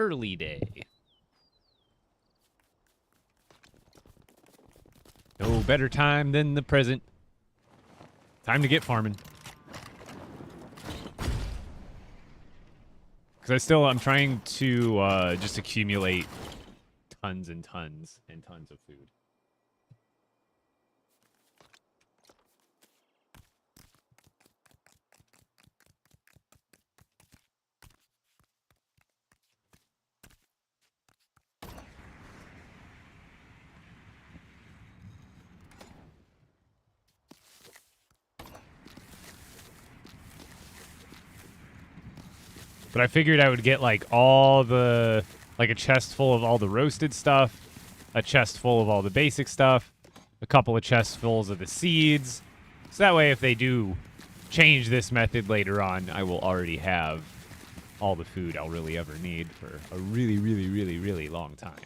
early day. No better time than the present. Time to get farming. Because I'm trying to just accumulate tons and tons and tons of food. But I figured I would get like a chest full of all the roasted stuff, a chest full of all the basic stuff, a couple of chests fulls of the seeds. So that way if they do change this method later on, I will already have all the food I'll really ever need for a really, really, really, really long time.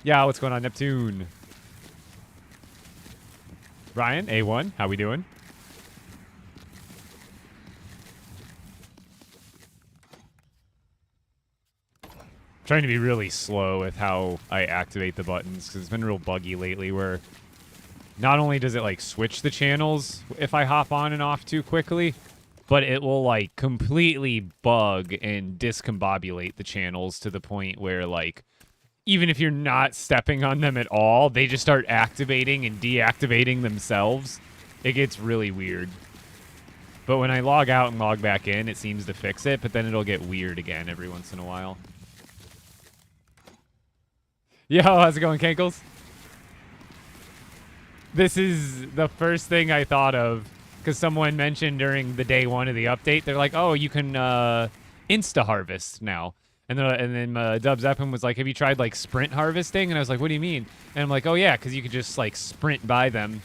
Yeah, what's going on, Neptune? Ryan, A1, how we doing? Trying to be really slow with how I activate the buttons because it's been real buggy lately where not only does it like switch the channels if I hop on and off too quickly, but it will like completely bug and discombobulate the channels to the point where like even if you're not stepping on them at all, they just start activating and deactivating themselves. It gets really weird. But when I log out and log back in, it seems to fix it, but then it'll get weird again every once in a while. Yo, how's it going, Kankles? This is the first thing I thought of because someone mentioned during the day one of the update. They're like, "Oh, you can Insta-harvest now." And then Dubs Epham was like, "Have you tried like sprint harvesting?" And I was like, "What do you mean?" And I'm like, "Oh yeah, because you could just like sprint by them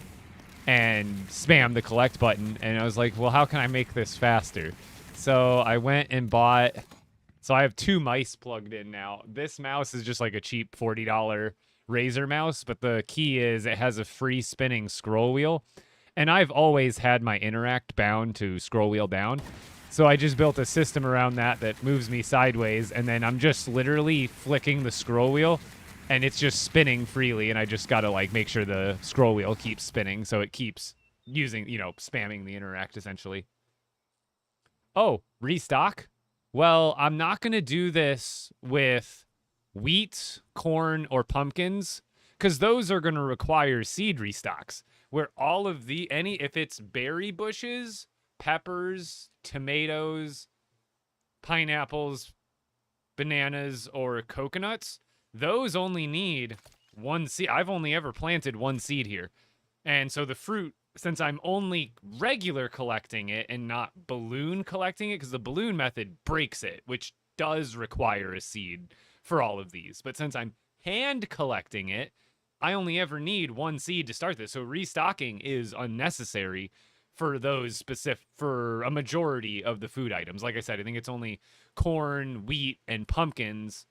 and spam the collect button." And I was like, "Well, how can I make this faster?" So I went and bought. So I have 2 mice plugged in now. This mouse is just like a cheap $40 Razer mouse, but the key is it has a free spinning scroll wheel. And I've always had my Interact bound to scroll wheel down. So I just built a system around that moves me sideways, and then I'm just literally flicking the scroll wheel, and it's just spinning freely, and I just gotta like make sure the scroll wheel keeps spinning so it keeps using, spamming the Interact essentially. Oh, restock? Well, I'm not going to do this with wheat, corn, or pumpkins because those are going to require seed restocks. Where all of if it's berry bushes, peppers, tomatoes, pineapples, bananas, or coconuts, those only need 1 seed. I've only ever planted 1 seed here. And so the fruit, since I'm only regular collecting it and not balloon collecting it, because the balloon method breaks it, which does require a seed for all of these. But since I'm hand collecting it, I only ever need 1 seed to start this. So restocking is unnecessary for for a majority of the food items. Like I said, I think it's only corn, wheat, and pumpkins.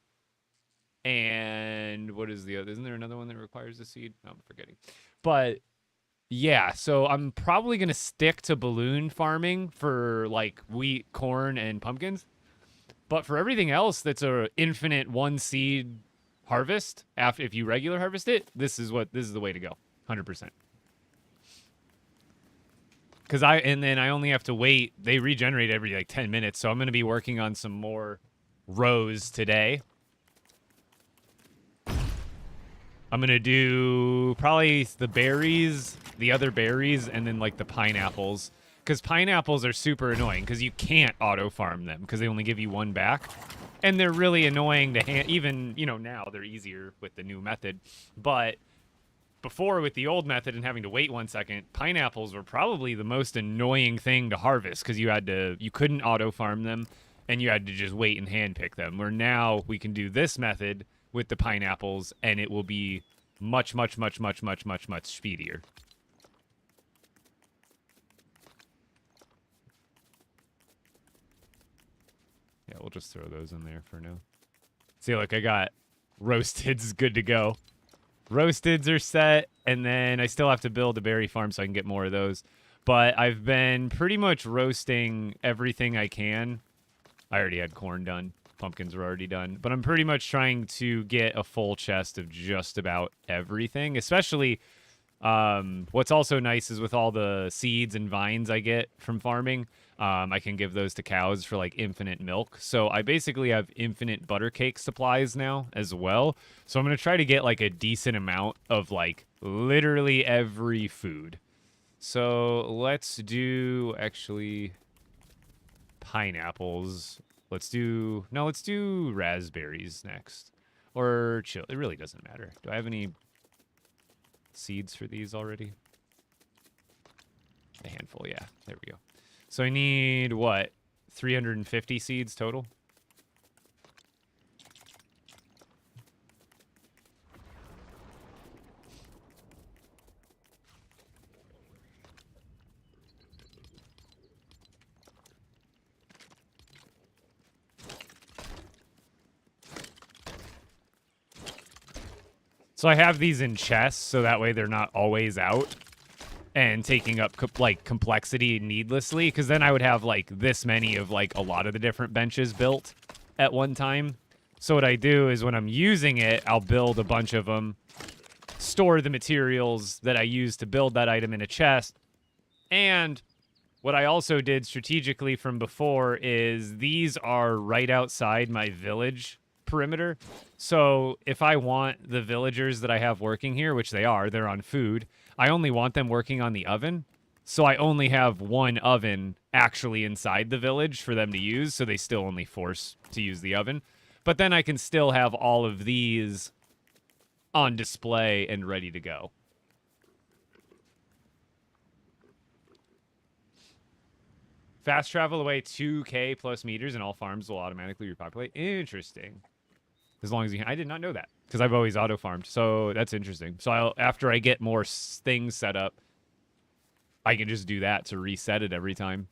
And what is the other? Isn't there another one that requires a seed? No, I'm forgetting. But yeah, so I'm probably going to stick to balloon farming for like wheat, corn, and pumpkins. But for everything else that's a infinite 1 seed harvest, if you regular harvest it, this is the way to go. 100%. And then I only have to wait. They regenerate every like 10 minutes, so I'm going to be working on some more rows today. I'm going to do probably the berries, the other berries, and then like the pineapples. Because pineapples are super annoying because you can't auto-farm them because they only give you 1 back. And they're really annoying to even, now they're easier with the new method. But before with the old method and having to wait 1 second, pineapples were probably the most annoying thing to harvest because you couldn't auto-farm them and you had to just wait and handpick them. Where now we can do this method with the pineapples, and it will be much, much, much, much, much, much, much speedier. Yeah, we'll just throw those in there for now. See, look, I got roasteds good to go. Roasteds are set, and then I still have to build a berry farm so I can get more of those. but I've been pretty much roasting everything I can. I already had corn done. Pumpkins were already done. But I'm pretty much trying to get a full chest of just about everything. Especially, what's also nice is with all the seeds and vines I get from farming, I can give those to cows for, like, infinite milk. So I basically have infinite butter cake supplies now as well. So I'm going to try to get, like, a decent amount of, like, literally every food. So let's do, actually, pineapples. Let's do raspberries next. Or chill. It really doesn't matter. Do I have any seeds for these already? A handful, yeah. There we go. So I need, what, 350 seeds total? So I have these in chests, so that way they're not always out and taking up like complexity needlessly, because then I would have like this many of like a lot of the different benches built at one time. So what I do is when I'm using it, I'll build a bunch of them, store the materials that I use to build that item in a chest, and what I also did strategically from before is these are right outside my village perimeter. So if I want the villagers that I have working here, which they are, they're on food, I only want them working on the oven. So I only have one oven actually inside the village for them to use, so they still only force to use the oven. But then I can still have all of these on display and ready to go. Fast travel away 2K plus meters and all farms will automatically repopulate. Interesting. As long as you can. I did not know that because I've always auto farmed. So that's interesting. So after I get more things set up, I can just do that to reset it every time.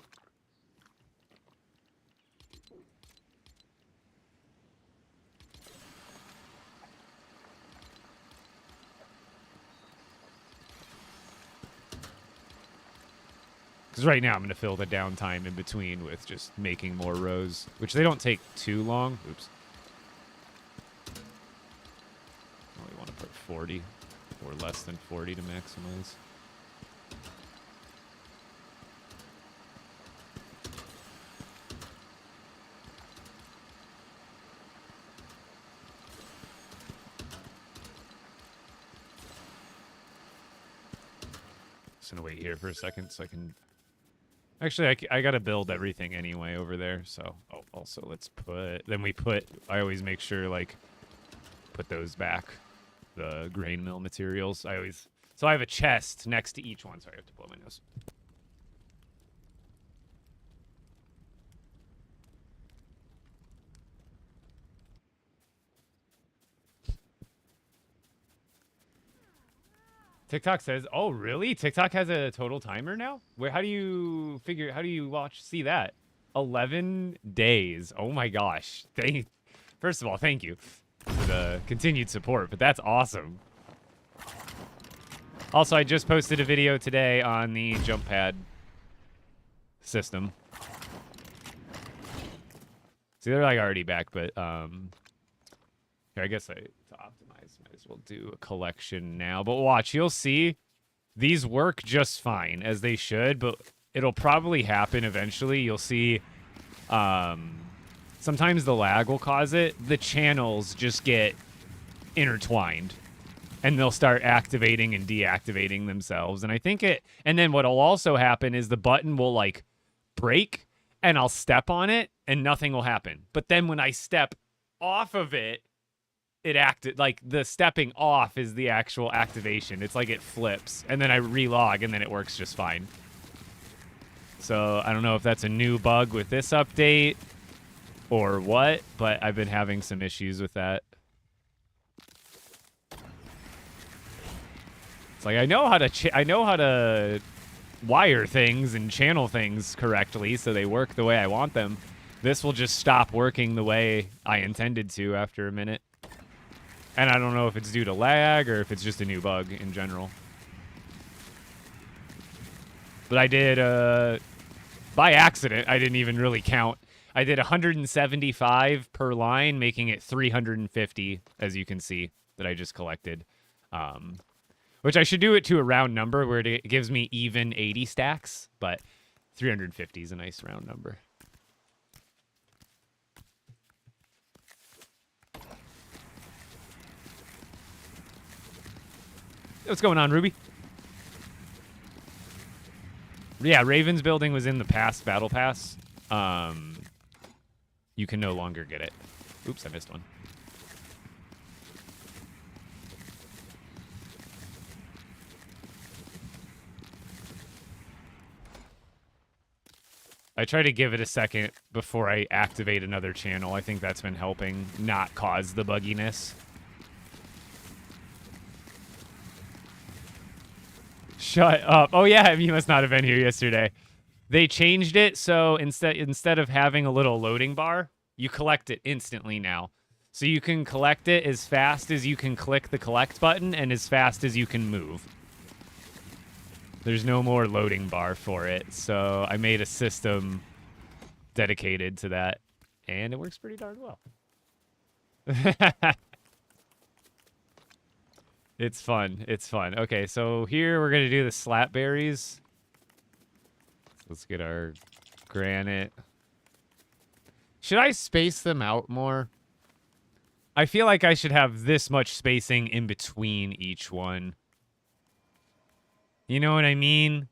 Because right now I'm going to fill the downtime in between with just making more rows, which they don't take too long. Oops. I only want to put 40 or less than 40 to maximize. Just going to wait here for a second so I can... Actually, I got to build everything anyway over there, so... Oh, also, let's put... Then we put... I always make sure, like, put those back. The grain mill materials. I always... So I have a chest next to each one. Sorry, I have to blow my nose. TikTok says, "Oh, really? TikTok has a total timer now? Where? How do you figure? How do you see that? 11 days. Oh my gosh! First of all, thank you for the continued support. But that's awesome. Also, I just posted a video today on the jump pad system. See, they're like already back, but here, I guess to optimize, might as well do a collection now. But watch, you'll see these work just fine as they should, but it'll probably happen eventually. You'll see sometimes the lag will cause it. The channels just get intertwined and they'll start activating and deactivating themselves. And I think and then what'll also happen is the button will like break and I'll step on it and nothing will happen. But then when I step off of it, it acted like the stepping off is the actual activation. It's like it flips and then I relog and then it works just fine. So I don't know if that's a new bug with this update or what, but I've been having some issues with that. It's like I know how to wire things and channel things correctly so they work the way I want them. This will just stop working the way I intended to after a minute. And I don't know if it's due to lag or if it's just a new bug in general. But I did, by accident, I didn't even really count. I did 175 per line, making it 350, as you can see, that I just collected. Which I should do it to a round number where it gives me even 80 stacks, but 350 is a nice round number. What's going on, Ruby? Yeah, Raven's building was in the past battle pass. You can no longer get it. Oops, I missed one. I try to give it a second before I activate another channel. I think that's been helping not cause the bugginess. Shut up. Oh, yeah, you must not have been here yesterday. They changed it, so instead of having a little loading bar, you collect it instantly now. So you can collect it as fast as you can click the collect button and as fast as you can move. There's no more loading bar for it, so I made a system dedicated to that, and it works pretty darn well. It's fun. It's fun. Okay, so here we're going to do the slap berries. Let's get our granite. Should I space them out more? I feel like I should have this much spacing in between each one. You know what I mean?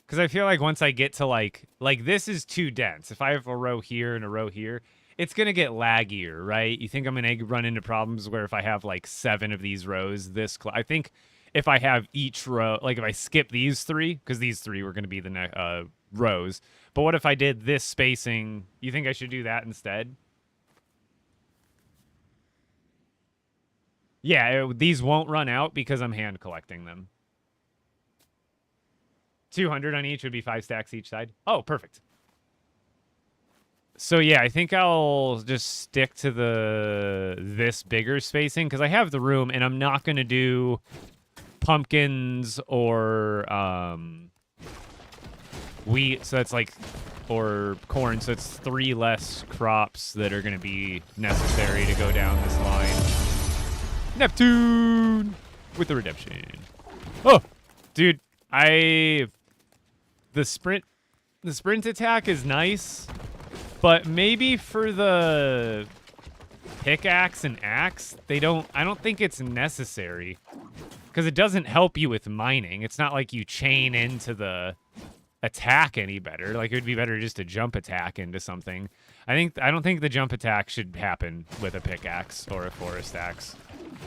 Because I feel like once I get to like this is too dense. If I have a row here and a row here, it's going to get laggier, right? You think I'm going to run into problems where if I have like 7 of these rows, I think if I have each row, like if I skip these 3, because these 3 were going to be the rows. But what if I did this spacing? You think I should do that instead? Yeah, these won't run out because I'm hand collecting them. 200 on each would be 5 stacks each side. Oh, perfect. So yeah, I think I'll just stick to this bigger spacing because I have the room, and I'm not going to do pumpkins or wheat. So that's like, or corn. So it's 3 less crops that are going to be necessary to go down this line. Neptune with the redemption. Oh, dude, the sprint attack is nice. But maybe for the pickaxe and axe, I don't think it's necessary. Because it doesn't help you with mining. It's not like you chain into the attack any better. Like, it would be better just to jump attack into something. I don't think the jump attack should happen with a pickaxe or a forest axe.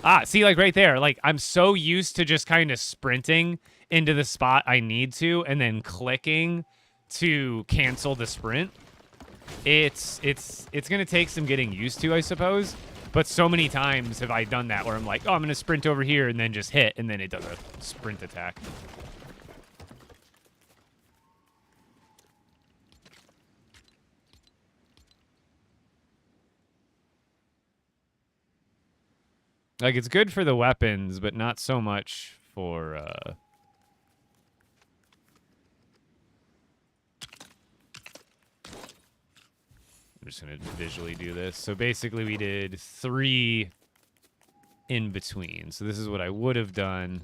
Ah, see, like right there, like I'm so used to just kind of sprinting into the spot I need to and then clicking to cancel the sprint. It's gonna take some getting used to, I suppose. But so many times have I done that where I'm like, oh, I'm gonna sprint over here and then just hit, and then it does a sprint attack. Like, it's good for the weapons, but not so much for I'm just going to visually do this. So basically we did 3 in between. So this is what I would have done.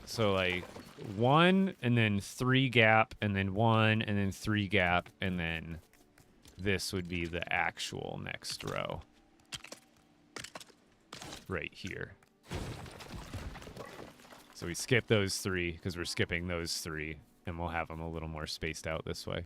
So like 1 and then 3 gap and then 1 and then 3 gap and then this would be the actual next row. Right here. So we skip those 3 because we're skipping those 3, and we'll have them a little more spaced out this way.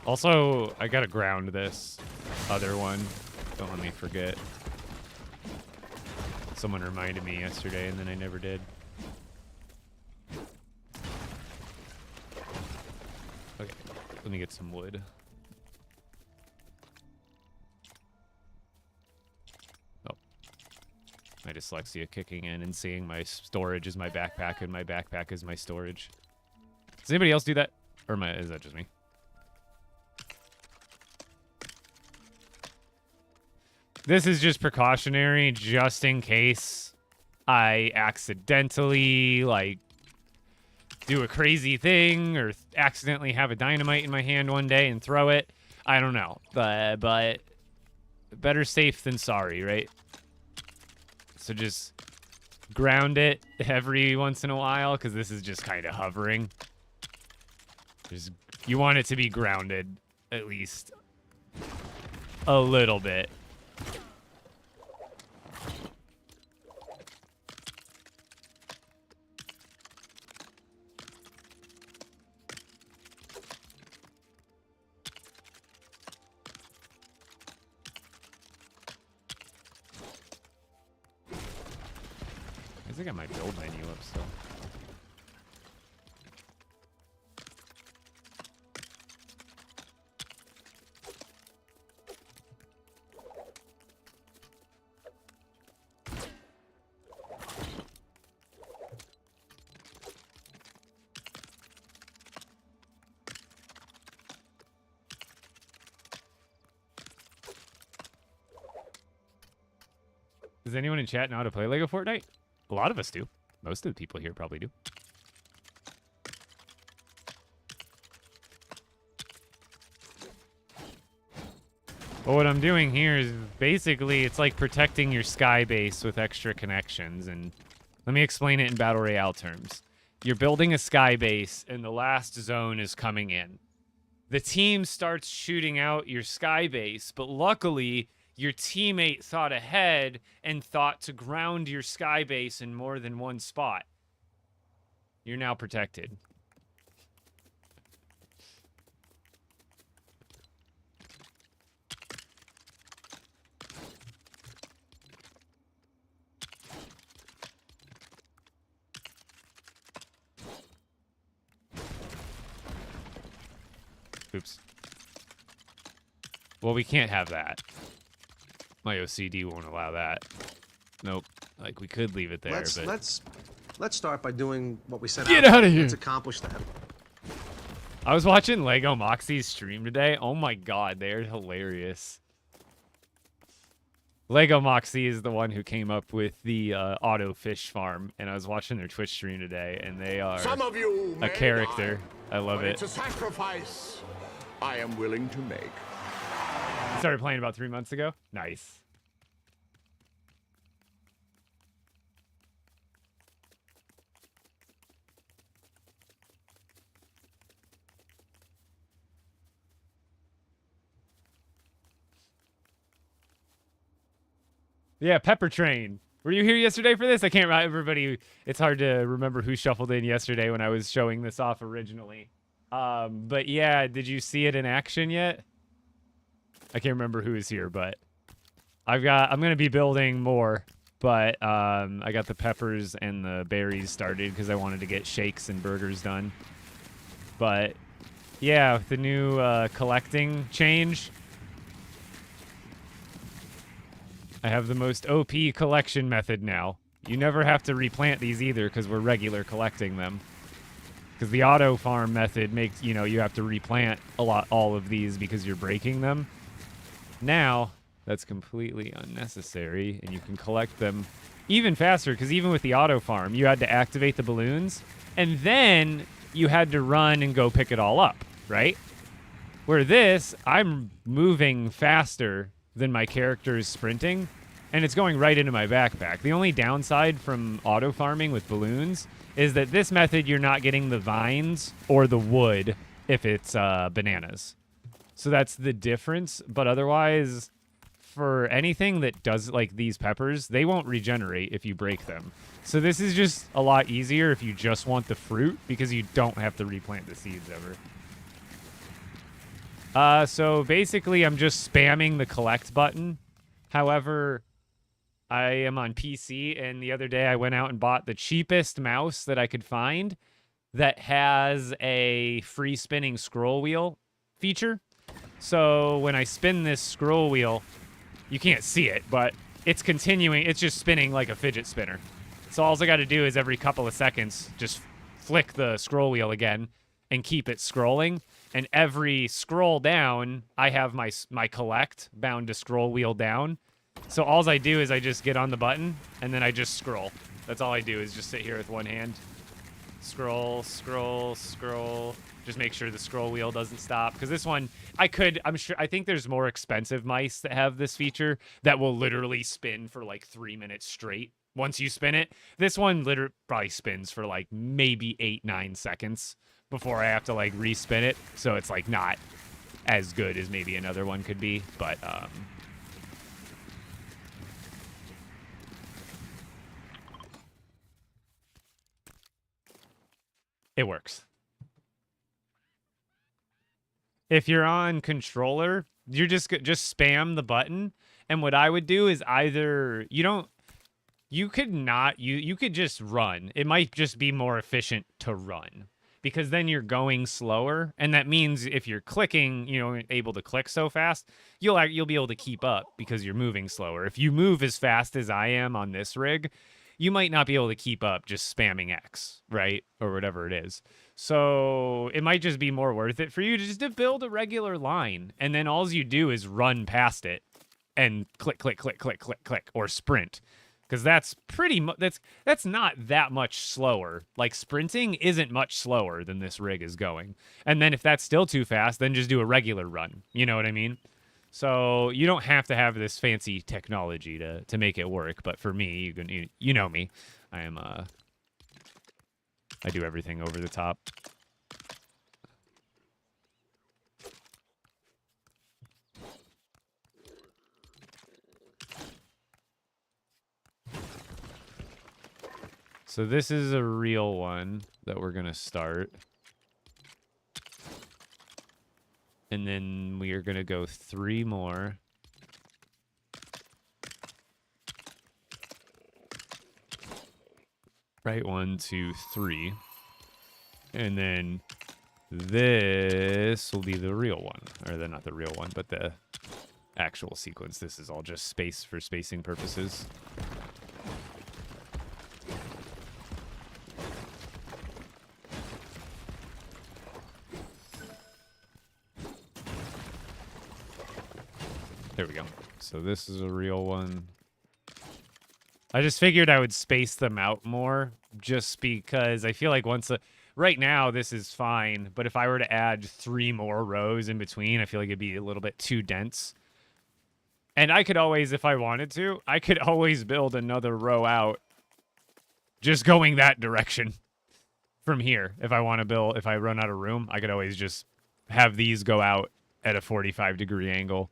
Also, I gotta ground this other one. Don't let me forget. Someone reminded me yesterday, and then I never did. Okay, let me get some wood. My dyslexia kicking in and seeing my storage is my backpack and my backpack is my storage. Does anybody else do that? Or is that just me? This is just precautionary, just in case I accidentally, like, do a crazy thing or accidentally have a dynamite in my hand one day and throw it. I don't know. But better safe than sorry, right? So just ground it every once in a while, because this is just kind of hovering. You want it to be grounded at least a little bit. I got my build menu up still. Does anyone in chat know how to play LEGO Fortnite? A lot of us do. Most of the people here probably do. But what I'm doing here is basically it's like protecting your sky base with extra connections. And let me explain it in Battle Royale terms. You're building a sky base and the last zone is coming in. The team starts shooting out your sky base, but luckily your teammate thought ahead and thought to ground your sky base in more than one spot. You're now protected. Oops. Well, we can't have that. My OCD won't allow that. Nope. Like, we could leave it there, but... Let's start by doing what we said. Get out of here! Let's accomplish that. I was watching LEGO Moxie's stream today. Oh my god, they're hilarious. LEGO Moxie is the one who came up with the auto fish farm, and I was watching their Twitch stream today, and they are a character. I love it. It's a sacrifice I am willing to make. Started playing about 3 months ago. Nice. Yeah, Pepper Train. Were you here yesterday for this? I can't remember. Everybody, it's hard to remember who shuffled in yesterday when I was showing this off originally. But yeah, did you see it in action yet? I can't remember who is here, but I'm going to be building more, but I got the peppers and the berries started because I wanted to get shakes and burgers done. But yeah, with the new collecting change, I have the most OP collection method now. You never have to replant these either because we're regular collecting them. Because the auto farm method makes, you have to replant all of these because you're breaking them. Now, that's completely unnecessary, and you can collect them even faster, because even with the auto farm, you had to activate the balloons, and then you had to run and go pick it all up, right? Where this, I'm moving faster than my character is sprinting, and it's going right into my backpack. The only downside from auto farming with balloons is that this method, you're not getting the vines or the wood if it's bananas. So that's the difference, but otherwise, for anything that does, like these peppers, they won't regenerate if you break them. So this is just a lot easier if you just want the fruit, because you don't have to replant the seeds ever. So basically, I'm just spamming the collect button. However, I am on PC, and the other day I went out and bought the cheapest mouse that I could find that has a free spinning scroll wheel feature. So when I spin this scroll wheel, you can't see it, but it's continuing. It's just spinning like a fidget spinner. So all I got to do is every couple of seconds just flick the scroll wheel again and keep it scrolling. And every scroll down, I have my collect bound to scroll wheel down. So all I do is I just get on the button and then I just scroll. That's all I do is just sit here with one hand. Scroll, scroll, scroll. Just make sure the scroll wheel doesn't stop. Because this one, I think there's more expensive mice that have this feature that will literally spin for like 3 minutes straight. Once you spin it, this one literally probably spins for like maybe 8-9 seconds before I have to like respin it. So it's like not as good as maybe another one could be. But, it works. If you're on controller, you're just spam the button. And what I would do is either you could just run. It might just be more efficient to run because then you're going slower. And that means if you're clicking, able to click so fast, you'll be able to keep up because you're moving slower. If you move as fast as I am on this rig, you might not be able to keep up just spamming X, right? Or whatever it is. So it might just be more worth it for you to build a regular line. And then all you do is run past it and click, click, click, click, click, click, or sprint. Because that's that's not that much slower. Like sprinting isn't much slower than this rig is going. And then if that's still too fast, then just do a regular run. You know what I mean? So you don't have to have this fancy technology to make it work. But for me, you know me, I do everything over the top. So this is a real one that we're gonna start. And then we are gonna go 3 more. Right, 1, 2, 3. And then this will be the real one. Or not the real one, but the actual sequence. This is all just space for spacing purposes. There we go. So this is a real one. I just figured I would space them out more just because I feel like right now this is fine, but if I were to add 3 more rows in between, I feel like it'd be a little bit too dense. And I could always, if I wanted to, I could always build another row out just going that direction from here. If I want to build, if I run out of room, I could always just have these go out at a 45-degree angle.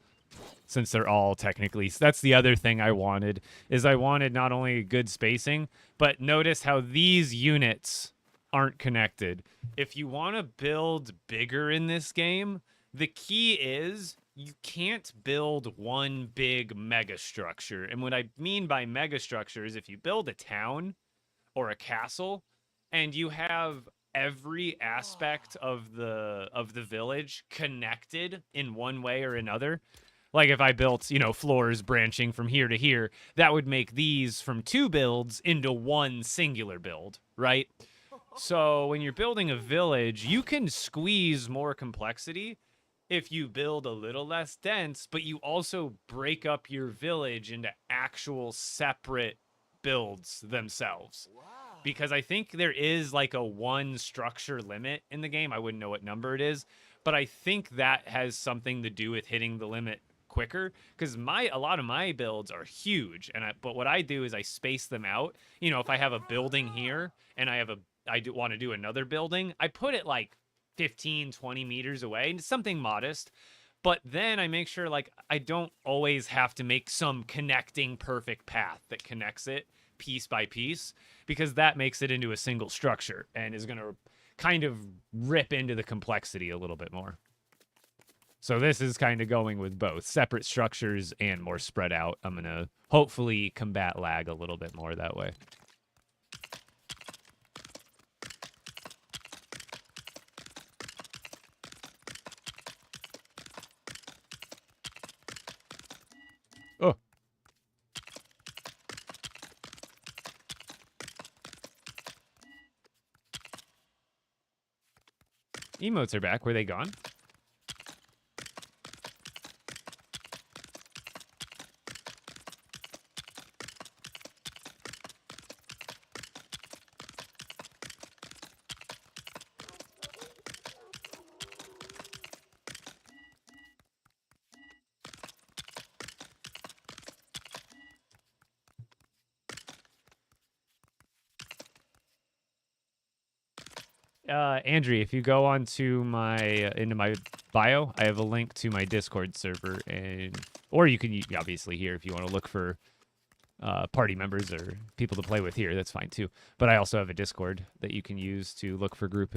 Since they're all technically, that's the other thing I wanted, is I wanted not only good spacing, but notice how these units aren't connected. If you want to build bigger in this game, the key is you can't build one big mega structure. And what I mean by mega structure is if you build a town or a castle and you have every aspect of the village connected in one way or another. Like if I built, floors branching from here to here, that would make these from 2 builds into 1 singular build, right? So when you're building a village, you can squeeze more complexity if you build a little less dense, but you also break up your village into actual separate builds themselves. Wow. Because I think there is like a 1 structure limit in the game. I wouldn't know what number it is, but I think that has something to do with hitting the limit quicker, because a lot of my builds are huge, but what I do is I space them out. If I have a building here and I want to do another building, I put it like 15-20 meters away, something modest, but then I make sure like I don't always have to make some connecting perfect path that connects it piece by piece, because that makes it into a single structure and is going to kind of rip into the complexity a little bit more. So this is kind of going with both separate structures and more spread out. I'm going to hopefully combat lag a little bit more that way. Oh. Emotes are back. Were they gone? Andrew, if you go onto my into my bio, I have a link to my Discord server, and or you can obviously here if you want to look for party members or people to play with here. That's fine too. But I also have a Discord that you can use to look for group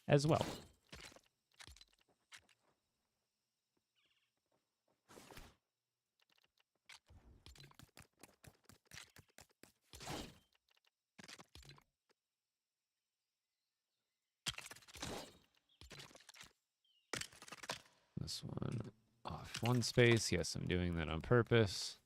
as well. This one off one space. Yes, I'm doing that on purpose.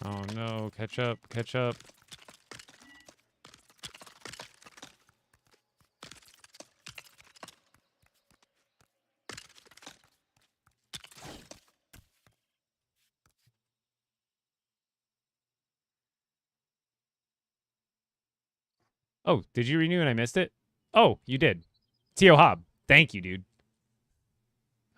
Oh no, catch up, catch up. Oh, did you renew and I missed it? Oh, you did. Tio Hob. Thank you, dude.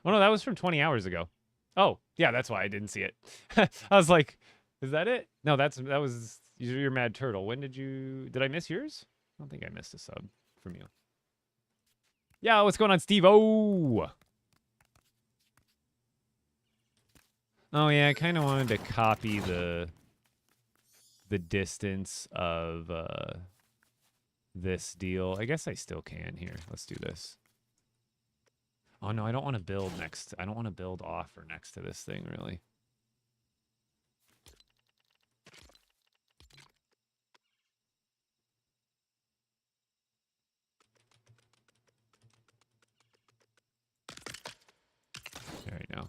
Oh no, that was from 20 hours ago. Oh, yeah, that's why I didn't see it. I was like, is that it? No, that was your Mad Turtle. When did I miss yours? I don't think I missed a sub from you. Yeah, what's going on, Steve? Oh yeah, I kind of wanted to copy the distance of this deal. I guess I still can here. Let's do this. Oh no, I don't want to build next. I don't want to build off or next to this thing, really. All right, now.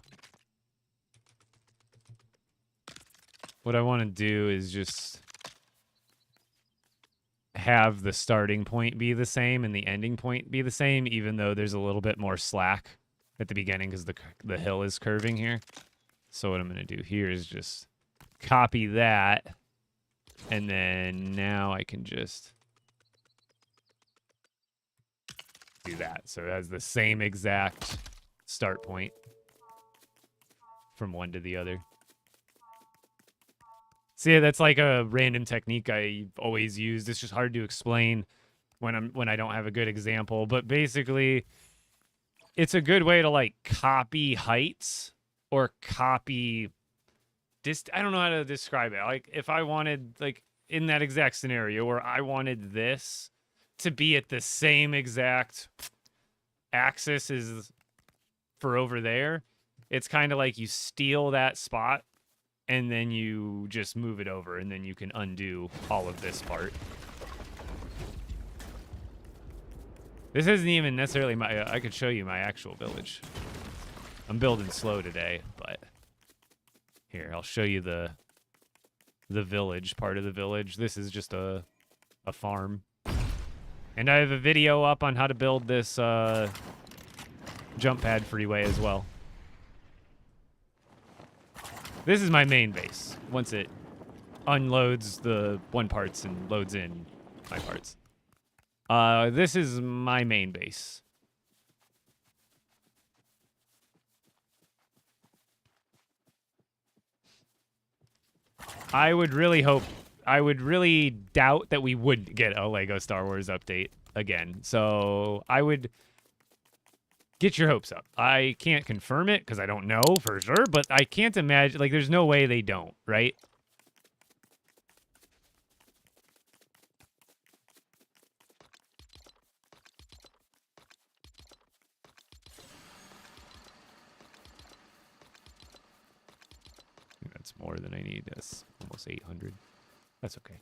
What I want to do is just have the starting point be the same and the ending point be the same, even though there's a little bit more slack at the beginning because the hill is curving here. So what I'm going to do here is just copy that, and then now I can just do that. So it has the same exact start point from one to the other. See, that's like a random technique I've always used. It's just hard to explain when I don't have a good example. But basically, it's a good way to like copy heights or copy I don't know how to describe it. Like if I wanted, like in that exact scenario where I wanted this to be at the same exact axis as for over there, it's kind of like you steal that spot and then you just move it over, and then you can undo all of this part. This isn't even necessarily my, I could show you my actual village. I'm building slow today, but here, I'll show you the village, part of the village. This is just a farm. And I have a video up on how to build this jump pad freeway as well. This is my main base. Once it unloads the one parts and loads in my parts. This is my main base. I would really hope, I would really doubt that we would get a Lego Star Wars update again. So I would get your hopes up. I can't confirm it because I don't know for sure, but I can't imagine, like, there's no way they don't, right? I think that's more than I need. That's almost 800. That's okay.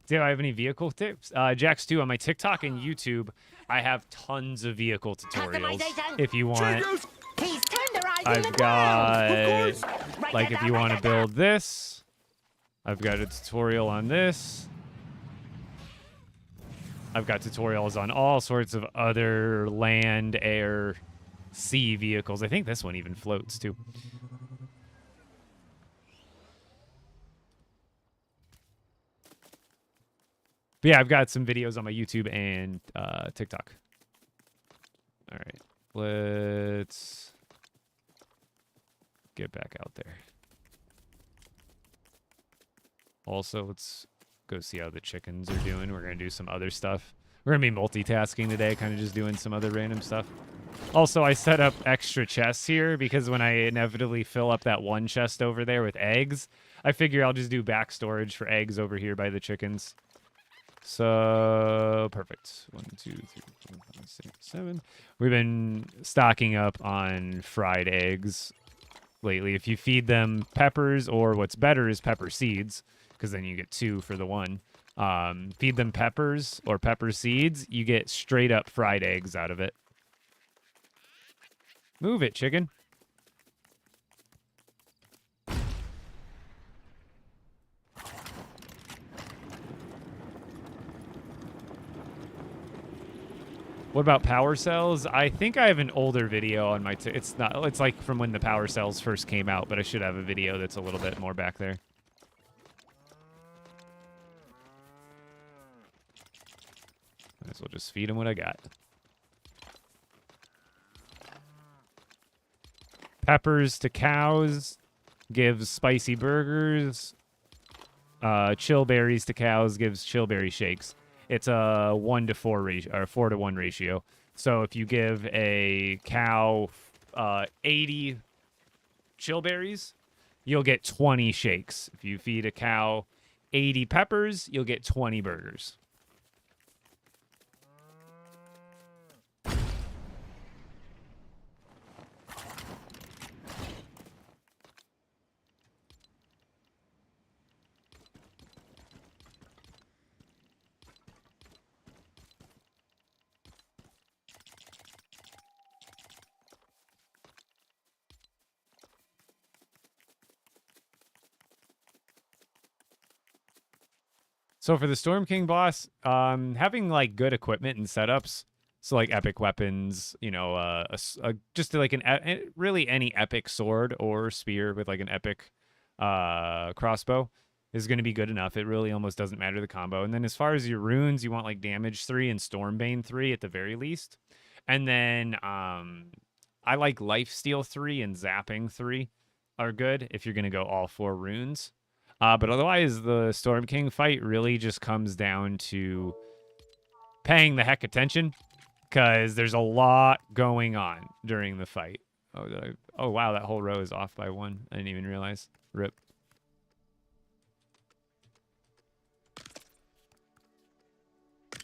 Do I have any vehicle tips? Jax2, on my TikTok and YouTube, I have tons of vehicle tutorials. If you want, I've got, like, if you want to build this, I've got a tutorial on this. I've got tutorials on all sorts of other land, air, sea vehicles. I think this one even floats, too. But yeah, I've got some videos on my YouTube and TikTok. All right, let's get back out there. Also, let's go see how the chickens are doing. We're going to do some other stuff. We're going to be multitasking today, kind of just doing some other random stuff. Also, I set up extra chests here because when I inevitably fill up that one chest over there with eggs, I figure I'll just do back storage for eggs over here by the chickens. So, perfect. 1, 2, 3, 4, 5, 6, 7. We've been stocking up on fried eggs lately. If you feed them peppers, or what's better is pepper seeds, because then you get 2 for the 1. Feed them peppers or pepper seeds, you get straight up fried eggs out of it. Move it, chicken. What about power cells? I think I have an older video on my... it's not... It's like from when the power cells first came out, but I should have a video that's a little bit more back there. Might as well just feed them what I got. Peppers to cows gives spicy burgers. Chill berries to cows gives chill berry shakes. It's a 1 to 4 ratio, or 4 to 1 ratio. So if you give a cow 80 chill berries, you'll get 20 shakes. If you feed a cow 80 peppers, you'll get 20 burgers. So for the Storm King boss, having like good equipment and setups, so like epic weapons, you know, just like really any epic sword or spear with like an epic crossbow is going to be good enough. It really almost doesn't matter the combo. And then as far as your runes, you want like damage 3 and Stormbane 3 at the very least. And then I like lifesteal 3 and zapping 3 are good if you're going to go all 4 runes. But otherwise, the Storm King fight really just comes down to paying the heck attention, because there's a lot going on during the fight. Oh, wow, that whole row is off by 1. I didn't even realize. Rip.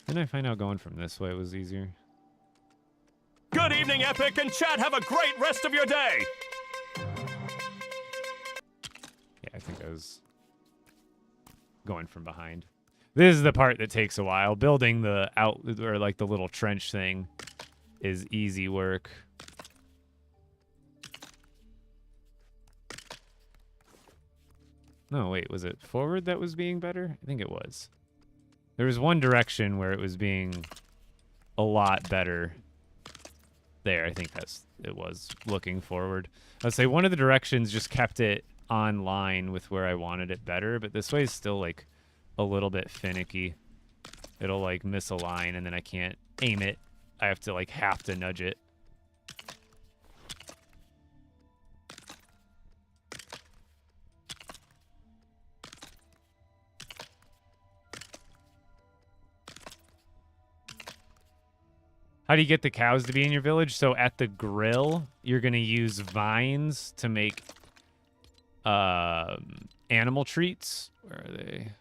Didn't I find out going from this way was easier? Good evening, Epic and chat. Have a great rest of your day. Yeah, I think I was going from behind. This is the part that takes a while. Building the or like the little trench thing is easy work. No, wait, was it forward that was being better? I think it was. There was one direction where it was being a lot better. There, I think it was looking forward. I'd say one of the directions just kept it on line with where I wanted it better, but this way is still like a little bit finicky. It'll like misalign and then I can't aim it. I have to nudge it. How do you get the cows to be in your village? So at the grill, you're going to use vines to make animal treats. Where are they?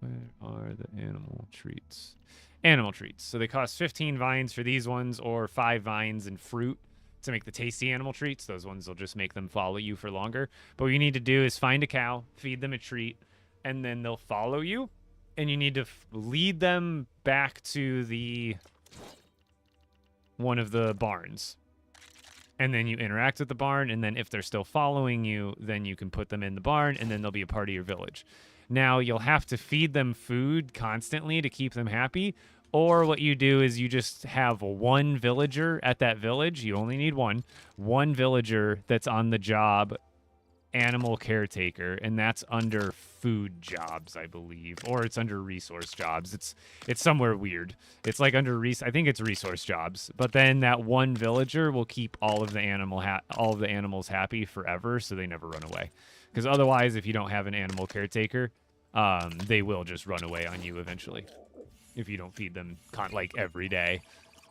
Where are the animal treats? Animal treats. So they cost 15 vines for these ones or 5 vines and fruit to make the tasty animal treats. Those ones will just make them follow you for longer. But what you need to do is find a cow, feed them a treat, and then they'll follow you. And you need to lead them back to the one of the barns. And then you interact with the barn, and then if they're still following you, then you can put them in the barn, and then they'll be a part of your village. Now, you'll have to feed them food constantly to keep them happy, or what you do is you just have one villager at that village. You only need one villager that's on the job animal caretaker, and that's under food jobs, I believe, or it's under resource jobs. It's somewhere weird. It's like under I think it's resource jobs. But then that one villager will keep all of the animals happy forever, so they never run away. Because otherwise, if you don't have an animal caretaker, they will just run away on you eventually. If you don't feed them like every day,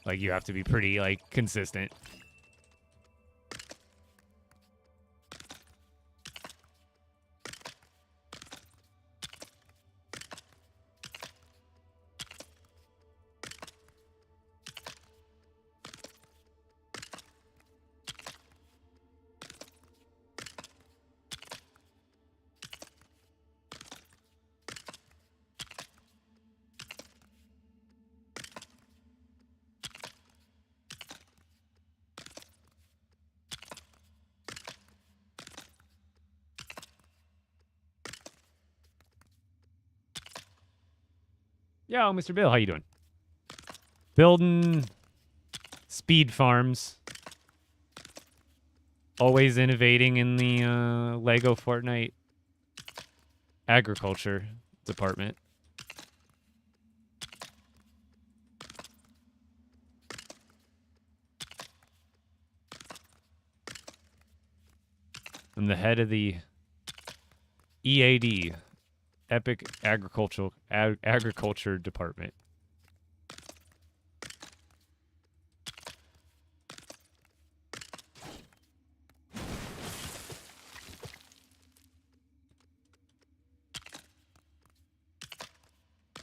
like you have to be pretty like consistent. Yo, Mr. Bill, how you doing? Building speed farms. Always innovating in the LEGO Fortnite agriculture department. I'm the head of the EAD. Epic agriculture department.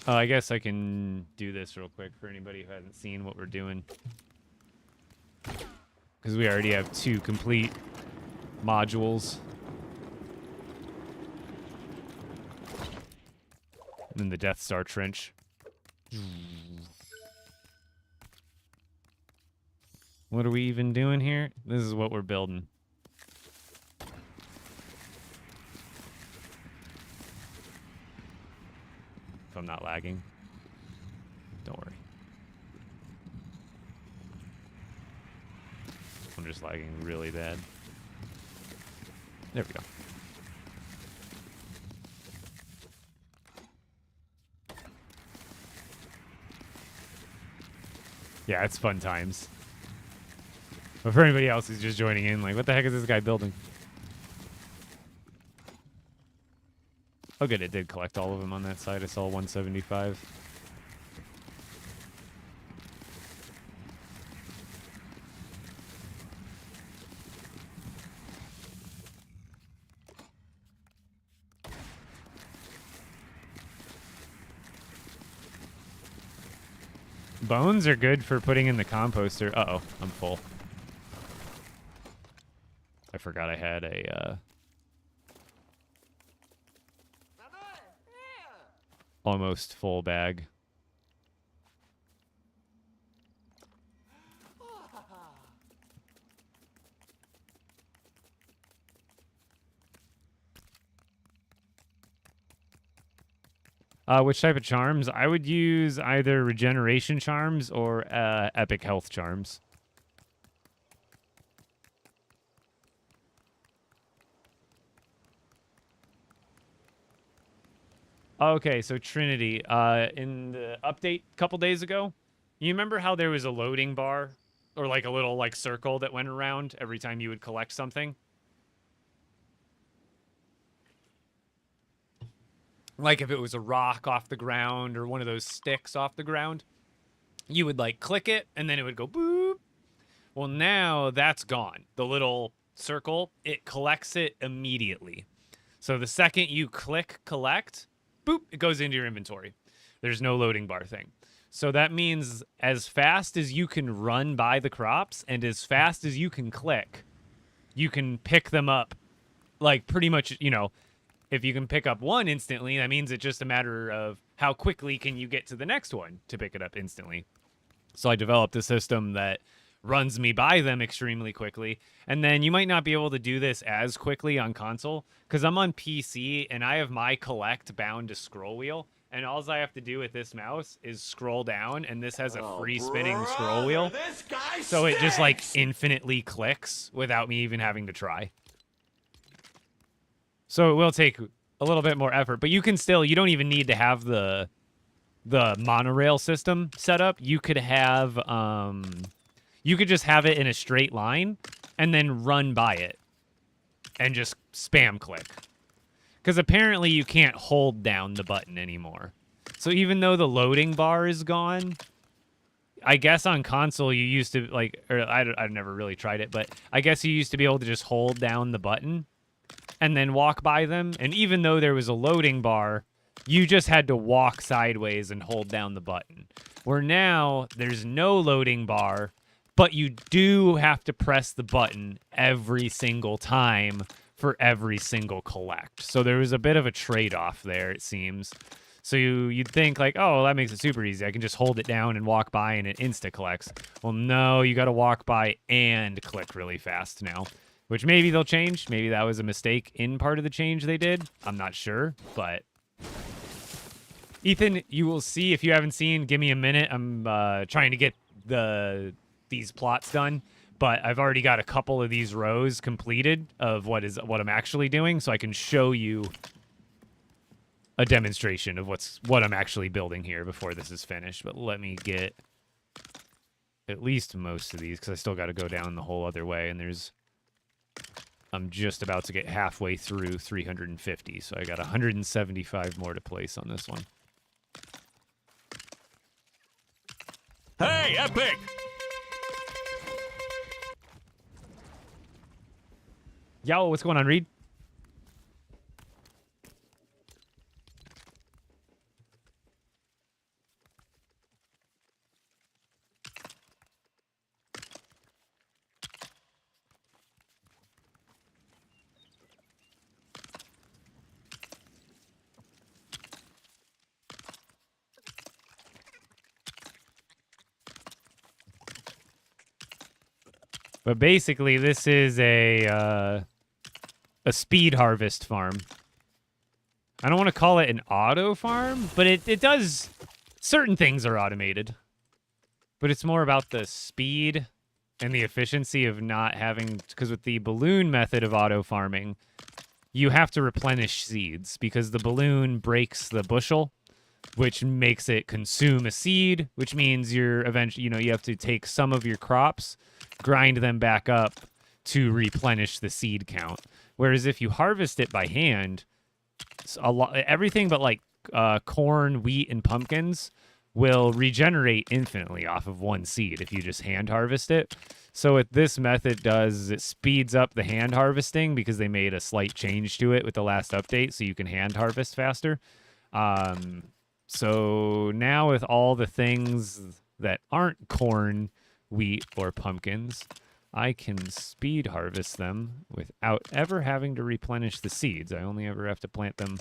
Oh, I guess I can do this real quick for anybody who hasn't seen what we're doing. Because we already have 2 complete modules. And then the Death Star Trench. What are we even doing here? This is what we're building. If I'm not lagging. Don't worry. I'm just lagging really bad. There we go. Yeah, it's fun times. But for anybody else who's just joining in, like, what the heck is this guy building? Oh, good, it did collect all of them on that side. I saw 175. Bones are good for putting in the composter. Uh-oh, I'm full. I forgot I had a, almost full bag. Which type of charms? I would use either regeneration charms or epic health charms. Okay, so Trinity, in the update a couple days ago, you remember how there was a loading bar or like a little like circle that went around every time you would collect something? Like if it was a rock off the ground or one of those sticks off the ground, you would like click it and then it would go boop. Well, now that's gone. The little circle, it collects it immediately. So the second you click collect, boop, it goes into your inventory. There's no loading bar thing. So that means as fast as you can run by the crops and as fast as you can click, you can pick them up. Like pretty much, you know, if you can pick up one instantly, that means it's just a matter of how quickly can you get to the next one to pick it up instantly. So I developed a system that runs me by them extremely quickly. And then you might not be able to do this as quickly on console because I'm on PC and I have my collect bound to scroll wheel. And all I have to do with this mouse is scroll down, and this has a free spinning scroll wheel. So it just like infinitely clicks without me even having to try. So it will take a little bit more effort, but you can still, you don't even need to have the monorail system set up. You could have, you could just have it in a straight line and then run by it and just spam click. Because apparently you can't hold down the button anymore. So even though the loading bar is gone, I guess on console you used to, like, or I've never really tried it, but I guess you used to be able to just hold down the button and then walk by them. And even though there was a loading bar, you just had to walk sideways and hold down the button. Where now there's no loading bar, but you do have to press the button every single time for every single collect. So there was a bit of a trade-off there, it seems. So you'd think like, oh, well, that makes it super easy. I can just hold it down and walk by and it insta-collects. Well, no, you got to walk by and click really fast now, which maybe they'll change. Maybe that was a mistake in part of the change they did. I'm not sure, but... Ethan, you will see if you haven't seen. Give me a minute. I'm trying to get these plots done. But I've already got a couple of these rows completed of what I'm actually doing, so I can show you a demonstration of what I'm actually building here before this is finished. But let me get at least most of these, because I still got to go down the whole other way, and I'm just about to get halfway through 350, so I got 175 more to place on this one. Hey, Epic! Yo, what's going on, Reed? But basically, this is a speed harvest farm. I don't want to call it an auto farm, but it does... Certain things are automated. But it's more about the speed and the efficiency of not having... Because with the balloon method of auto farming, you have to replenish seeds because the balloon breaks the bushel, which makes it consume a seed, which means you're eventually, you have to take some of your crops, grind them back up to replenish the seed count. Whereas if you harvest it by hand, everything but like corn, wheat, and pumpkins will regenerate infinitely off of one seed if you just hand harvest it. So what this method does is it speeds up the hand harvesting because they made a slight change to it with the last update, so you can hand harvest faster. So now with all the things that aren't corn, wheat, or pumpkins, I can speed harvest them without ever having to replenish the seeds. I only ever have to plant them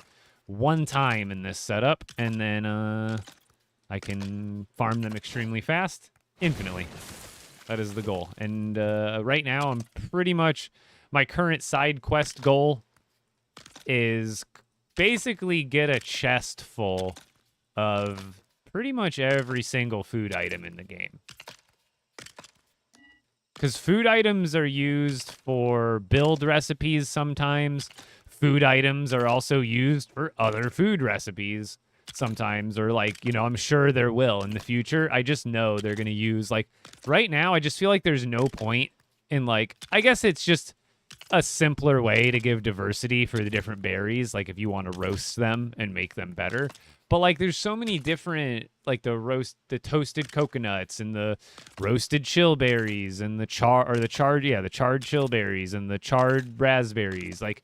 one time in this setup, and then I can farm them extremely fast, infinitely. That is the goal. And right now, I'm pretty much... My current side quest goal is basically get a chest full of pretty much every single food item in the game. Because food items are used for build recipes sometimes. Food items are also used for other food recipes sometimes. Or like, I'm sure there will in the future. I just know they're going to use, like, right now, I just feel like there's no point in, like, I guess it's just a simpler way to give diversity for the different berries, like if you want to roast them and make them better. But like there's so many different, like the toasted coconuts and the roasted chillberries and the charred chillberries and the charred raspberries. Like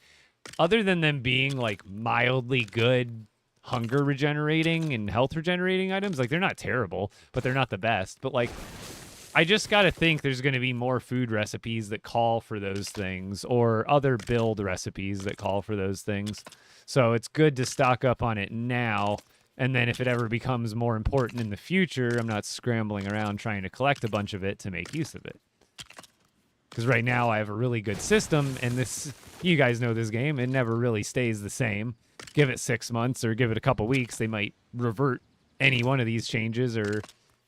other than them being like mildly good hunger regenerating and health regenerating items, like they're not terrible, but they're not the best. But like I just got to think there's going to be more food recipes that call for those things, or other build recipes that call for those things. So it's good to stock up on it now. And then if it ever becomes more important in the future, I'm not scrambling around trying to collect a bunch of it to make use of it. Because right now I have a really good system, and this, you guys know this game, it never really stays the same. Give it 6 months or give it a couple weeks, they might revert any one of these changes or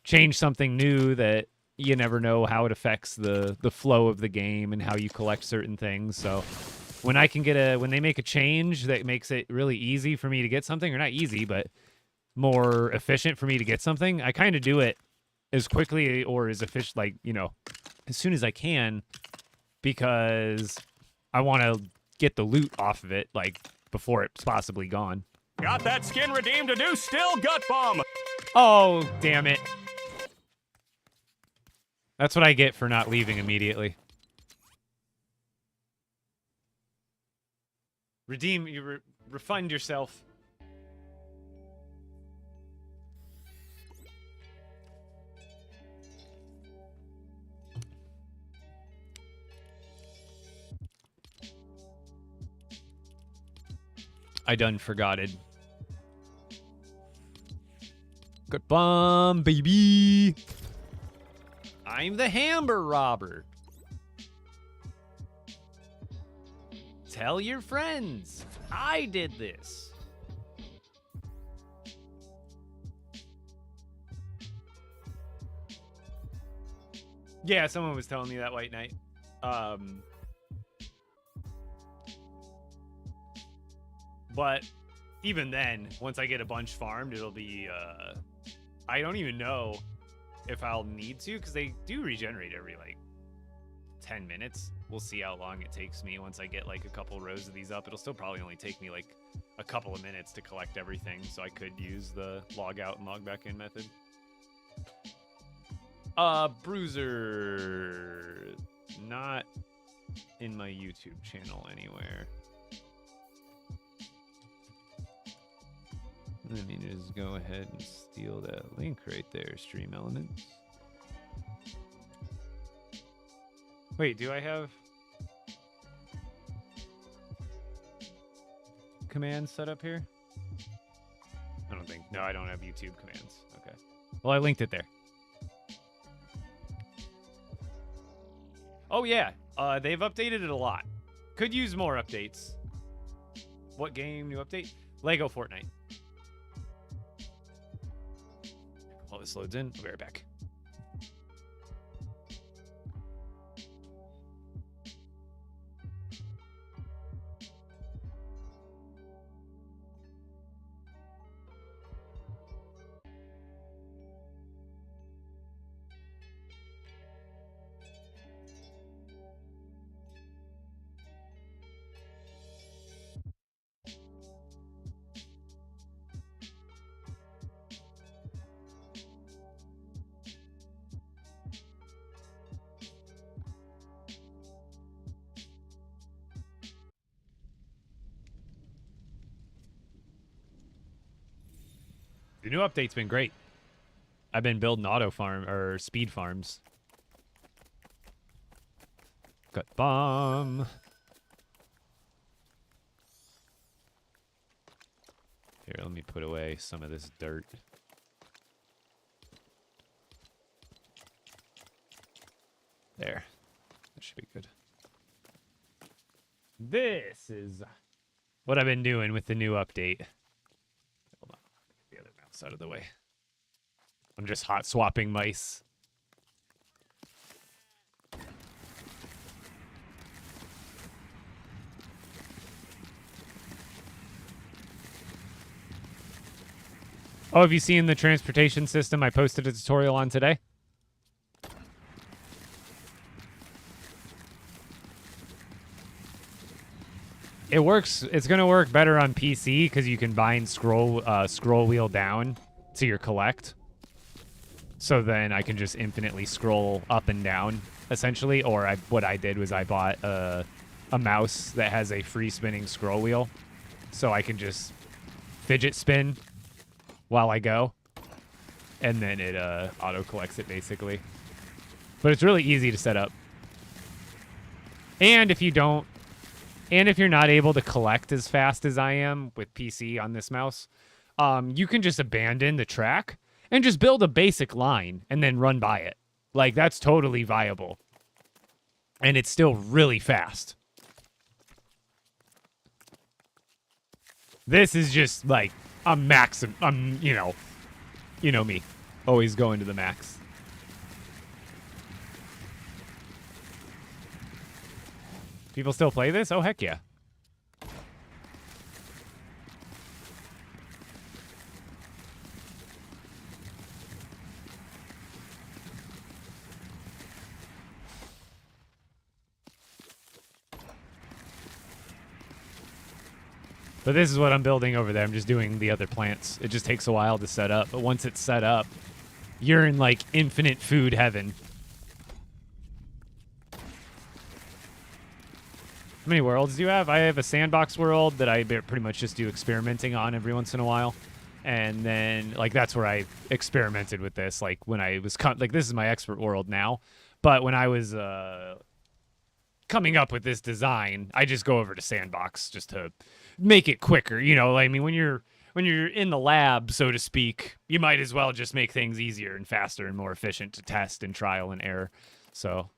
change something new that you never know how it affects the flow of the game and how you collect certain things. So when I can when they make a change that makes it really easy for me to get something, or not easy, but more efficient for me to get something, I kind of do it as quickly or as efficient, like, you know, as soon as I can, because I want to get the loot off of it, like, before it's possibly gone. Got that skin redeemed to do still, Gut Bomb! Oh, damn it. That's what I get for not leaving immediately. Redeem, you refund yourself. I done forgotted. Good bomb, baby. I'm the hamburger robber. Tell your friends. I did this. Yeah, someone was telling me that White Knight. But even then, once I get a bunch farmed, it'll be, I don't even know if I'll need to, because they do regenerate every, like, 10 minutes. We'll see how long it takes me once I get, like, a couple rows of these up. It'll still probably only take me, like, a couple of minutes to collect everything, so I could use the log out and log back in method. Bruiser. Not in my YouTube channel anywhere. Let me just go ahead and steal that link right there, Stream Elements. Wait, do I have commands set up here? I don't think. No, I don't have YouTube commands. Okay. Well, I linked it there. Oh, yeah. They've updated it a lot. Could use more updates. What game new update? LEGO Fortnite. While this loads in, I'll be right back. The new update's been great. I've been building auto farm or speed farms. Got bomb. Here, let me put away some of this dirt. There. That should be good. This is what I've been doing with the new update. Hold on. Get the other mouse out of the way. I'm just hot swapping mice. Oh, have you seen the transportation system I posted a tutorial on today? It works. It's gonna work better on PC because you can bind scroll wheel down to your collect. So then I can just infinitely scroll up and down, essentially. Or what I did was I bought a mouse that has a free spinning scroll wheel, so I can just fidget spin while I go, and then it auto collects it basically. But it's really easy to set up. And if you're not able to collect as fast as I am with PC on this mouse, you can just abandon the track and just build a basic line and then run by it. Like, that's totally viable. And it's still really fast. This is just like a max. You know me, always going to the max. People still play this? Oh, heck yeah. But this is what I'm building over there. I'm just doing the other plants. It just takes a while to set up. But once it's set up, you're in, like, infinite food heaven. How many worlds do you have? I have a sandbox world that I pretty much just do experimenting on every once in a while. And then, like, that's where I experimented with this. Like, when I was... like, this is my expert world now. But when I was coming up with this design, I just go over to sandbox just to make it quicker. You know, I mean, when you're in the lab, so to speak, you might as well just make things easier and faster and more efficient to test and trial and error. So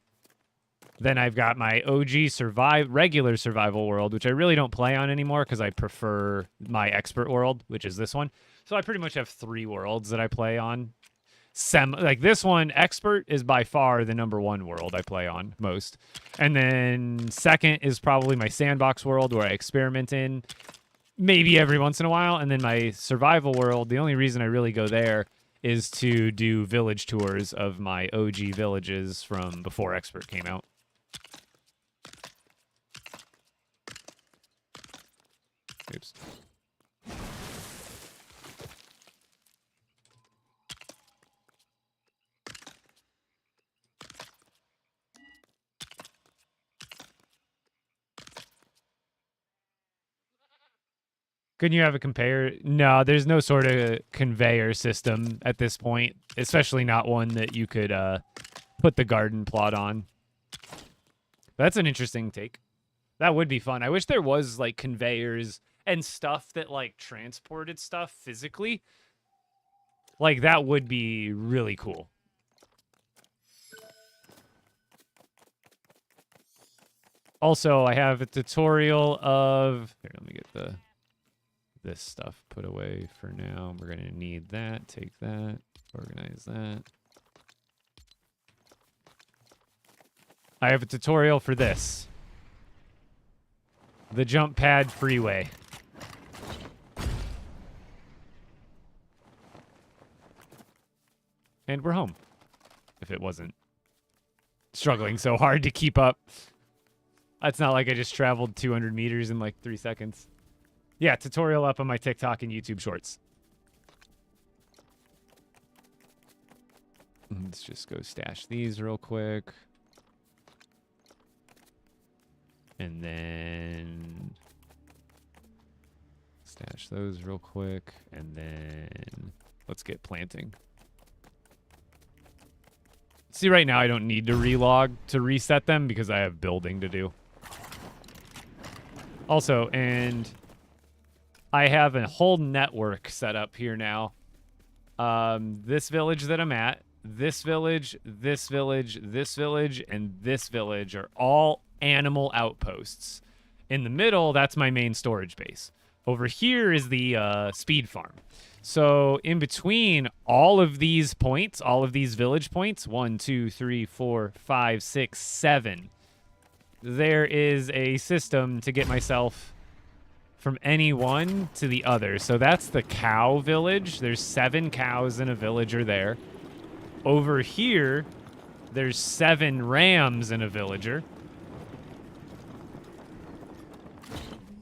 then I've got my OG regular survival world, which I really don't play on anymore because I prefer my expert world, which is this one. So I pretty much have 3 worlds that I play on. Like this one, expert is by far the #1 world I play on most. And then second is probably my sandbox world where I experiment in maybe every once in a while. And then my survival world, the only reason I really go there is to do village tours of my OG villages from before expert came out. Oops. Couldn't you have a conveyor? No, there's no sort of conveyor system at this point, especially not one that you could put the garden plot on. That's an interesting take. That would be fun. I wish there was, like, conveyors and stuff that, like, transported stuff physically. Like, that would be really cool. Also, I have a tutorial of... Here, let me get this stuff put away for now. We're going to need that. Take that. Organize that. I have a tutorial for this. The jump pad freeway. And we're home. If it wasn't struggling so hard to keep up. It's not like I just traveled 200 meters in like 3 seconds. Yeah, tutorial up on my TikTok and YouTube shorts. Let's just go stash these real quick. And then stash those real quick. And then let's get planting. See, right now I don't need to relog to reset them because I have building to do. Also, and I have a whole network set up here now. This village that I'm at, this village, this village, this village, and this village are all animal outposts. In the middle, that's my main storage base. Over here is the speed farm. So in between all of these points, all of these village points, 1, 2, 3, 4, 5, 6, 7, there is a system to get myself from any one to the other. So that's the cow village. There's 7 cows in a villager there. Over here, there's 7 rams in a villager.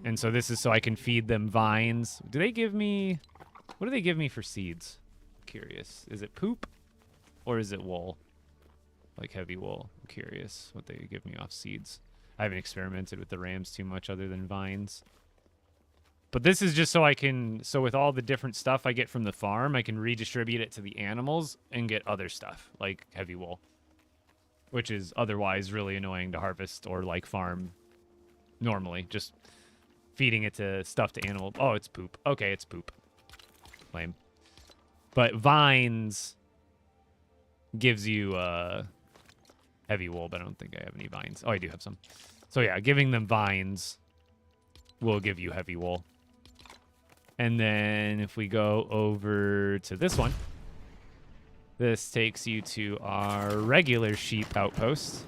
And so this is so I can feed them vines. Do they give me... What do they give me for seeds? Curious. Is it poop or is it wool? Like heavy wool. I'm curious what they give me off seeds. I haven't experimented with the rams too much other than vines. But this is just so I can... So with all the different stuff I get from the farm, I can redistribute it to the animals and get other stuff, like heavy wool. Which is otherwise really annoying to harvest or, like, farm normally. Just feeding it to stuff to animals. Oh, it's poop. Okay, it's poop. Lame. But vines gives you heavy wool, but I don't think I have any vines. Oh, I do have some. So, yeah, giving them vines will give you heavy wool. And then if we go over to this one, this takes you to our regular sheep outpost.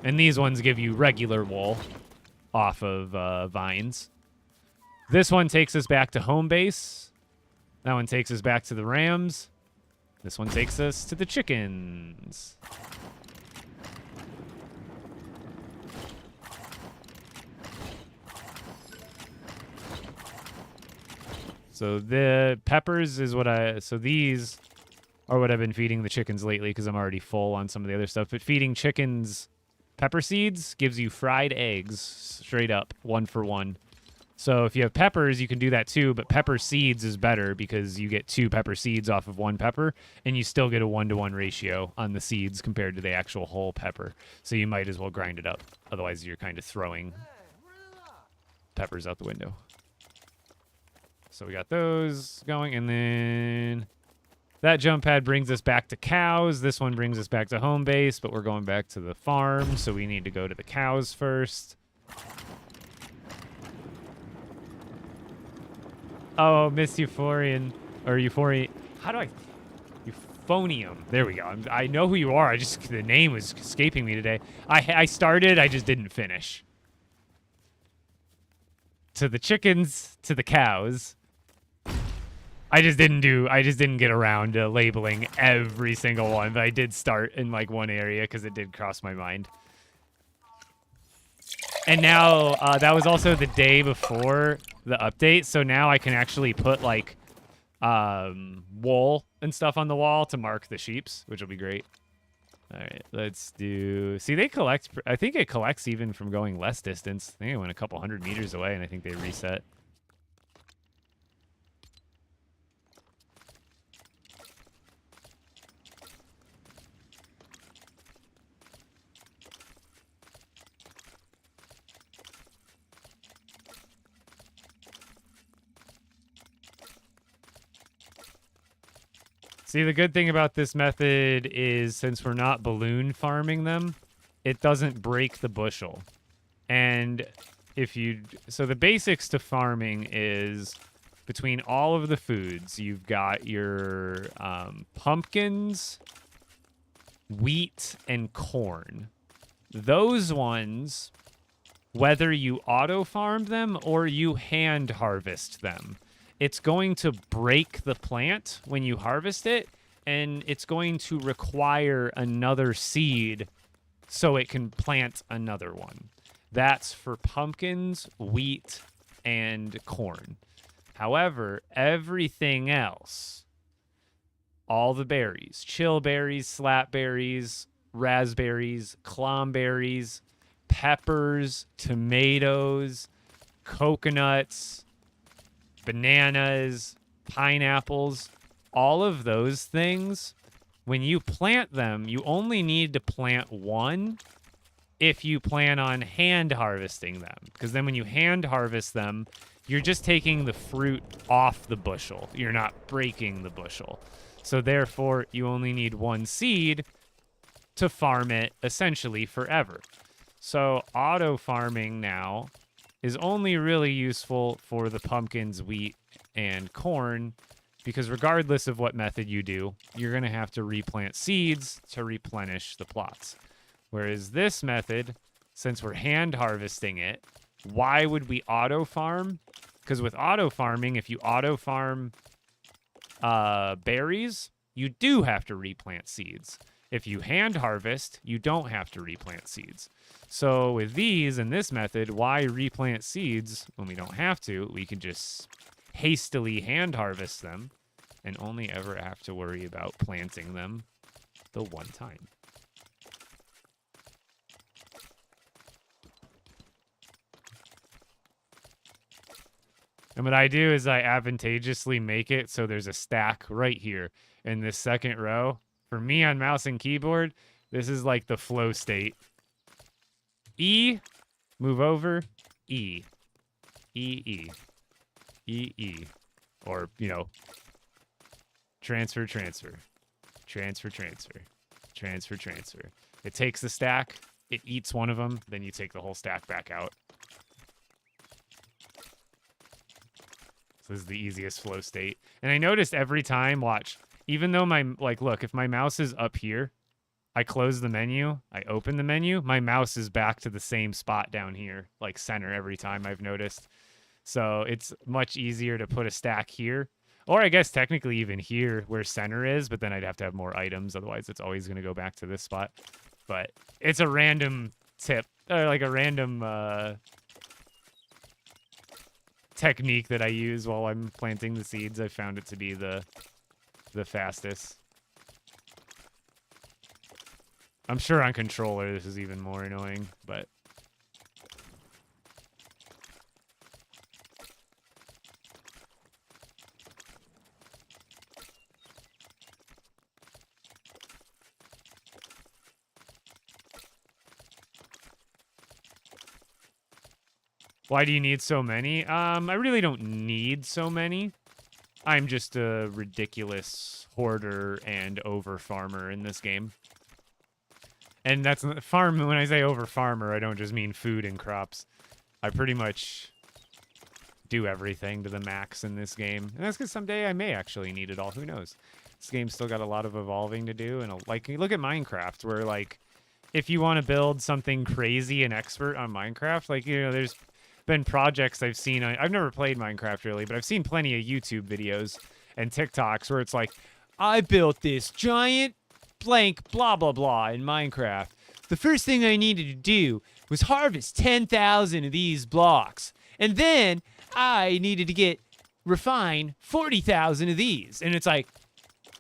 And these ones give you regular wool off of vines. This one takes us back to home base. That one takes us back to the rams. This one takes us to the chickens. So the peppers is what so these are what I've been feeding the chickens lately because I'm already full on some of the other stuff. But feeding chickens pepper seeds gives you fried eggs straight up, 1 for 1. So if you have peppers, you can do that too, but pepper seeds is better because you get 2 pepper seeds off of 1 pepper, and you still get a 1-to-1 ratio on the seeds compared to the actual whole pepper. So you might as well grind it up. Otherwise, you're kind of throwing peppers out the window. So we got those going, and then that jump pad brings us back to cows. This one brings us back to home base, but we're going back to the farm, so we need to go to the cows first. Oh, Miss Euphorian, or Euphorian. How do I... Euphonium. There we go. I know who you are. The name was escaping me today. I started, I just didn't finish. To the chickens, to the cows. I just didn't get around to labeling every single one, but I did start in like one area because it did cross my mind. And now that was also the day before the update, so now I can actually put like wool and stuff on the wall to mark the sheeps, which will be great. All right, let's do... See, they collect... I think it collects even from going less distance. I think it went a couple 100 meters away, and I think they reset. See, the good thing about this method is since we're not balloon farming them, it doesn't break the bushel. And if you... So the basics to farming is between all of the foods, you've got your pumpkins, wheat, and corn. Those ones, whether you auto-farm them or you hand harvest them, it's going to break the plant when you harvest it, and it's going to require another seed so it can plant another one. That's for pumpkins, wheat, and corn. However, everything else, all the berries, chill berries, slap berries, raspberries, clomberries, peppers, tomatoes, coconuts, bananas, pineapples, all of those things, when you plant them, you only need to plant one if you plan on hand harvesting them. Because then when you hand harvest them, you're just taking the fruit off the bushel. You're not breaking the bushel. So therefore, you only need one seed to farm it essentially forever. So auto farming now is only really useful for the pumpkins, wheat, and corn, because regardless of what method you do, you're going to have to replant seeds to replenish the plots. Whereas this method, since we're hand harvesting it, why would we auto farm? Because with auto farming, if you auto farm berries, you do have to replant seeds. If you hand harvest, you don't have to replant seeds. So with these and this method, why replant seeds when we don't have to? We can just hastily hand harvest them and only ever have to worry about planting them the one time. And what I do is I advantageously make it so there's a stack right here in this second row. For me on mouse and keyboard, this is like the flow state. E, move over, E. E, E. E, E. Or, you know, transfer, transfer. Transfer, transfer. Transfer, transfer. It takes the stack, it eats one of them, then you take the whole stack back out. So this is the easiest flow state. And I noticed every time, watch, even though my, like, look, if my mouse is up here, I close the menu, I open the menu, my mouse is back to the same spot down here, like center every time, I've noticed. So it's much easier to put a stack here. Or I guess technically even here where center is, but then I'd have to have more items. Otherwise, it's always going to go back to this spot. But it's a random tip, or like a random technique that I use while I'm planting the seeds. I found it to be the fastest. I'm sure on controller this is even more annoying, but why do you need so many? I really don't need so many. I'm just a ridiculous hoarder and over farmer in this game. And that's farm. When I say over farmer, I don't just mean food and crops. I pretty much do everything to the max in this game. And that's because someday I may actually need it all. Who knows? This game's still got a lot of evolving to do. And like, look at Minecraft, where like, if you want to build something crazy and expert on Minecraft, like, you know, there's been projects I've seen. I've never played Minecraft really, but I've seen plenty of YouTube videos and TikToks where it's like, I built this giant blank blah blah blah in Minecraft. The first thing I needed to do was harvest 10,000 of these blocks, and then I needed to refine 40,000 of these. And it's like,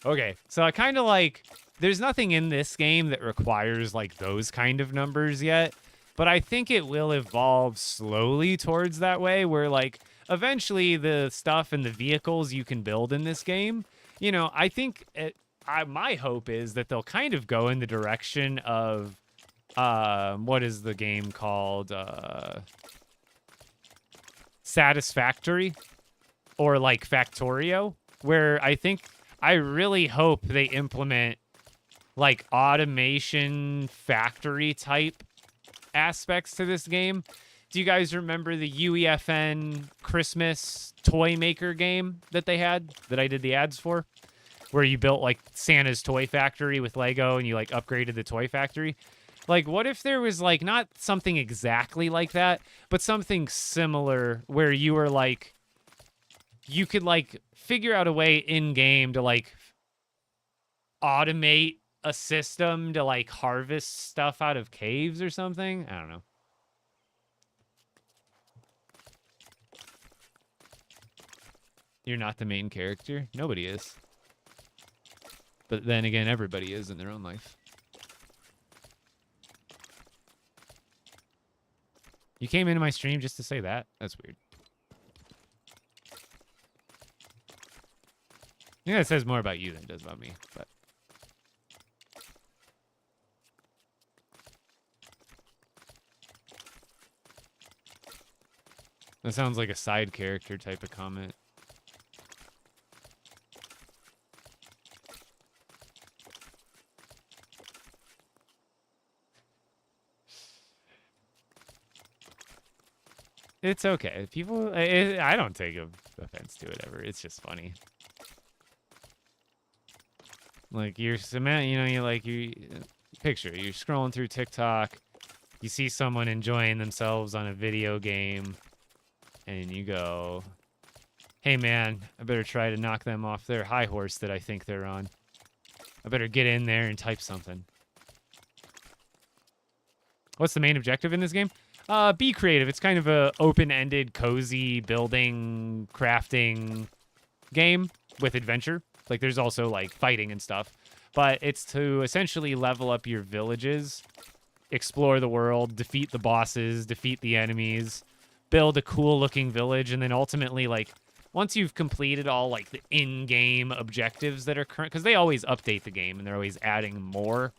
okay, so I kind of like, there's nothing in this game that requires like those kind of numbers yet, but I think it will evolve slowly towards that way, where like eventually the stuff and the vehicles you can build in this game, you know, I think my hope is that they'll kind of go in the direction of what is the game called? Satisfactory, or like Factorio, where I really hope they implement like automation factory type aspects to this game. Do you guys remember the UEFN Christmas toy maker game that they had that I did the ads for? Where you built like Santa's toy factory with Lego and you like upgraded the toy factory. Like, what if there was like not something exactly like that, but something similar where you were like, you could like figure out a way in game to like automate a system to like harvest stuff out of caves or something? I don't know. You're not the main character? Nobody is. But then again, everybody is in their own life. You came into my stream just to say that? That's weird. Yeah, it says more about you than it does about me, but that sounds like a side character type of comment. It's okay. People, I don't take offense to it ever. It's just funny. Like you're cement, you know, you picture, you're scrolling through TikTok, you see someone enjoying themselves on a video game, and you go, hey man, I better try to knock them off their high horse that I think they're on. I better get in there and type something. What's the main objective in this game? Be creative. It's kind of a open-ended, cozy building, crafting game with adventure. Like, there's also, like, fighting and stuff. But it's to essentially level up your villages, explore the world, defeat the bosses, defeat the enemies, build a cool-looking village, and then ultimately, like, once you've completed all, like, the in-game objectives that are current, because they always update the game, and they're always adding more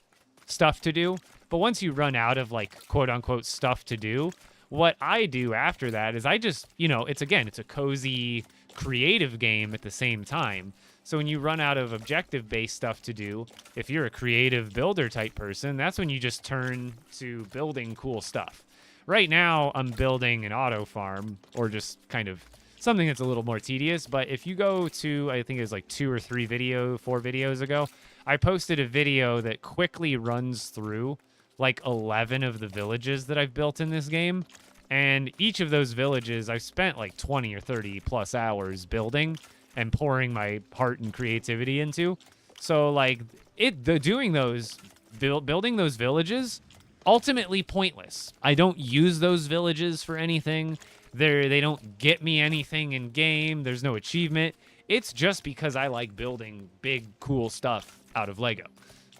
stuff to do. But once you run out of, like, quote-unquote stuff to do, what I do after that is I just, you know, it's a cozy, creative game at the same time. So when you run out of objective-based stuff to do, if you're a creative builder-type person, that's when you just turn to building cool stuff. Right now, I'm building an auto farm, or just kind of something that's a little more tedious. But if you go to, I think it was like 4 videos ago, I posted a video that quickly runs through like 11 of the villages that I've built in this game. And each of those villages, I've spent like 20 or 30 plus hours building and pouring my heart and creativity into. So like building those villages, ultimately pointless. I don't use those villages for anything. They don't get me anything in game. There's no achievement. It's just because I like building big, cool stuff out of Lego.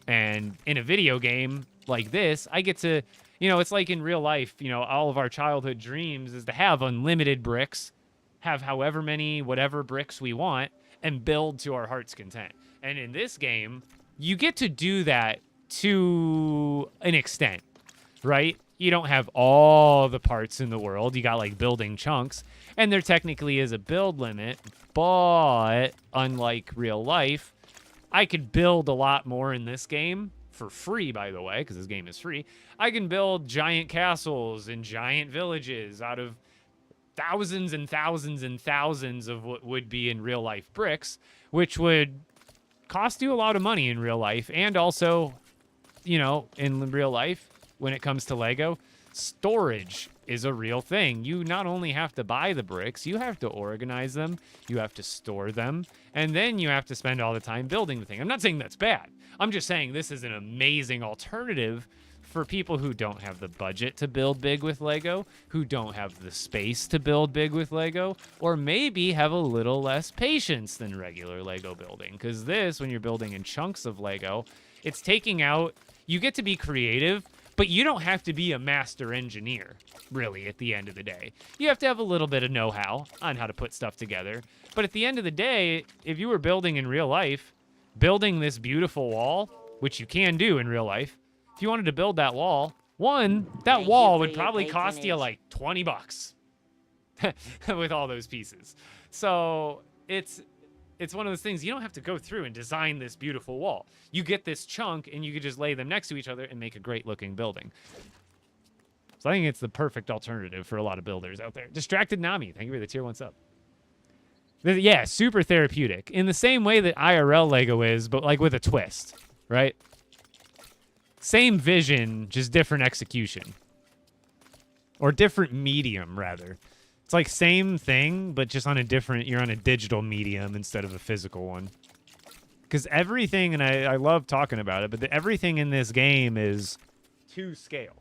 And in a video game like this, I get to, you know, it's like in real life, you know, all of our childhood dreams is to have unlimited bricks, have however many, whatever bricks we want, and build to our heart's content. And in this game, you get to do that to an extent, right? You don't have all the parts in the world. You got like building chunks, and there technically is a build limit, but unlike real life, I could build a lot more in this game for free, by the way, because this game is free. I can build giant castles and giant villages out of thousands and thousands and thousands of what would be in real life bricks, which would cost you a lot of money in real life. And also, you know, in real life, when it comes to Lego, storage is a real thing. You not only have to buy the bricks, you have to organize them, you have to store them, and then you have to spend all the time building the thing. I'm not saying that's bad. I'm just saying this is an amazing alternative for people who don't have the budget to build big with Lego, who don't have the space to build big with Lego, or maybe have a little less patience than regular Lego building. Because this, when you're building in chunks of Lego, it's taking out, you get to be creative, but you don't have to be a master engineer, really, at the end of the day. You have to have a little bit of know-how on how to put stuff together. But at the end of the day, if you were building in real life, building this beautiful wall, which you can do in real life, if you wanted to build that wall, that wall would probably cost you like $20 with all those pieces. So it's one of those things, you don't have to go through and design this beautiful wall. You get this chunk and you could just lay them next to each other and make a great looking building. So I think it's the perfect alternative for a lot of builders out there. Distracted Nami, thank you for the tier 1 sub. Yeah, super therapeutic. In the same way that IRL Lego is, but like with a twist, right? Same vision, just different execution. Or different medium, rather. It's like same thing, but just on a different, you're on a digital medium instead of a physical one. Because everything, and I love talking about it, but everything in this game is to scale.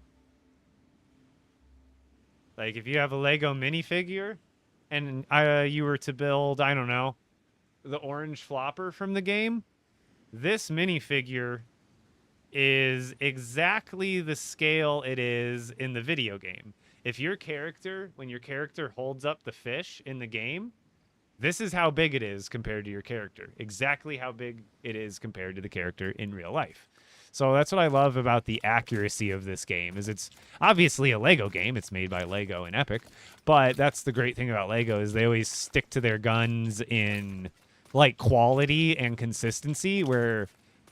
Like if you have a Lego minifigure, and you were to build, I don't know, the orange flopper from the game, this minifigure is exactly the scale it is in the video game. If your character, when your character holds up the fish in the game, this is how big it is compared to your character. Exactly how big it is compared to the character in real life. So that's what I love about the accuracy of this game, is it's obviously a Lego game. It's made by Lego and Epic. But that's the great thing about Lego, is they always stick to their guns in like quality and consistency, where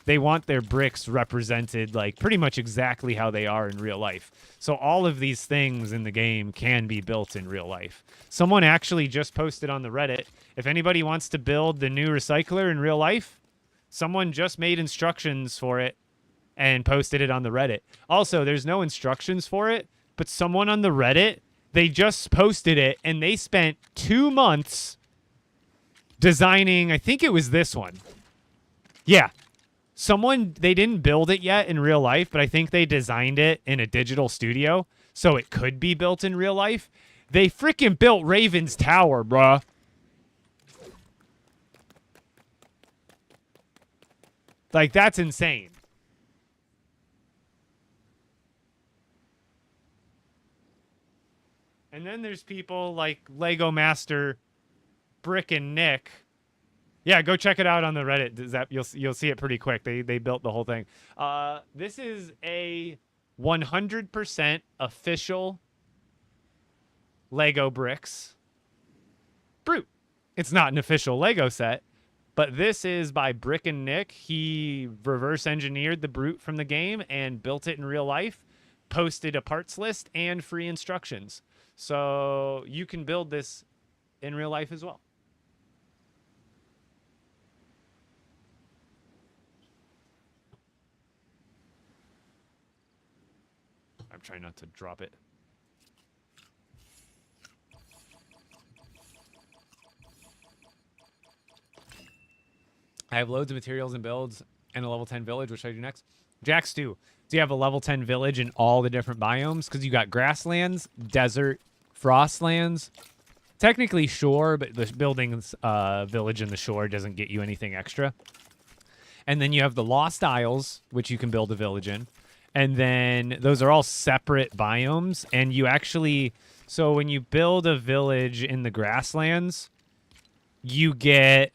they want their bricks represented like pretty much exactly how they are in real life. So all of these things in the game can be built in real life. Someone actually just posted on the Reddit, if anybody wants to build the new recycler in real life, someone just made instructions for it and posted it on the Reddit. Also, there's no instructions for it, but someone on the Reddit, they just posted it and they spent 2 months designing, I think it was this one. Yeah. they didn't build it yet in real life, but I think they designed it in a digital studio so it could be built in real life. They freaking built Raven's Tower, bruh. Like, that's insane. And then there's people like Lego Master Brick and Nick. Yeah, go check it out on the Reddit. You'll see it pretty quick. They built the whole thing. This is a 100% official Lego bricks brute. It's not an official Lego set, but this is by Brick and Nick. He reverse engineered the brute from the game and built it in real life, posted a parts list and free instructions. So you can build this in real life as well. I'm trying not to drop it. I have loads of materials and builds and a level 10 village. What should I do next? Jack Stew. Do you have a level 10 village in all the different biomes? Because you got grasslands, desert, frostlands. Technically shore, but the building village in the shore doesn't get you anything extra. And then you have the Lost Isles, which you can build a village in. And then those are all separate biomes. And you actually... So when you build a village in the grasslands, you get...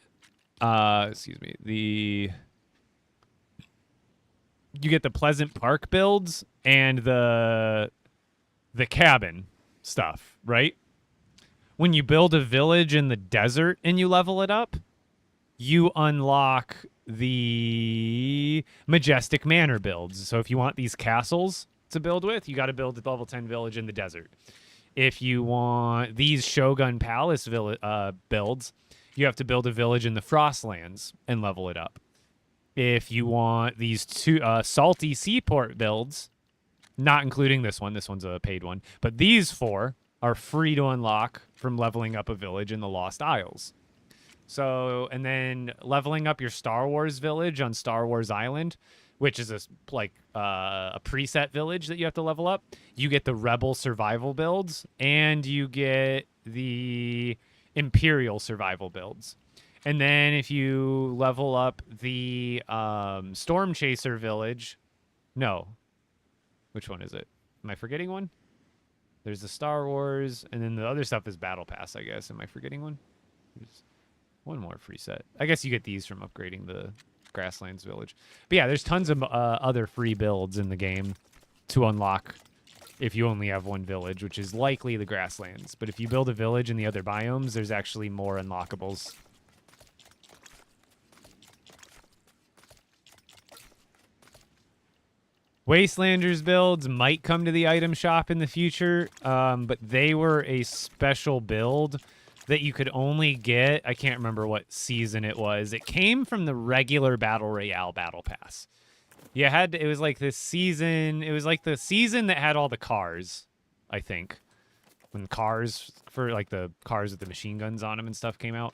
excuse me. You get the Pleasant Park builds and the cabin stuff, right? When you build a village in the desert and you level it up, you unlock the Majestic Manor builds. So if you want these castles to build with, you got to build the level 10 village in the desert. If you want these Shogun Palace builds, you have to build a village in the Frostlands and level it up. If you want these two Salty Seaport builds, not including this one's a paid one, but these four are free to unlock from leveling up a village in the Lost Isles. So, and then leveling up your Star Wars village on Star Wars Island, which is a preset village that you have to level up. You get the Rebel survival builds, and you get the Imperial survival builds. And then if you level up the Storm Chaser village, no. Which one is it? Am I forgetting one? There's the Star Wars, and then the other stuff is Battle Pass, I guess. Am I forgetting one? There's one more free set. I guess you get these from upgrading the Grasslands village. But yeah, there's tons of other free builds in the game to unlock if you only have one village, which is likely the Grasslands. But if you build a village in the other biomes, there's actually more unlockables. Wastelanders builds might come to the item shop in the future, but they were a special build that you could only get. I can't remember what season it was. It came from the regular Battle Royale Battle Pass. It was like this season. It was like the season that had all the cars, I think. When cars, for like the cars with the machine guns on them and stuff came out.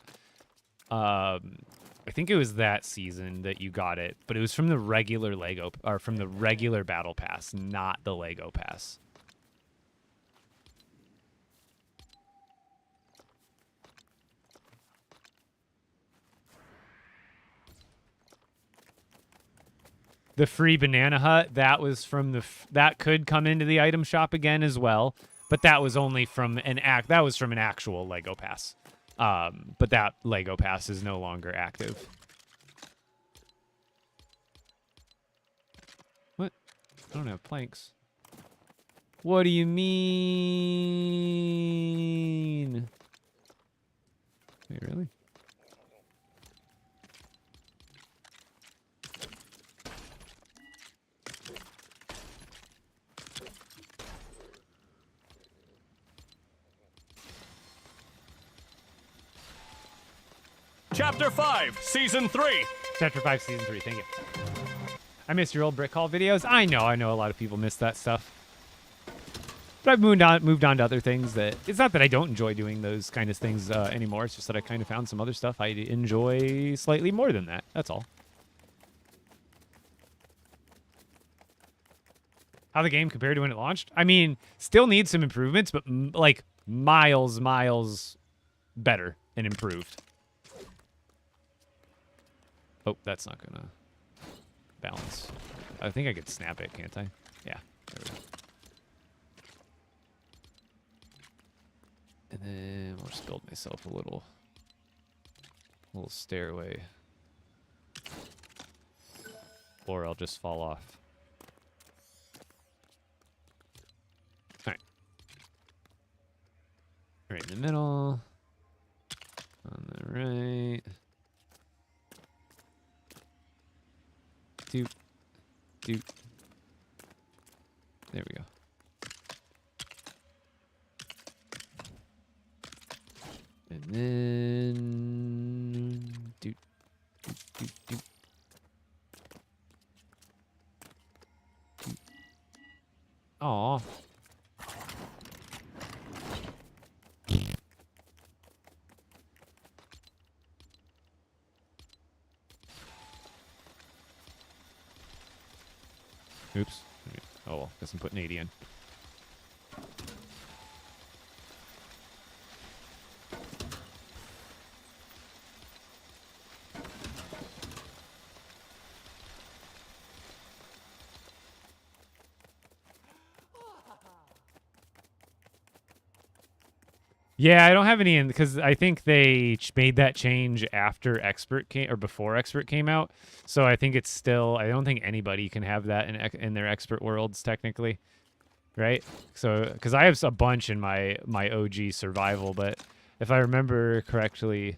I think it was that season that you got it, but it was from the regular from the regular Battle Pass, not the Lego Pass. The free Banana Hut, that was from that could come into the item shop again as well, but that was only from an actual Lego Pass. But that Lego Pass is no longer active. What? I don't have planks. What do you mean? Wait, really? Chapter 5, Season 3. Chapter 5, Season 3. Thank you. I missed your old Brick Hall videos. I know a lot of people miss that stuff. But I've moved on to other things that... It's not that I don't enjoy doing those kind of things anymore. It's just that I kind of found some other stuff I enjoy slightly more than that. That's all. How the game compared to when it launched? I mean, still needs some improvements, but like miles better and improved. Oh, that's not gonna balance. I think I could snap it, can't I? Yeah, there we go. And then I'll just build myself a little stairway. Or I'll just fall off. Alright. Right in the middle. On the right. Doop. Doop. There we go. And then doop, doop, doop, doop. Doop. Aw. Oops. Oh well, guess I'm putting 80 in. Yeah, I don't have any in because I think they made that change after Expert came or before Expert came out. So I think it's still. I don't think anybody can have that in their Expert worlds technically, right? So because I have a bunch in my OG survival, but if I remember correctly,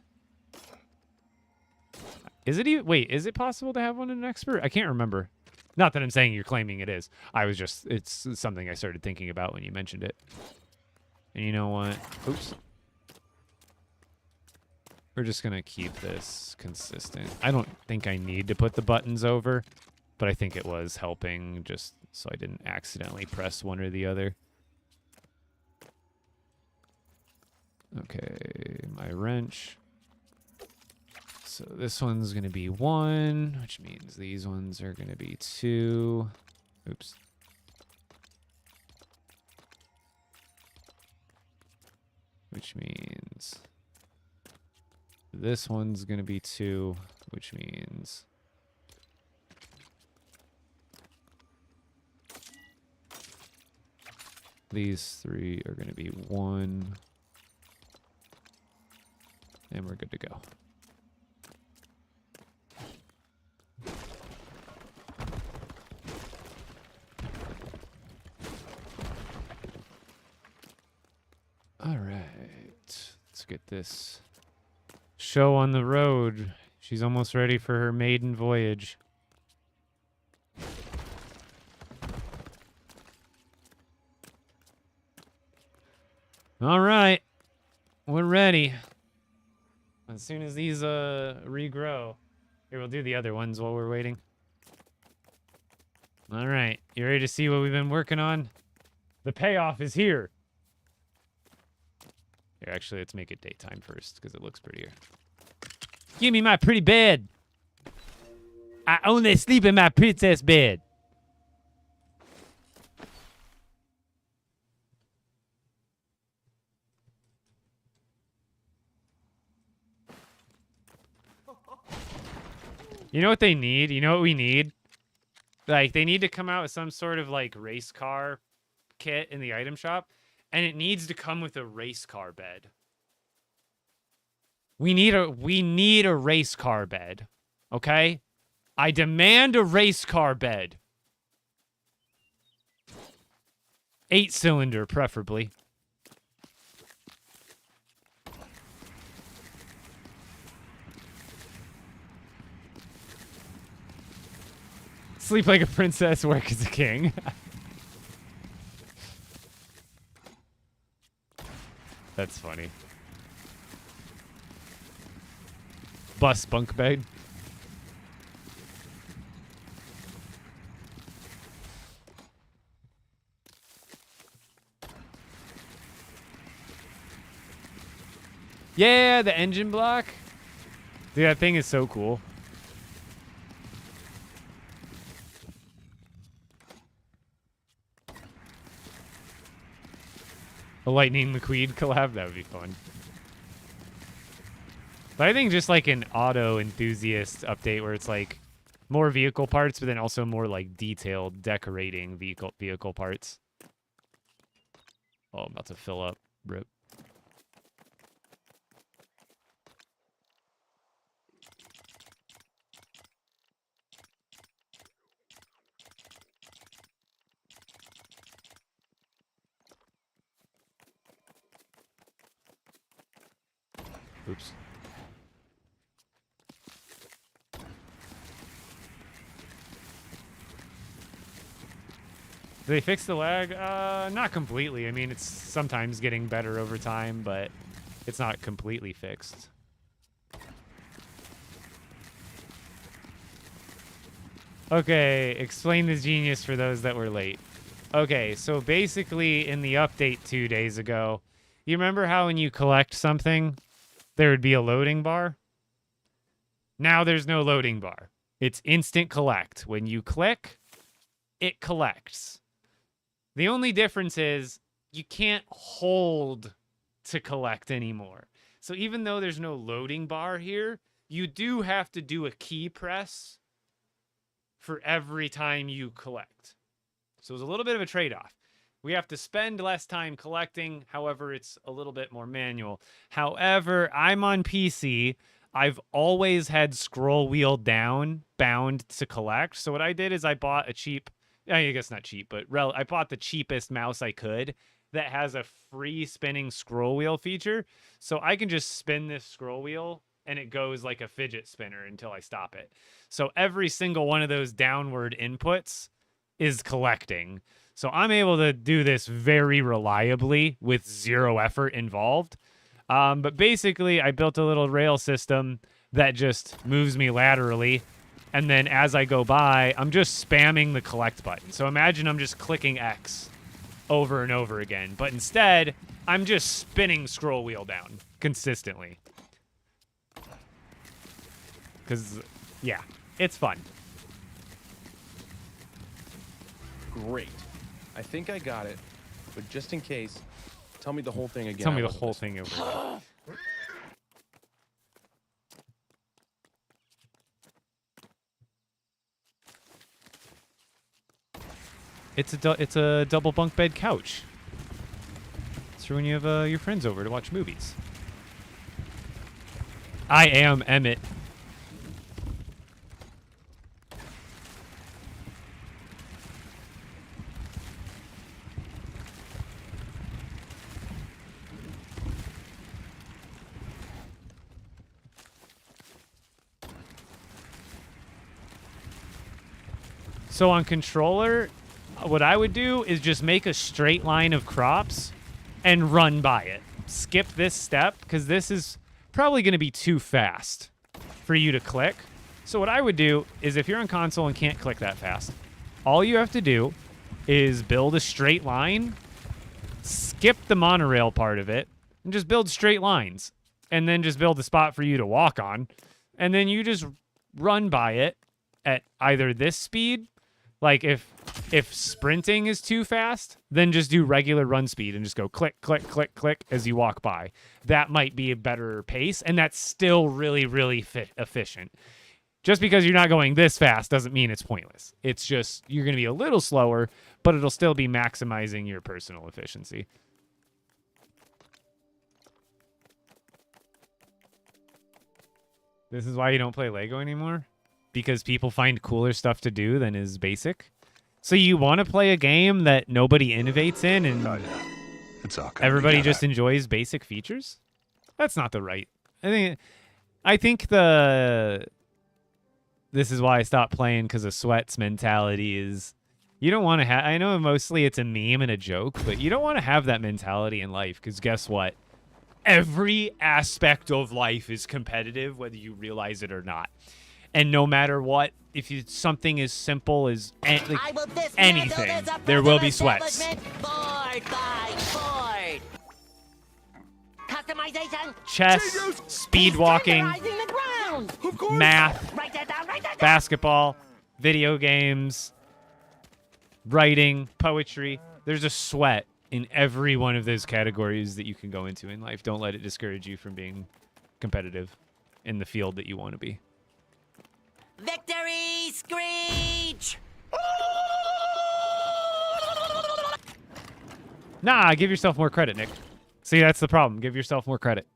is it even? Wait, is it possible to have one in an Expert? I can't remember. Not that I'm saying you're claiming it is. I was just. It's something I started thinking about when you mentioned it. And you know what? Oops. We're just going to keep this consistent. I don't think I need to put the buttons over, but I think it was helping just so I didn't accidentally press one or the other. Okay, my wrench. So this one's going to be 1, which means these ones are going to be 2. Oops. Which means this one's going to be 2, which means these 3 are going to be 1. And we're good to go. All right, let's get this show on the road. She's almost ready for her maiden voyage. All right, we're ready. As soon as these regrow. Here, we'll do the other ones while we're waiting. All right, you ready to see what we've been working on? The payoff is here. Here, actually, let's make it daytime first because it looks prettier. Give me my pretty bed. I only sleep in my princess bed. You know what they need? You know what we need? Like, they need to come out with some sort of, like, race car kit in the item shop. And it needs to come with a race car bed. We need a race car bed. Okay? I demand a race car bed. 8-cylinder, preferably. Sleep like a princess, work as a king. That's funny. Bus bunk bed. Yeah, the engine block. Dude, that thing is so cool. A Lightning McQueen collab? That would be fun. But I think just like an auto enthusiast update where it's like more vehicle parts, but then also more like detailed decorating vehicle parts. Oh, I'm about to fill up. Rip. Oops. Did they fix the lag? Not completely. I mean, it's sometimes getting better over time, but it's not completely fixed. Okay, explain the genius for those that were late. Okay, so basically in the update 2 days ago, you remember how when you collect something, there would be a loading bar? Now there's no loading bar. It's instant collect. When you click, it collects. The only difference is you can't hold to collect anymore. So even though there's no loading bar here, you do have to do a key press for every time you collect. So it's a little bit of a trade-off. We have to spend less time collecting. However, it's a little bit more manual. However, I'm on PC. I've always had scroll wheel down bound to collect. So what I did is I bought a cheap, I guess not cheap, but I bought the cheapest mouse I could that has a free spinning scroll wheel feature. So I can just spin this scroll wheel and it goes like a fidget spinner until I stop it. So every single one of those downward inputs is collecting. So I'm able to do this very reliably with zero effort involved. But basically, I built a little rail system that just moves me laterally. And then as I go by, I'm just spamming the collect button. So imagine I'm just clicking X over and over again. But instead, I'm just spinning scroll wheel down consistently. Because, yeah, it's fun. Great. I think I got it. But just in case, tell me the whole thing again. Tell me the whole thing over again. It's a double bunk bed couch. It's for when you have your friends over to watch movies. I am Emmett. So on controller, what I would do is just make a straight line of crops and run by it. Skip this step because this is probably going to be too fast for you to click. So what I would do is if you're on console and can't click that fast, all you have to do is build a straight line, skip the monorail part of it, and just build straight lines. And then just build a spot for you to walk on. And then you just run by it at either this speed. Like if sprinting is too fast, then just do regular run speed and just go click, click, click, click as you walk by. That might be a better pace, and that's still really, really efficient. Just because you're not going this fast doesn't mean it's pointless. It's just you're going to be a little slower, but it'll still be maximizing your personal efficiency. This is why you don't play LEGO anymore? Because people find cooler stuff to do than is basic. So you want to play a game that nobody innovates in and it's all everybody just enjoys basic features? That's not the right. I think this is why I stopped playing because of Sweat's mentality is you don't want to have, I know mostly it's a meme and a joke, but you don't want to have that mentality in life because guess what? Every aspect of life is competitive whether you realize it or not. And no matter what, if something as simple as anything, there will be sweats. Board by board. Customization. Chess, speed walking, math, basketball, video games, writing, poetry. There's a sweat in every one of those categories that you can go into in life. Don't let it discourage you from being competitive in the field that you want to be. Victory screech! Nah, give yourself more credit, Nick. See, that's the problem. Give yourself more credit.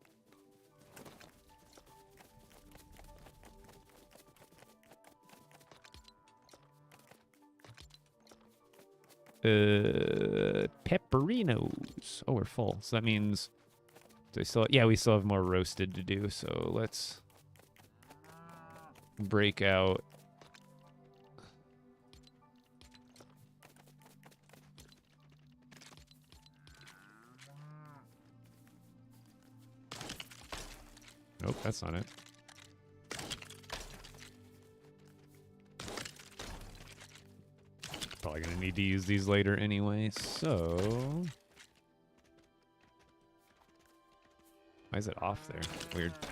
Pepperinos. Oh, we're full. So that means we still have more roasted to do. So let's break out. Nope, that's not it. Probably gonna need to use these later anyway, so... Why is it off there? Weird. Oh,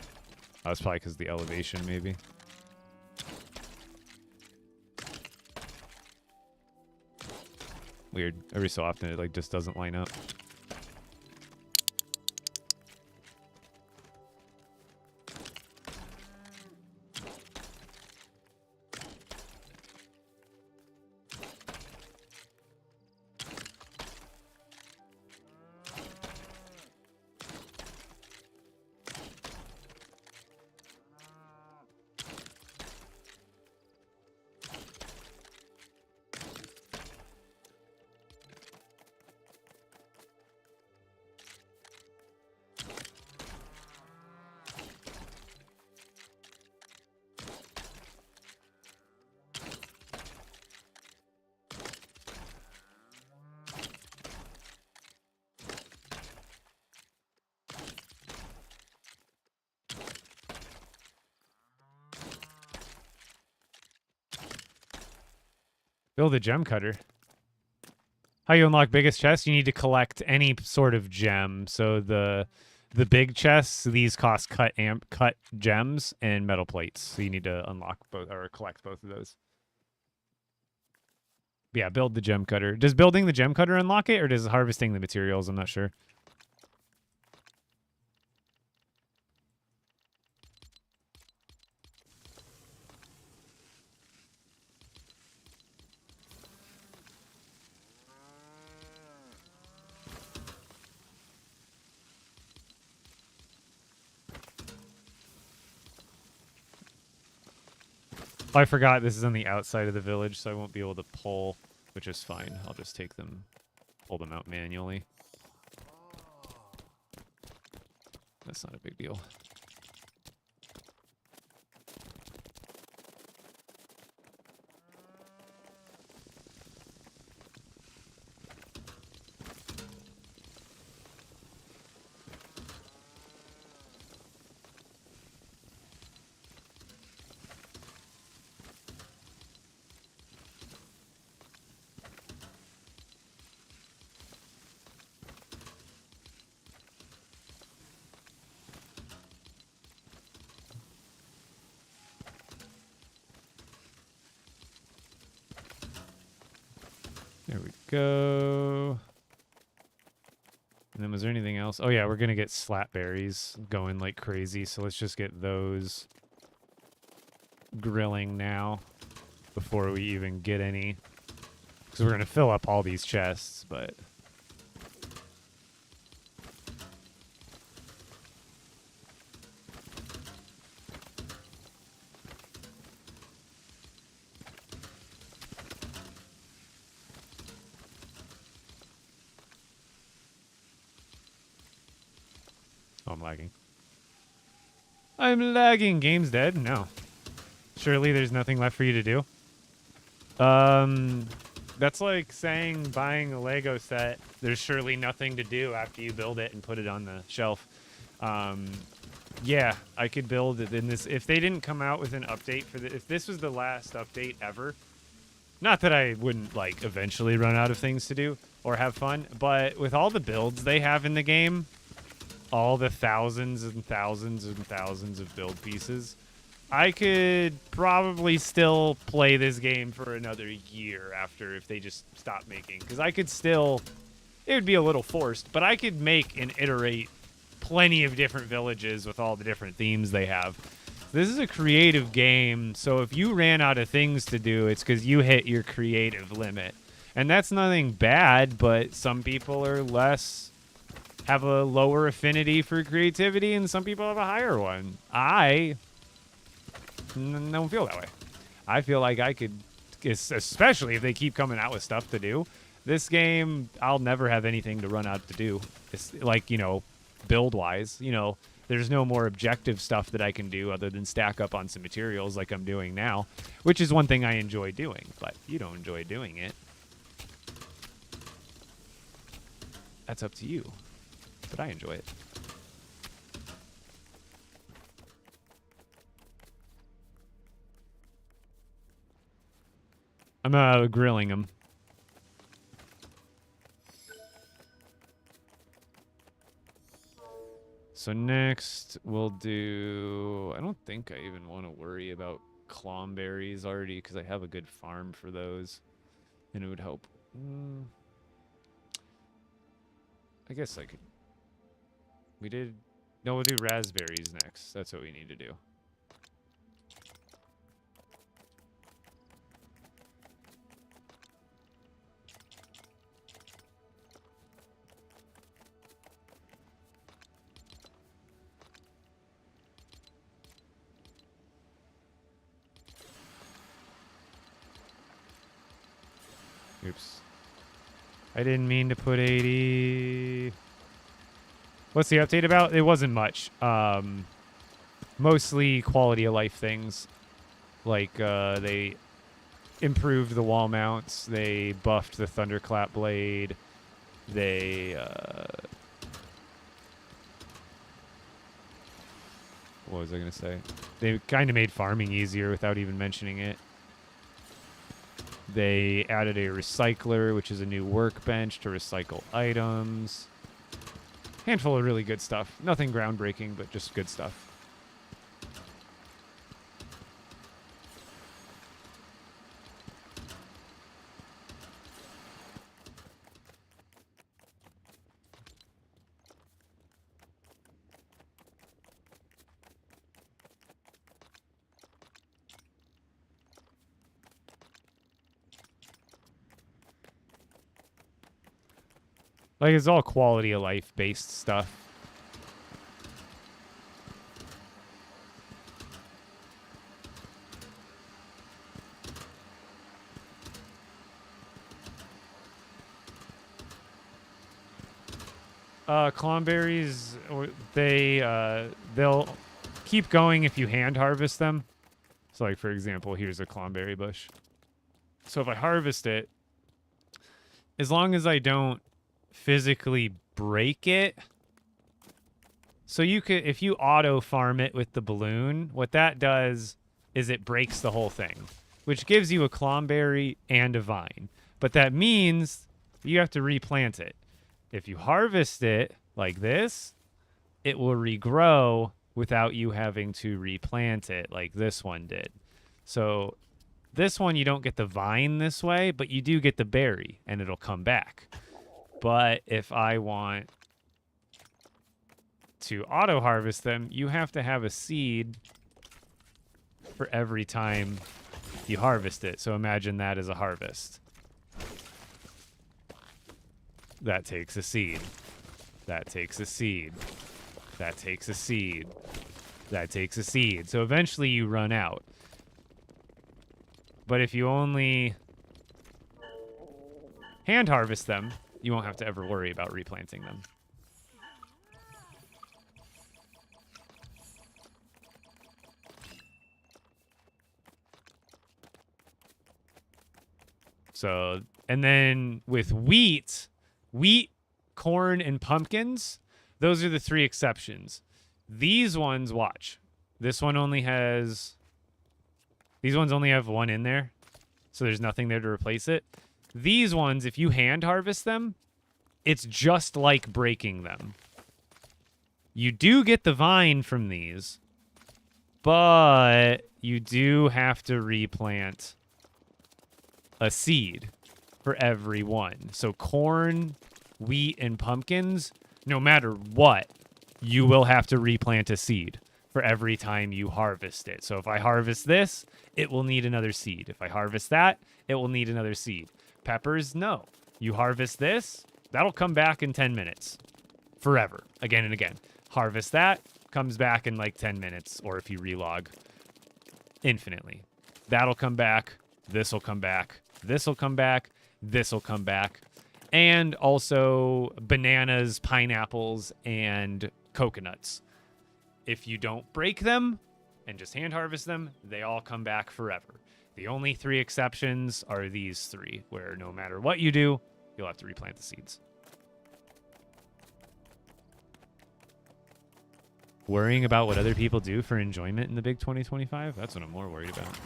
that's probably because of the elevation, maybe. Weird. Every so often it like just doesn't line up. Build a gem cutter. How you unlock biggest chest? You need to collect any sort of gem. So the big chests, these cost cut gems and metal plates. So you need to unlock both or collect both of those. But yeah, build the gem cutter. Does building the gem cutter unlock it, or does harvesting the materials? I'm not sure. I forgot this is on the outside of the village, so I won't be able to pull, which is fine. I'll just pull them out manually. That's not a big deal. There we go. And then was there anything else? Oh yeah, we're gonna get slat berries going like crazy, so let's just get those grilling now before we even get any. Because we're gonna fill up all these chests, but... Oh, I'm lagging. I'm lagging. Game's dead? No. Surely there's nothing left for you to do. That's like saying buying a Lego set. There's surely nothing to do after you build it and put it on the shelf. Yeah, I could build it in this. If they didn't come out with an update for the, if this was the last update ever, not that I wouldn't like eventually run out of things to do or have fun, but with all the builds they have in the game, all the thousands and thousands and thousands of build pieces, I could probably still play this game for another year after if they just stop making. Because I could still it would be a little forced. But I could make and iterate plenty of different villages with all the different themes they have. This is a creative game, so if you ran out of things to do, it's because you hit your creative limit. And that's nothing bad, but some people have a lower affinity for creativity, and some people have a higher one. I don't feel that way. I feel like I could, especially if they keep coming out with stuff to do. This game, I'll never have anything to run out to do. It's like, you know, build-wise, you know, there's no more objective stuff that I can do other than stack up on some materials like I'm doing now, which is one thing I enjoy doing, but you don't enjoy doing it. That's up to you, but I enjoy it. I'm grilling them. So next we'll do, I don't think I even want to worry about clomberries already because I have a good farm for those and it would help. I guess I could, we'll do raspberries next. That's what we need to do. Oops. I didn't mean to put 80. What's the update about? It wasn't much. Mostly quality of life things. Like, they improved the wall mounts. They buffed the thunderclap blade. They, what was I going to say? They kind of made farming easier without even mentioning it. They added a recycler, which is a new workbench to recycle items. Handful of really good stuff. Nothing groundbreaking, but just good stuff. Like, it's all quality of life based stuff. Clomberries, they'll keep going if you hand harvest them. So, like, for example, here's a clomberry bush. So if I harvest it, as long as I don't physically break it, so you could, if you auto farm it with the balloon, what that does is it breaks the whole thing, which gives you a clomberry and a vine. But that means you have to replant it. If you harvest it like this, it will regrow without you having to replant it like this one did. So this one, you don't get the vine this way, but you do get the berry, and it'll come back. But if I want to auto-harvest them, you have to have a seed for every time you harvest it. So imagine that as a harvest. That takes a seed. That takes a seed. That takes a seed. That takes a seed. So eventually you run out. But if you only hand harvest them, you won't have to ever worry about replanting them. So, and then with wheat, corn, and pumpkins, those are the three exceptions. These ones, watch. This one only has... These ones only have one in there, so there's nothing there to replace it. These ones, if you hand harvest them, it's just like breaking them. You do get the vine from these, but you do have to replant a seed for every one. So corn wheat and pumpkins, no matter what, you will have to replant a seed for every time you harvest it. So if I harvest this, it will need another seed. If I harvest that, it will need another seed. Peppers, no. You harvest this, that'll come back in 10 minutes. Forever. Again and again. Harvest that, comes back in like 10 minutes, or if you relog, infinitely. That'll come back. This will come back. This will come back. This will come back. And also bananas, pineapples, and coconuts. If you don't break them and just hand harvest them, they all come back forever. The only 3 exceptions are these 3, where no matter what you do, you'll have to replant the seeds. Worrying about what other people do for enjoyment in the big 2025? That's what I'm more worried about.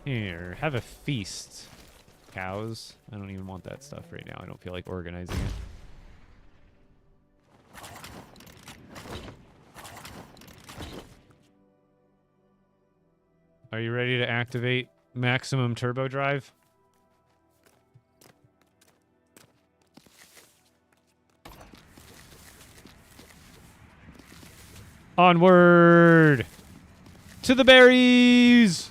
Here, have a feast. Cows. I don't even want that stuff right now. I don't feel like organizing it. Are you ready to activate maximum turbo drive? Onward to the berries.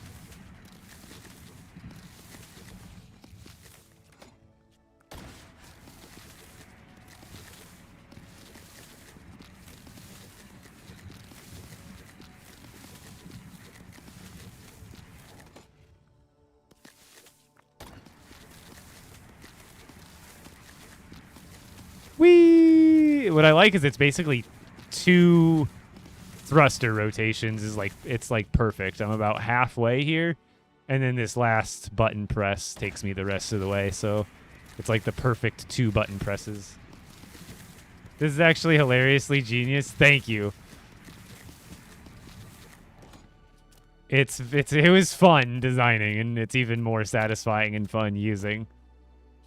Whee! What I like is it's basically 2 thruster rotations. Is like, it's like perfect. I'm about halfway here, and then this last button press takes me the rest of the way. So it's like the perfect 2 button presses. This is actually hilariously genius. Thank you. It was fun designing, and it's even more satisfying and fun using.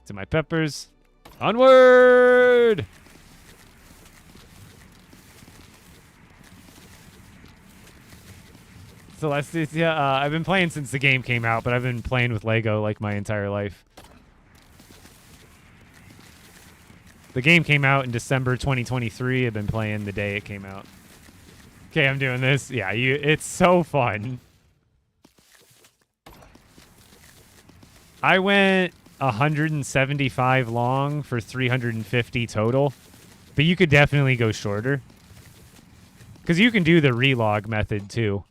To my peppers. Onward! So let's do, yeah, I've been playing since the game came out, but I've been playing with Lego like my entire life. The game came out in December 2023. I've been playing the day it came out. Okay, I'm doing this. Yeah, it's so fun. I went 175 long for 350 total, but you could definitely go shorter because you can do the relog method too.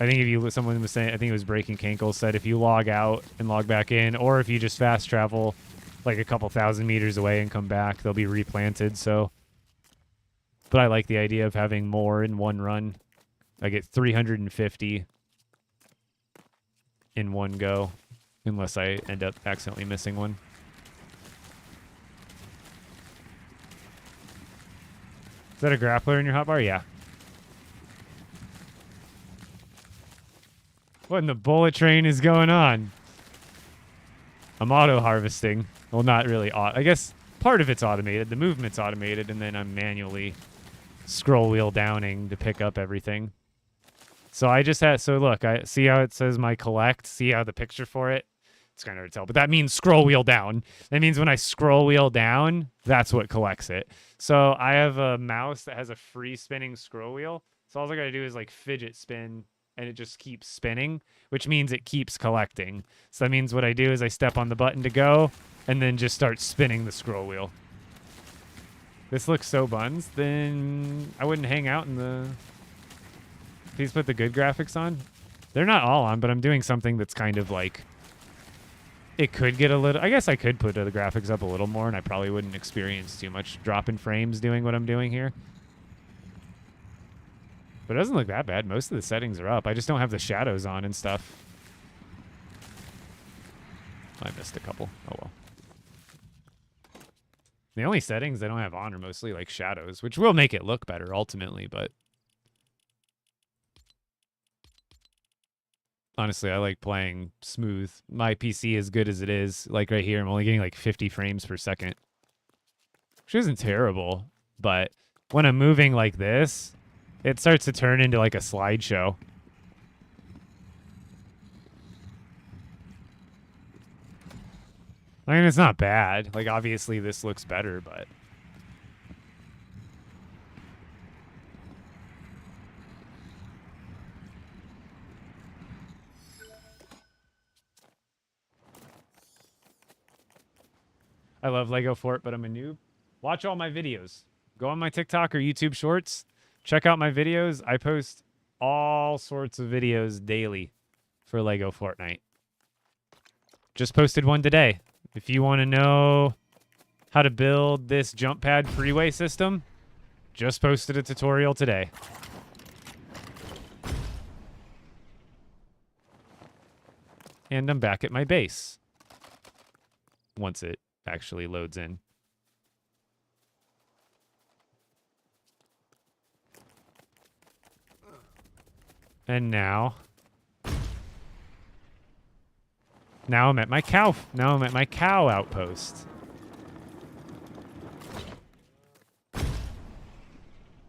I think someone was saying, I think it was Breaking Cankle said if you log out and log back in, or if you just fast travel like a couple thousand meters away and come back, they'll be replanted. So, but I like the idea of having more in one run. I get 350 in one go. Unless I end up accidentally missing one. Is that a grappler in your hotbar? Yeah. What in the bullet train is going on? I'm auto-harvesting. Well, not really. I guess part of it's automated. The movement's automated, and then I'm manually scroll wheel downing to pick up everything. So I just had... So look, I see how it says my collect? See how the picture for it? It's kind of hard to tell, but that means scroll wheel down. That means when I scroll wheel down, that's what collects it. So I have a mouse that has a free spinning scroll wheel. So all I got to do is like fidget spin, and it just keeps spinning, which means it keeps collecting. So that means what I do is I step on the button to go, and then just start spinning the scroll wheel. This looks so buns. Then I wouldn't hang out in the... Please put the good graphics on. They're not all on, but I'm doing something that's kind of like... It could get a little... I guess I could put the graphics up a little more, and I probably wouldn't experience too much drop in frames doing what I'm doing here. But it doesn't look that bad. Most of the settings are up. I just don't have the shadows on and stuff. I missed a couple. Oh, well. The only settings I don't have on are mostly like shadows, which will make it look better ultimately, but... Honestly, I like playing smooth. My PC is good as it is. Like right here, I'm only getting like 50 frames per second. Which isn't terrible, but when I'm moving like this, it starts to turn into like a slideshow. I mean, it's not bad. Like, obviously this looks better, but... I love LEGO Fort, but I'm a noob. Watch all my videos. Go on my TikTok or YouTube Shorts. Check out my videos. I post all sorts of videos daily for LEGO Fortnite. Just posted one today. If you want to know how to build this jump pad freeway system, just posted a tutorial today. And I'm back at my base. Once it actually loads in. And now I'm at my cow. Now I'm at my cow outpost.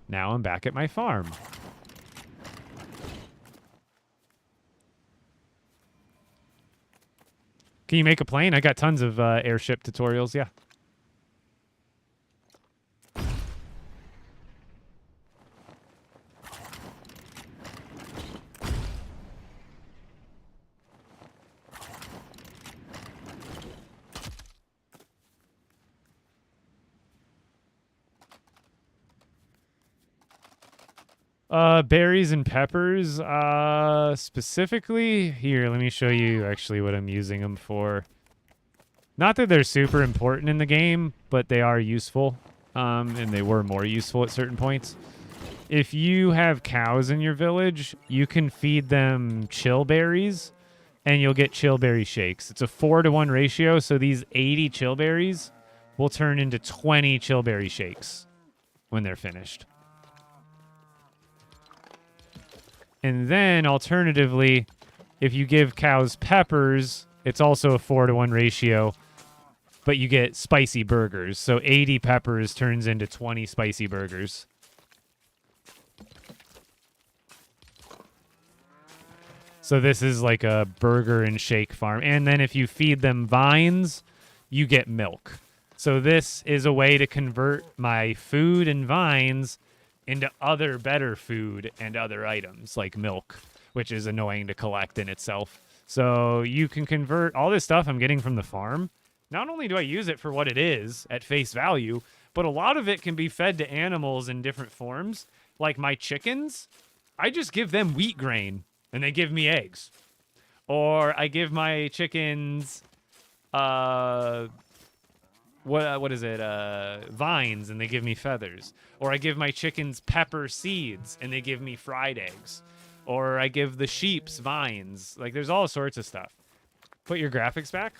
Now I'm back at my farm. Can you make a plane? I got tons of airship tutorials, yeah. Berries and peppers, specifically, here, let me show you actually what I'm using them for. Not that they're super important in the game, but they are useful, and they were more useful at certain points. If you have cows in your village, you can feed them chill berries, and you'll get chill berry shakes. It's a 4-to-1 ratio, so these 80 chill berries will turn into 20 chill berry shakes when they're finished. And then, alternatively, if you give cows peppers, it's also a 4-to-1 ratio, but you get spicy burgers. So 80 peppers turns into 20 spicy burgers. So this is like a burger and shake farm. And then if you feed them vines, you get milk. So this is a way to convert my food and vines into other better food and other items like milk, which is annoying to collect in itself. So you can convert all this stuff I'm getting from the farm. Not only do I use it for what it is at face value, but a lot of it can be fed to animals in different forms. Like my chickens, I just give them wheat grain and they give me eggs. Or I give my chickens what is it? Vines, and they give me feathers. Or I give my chickens pepper seeds, and they give me fried eggs. Or I give the sheeps vines. Like, there's all sorts of stuff. Put your graphics back.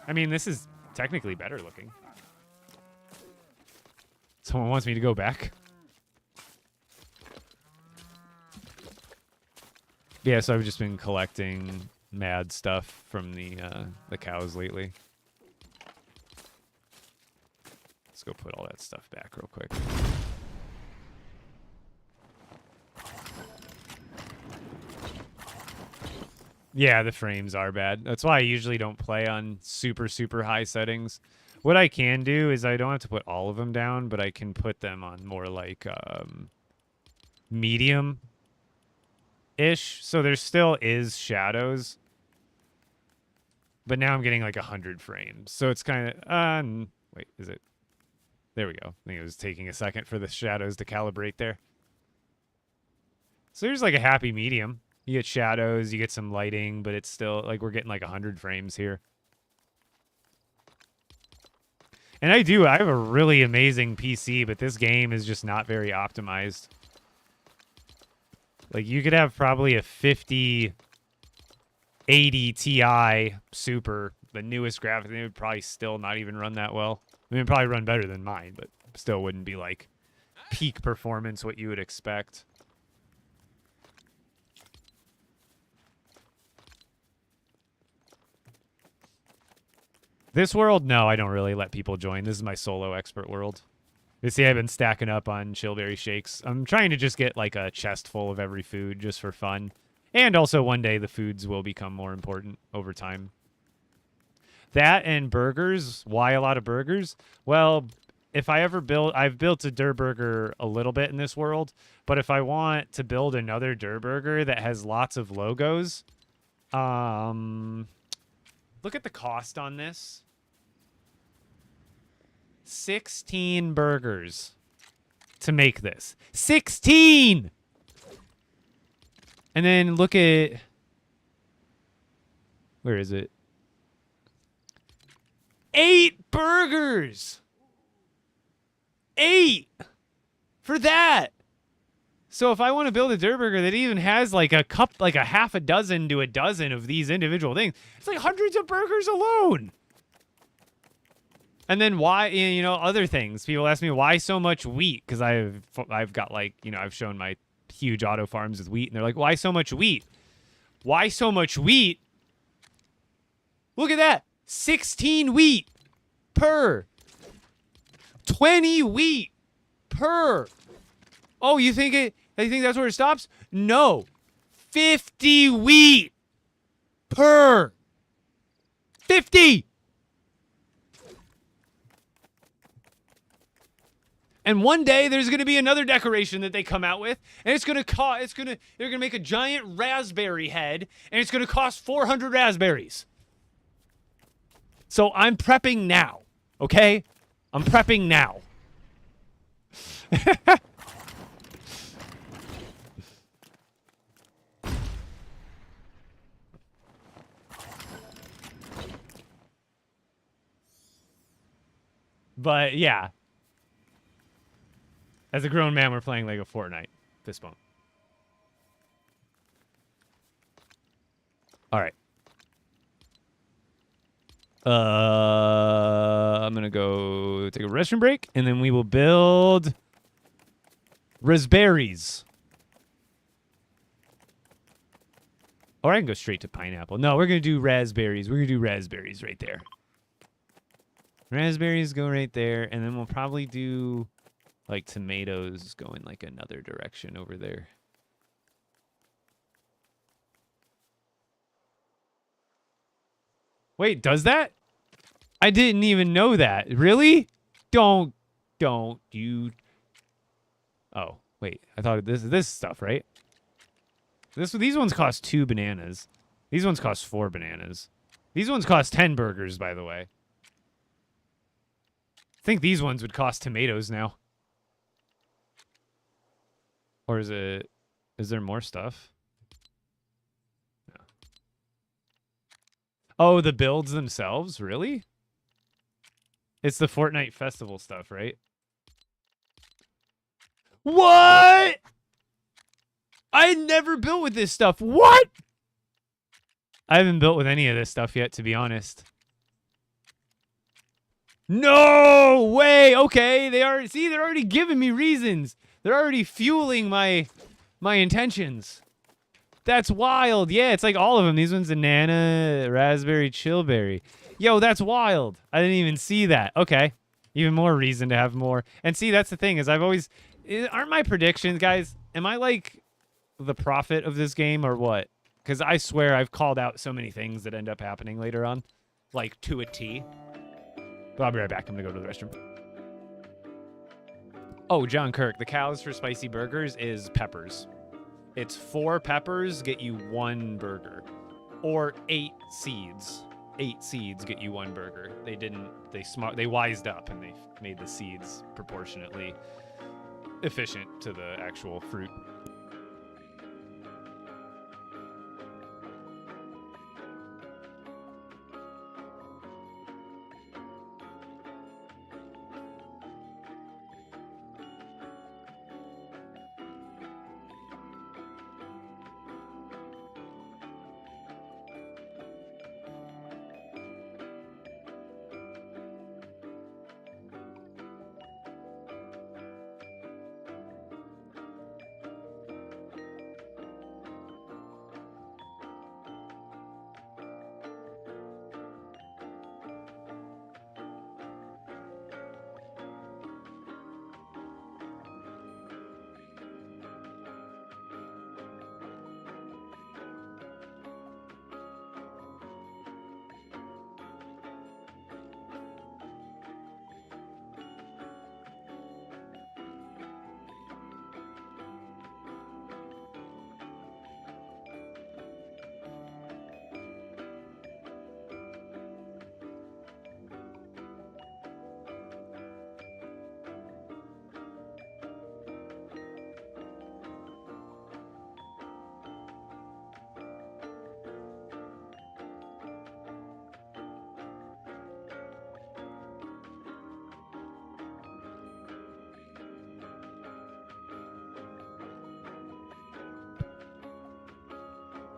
I mean, this is technically better looking. Someone wants me to go back. Yeah, so I've just been collecting mad stuff from the cows lately. Let's go put all that stuff back real quick. Yeah, the frames are bad. That's why I usually don't play on super, super high settings. What I can do is I don't have to put all of them down, but I can put them on more like medium-ish. So there still is shadows. But now I'm getting like 100 frames. So it's kind of... wait, is it? There we go. I think it was taking a second for the shadows to calibrate there. So there's like a happy medium. You get shadows, you get some lighting, but it's still like we're getting like 100 frames here. And I have a really amazing PC, but this game is just not very optimized. Like you could have probably a 5080 Ti Super, the newest graphic, and it would probably still not even run that well. I mean, it'd probably run better than mine, but still wouldn't be like peak performance what you would expect. This world, no, I don't really let people join. This is my solo expert world. You see, I've been stacking up on chillberry shakes. I'm trying to just get like a chest full of every food just for fun. And also one day the foods will become more important over time. That and burgers. Why a lot of burgers? Well, if I ever build, I've built a Durr Burger a little bit in this world, but if I want to build another Durr Burger that has lots of logos, look at the cost on this. 16 burgers to make this. 16! And then look at, where is it? 8 burgers! 8 for that. So if I want to build a Durr Burger that even has like a half a dozen to a dozen of these individual things, it's like hundreds of burgers alone. And then why, you know, other things. People ask me why so much wheat, because I've got like, you know, I've shown my huge auto farms with wheat, and they're like, why so much wheat? Why so much wheat? Look at that. 16 wheat per 20 wheat per. Oh, you think that's where it stops? No. 50 wheat per. 50. And one day there's going to be another decoration that they come out with, and it's going to cost, they're going to make a giant raspberry head, and it's going to cost 400 raspberries. So I'm prepping now, okay? I'm prepping now. But yeah. As a grown man, we're playing LEGO Fortnite. Fist bump. All right. I'm gonna go take a restroom break, and then we will build raspberries. Or I can go straight to pineapple. No, we're gonna do raspberries. We're gonna do raspberries right there. Raspberries go right there, and then we'll probably do like tomatoes go in like another direction over there. Wait, does that? I didn't even know that. Really? Don't you? Oh, wait. I thought this stuff, right? These ones cost 2 bananas. These ones cost 4 bananas. These ones cost 10 burgers, by the way. I think these ones would cost tomatoes now. Or is there more stuff? No. Oh, the builds themselves? Really? It's the Fortnite festival stuff, right? What? I had never built with this stuff. What? I haven't built with any of this stuff yet, to be honest. No way. Okay, they're already giving me reasons. They're already fueling my intentions. That's wild. Yeah, it's like all of them. These ones, banana, raspberry, chillberry. Yo, that's wild. I didn't even see that. Okay. Even more reason to have more. And see, that's the thing is aren't my predictions, guys, am I like the prophet of this game or what? Because I swear I've called out so many things that end up happening later on. Like to a T. But I'll be right back. I'm going to go to the restroom. Oh, John Kirk, the cows for spicy burgers is peppers. It's 4 peppers get you 1 burger. Or 8 seeds. 8 seeds get you 1 burger. They wised up and they made the seeds proportionately efficient to the actual fruit.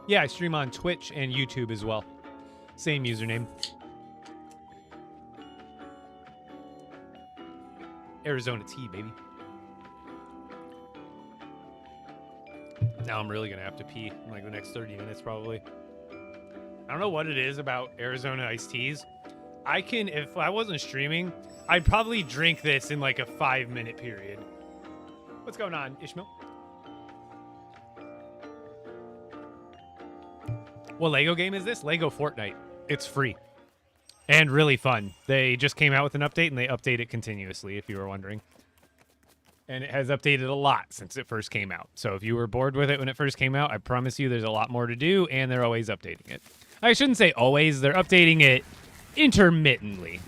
Yeah, I stream on Twitch and YouTube as well. Same username. Arizona tea, baby. Now I'm really gonna have to pee in like the next 30 minutes probably. I don't know what it is about Arizona iced teas. If I wasn't streaming, I'd probably drink this in like a 5-minute period. What's going on, Ishmael? What Lego game is this? LEGO Fortnite. It's free. And really fun. They just came out with an update, and they update it continuously, if you were wondering. And it has updated a lot since it first came out. So if you were bored with it when it first came out, I promise you there's a lot more to do, and they're always updating it. I shouldn't say always. They're updating it intermittently.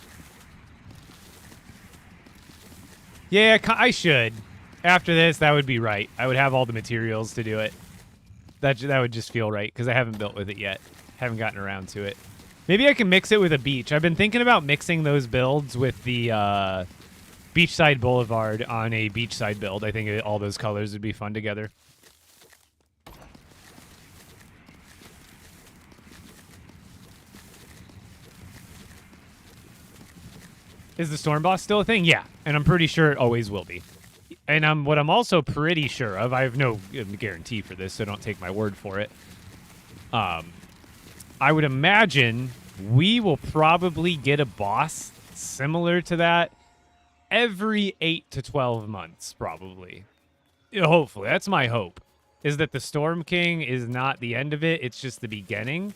Yeah, I should. After this, that would be right. I would have all the materials to do it. That would just feel right, because I haven't built with it yet. Haven't gotten around to it. Maybe I can mix it with a beach. I've been thinking about mixing those builds with the Beachside Boulevard on a beachside build. I think all those colors would be fun together. Is the Storm Boss still a thing? Yeah, and I'm pretty sure it always will be. And what I'm also pretty sure of, I have no guarantee for this, so don't take my word for it. I would imagine we will probably get a boss similar to that every 8 to 12 months, probably. Hopefully. That's my hope, is that the Storm King is not the end of it. It's just the beginning.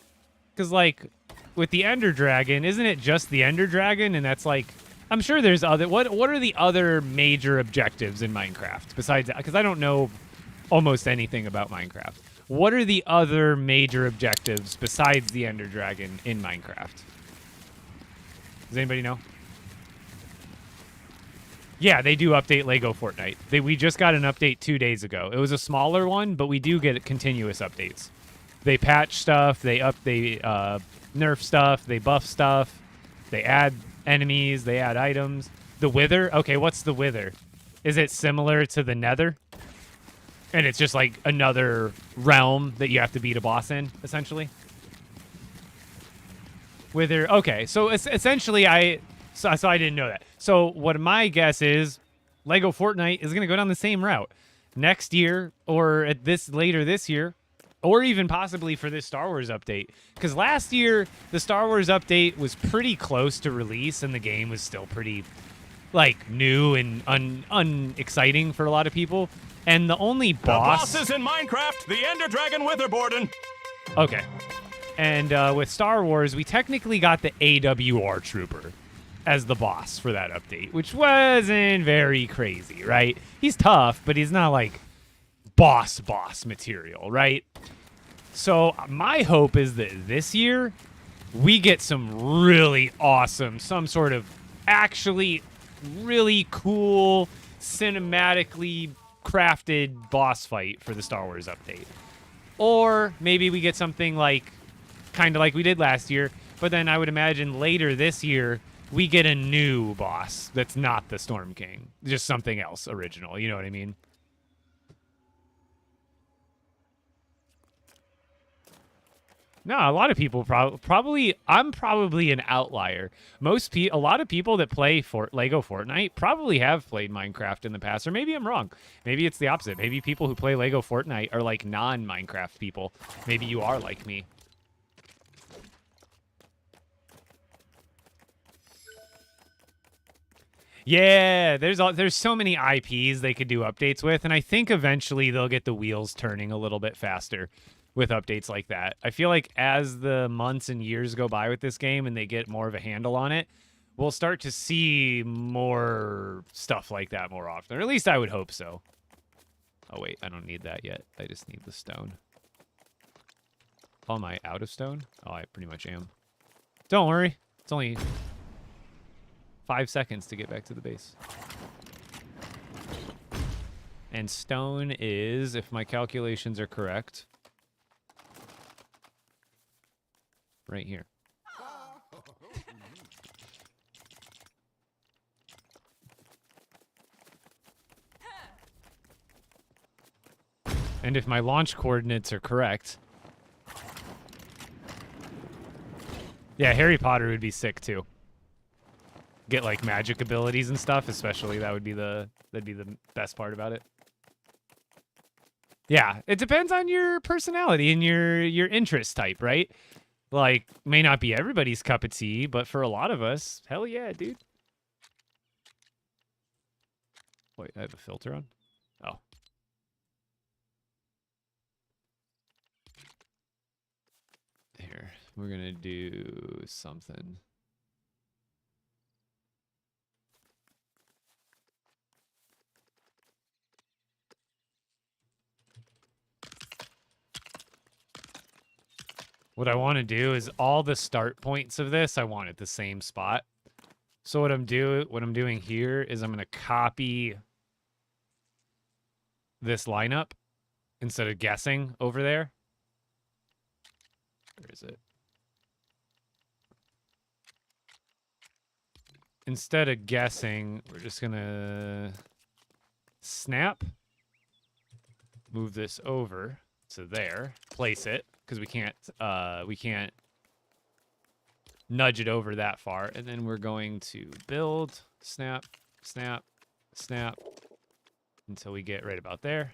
Because, like, with the Ender Dragon, isn't it just the Ender Dragon? And that's, like, I'm sure there's other... What are the other major objectives in Minecraft? Besides that, because I don't know almost anything about Minecraft. What are the other major objectives besides the Ender Dragon in Minecraft? Does anybody know? Yeah, they do update LEGO Fortnite. We just got an update 2 days ago. It was a smaller one, but we do get continuous updates. They patch stuff, they nerf stuff, they buff stuff, they add enemies, they add items. The Wither? Okay, what's the Wither? Is it similar to the Nether? And it's just like another realm that you have to beat a boss in, essentially? Wither, okay. So essentially So I didn't know that. So what my guess is, LEGO Fortnite is going to go down the same route. Next year, or later this year, or even possibly for this Star Wars update. Because last year, the Star Wars update was pretty close to release, and the game was still pretty, like, new and unexciting for a lot of people. And the only boss... The boss is in Minecraft, the Ender Dragon Witherborden. Okay. And with Star Wars, we technically got the AWR Trooper as the boss for that update, which wasn't very crazy, right? He's tough, but he's not like boss material, right? So my hope is that this year we get some really awesome, some sort of actually really cool, cinematically crafted boss fight for the Star Wars update. Or maybe we get something like, kind of like we did last year, but then I would imagine later this year we get a new boss that's not the Storm King. Just something else original. You know what I mean? No, a lot of people probably... I'm probably an outlier. A lot of people that play LEGO Fortnite probably have played Minecraft in the past. Or maybe I'm wrong. Maybe it's the opposite. Maybe people who play LEGO Fortnite are like non-Minecraft people. Maybe you are like me. Yeah, there's so many IPs they could do updates with, and I think eventually they'll get the wheels turning a little bit faster with updates like that. I feel like as the months and years go by with this game and they get more of a handle on it, we'll start to see more stuff like that more often. Or at least I would hope so. Oh, wait, I don't need that yet. I just need the stone. Oh, am I out of stone? Oh, I pretty much am. Don't worry. It's only 5 seconds to get back to the base. And stone is, if my calculations are correct, right here. And if my launch coordinates are correct, Yeah, Harry Potter would be sick too. Get like magic abilities and stuff, especially that'd be the best part about it. Yeah, it depends on your personality and your interest type, right? Like, may not be everybody's cup of tea, but for a lot of us, hell yeah, dude. Wait, I have a filter on? Oh. Here, we're gonna do something. What I want to do is all the start points of this, I want at the same spot. So what I'm doing here is I'm gonna copy this lineup instead of guessing over there. Where is it? Instead of guessing, we're just gonna snap, move this over to there, place it, because we can't nudge it over that far, and then we're going to build, snap, snap, snap, until we get right about there.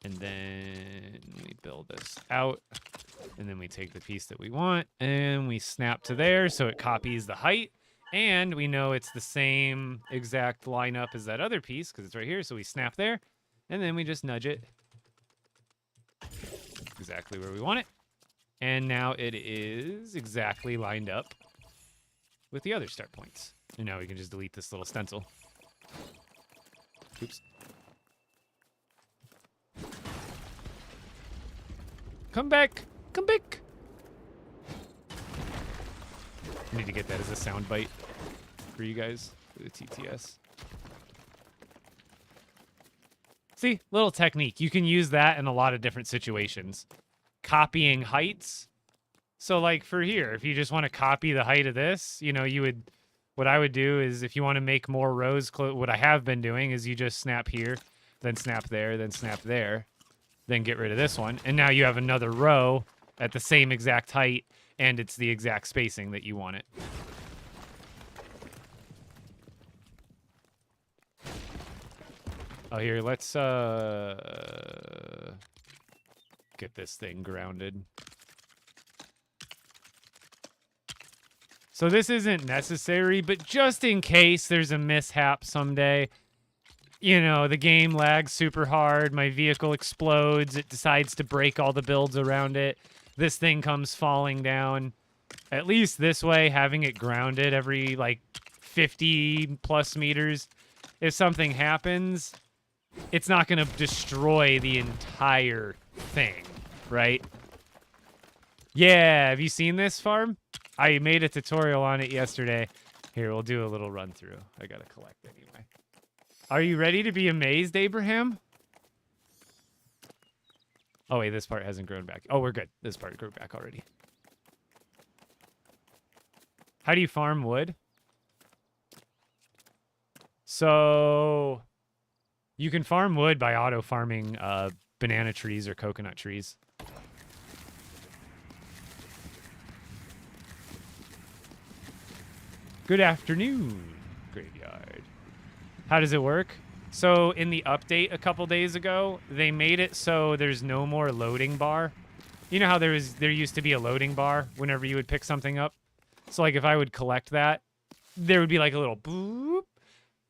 And then we build this out, and then we take the piece that we want, and we snap to there, so it copies the height, and we know it's the same exact lineup as that other piece, because it's right here, so we snap there, and then we just nudge it exactly where we want it. And now it is exactly lined up with the other start points. And now we can just delete this little stencil. Oops. Come back! Come back! I need to get that as a sound bite for you guys, for the TTS. See, little technique. You can use that in a lot of different situations. Copying heights. So like for here, if you just want to copy the height of this, you know, what I would do is if you want to make more rows, what I have been doing is you just snap here, then snap there, then snap there, then get rid of this one. And now you have another row at the same exact height, and it's the exact spacing that you want it. Oh, here, let's get this thing grounded. So this isn't necessary, but just in case there's a mishap someday, you know, the game lags super hard, my vehicle explodes, it decides to break all the builds around it, this thing comes falling down. At least this way, having it grounded every, like, 50 plus meters, if something happens, it's not going to destroy the entire thing, right? Yeah, have you seen this farm? I made a tutorial on it yesterday. Here, we'll do a little run through. I gotta collect anyway. Are you ready to be amazed, Abraham? Oh wait, this part hasn't grown back. Oh, we're good. This part grew back already. How do you farm wood? So you can farm wood by auto farming banana trees or coconut trees. Good afternoon, graveyard. How does it work? So in the update a couple days ago, they made it so there's no more loading bar. You know how there used to be a loading bar whenever you would pick something up? So like if I would collect that, there would be like a little boop.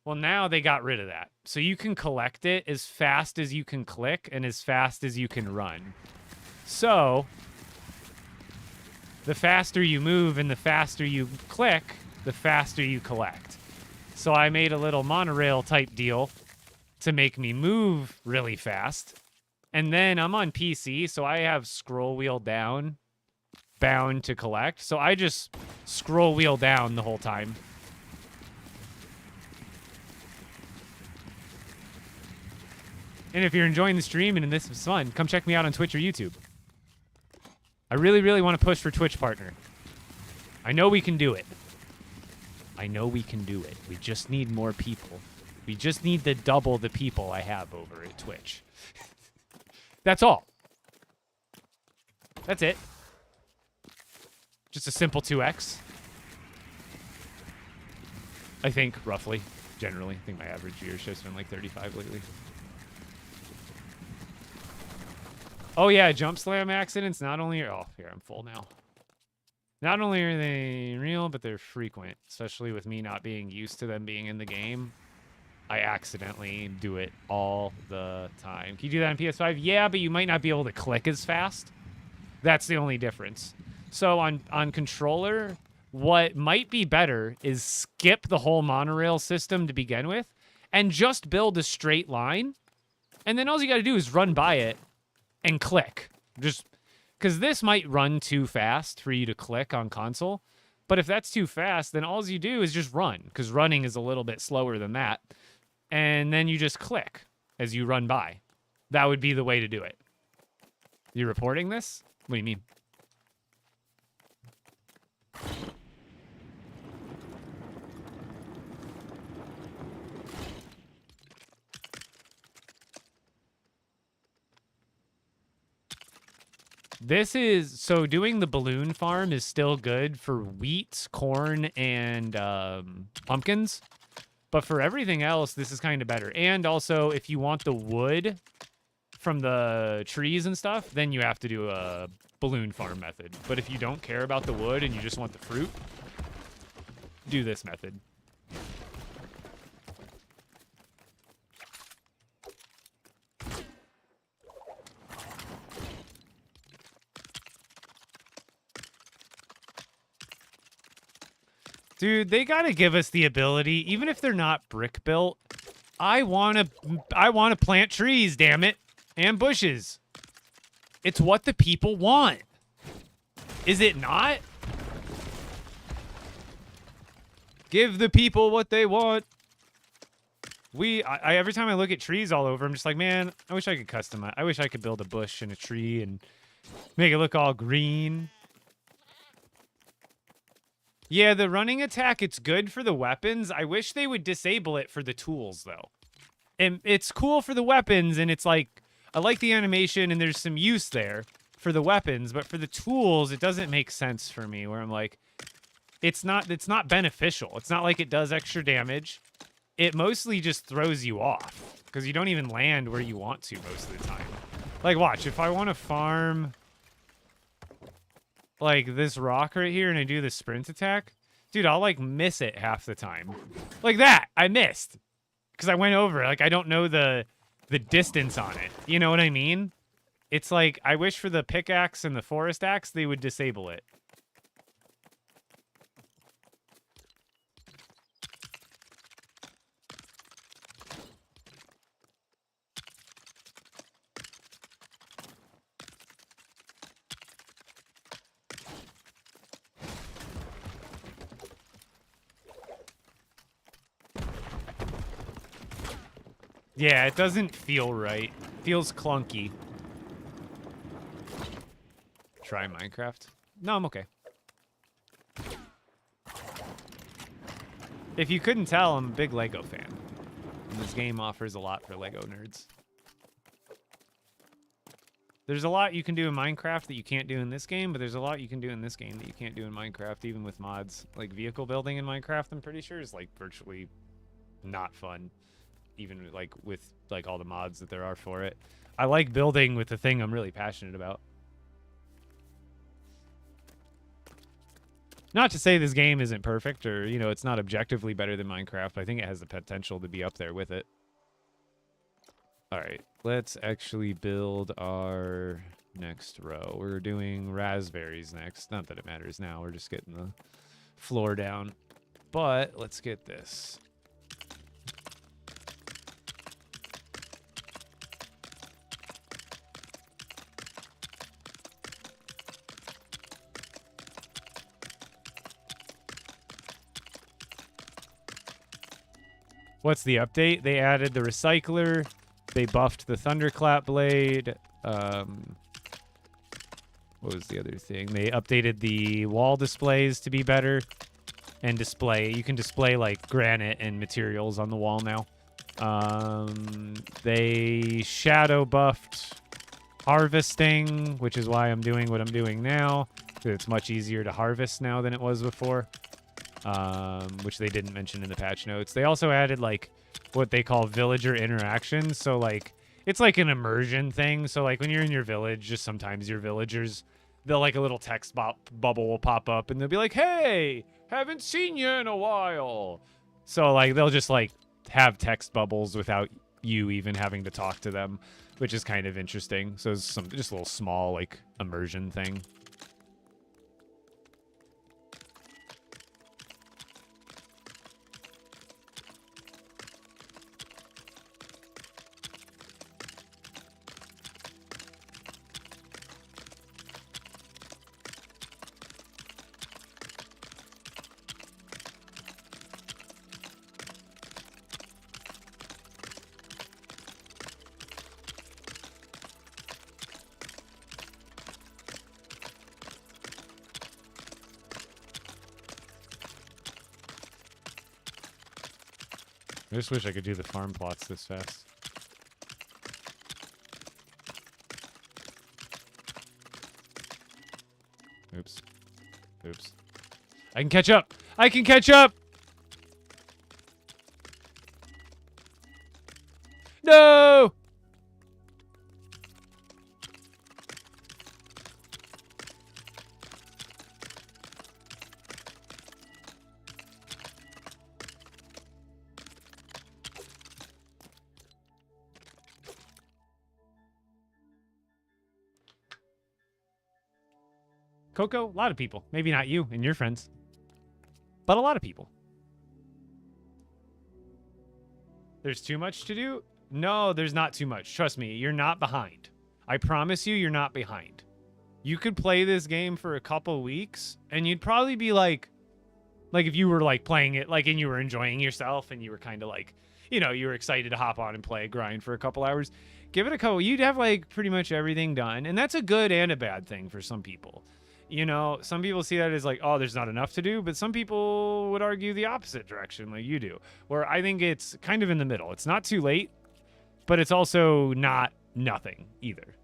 Well, now they got rid of that. So you can collect it as fast as you can click and as fast as you can run. So the faster you move and the faster you click, the faster you collect. So I made a little monorail type deal to make me move really fast. And then I'm on PC, so I have scroll wheel down, bound to collect. So I just scroll wheel down the whole time. And if you're enjoying the stream and this is fun, come check me out on Twitch or YouTube. I really, really want to push for Twitch partner. I know we can do it. I know we can do it. We just need more people. We just need to double the people I have over at Twitch. That's all. That's it. Just a simple 2x. I think, roughly, generally. I think my average viewership's been like 35 lately. Oh yeah, jump slam accidents not only are... Oh, here, I'm full now. Not only are they real, but they're frequent. Especially with me not being used to them being in the game. I accidentally do it all the time. Can you do that on PS5? Yeah, but you might not be able to click as fast. That's the only difference. So on controller, what might be better is skip the whole monorail system to begin with and just build a straight line. And then all you got to do is run by it and click. Just because this might run too fast for you to click on console. But if that's too fast, then all you do is just run, because running is a little bit slower than that. And then you just click as you run by. That would be the way to do it. You reporting this? What do you mean? This is, so doing the balloon farm is still good for wheat, corn, and pumpkins. But for everything else, this is kind of better. And also, if you want the wood from the trees and stuff, then you have to do a balloon farm method. But if you don't care about the wood and you just want the fruit, do this method. Dude, they gotta give us the ability, even if they're not brick built. I wanna plant trees, damn it, and bushes. It's what the people want. Is it not? Give the people what they want. Every time I look at trees all over, I'm just like, man, I wish I could customize. I wish I could build a bush and a tree and make it look all green. Yeah, the running attack, it's good for the weapons. I wish they would disable it for the tools, though. And it's cool for the weapons, and it's like, I like the animation, and there's some use there for the weapons, but for the tools, it doesn't make sense for me, where I'm like, it's not beneficial. It's not like it does extra damage. It mostly just throws you off, because you don't even land where you want to most of the time. Like, watch, if I want to farm like this rock right here and I do the sprint attack, dude, I'll like miss it half the time. Like that, I missed because I went over. Like I don't know the distance on it. You know what I mean? It's like I wish for the pickaxe and the forest axe they would disable it. Yeah, it doesn't feel right. Feels clunky. Try Minecraft? No, I'm okay. If you couldn't tell, I'm a big LEGO fan. And this game offers a lot for LEGO nerds. There's a lot you can do in Minecraft that you can't do in this game, but there's a lot you can do in this game that you can't do in Minecraft, even with mods. Like vehicle building in Minecraft, I'm pretty sure is like virtually not fun. Even like with like all the mods that there are for it. I like building with the thing I'm really passionate about. Not to say this game isn't perfect or, you know, it's not objectively better than Minecraft. I think it has the potential to be up there with it. All right, let's actually build our next row. We're doing raspberries next. Not that it matters now. We're just getting the floor down. But let's get this. What's the update? They added the recycler. They buffed the thunderclap blade. What was the other thing? They updated the wall displays to be better. And display. You can display like granite and materials on the wall now. They shadow buffed harvesting, which is why I'm doing what I'm doing now. It's much easier to harvest now than it was before, which they didn't mention in the patch notes. They also added like what they call villager interactions. So like it's like an immersion thing. So like when you're in your village, just sometimes your villagers, they'll like a little text bubble will pop up and they'll be like, "Hey, haven't seen you in a while." So like they'll just like have text bubbles without you even having to talk to them, which is kind of interesting. So it's just a little small like immersion thing. I just wish I could do the farm plots this fast. Oops. Oops. I can catch up! I can catch up! No! Coco, a lot of people. Maybe not you and your friends, but a lot of people. There's too much to do? No, there's not too much. Trust me, you're not behind. I promise you, you're not behind. You could play this game for a couple weeks, and you'd probably be like if you were like playing it, like, and you were enjoying yourself, and you were kind of like, you know, you were excited to hop on and play, grind for a couple hours. Give it a couple. You'd have like pretty much everything done, and that's a good and a bad thing for some people. You know, some people see that as like, oh, there's not enough to do, but some people would argue the opposite direction like you do, where I think it's kind of in the middle. It's not too late, but it's also not nothing either.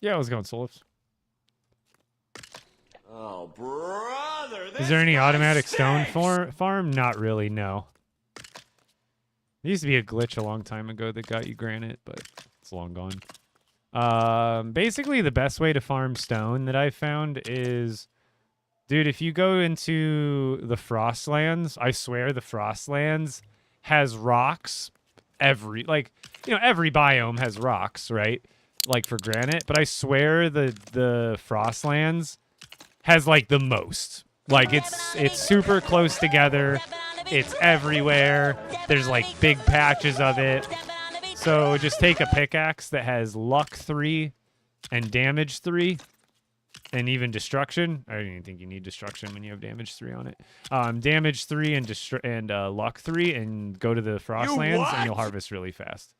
Yeah, I was going Solips. Oh, brother! Is there any automatic stone farm? Not really, no. There used to be a glitch a long time ago that got you granite, but it's long gone. Basically, the best way to farm stone that I've found is, dude, if you go into the Frostlands, I swear the Frostlands has rocks. Every biome has rocks, right? Like for granite, but I swear the Frostlands has like the most. Like it's super close together. It's everywhere. There's like big patches of it. So just take a pickaxe that has luck 3 and damage 3 and even destruction. I don't even think you need destruction when you have damage 3 on it. Damage 3 and luck 3, and go to the Frostlands and you'll harvest really fast.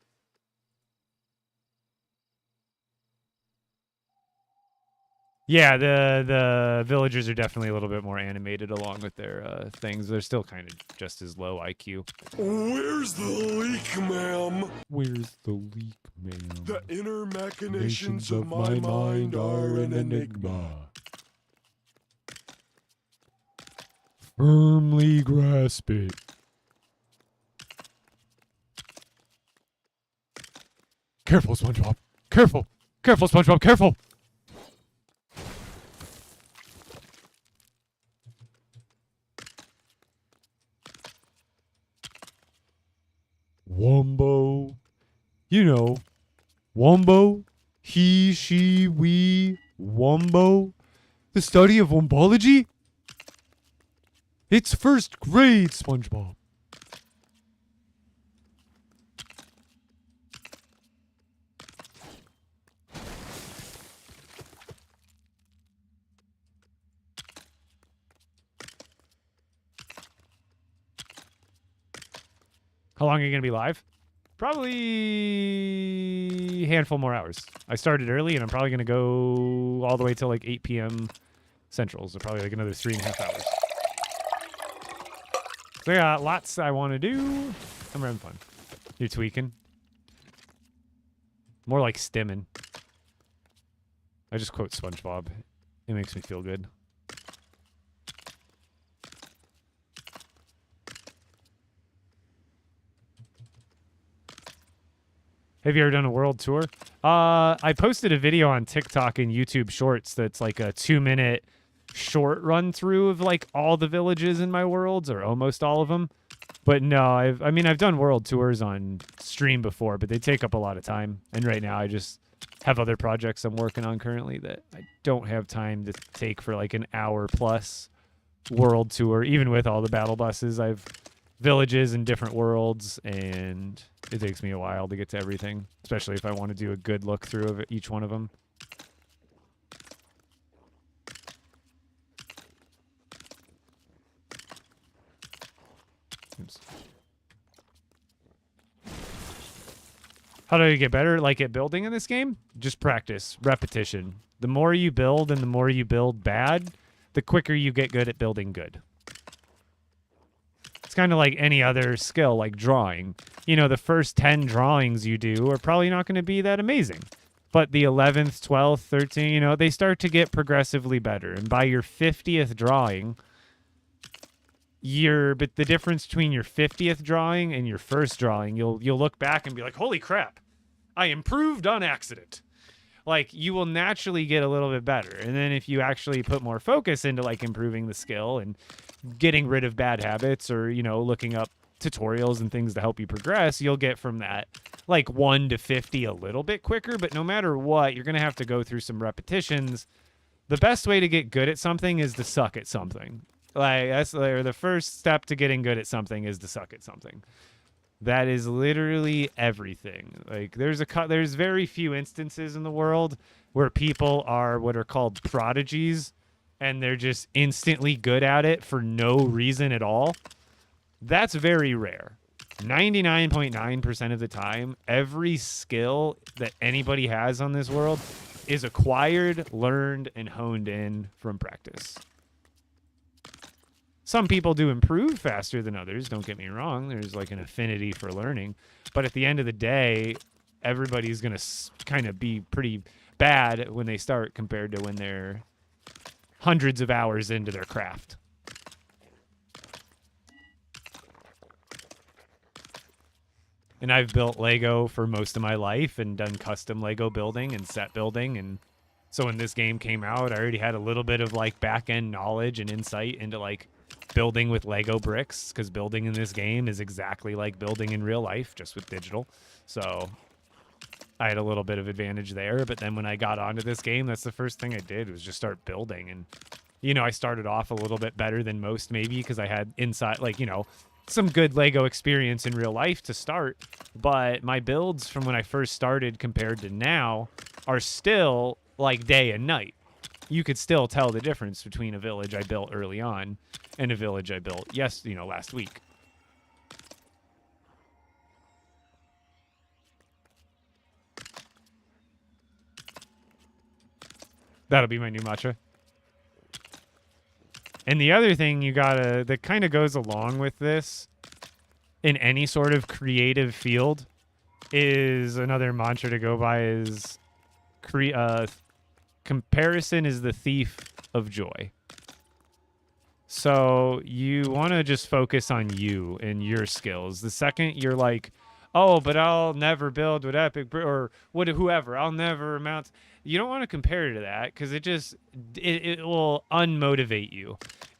Yeah, the villagers are definitely a little bit more animated along with their things. They're still kind of just as low IQ. Where's the leak, ma'am? Where's the leak, ma'am? The inner machinations of my mind are an enigma. Firmly grasp it. Careful, SpongeBob. Careful. Careful, SpongeBob. Careful. Wombo. You know, Wombo. He, she, we, Wombo. The study of wombology? It's first grade, SpongeBob. How long are you going to be live? Probably a handful more hours. I started early, and I'm probably going to go all the way till like 8 p.m. Central, so probably like another 3.5 hours. So yeah, lots I want to do. I'm having fun. You're tweaking. More like stimming. I just quote SpongeBob. It makes me feel good. Have you ever done a world tour? I posted a video on TikTok and YouTube Shorts that's like a 2-minute short run through of like all the villages in my worlds, or almost all of them. But no, I've done world tours on stream before, but they take up a lot of time. And right now I just have other projects I'm working on currently that I don't have time to take for like an hour plus world tour. Even with all the battle buses, I've villages in different worlds, and it takes me a while to get to everything, especially if I want to do a good look through of each one of them. Oops. How do you get better like at building in this game? Just practice, repetition. The more you build and the more you build bad, the quicker you get good at building good. It's kind of like any other skill, like drawing. You know, the first 10 drawings you do are probably not going to be that amazing. But the 11th, 12th, 13th, you know, they start to get progressively better. And by your 50th drawing, but the difference between your 50th drawing and your first drawing, you'll look back and be like, holy crap, I improved on accident. Like, you will naturally get a little bit better. And then if you actually put more focus into like improving the skill and getting rid of bad habits, or, you know, looking up tutorials and things to help you progress, you'll get from that like 1 to 50 a little bit quicker. But no matter what, you're going to have to go through some repetitions. The best way to get good at something is to suck at something. Like, that's like, the first step to getting good at something is to suck at something. That is literally everything. Like, there's very few instances in the world where people are what are called prodigies, and they're just instantly good at it for no reason at all. That's very rare. 99.9% of the time, every skill that anybody has on this world is acquired, learned, and honed in from practice. Some people do improve faster than others, don't get me wrong. There's like an affinity for learning. But at the end of the day, everybody's going to kind of be pretty bad when they start compared to when they're hundreds of hours into their craft. And I've built Lego for most of my life and done custom Lego building and set building. And so when this game came out, I already had a little bit of like back-end knowledge and insight into like building with Lego bricks, because building in this game is exactly like building in real life, just with digital. So I had a little bit of advantage there. But then when I got onto this game, that's the first thing I did was just start building. And, you know, I started off a little bit better than most, maybe because I had inside, like, you know, some good Lego experience in real life to start. But my builds from when I first started compared to now are still like day and night. You could still tell the difference between a village I built early on and a village I built, last week. That'll be my new mantra. And the other thing that kind of goes along with this in any sort of creative field is another mantra to go by is comparison is the thief of joy. So you want to just focus on you and your skills. The second you're like, oh, but I'll never build with Epic or whoever, I'll never amount. You don't want to compare to that, because it will unmotivate you.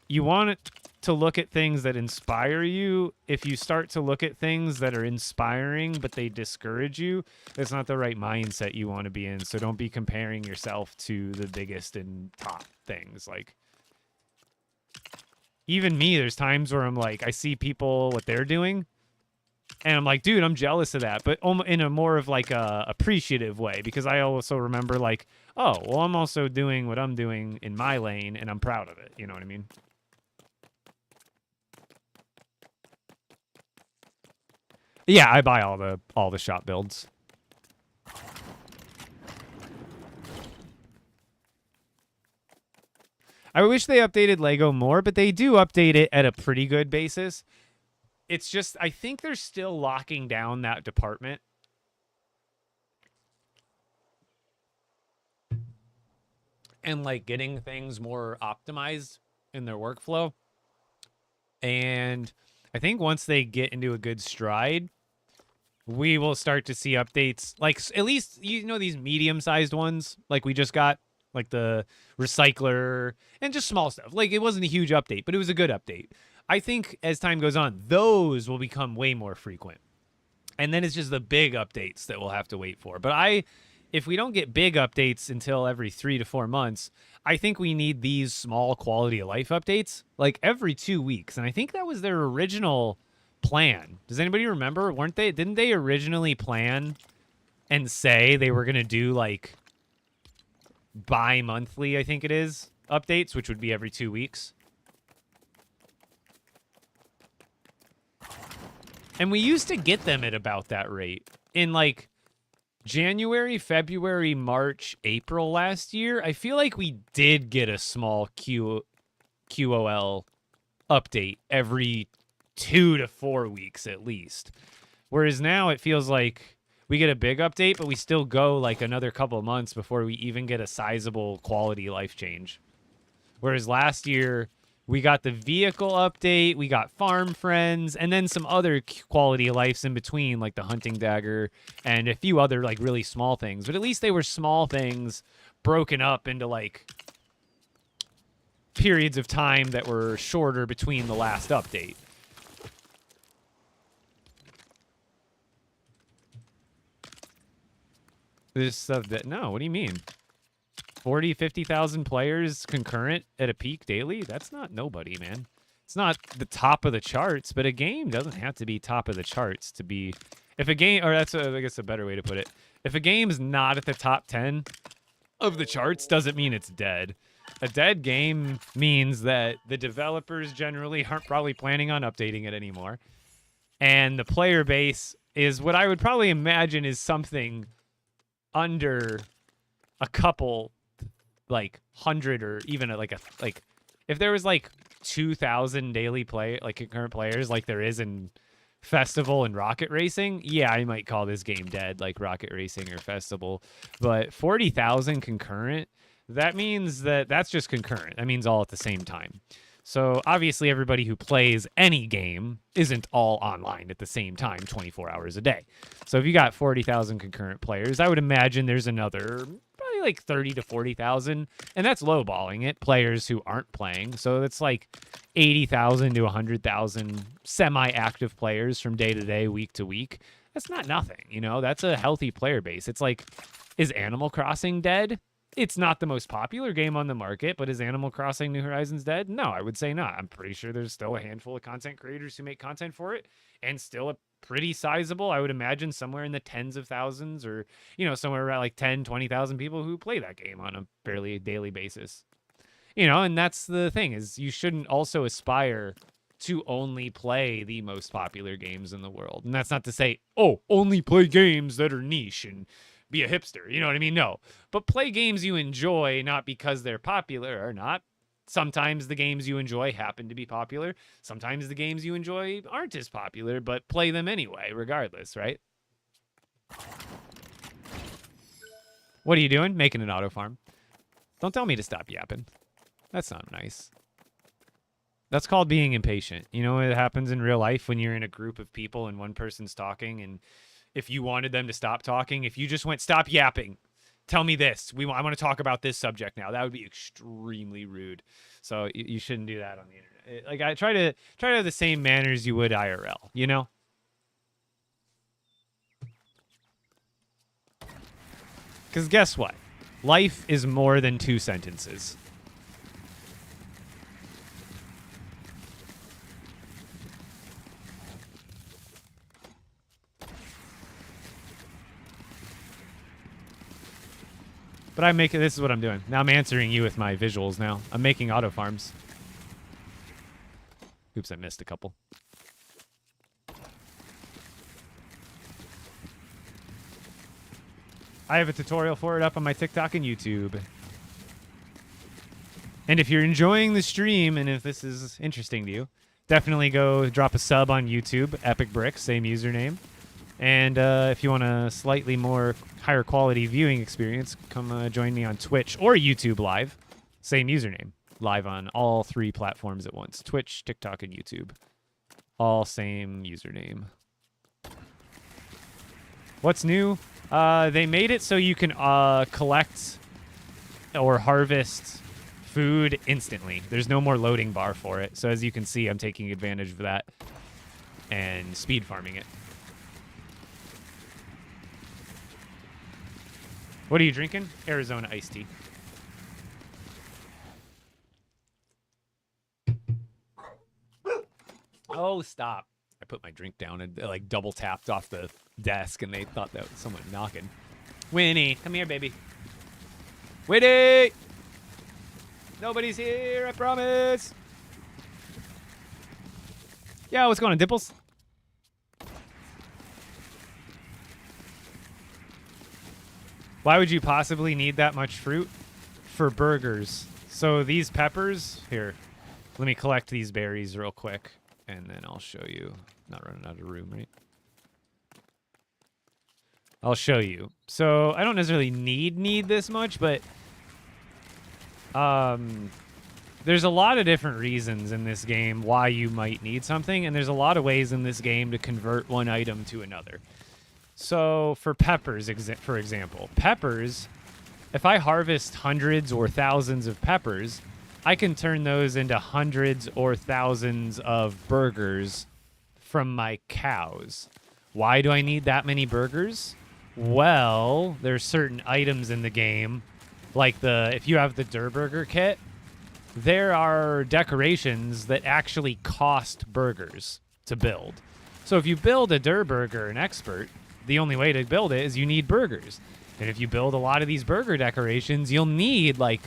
You want it to look at things that inspire you. If you start to look at things that are inspiring but they discourage you, that's not the right mindset you want to be in. So don't be comparing yourself to the biggest and top things. Like, even me, there's times where I'm like, I see people, what they're doing, and I'm like, dude, I'm jealous of that, but in a more of like a appreciative way, because I also remember like, oh, well, I'm also doing what I'm doing in my lane, and I'm proud of it. You know what I mean? Yeah, I buy all the shop builds. I wish they updated Lego more, but they do update it at a pretty good basis. It's just, I think they're still locking down that department. And like getting things more optimized in their workflow. And I think once they get into a good stride, we will start to see updates. Like at least, you know, these medium-sized ones, like we just got, like the recycler and just small stuff. Like it wasn't a huge update, but it was a good update. I think as time goes on, those will become way more frequent. And then it's just the big updates that we'll have to wait for. But if we don't get big updates until every 3 to 4 months, I think we need these small quality of life updates like every 2 weeks. And I think that was their original plan. Does anybody remember? Didn't they originally plan and say they were going to do like bi-monthly, I think it is, updates, which would be every 2 weeks? And we used to get them at about that rate. In like January, February, March, April last year, I feel like we did get a small QOL update every 2 to 4 weeks at least. Whereas now it feels like we get a big update, but we still go like another couple of months before we even get a sizable quality life change. Whereas last year, we got the vehicle update, we got farm friends, and then some other quality of lives in between, like the hunting dagger and a few other like really small things. But at least they were small things broken up into like periods of time that were shorter between the last update. This stuff that, no, what do you mean? 40, 50,000 players concurrent at a peak daily? That's not nobody, man. It's not the top of the charts, but a game doesn't have to be top of the charts to be... If a game, or that's, I guess, a better way to put it. If a game is not at the top 10 of the charts, doesn't mean it's dead. A dead game means that the developers generally aren't probably planning on updating it anymore. And the player base is what I would probably imagine is something under a couple, like 100 or even like if there was like 2,000 daily concurrent players like there is in Festival and Rocket Racing, yeah, I might call this game dead, like Rocket Racing or Festival. But 40,000 concurrent, that means that's just concurrent. That means all at the same time. So obviously everybody who plays any game isn't all online at the same time 24 hours a day. So if you got 40,000 concurrent players, I would imagine there's another probably like 30 to 40,000, and that's lowballing it, players who aren't playing. So it's like 80,000 to 100,000 semi-active players from day to day, week to week. That's not nothing, you know? That's a healthy player base. It's like, is Animal Crossing dead? It's not the most popular game on the market, but is Animal Crossing New Horizons dead? No, I would say not. I'm pretty sure there's still a handful of content creators who make content for it, and still a pretty sizable, I would imagine, somewhere in the tens of thousands, or, you know, somewhere around like 10, 20,000 people who play that game on a fairly daily basis. You know, and that's the thing, is you shouldn't also aspire to only play the most popular games in the world. And that's not to say, oh, only play games that are niche and be a hipster, you know what I mean? No, but play games you enjoy, not because they're popular or not. Sometimes the games you enjoy happen to be popular. Sometimes the games you enjoy aren't as popular, but play them anyway, regardless, right? What are you doing? Making an auto farm. Don't tell me to stop yapping. That's not nice. That's called being impatient. You know what happens in real life when you're in a group of people and one person's talking, and if you wanted them to stop talking, if you just went, stop yapping, tell me this, I want to talk about this subject now, that would be extremely rude. So you shouldn't do that on the internet. Like, I try to have the same manners you would IRL, you know? Because guess what? Life is more than 2 sentences. But this is what I'm doing. Now I'm answering you with my visuals now. I'm making auto farms. Oops, I missed a couple. I have a tutorial for it up on my TikTok and YouTube. And if you're enjoying the stream and if this is interesting to you, definitely go drop a sub on YouTube, Epic Brick, same username. And if you want a slightly more higher quality viewing experience, come join me on Twitch or YouTube Live, same username. Live on all 3 platforms at once. Twitch, TikTok, and YouTube. All same username. What's new? They made it so you can collect or harvest food instantly. There's no more loading bar for it. So as you can see, I'm taking advantage of that and speed farming it. What are you drinking? Arizona iced tea. Oh, stop. I put my drink down and like double tapped off the desk and they thought that was someone knocking. Winnie, come here, baby. Winnie! Nobody's here, I promise. Yeah, what's going on, Dimples? Why would you possibly need that much fruit? For burgers. So these peppers, here, let me collect these berries real quick. And then I'll show you. Not running out of room, right? I'll show you. So I don't necessarily need this much, but there's a lot of different reasons in this game why you might need something, and there's a lot of ways in this game to convert one item to another. So for peppers, for example, peppers, if I harvest hundreds or thousands of peppers, I can turn those into hundreds or thousands of burgers from my cows. Why do I need that many burgers? Well, there's certain items in the game, like if you have the Durr Burger kit, there are decorations that actually cost burgers to build. So if you build a Durr Burger an expert, the only way to build it is you need burgers. And if you build a lot of these burger decorations, you'll need like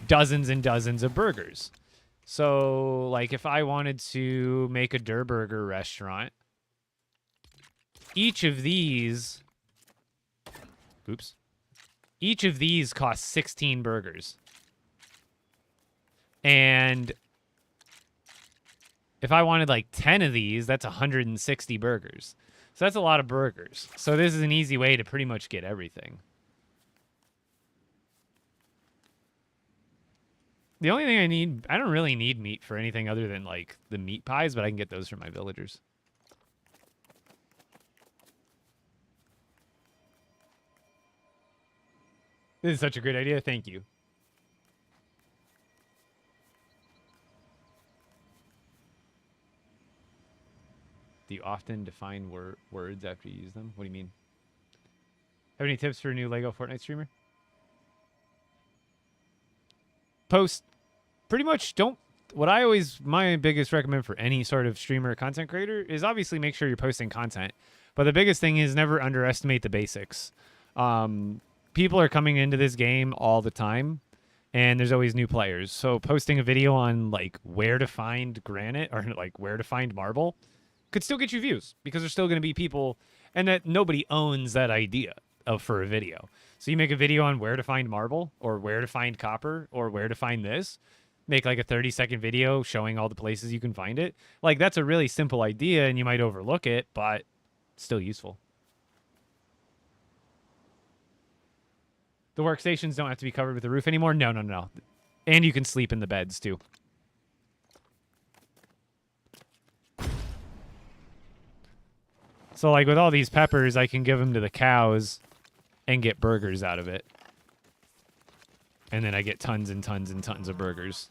dozens and dozens of burgers. So, like, if I wanted to make a Durr Burger restaurant, each of these costs 16 burgers. And if I wanted like 10 of these, that's 160 burgers. So that's a lot of burgers. So this is an easy way to pretty much get everything. The only thing I need, I don't really need meat for anything other than like the meat pies, but I can get those from my villagers. This is such a great idea. Thank you. Do you often define words after you use them? What do you mean? Have any tips for a new LEGO Fortnite streamer? Post pretty much my biggest recommend for any sort of streamer or content creator is obviously make sure you're posting content. But the biggest thing is never underestimate the basics. People are coming into this game all the time and there's always new players. So posting a video on like where to find granite or like where to find marble could still get you views because there's still going to be people and that nobody owns that idea for a video. So you make a video on where to find marble or where to find copper or where to find this, make like a 30-second video showing all the places you can find it. Like that's a really simple idea and you might overlook it, but still useful. The workstations don't have to be covered with the roof anymore. No. And you can sleep in the beds too. So like with all these peppers, I can give them to the cows and get burgers out of it. And then I get tons and tons and tons of burgers.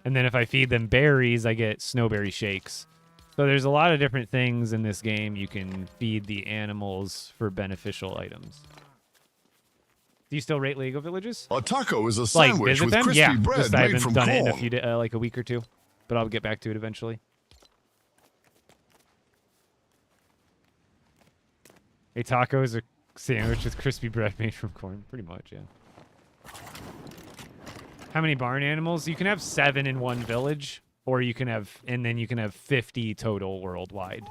And then if I feed them berries, I get snowberry shakes. So there's a lot of different things in this game you can feed the animals for beneficial items. Do you still rate LEGO Villages? A taco is a Like sandwich visit with them? crispy Yeah, bread just I made haven't from done corn. it in a few like a week or two, but I'll get back to it eventually. A taco is a sandwich with crispy bread made from corn. Pretty much, yeah. How many barn animals? You can have 7 in one village. or you can have, and then you can have 50 total worldwide.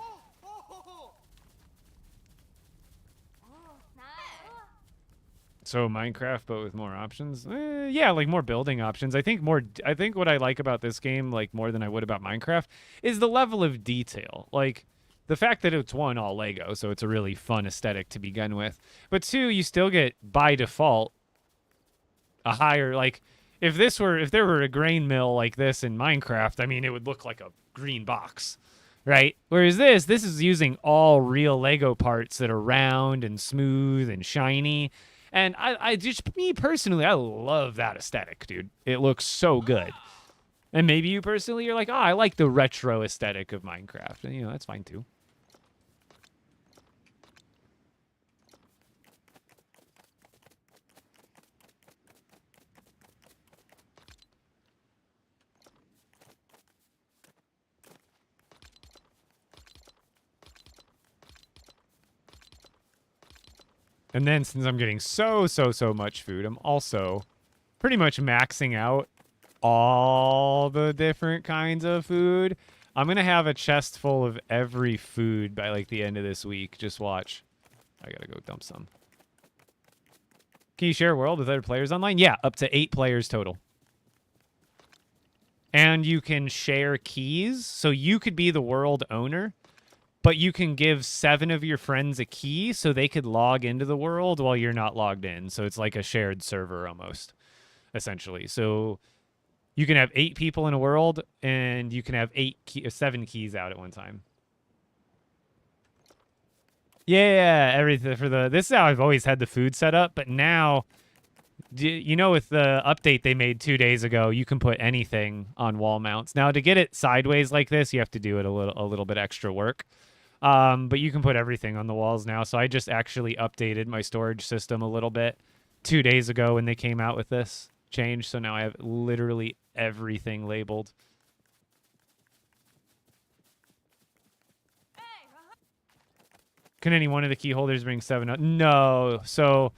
So Minecraft, but with more options. Yeah, like more building options. I think what I like about this game, like more than I would about Minecraft, is the level of detail. Like the fact that it's one, all Lego, so it's a really fun aesthetic to begin with. But two, you still get by default a higher, like if there were a grain mill like this in Minecraft, I mean it would look like a green box. Right? Whereas this is using all real Lego parts that are round and smooth and shiny. And I just, me personally, I love that aesthetic, dude. It looks so good. And maybe you personally, you're like, oh, I like the retro aesthetic of Minecraft. And, you know, that's fine too. And then since I'm getting so much food, I'm also pretty much maxing out all the different kinds of food. I'm going to have a chest full of every food by like the end of this week. Just watch. I got to go dump some. Can you share a world with other players online? Yeah, up to 8 players total. And you can share keys. So you could be the world owner. But you can give 7 of your friends a key so they could log into the world while you're not logged in. So it's like a shared server almost, essentially. So you can have 8 people in a world, and you can have 7 keys out at one time. Yeah, everything for the. This is how I've always had the food set up, but now, you know, with the update they made 2 days ago, you can put anything on wall mounts. Now to get it sideways like this, you have to do it a little bit extra work. But you can put everything on the walls now. So I just actually updated my storage system a little bit 2 days ago when they came out with this change. So now I have literally everything labeled. Can any one of the key holders bring 7 up? No. So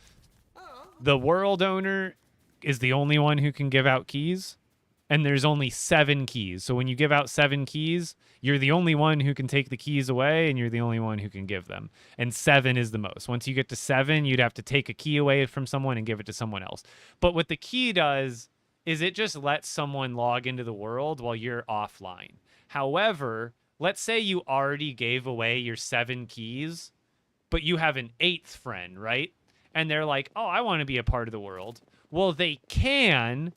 the world owner is the only one who can give out keys. And there's only 7 keys. So when you give out 7 keys, you're the only one who can take the keys away, and you're the only one who can give them. And 7 is the most. Once you get to 7, you'd have to take a key away from someone and give it to someone else. But what the key does is it just lets someone log into the world while you're offline. However, let's say you already gave away your 7 keys, but you have an 8th friend, right? And they're like, oh, I want to be a part of the world. Well, they can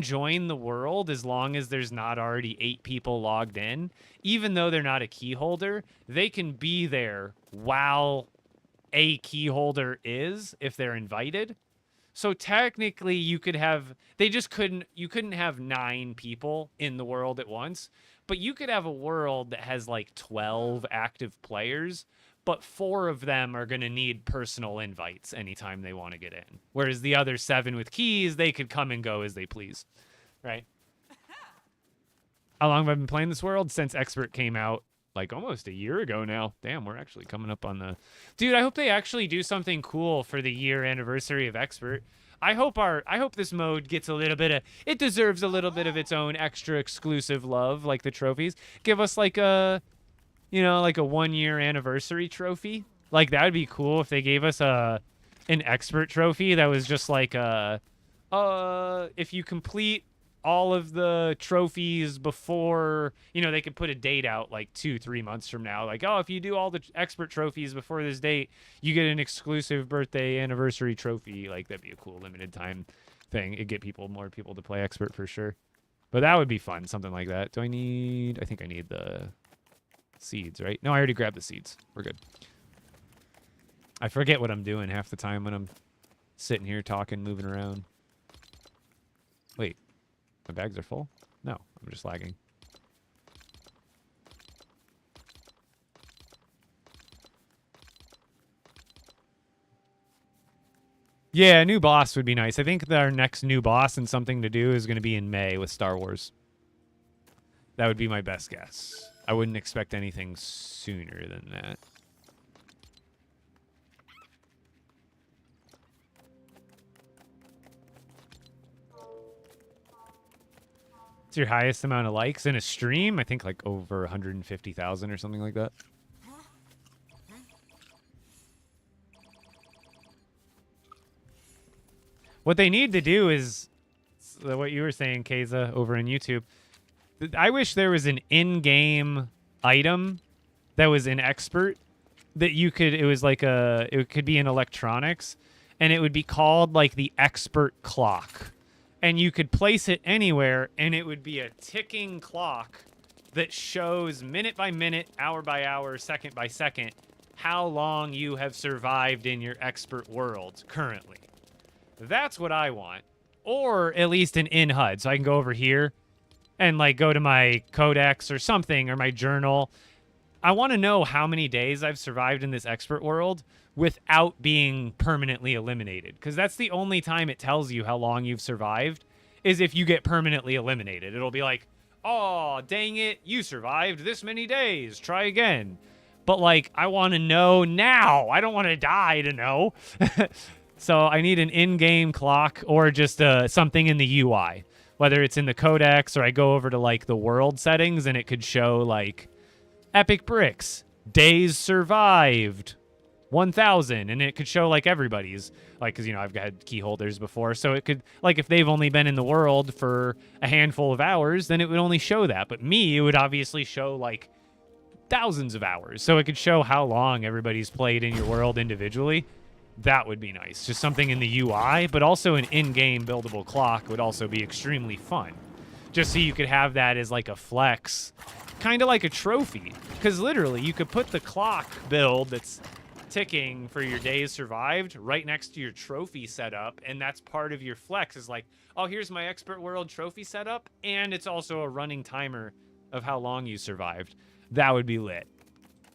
join the world as long as there's not already 8 people logged in. Even though they're not a key holder, they can be there while a key holder is, if they're invited. So technically you could have, you couldn't have 9 people in the world at once, but you could have a world that has like 12 active players, but 4 of them are going to need personal invites anytime they want to get in. Whereas the other 7 with keys, they could come and go as they please, right? How long have I been playing this world? Since Expert came out, like almost a year ago now. Damn, we're actually coming up on the... Dude, I hope they actually do something cool for the year anniversary of Expert. I hope this mode gets a little bit of... It deserves a little bit of its own extra exclusive love, like the trophies. Give us like a... You know, like a 1-year anniversary trophy. Like, that would be cool if they gave us an Expert trophy that was just like if you complete all of the trophies before, you know, they could put a date out like 2-3 months from now. Like, oh, if you do all the Expert trophies before this date, you get an exclusive birthday anniversary trophy. Like, that'd be a cool limited time thing. It'd get more people to play Expert for sure. But that would be fun, something like that. I think I need the... seeds, right? No, I already grabbed the seeds. We're good. I forget what I'm doing half the time when I'm sitting here talking, moving around. Wait, my bags are full? No, I'm just lagging. Yeah, a new boss would be nice. I think that our next new boss and something to do is going to be in May with Star Wars. That would be my best guess. I wouldn't expect anything sooner than that. It's your highest amount of likes in a stream. I think like over 150,000 or something like that. What they need to do is what you were saying, Keza, over on YouTube. I wish there was an in-game item that was an expert that you could, it was like it could be in electronics, and it would be called like the expert clock. And you could place it anywhere, and it would be a ticking clock that shows minute by minute, hour by hour, second by second, how long you have survived in your expert world currently. That's what I want. Or at least an in HUD. So I can go over here and like go to my codex or something, or my journal. I want to know how many days I've survived in this expert world without being permanently eliminated. Because that's the only time it tells you how long you've survived, is if you get permanently eliminated. It'll be like, oh, dang it, you survived this many days. Try again. But like, I want to know now. I don't want to die to know. So I need an in-game clock, or just something in the UI. Whether it's in the codex, or I go over to like the world settings and it could show like epic bricks, days survived, 1,000, and it could show like everybody's, like, because, you know, I've had key holders before, so it could, like, if they've only been in the world for a handful of hours, then it would only show that. But me, it would obviously show like thousands of hours, so it could show how long everybody's played in your world individually. That would be nice. Just something in the UI, but also an in-game buildable clock would also be extremely fun. Just so you could have that as like a flex, kind of like a trophy. Because literally, you could put the clock build that's ticking for your days survived right next to your trophy setup, and that's part of your flex, is like, oh, here's my expert world trophy setup, and it's also a running timer of how long you survived. That would be lit.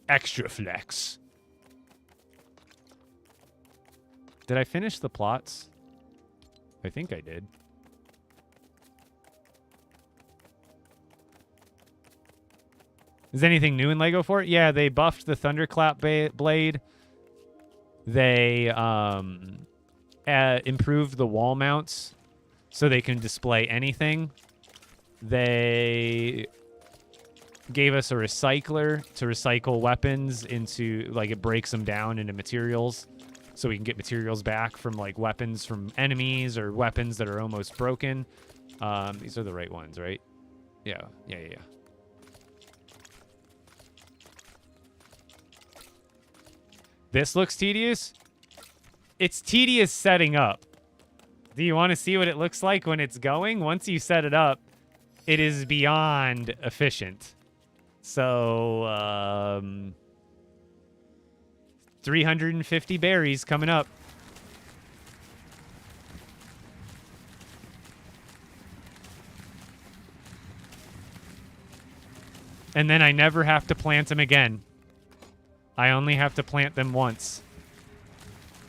Extra flex. Did I finish the plots? I think I did. Is anything new in LEGO Fort? Yeah, they buffed the Thunderclap blade. They improved the wall mounts so they can display anything. They gave us a recycler to recycle weapons into, like, it breaks them down into materials. So we can get materials back from, like, weapons from enemies or weapons that are almost broken. These are the right ones, right? Yeah. This looks tedious. It's tedious setting up. Do you want to see what it looks like when it's going? Once you set it up, it is beyond efficient. So, 350 berries coming up. And then I never have to plant them again. I only have to plant them once.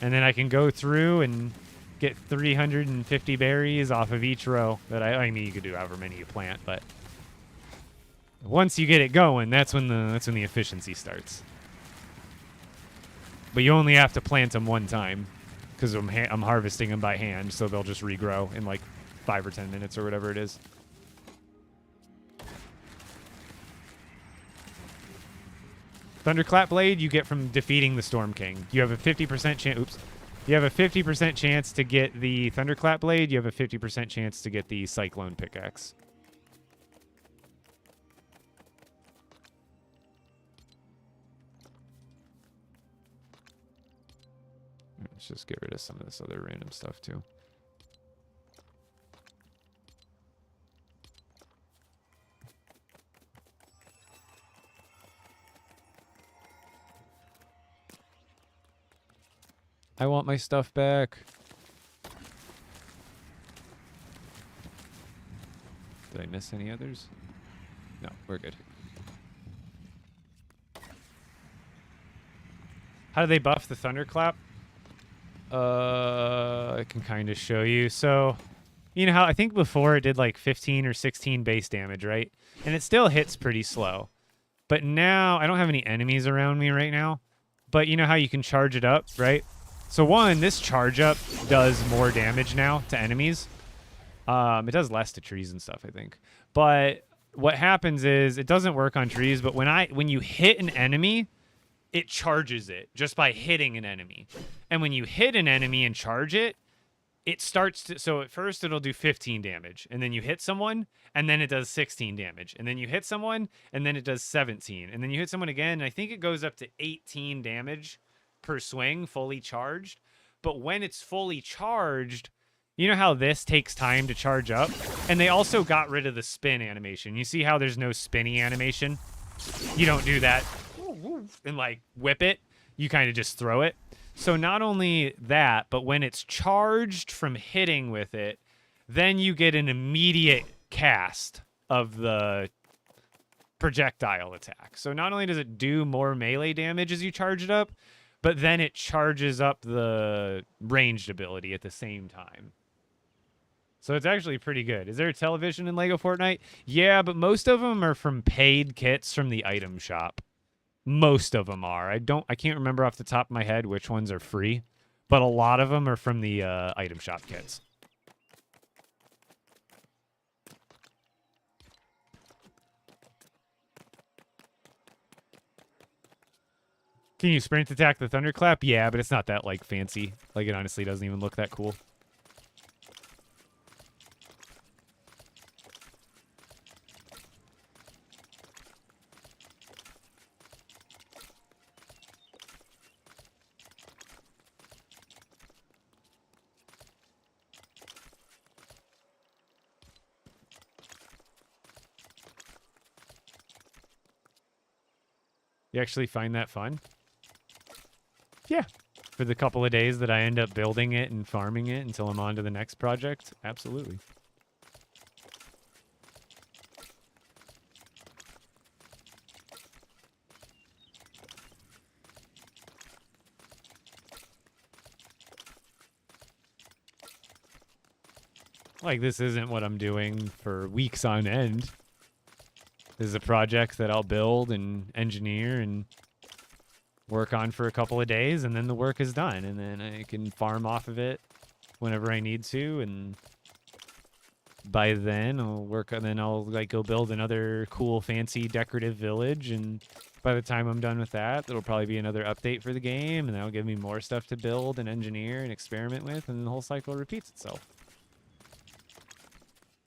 And then I can go through and get 350 berries off of each row. That I mean, you could do however many you plant, but once you get it going, that's when the efficiency starts. But you only have to plant them one time, because I'm harvesting them by hand, so they'll just regrow in like 5 or 10 minutes or whatever it is. Thunderclap blade you get from defeating the Storm King. You have a 50% chance. Oops. You have a 50% chance to get the Thunderclap blade. You have a 50% chance to get the Cyclone pickaxe. Let's just get rid of some of this other random stuff too. I want my stuff back. Did I miss any others? No, we're good. How do they buff the Thunderclap? I can kind of show you. So, you know how I think before it did like 15 or 16 base damage, right? And it still hits pretty slow. But now, I don't have any enemies around me right now. But you know how you can charge it up, right? So one, this charge up does more damage now to enemies. It does less to trees and stuff, I think. But what happens is it doesn't work on trees, but when you hit an enemy, it charges it just by hitting an enemy. And when you hit an enemy and charge it, it starts to, so at first it'll do 15 damage, and then you hit someone, and then it does 16 damage, and then you hit someone, and then it does 17, and then you hit someone again, and I think it goes up to 18 damage per swing, fully charged. But when it's fully charged, you know how this takes time to charge up? And they also got rid of the spin animation. You see how there's no spinny animation? You don't do that and like whip it. You kind of just throw it. So not only that, but when it's charged from hitting with it, then you get an immediate cast of the projectile attack. So not only does it do more melee damage as you charge it up, but then it charges up the ranged ability at the same time. So it's actually pretty good. Is there a television in LEGO Fortnite? Yeah, but most of them are from paid kits from the item shop. Most of them are. I can't remember off the top of my head which ones are free, but a lot of them are from the item shop kits. Can you sprint attack the thunderclap? Yeah, but it's not that like fancy. Like it honestly doesn't even look that cool. You actually find that fun? Yeah. For the couple of days that I end up building it and farming it until I'm on to the next project, absolutely. Like, this isn't what I'm doing for weeks on end. This is a project that I'll build and engineer and work on for a couple of days, and then the work is done, and then I can farm off of it whenever I need to, and by then I'll like go build another cool, fancy, decorative village, and by the time I'm done with that, there'll probably be another update for the game, and that'll give me more stuff to build and engineer and experiment with, and the whole cycle repeats itself.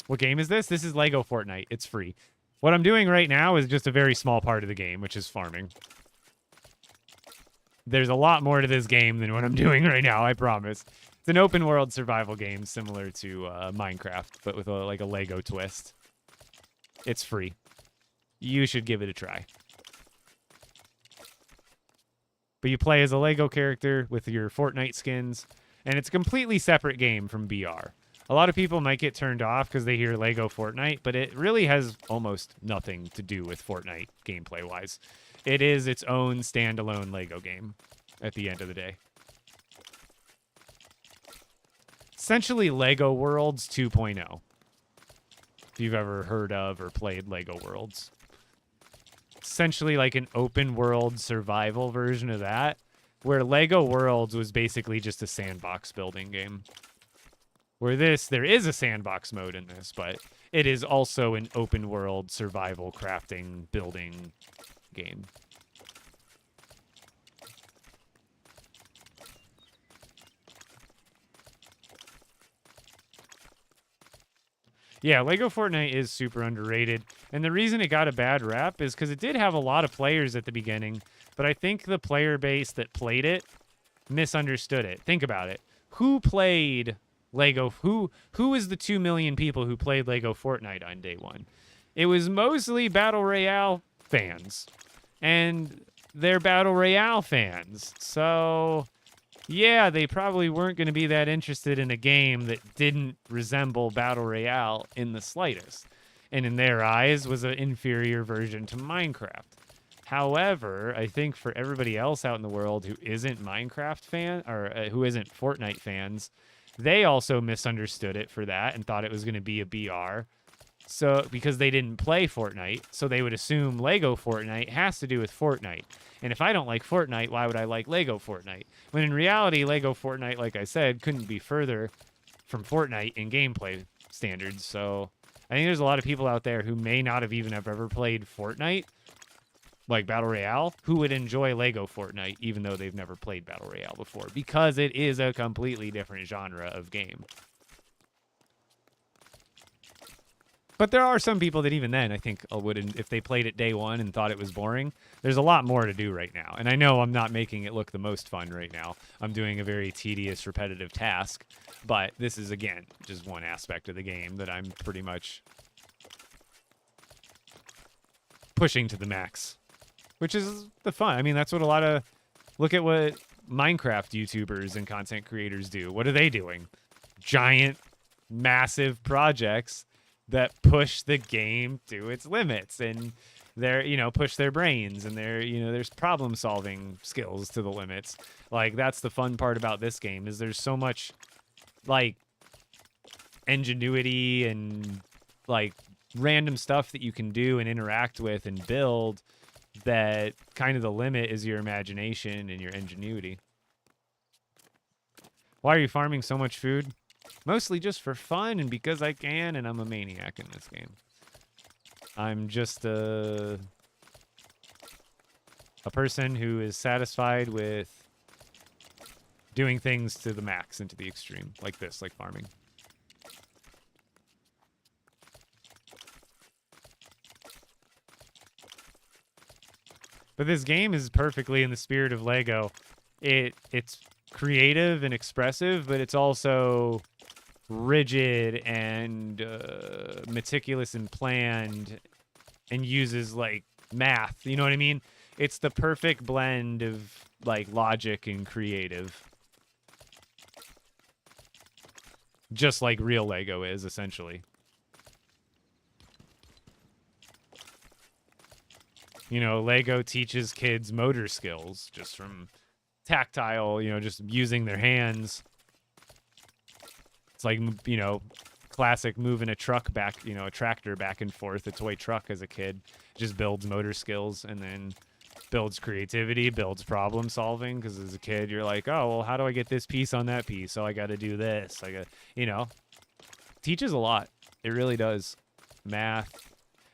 What game is this? This is LEGO Fortnite. It's free. What I'm doing right now is just a very small part of the game, which is farming. There's a lot more to this game than what I'm doing right now, I promise. It's an open world survival game similar to Minecraft, but with like a LEGO twist. It's free. You should give it a try. But you play as a LEGO character with your Fortnite skins, and it's a completely separate game from BR. A lot of people might get turned off because they hear LEGO Fortnite, but it really has almost nothing to do with Fortnite gameplay-wise. It is its own standalone LEGO game at the end of the day. Essentially LEGO Worlds 2.0. If you've ever heard of or played LEGO Worlds. Essentially like an open world survival version of that, where LEGO Worlds was basically just a sandbox building game. Where there is a sandbox mode in this, but it is also an open world survival crafting building game. Yeah, LEGO Fortnite is super underrated. And the reason it got a bad rap is because it did have a lot of players at the beginning, but I think the player base that played it misunderstood it. Think about it. Who played LEGO? Who is the 2 million people who played LEGO Fortnite on day one? It was mostly Battle Royale fans. And they're Battle Royale fans. So, yeah, they probably weren't going to be that interested in a game that didn't resemble Battle Royale in the slightest. And in their eyes was an inferior version to Minecraft. However, I think for everybody else out in the world who isn't Minecraft fan or who isn't Fortnite fans, they also misunderstood it for that and thought it was going to be a BR. So, because they didn't play Fortnite, so they would assume LEGO Fortnite has to do with Fortnite. And if I don't like Fortnite, why would I like LEGO Fortnite? When in reality, LEGO Fortnite, like I said, couldn't be further from Fortnite in gameplay standards. So, I think there's a lot of people out there who may not have even have ever played Fortnite, like Battle Royale, who would enjoy LEGO Fortnite even though they've never played Battle Royale before, because it is a completely different genre of game. But there are some people that even then, I think, would, if they played it day one and thought it was boring. There's a lot more to do right now. And I know I'm not making it look the most fun right now. I'm doing a very tedious, repetitive task. But this is, again, just one aspect of the game that I'm pretty much pushing to the max. Which is the fun. I mean, that's what a lot of... Look at what Minecraft YouTubers and content creators do. What are they doing? Giant, massive projects that push the game to its limits, and they're, you know, push their brains and their, you know, there's problem solving skills to the limits. Like, that's the fun part about this game, is there's so much like ingenuity and like random stuff that you can do and interact with and build, that kind of the limit is your imagination and your ingenuity. Why are you farming so much food? Mostly just for fun and because I can, and I'm a maniac in this game. I'm just a person who is satisfied with doing things to the max and to the extreme, like this, like farming. But this game is perfectly in the spirit of LEGO. It's creative and expressive, but it's also rigid and meticulous and planned, and uses like math. You know what I mean? It's the perfect blend of like logic and creative, just like real LEGO is, essentially. You know, LEGO teaches kids motor skills just from tactile, you know, just using their hands. It's like, you know, classic moving a truck back, you know, a tractor back and forth, a toy truck as a kid. Just builds motor skills, and then builds creativity, builds problem solving, because as a kid, you're like, oh, well, how do I get this piece on that piece? So I got to do this. I got, you know, teaches a lot. It really does. Math.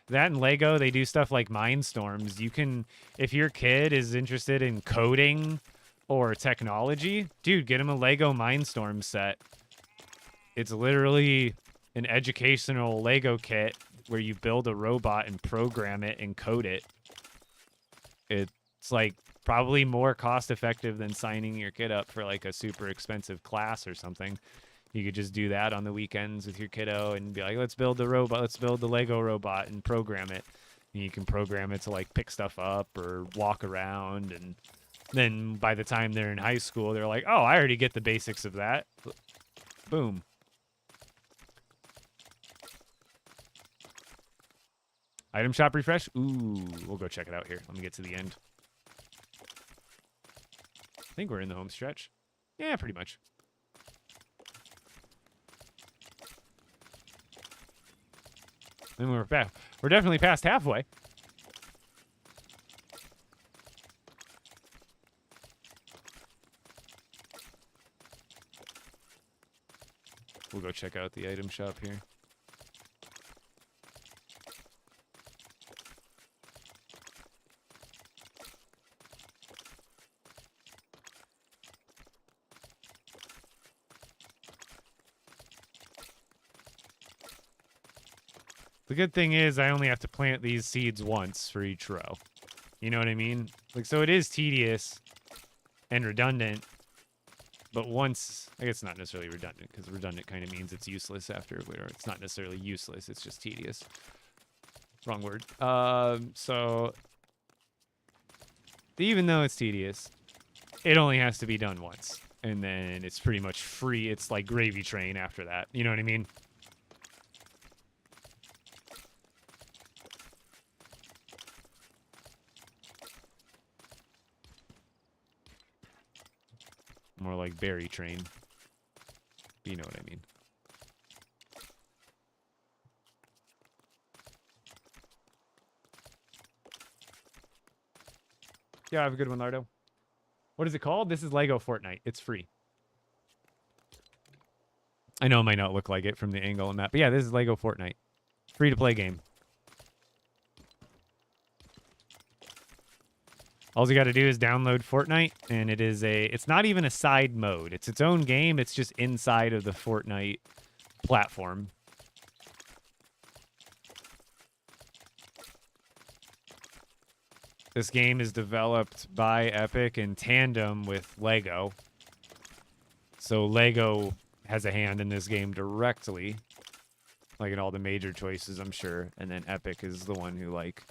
That and LEGO, they do stuff like Mindstorms. You can, if your kid is interested in coding or technology, dude, get him a LEGO Mindstorm set. It's literally an educational LEGO kit where you build a robot and program it and code it. It's like probably more cost effective than signing your kid up for like a super expensive class or something. You could just do that on the weekends with your kiddo and be like, let's build the robot, let's build the LEGO robot and program it. And you can program it to like pick stuff up or walk around, and then by the time they're in high school, they're like, oh, I already get the basics of that. Boom. Item shop refresh? Ooh, we'll go check it out here. Let me get to the end. I think we're in the home stretch. Yeah, pretty much. Then we're back. We're definitely past halfway. We'll go check out the item shop here. The good thing is I only have to plant these seeds once for each row. You know what I mean? Like, so it is tedious and redundant, but once, I guess it's not necessarily redundant, because redundant kind of means it's useless after, or it's not necessarily useless, it's just tedious. Wrong word. So even though it's tedious, it only has to be done once, and then it's pretty much free. It's like gravy train after that. You know what I mean? More like berry train. You know what I mean. Yeah, have a good one, Lardo. What is it called? This is LEGO Fortnite. It's free. I know it might not look like it from the angle on that, but yeah, this is LEGO Fortnite. Free-to-play game. All you got to do is download Fortnite, and it's not even a side mode. It's its own game. It's just inside of the Fortnite platform. This game is developed by Epic in tandem with LEGO. So LEGO has a hand in this game directly, like in all the major choices, I'm sure. And then Epic is the one who like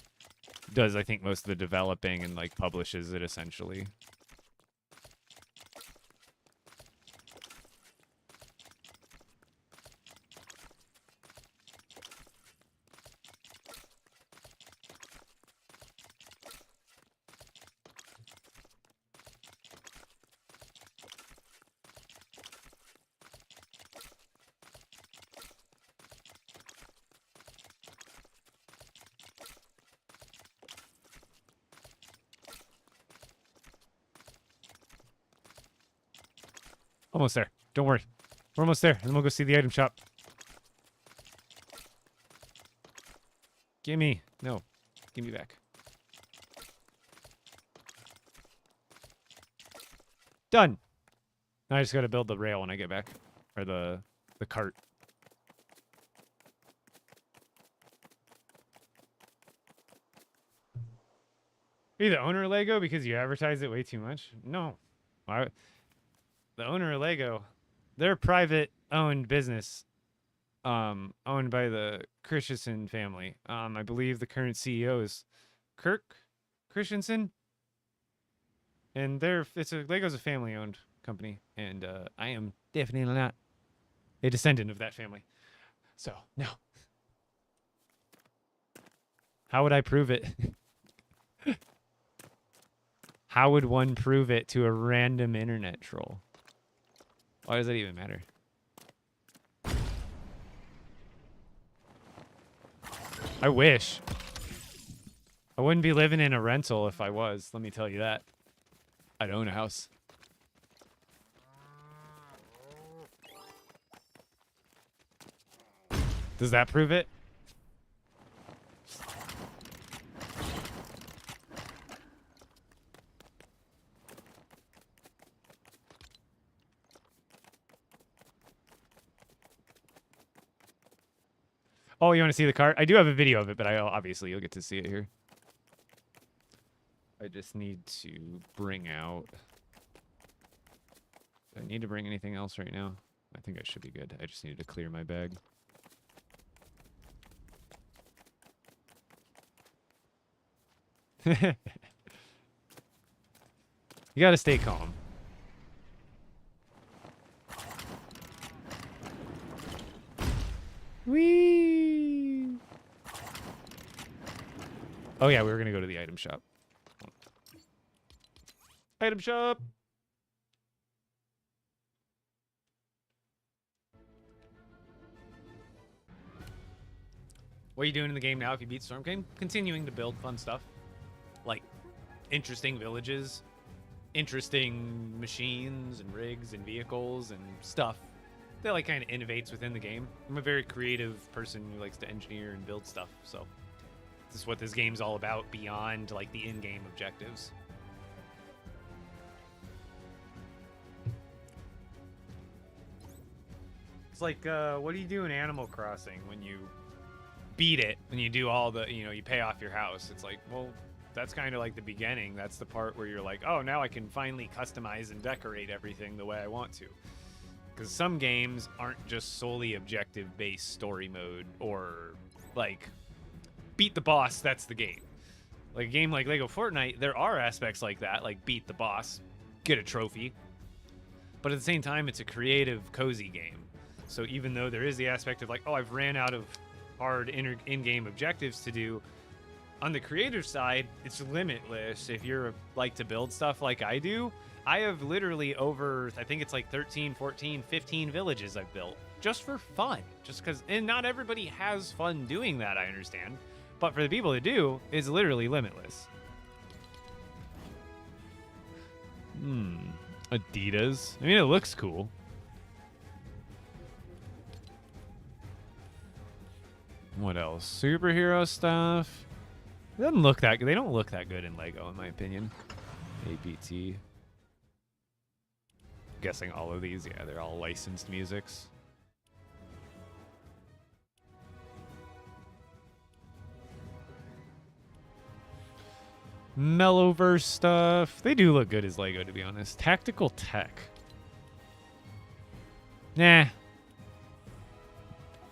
does, I think, most of the developing and like publishes it essentially. Almost there. Don't worry. We're almost there. And then we'll go see the item shop. Gimme. No. Gimme back. Done. Now I just gotta build the rail when I get back. Or the cart. Are you the owner of LEGO because you advertise it way too much? No. The owner of LEGO, they're a private-owned business, owned by the Christensen family. I believe the current CEO is Kirk Christensen, and LEGO's a family-owned company, and I am definitely not a descendant of that family. So no. How would I prove it? How would one prove it to a random internet troll? Why does that even matter? I wish. I wouldn't be living in a rental if I was, let me tell you that. I'd own a house. Does that prove it? Oh, you want to see the cart? I do have a video of it, but obviously you'll get to see it here. I just need to bring out... Do I need to bring anything else right now? I think I should be good. I just needed to clear my bag. You gotta stay calm. Whee! Oh yeah, we were gonna go to the item shop. Item shop! What are you doing in the game now if you beat Storm King? Continuing to build fun stuff. Like, interesting villages, interesting machines and rigs and vehicles and stuff that like kind of innovates within the game. I'm a very creative person who likes to engineer and build stuff, so this is what this game's all about beyond like the in-game objectives. It's like, what do you do in Animal Crossing when you beat it, when you do all the, you pay off your house? It's like, well, that's kind of like the beginning. That's the part where you're like, oh, now I can finally customize and decorate everything the way I want to. Because some games aren't just solely objective-based story mode or, like, beat the boss, that's the game. Like a game like LEGO Fortnite, there are aspects like that, like beat the boss, get a trophy. But at the same time, it's a creative, cozy game. So even though there is the aspect of like, oh, I've ran out of hard in-game objectives to do, on the creator side, it's limitless. If you're like to build stuff like I do, I have literally over, I think it's like 13, 14, 15 villages I've built just for fun. Just because, and not everybody has fun doing that, I understand. But for the people that do, it's literally limitless. Adidas. I mean, it looks cool. What else? Superhero stuff. It doesn't look that good. They don't look that good in Lego, in my opinion. APT. Guessing all of these, yeah, they're all licensed musics. Mellowverse stuff. They do look good as Lego, to be honest. Tactical tech. Nah.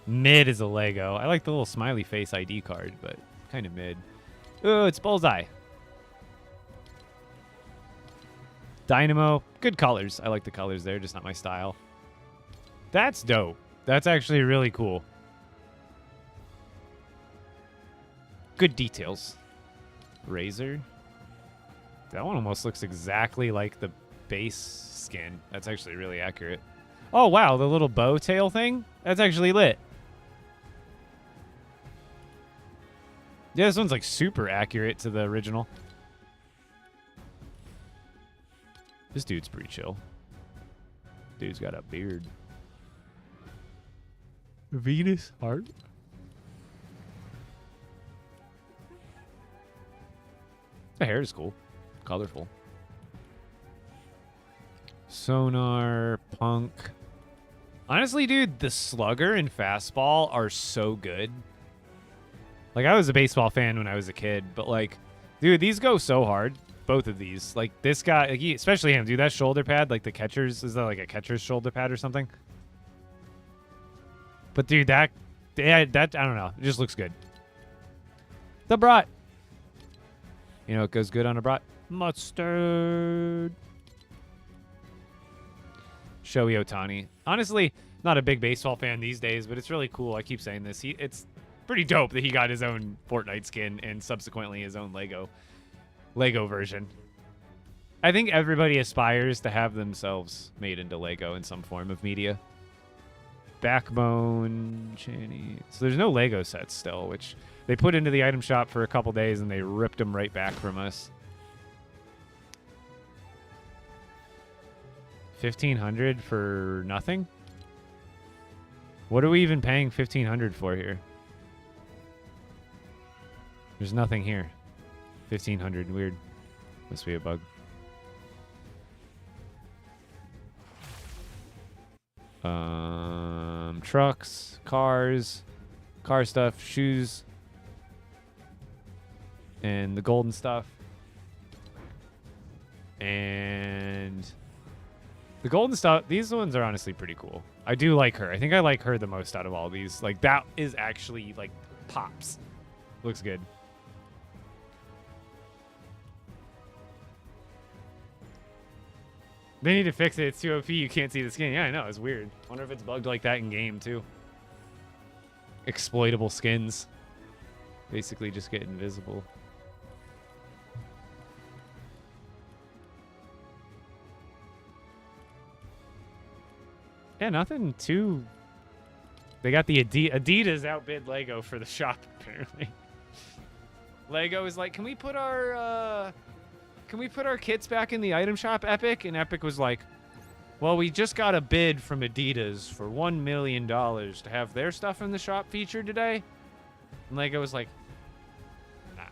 Mid is a Lego. I like the little smiley face ID card, but kind of mid. Oh, it's Bullseye. Dynamo. Good colors. I like the colors there, just not my style. That's dope. That's actually really cool. Good details. Razor. That one almost looks exactly like the base skin. That's actually really accurate. Oh, wow. The little bow tail thing? That's actually lit. Yeah, this one's like super accurate to the original. This dude's pretty chill. Dude's got a beard. Venus heart. The hair is cool. Colorful. Sonar, Punk. Honestly, dude, the Slugger and Fastball are so good. Like, I was a baseball fan when I was a kid, but, like, dude, these go so hard. Both of these. Like, this guy, like, especially him, dude, that shoulder pad, like, the catcher's, is that, like, a catcher's shoulder pad or something? But, dude, that, I don't know. It just looks good. The brat. You know, it goes good on a brat. Mustard. Shohei Ohtani. Honestly, not a big baseball fan these days, but it's really cool. I keep saying this. It's pretty dope that he got his own Fortnite skin and subsequently his own Lego version. I think everybody aspires to have themselves made into Lego in some form of media. Backbone, Channy. So there's no Lego sets still, which they put into the item shop for a couple days and they ripped them right back from us. 1,500 for nothing? What are we even paying 1,500 for here? There's nothing here. 1,500, weird. Must be a bug. Trucks, cars, car stuff, shoes, and the golden stuff. And the golden stuff, these ones are honestly pretty cool. I do like her. I think I like her the most out of all these. Like, that is actually, like, pops. Looks good. They need to fix it. It's too OP. You can't see the skin. Yeah, I know. It's weird. Wonder if it's bugged like that in game, too. Exploitable skins. Basically just get invisible. Yeah, nothing too... They got the Adidas outbid Lego for the shop, apparently. Lego is like, can we put our kits back in the item shop, Epic? And Epic was like, well, we just got a bid from Adidas for $1 million to have their stuff in the shop featured today. And Lego was like, nah.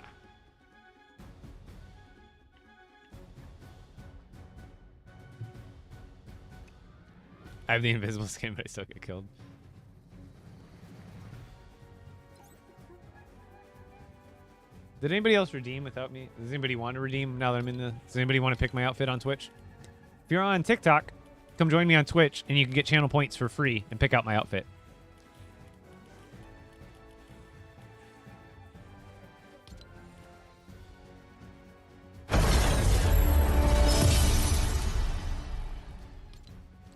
I have the invisible skin, but I still get killed. Did anybody else redeem without me? Does anybody want to redeem now that I'm in the... Does anybody want to pick my outfit on Twitch? If you're on TikTok, come join me on Twitch, and you can get channel points for free and pick out my outfit.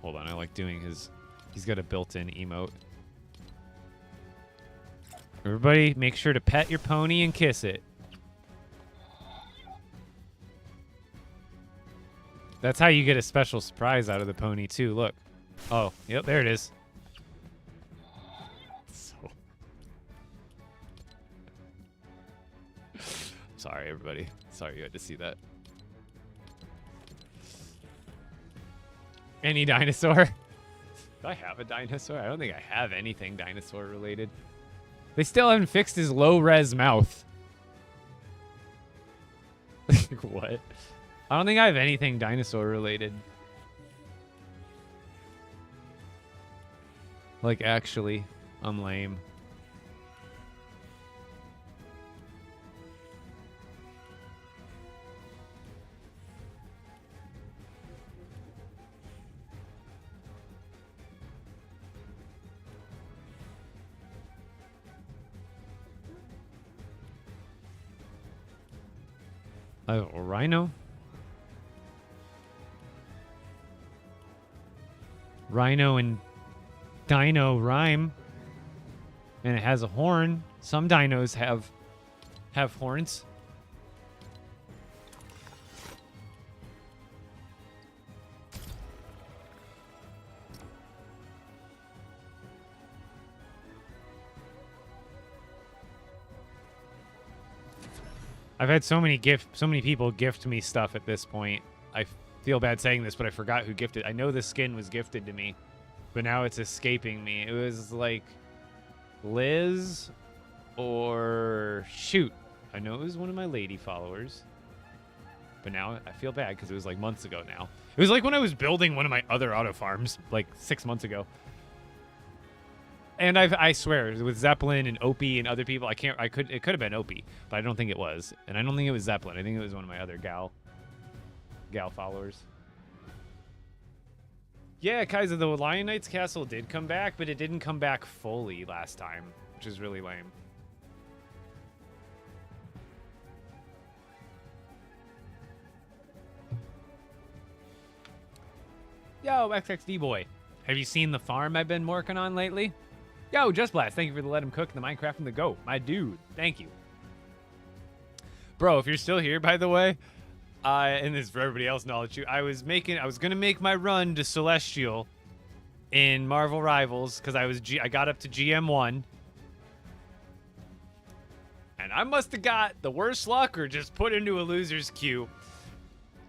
Hold on, I like doing his... He's got a built-in emote. Everybody, make sure to pet your pony and kiss it. That's how you get a special surprise out of the pony, too. Look. Oh, yep, there it is. So... Sorry, everybody. Sorry you had to see that. Any dinosaur? Do I have a dinosaur? I don't think I have anything dinosaur related. They still haven't fixed his low-res mouth. What? I don't think I have anything dinosaur-related. Like, actually, I'm lame. I have a rhino. Rhino and dino rhyme. And it has a horn. Some dinos have horns. I've had so many people gift me stuff at this point. I feel bad saying this, but I forgot who gifted. I know the skin was gifted to me, but now it's escaping me. It was like Liz or shoot. I know it was one of my lady followers, but now I feel bad because it was like months ago now. It was like when I was building one of my other auto farms like 6 months ago. And I swear, with Zeppelin and Opie and other people, it could have been Opie, but I don't think it was. And I don't think it was Zeppelin. I think it was one of my other gal followers. Yeah, Kaiser, the Lion Knight's castle did come back, but it didn't come back fully last time, which is really lame. Yo, XXD boy, have you seen the farm I've been working on lately? Yo, Just Blast, thank you for the Let Him Cook, the Minecraft and the Go. My dude, thank you. Bro, if you're still here, by the way, and this is for everybody else knowledge too, I was gonna make my run to Celestial in Marvel Rivals, because I got up to GM1. And I must have got the worst luck or just put into a loser's queue.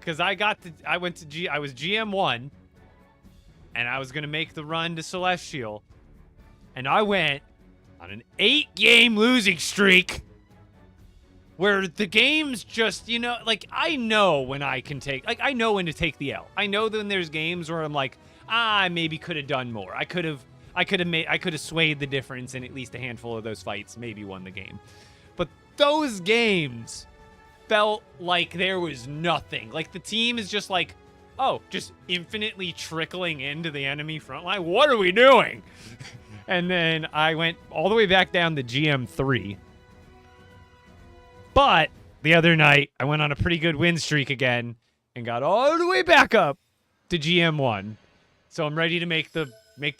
Because I was GM1, and I was gonna make the run to Celestial. And I went on an 8-game losing streak where the games just, you know, like, I know when I can take, like, I know when to take the L. I know that when there's games where I'm like, I maybe could have done more. I could have swayed the difference in at least a handful of those fights, maybe won the game. But those games felt like there was nothing. Like, the team is just like, oh, just infinitely trickling into the enemy front line. What are we doing? And then I went all the way back down to GM3. But the other night, I went on a pretty good win streak again and got all the way back up to GM1. So I'm ready to make the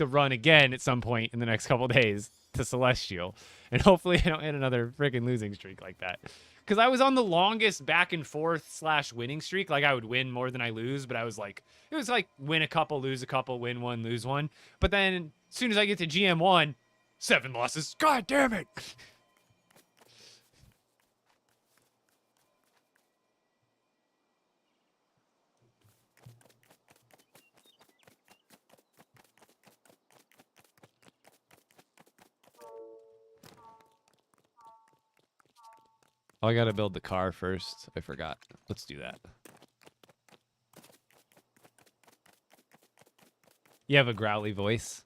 run again at some point in the next couple days to Celestial. And hopefully I don't hit another freaking losing streak like that. Because I was on the longest back and forth / winning streak. Like, I would win more than I lose, but I was like, it was like win a couple, lose a couple, win one, lose one. But then as soon as I get to GM1, 7 losses. God damn it. Oh, I gotta build the car first. I forgot. Let's do that. You have a growly voice.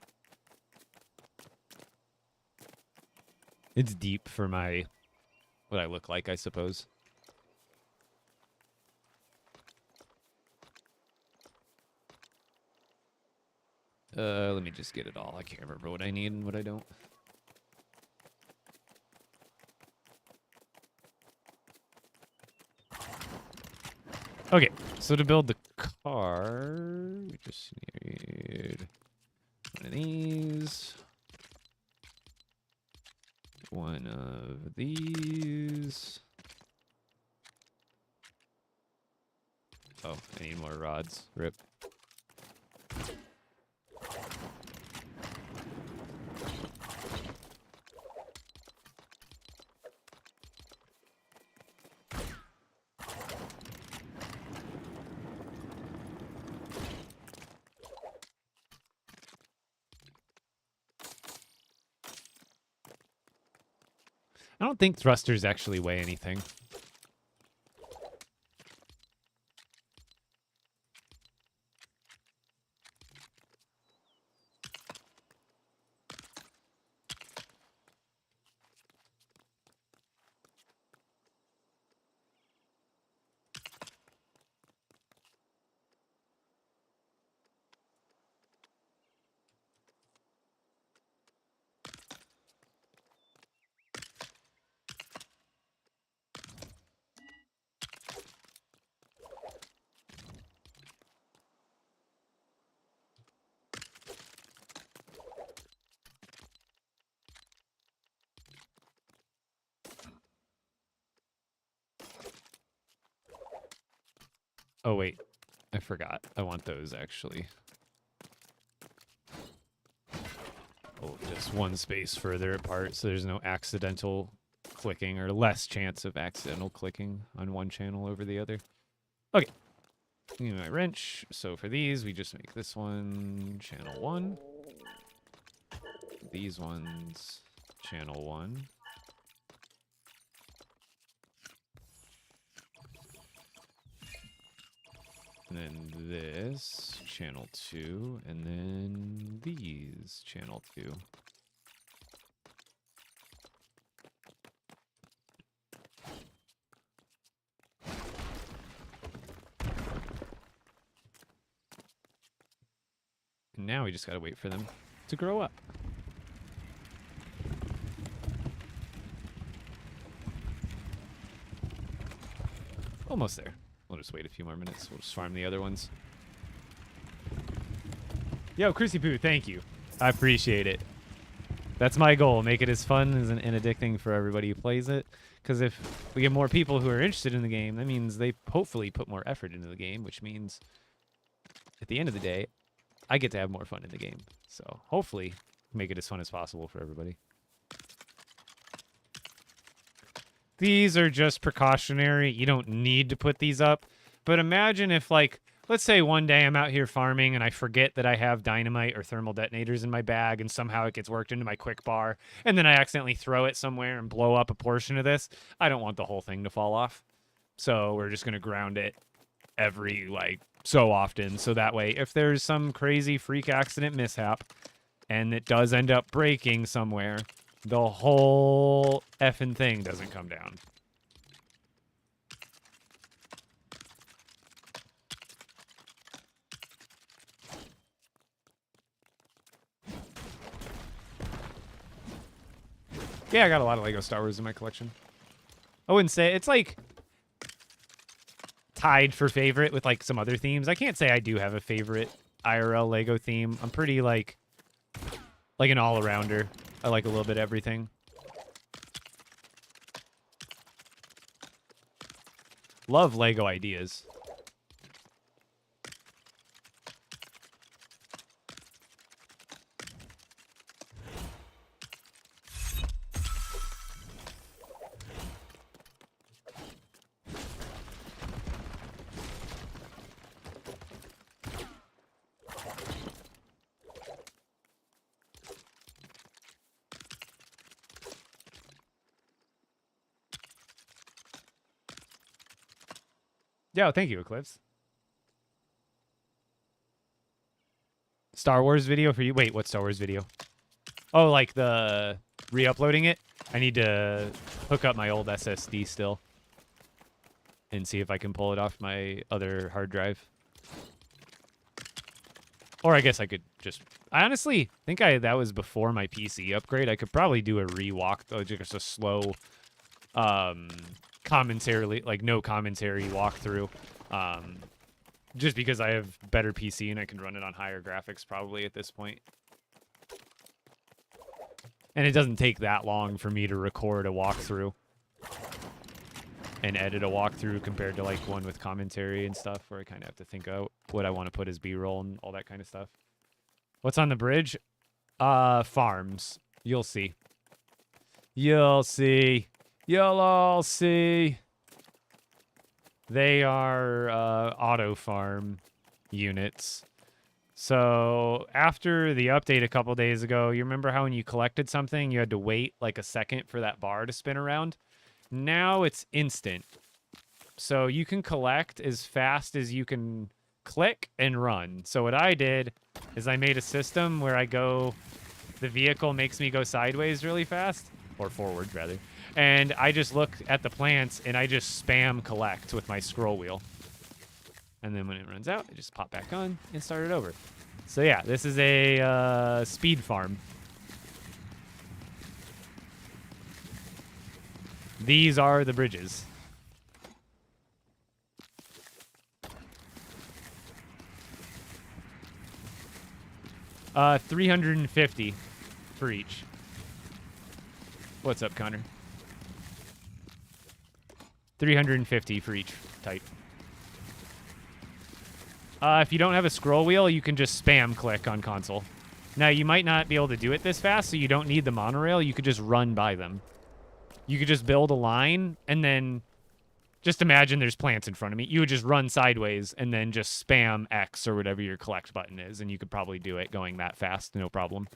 It's deep for what I look like, I suppose. Let me just get it all. I can't remember what I need and what I don't. Okay, so to build the car, we just need one of these, one of these. Oh, I need more rods. Rip. I don't think thrusters actually weigh anything. Oh, wait. I forgot. I want those, actually. Oh, just one space further apart, so there's no accidental clicking, or less chance of accidental clicking on one channel over the other. Okay. Give me my wrench. So for these, we just make this one channel 1. These ones channel 1. And then this, channel 2, and then these, channel 2. And now we just gotta wait for them to grow up. Almost there. We'll just wait a few more minutes. We'll just farm the other ones. Yo, Chrissy Poo, thank you. I appreciate it. That's my goal. Make it as fun and addicting for everybody who plays it. Because if we get more people who are interested in the game, that means they hopefully put more effort into the game, which means at the end of the day, I get to have more fun in the game. So hopefully make it as fun as possible for everybody. These are just precautionary. You don't need to put these up. But imagine if, like, let's say one day I'm out here farming and I forget that I have dynamite or thermal detonators in my bag and somehow it gets worked into my quick bar and then I accidentally throw it somewhere and blow up a portion of this. I don't want the whole thing to fall off. So we're just going to ground it every, like, so often. So that way, if there's some crazy freak accident mishap and it does end up breaking somewhere, the whole effing thing doesn't come down. Yeah, I got a lot of LEGO Star Wars in my collection. I wouldn't say it's like tied for favorite with like some other themes. I can't say I do have a favorite IRL LEGO theme. I'm pretty like an all-arounder. I like a little bit of everything. Love LEGO ideas. Yeah, thank you, Eclipse. Star Wars video for you? Wait, what Star Wars video? Oh, like the re-uploading it? I need to hook up my old SSD still and see if I can pull it off my other hard drive. Or I guess I could just... I honestly think that was before my PC upgrade. I could probably do a re-walk, just a slow... commentary, like no commentary walkthrough, just because I have better PC and I can run it on higher graphics probably at this point. And it doesn't take that long for me to record a walkthrough and edit a walkthrough compared to like one with commentary and stuff where I kind of have to think out what I want to put as B-roll and all that kind of stuff. What's on the bridge? Farms. You'll see. You'll see. You'll all see. They are auto farm units. So after the update a couple days ago, you remember how when you collected something, you had to wait like a second for that bar to spin around? Now it's instant. So you can collect as fast as you can click and run. So what I did is I made a system where the vehicle makes me go sideways really fast, or forward rather. And I just look at the plants and I just spam collect with my scroll wheel. And then when it runs out, I just pop back on and start it over. So yeah, this is a speed farm. These are the bridges. $350 for each. What's up, Connor? $350 for each type. If you don't have a scroll wheel, you can just spam click on console. Now, you might not be able to do it this fast, so you don't need the monorail. You could just run by them. You could just build a line, and then just imagine there's plants in front of me. You would just run sideways, and then just spam X or whatever your collect button is, and you could probably do it going that fast, no problem.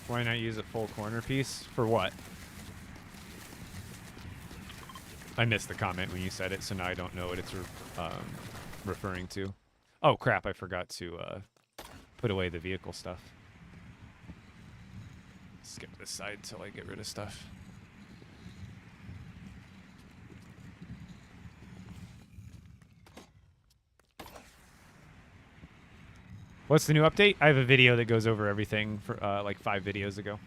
Why not use a full corner piece? For what? I missed the comment when you said it, so now I don't know what it's referring to. Oh, crap, I forgot to put away the vehicle stuff. Skip this side till I get rid of stuff. What's the new update? I have a video that goes over everything for like 5 videos ago.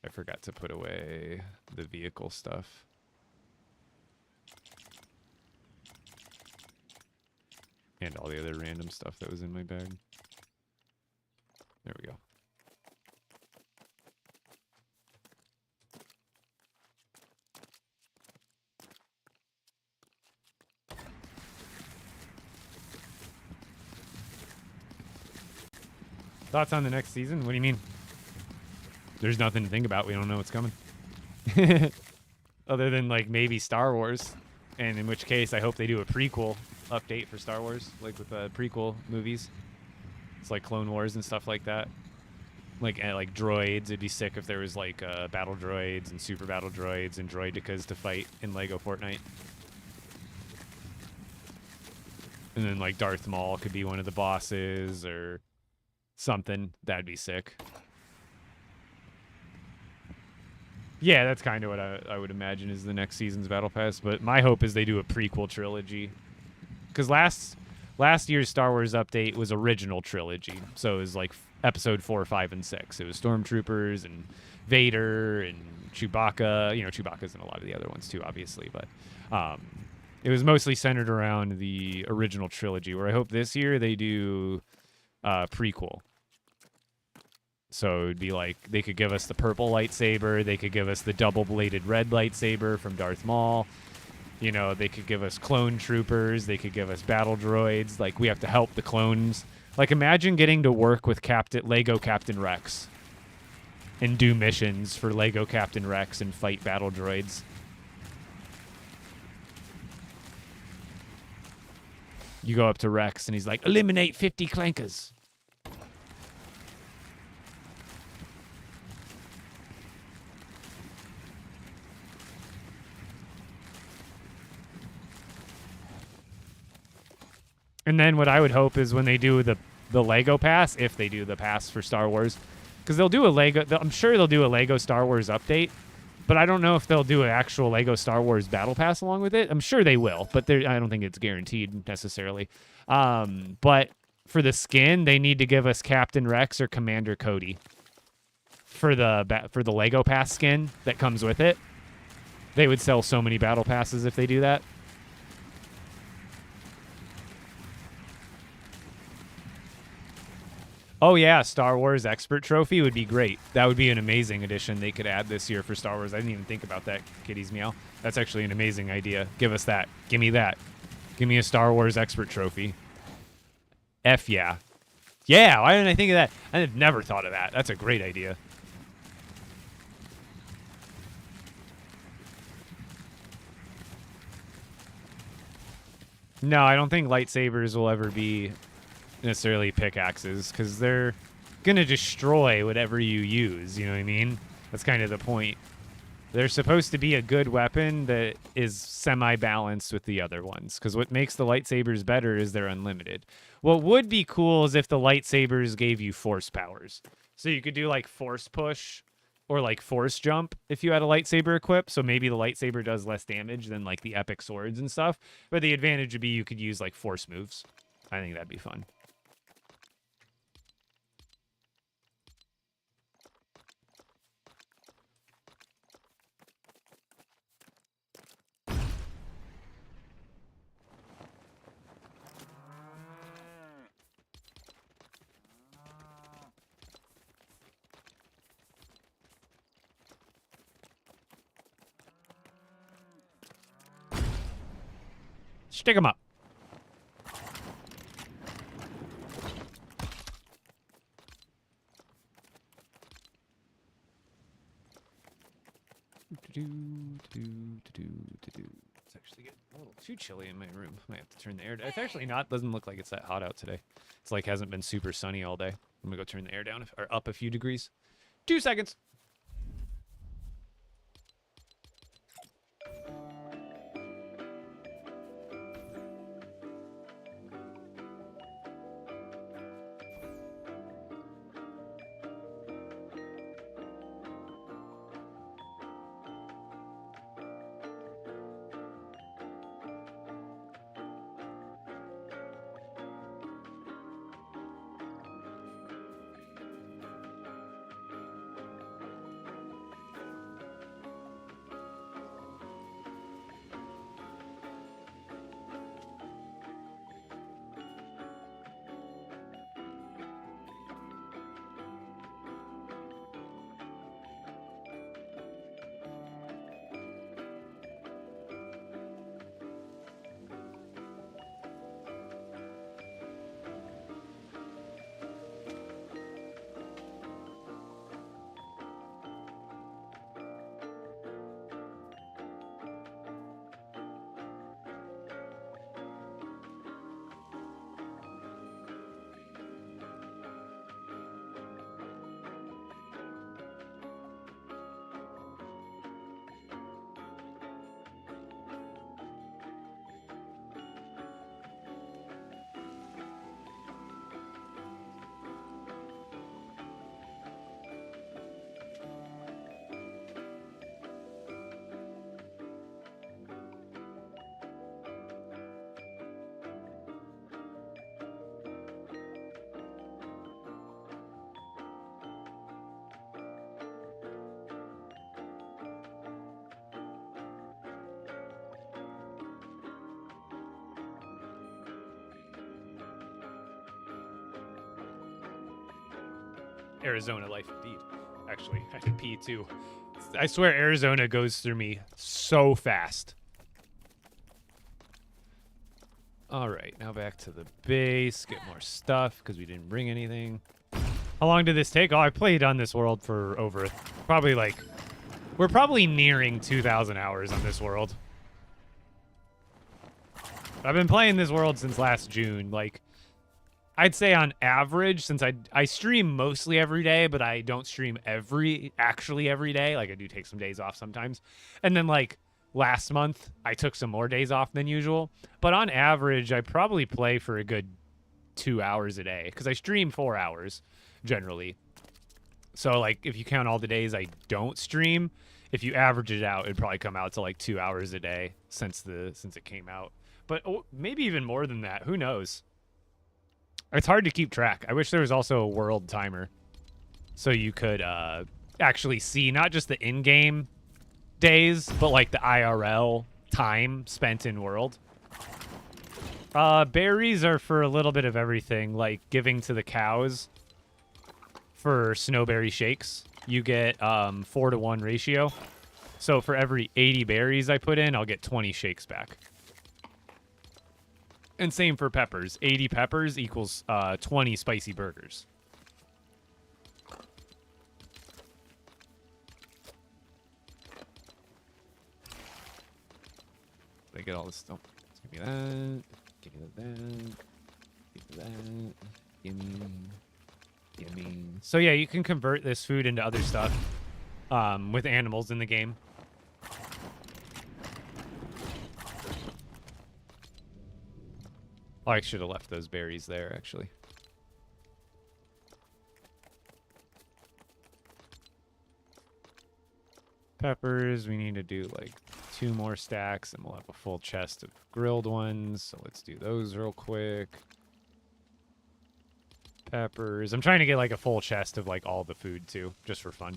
I forgot to put away the vehicle stuff. And all the other random stuff that was in my bag. There we go. Thoughts on the next season? What do you mean? There's nothing to think about. We don't know what's coming. Other than, like, maybe Star Wars. And in which case, I hope they do a prequel update for Star Wars. Like with the prequel movies. It's like Clone Wars and stuff like that. Like droids. It'd be sick if there was, like, battle droids and super battle droids and droidicas to fight in LEGO Fortnite. And then, like, Darth Maul could be one of the bosses or something. That'd be sick. Yeah, that's kind of what I would imagine is the next season's Battle Pass. But my hope is they do a prequel trilogy. Because last year's Star Wars update was original trilogy. So it was like episode 4, 5, and 6. It was Stormtroopers and Vader and Chewbacca. You know, Chewbacca's in a lot of the other ones too, obviously. But it was mostly centered around the original trilogy, where I hope this year they do prequel. So it would be like they could give us the purple lightsaber, they could give us the double-bladed red lightsaber from Darth Maul. You know, they could give us clone troopers, they could give us battle droids. Like, we have to help the clones. Like, imagine getting to work with LEGO Captain Rex and do missions for LEGO Captain Rex and fight battle droids. You go up to Rex and he's like, eliminate 50 clankers. And then what I would hope is when they do the LEGO Pass, if they do the pass for Star Wars, because they'll do a LEGO, I'm sure they'll do a LEGO Star Wars update, but I don't know if they'll do an actual LEGO Star Wars Battle Pass along with it. I'm sure they will, but I don't think it's guaranteed necessarily. But for the skin, they need to give us Captain Rex or Commander Cody for the LEGO Pass skin that comes with it. They would sell so many Battle Passes if they do that. Oh yeah, Star Wars Expert Trophy would be great. That would be an amazing addition they could add this year for Star Wars. I didn't even think about that, Kitty's Meow. That's actually an amazing idea. Give us that. Give me that. Give me a Star Wars Expert Trophy. F yeah. Yeah, why didn't I think of that? I had never thought of that. That's a great idea. No, I don't think lightsabers will ever be necessarily pickaxes because they're going to destroy whatever you use. You know what I mean? That's kind of the point. They're supposed to be a good weapon that is semi-balanced with the other ones because what makes the lightsabers better is they're unlimited. What would be cool is if the lightsabers gave you force powers. So you could do like force push or like force jump if you had a lightsaber equipped. So maybe the lightsaber does less damage than like the epic swords and stuff. But the advantage would be you could use like force moves. I think that'd be fun. Stick them up. It's actually getting a little too chilly in my room. Might have to turn the air down. It's actually not. Doesn't look like it's that hot out today. It's like hasn't been super sunny all day. I'm gonna go turn the air down or up a few degrees. 2 seconds. Arizona life indeed. Actually, I had pee too. I swear Arizona goes through me so fast. All right, now back to the base. Get more stuff because we didn't bring anything. How long did this take? Oh, I played on this world for over probably like... We're probably nearing 2,000 hours on this world. I've been playing this world since last June. Like, I'd say on average, since I stream mostly every day, but I don't stream actually every day. Like, I do take some days off sometimes. And then, like, last month, I took some more days off than usual. But on average, I probably play for a good 2 hours a day. Because I stream 4 hours, generally. So, like, if you count all the days I don't stream, if you average it out, it'd probably come out to, like, 2 hours a day since it came out. But maybe even more than that. Who knows? It's hard to keep track. I wish there was also a world timer so you could actually see not just the in-game days, but like the IRL time spent in world. Berries are for a little bit of everything, like giving to the cows for snowberry shakes. You get 4-to-1 ratio. So for every 80 berries I put in, I'll get 20 shakes back. And same for peppers. 80 peppers equals 20 spicy burgers. They get all this stuff. Give me that. Give me that. Give me that. Give me. Give me. So yeah, you can convert this food into other stuff with animals in the game. Oh, I should have left those berries there, actually. Peppers, we need to do like 2 more stacks, and we'll have a full chest of grilled ones. So let's do those real quick. Peppers. I'm trying to get like a full chest of like all the food too, just for fun.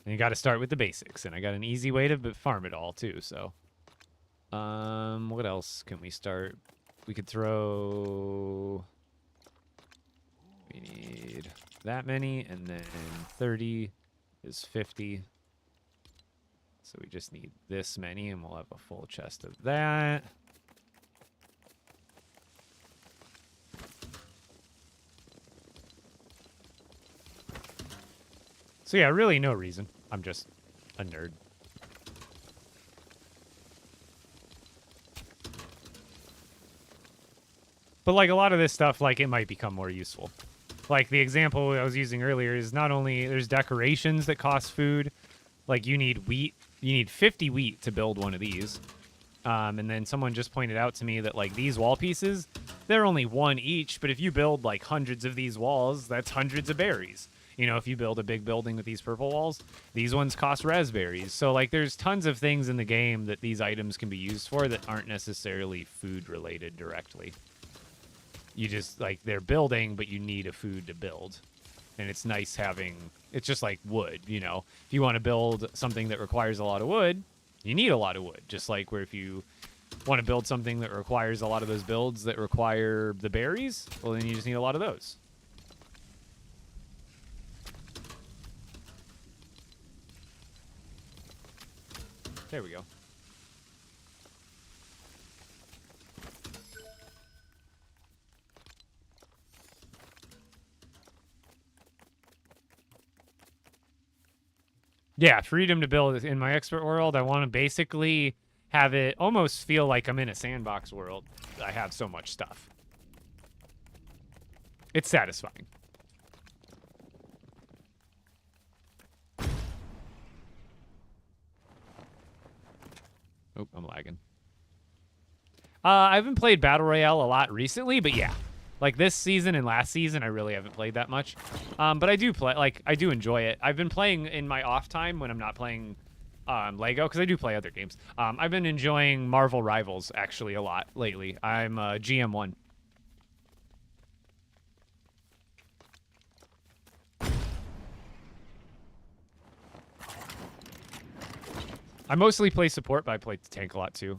And you got to start with the basics, and I got an easy way to farm it all too. So, what else can we start? We could throw. We need that many, and then 30 is 50. So we just need this many, and we'll have a full chest of that. So yeah, really no reason. I'm just a nerd. But like a lot of this stuff, like it might become more useful. Like the example I was using earlier is not only there's decorations that cost food, like you need wheat, you need 50 wheat to build one of these. And then someone just pointed out to me that like these wall pieces, they're only 1 each, but if you build like hundreds of these walls, that's hundreds of berries. You know, if you build a big building with these purple walls, these ones cost raspberries. So like there's tons of things in the game that these items can be used for that aren't necessarily food related directly. You just like they're building, but you need a food to build. And it's nice having, it's just like wood, you know. If you want to build something that requires a lot of wood, you need a lot of wood. Just like where if you want to build something that requires a lot of those builds that require the berries, well then you just need a lot of those. There we go. Yeah, freedom to build. In my expert world, I want to basically have it almost feel like I'm in a sandbox world. I have so much stuff. It's satisfying. Oh, I'm lagging. I haven't played Battle Royale a lot recently, but yeah. Like this season and last season, I really haven't played that much. But I do play, like, I do enjoy it. I've been playing in my off time when I'm not playing LEGO, because I do play other games. I've been enjoying Marvel Rivals, actually, a lot lately. I'm GM1. I mostly play support, but I play tank a lot too.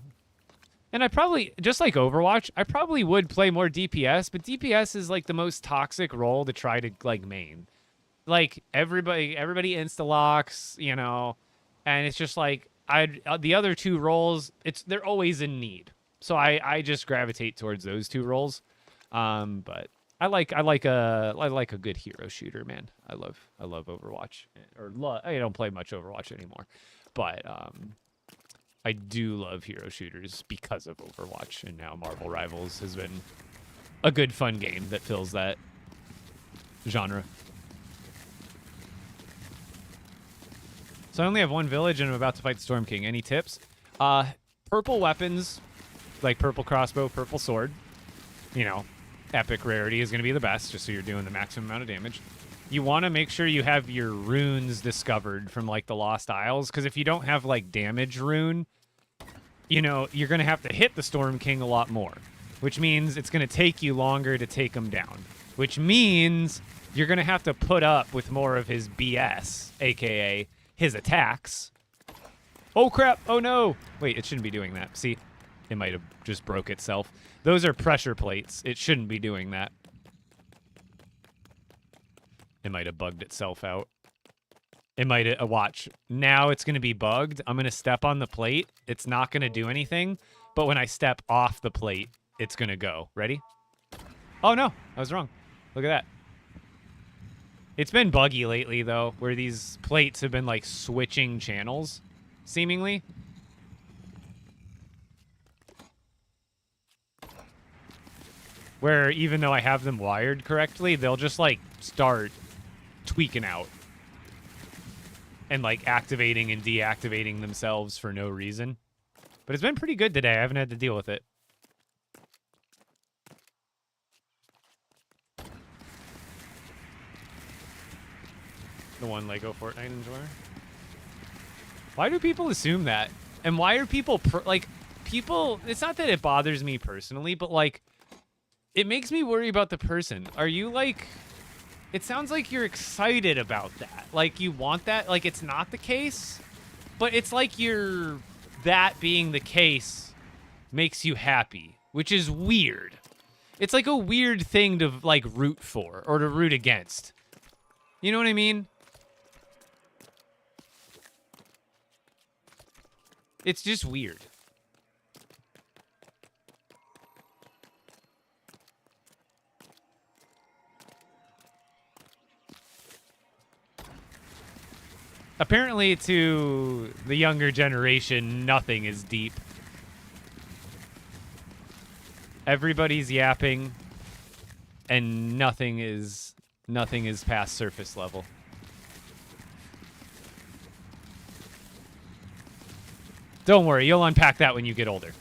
And I probably, just like Overwatch, I probably would play more DPS, but DPS is like the most toxic role to try to like main. Like everybody insta-locks, you know, and it's just like the other 2 roles, they're always in need. So I just gravitate towards those 2 roles. But I like a good hero shooter, man. I love Overwatch. I don't play much Overwatch anymore. But I do love hero shooters because of Overwatch, and now Marvel Rivals has been a good, fun game that fills that genre. So I only have 1 village, and I'm about to fight the Storm King. Any tips? Purple weapons, like purple crossbow, purple sword. You know, epic rarity is going to be the best, just so you're doing the maximum amount of damage. You want to make sure you have your runes discovered from, like, the Lost Isles, because if you don't have, like, damage rune, you know, you're going to have to hit the Storm King a lot more, which means it's going to take you longer to take him down, which means you're going to have to put up with more of his BS, a.k.a. his attacks. Oh, crap. Oh, no. Wait, it shouldn't be doing that. See, It might have just broke itself. Those are pressure plates. It shouldn't be doing that. It might have bugged itself out. It might have, watch. Now it's going to be bugged. I'm going to step on the plate. It's not going to do anything. But when I step off the plate, it's going to go. Ready? Oh, no. I was wrong. Look at that. It's been buggy lately, though, where these plates have been, like, switching channels, seemingly. Where even though I have them wired correctly, they'll just, like, start tweaking out. And, like, activating and deactivating themselves for no reason. But it's been pretty good today. I haven't had to deal with it. The one LEGO Fortnite enjoyer. Why do people assume that? And why are people, people... It's not that it bothers me personally, but, like, it makes me worry about the person. Are you, like... It sounds like you're excited about that. Like, you want that. Like, it's not the case. But it's like you're... That being the case makes you happy. Which is weird. It's like a weird thing to, like, root for. Or to root against. You know what I mean? It's just weird. Apparently, to the younger generation, nothing is deep. Everybody's yapping, and nothing is past surface level. Don't worry, you'll unpack that when you get older.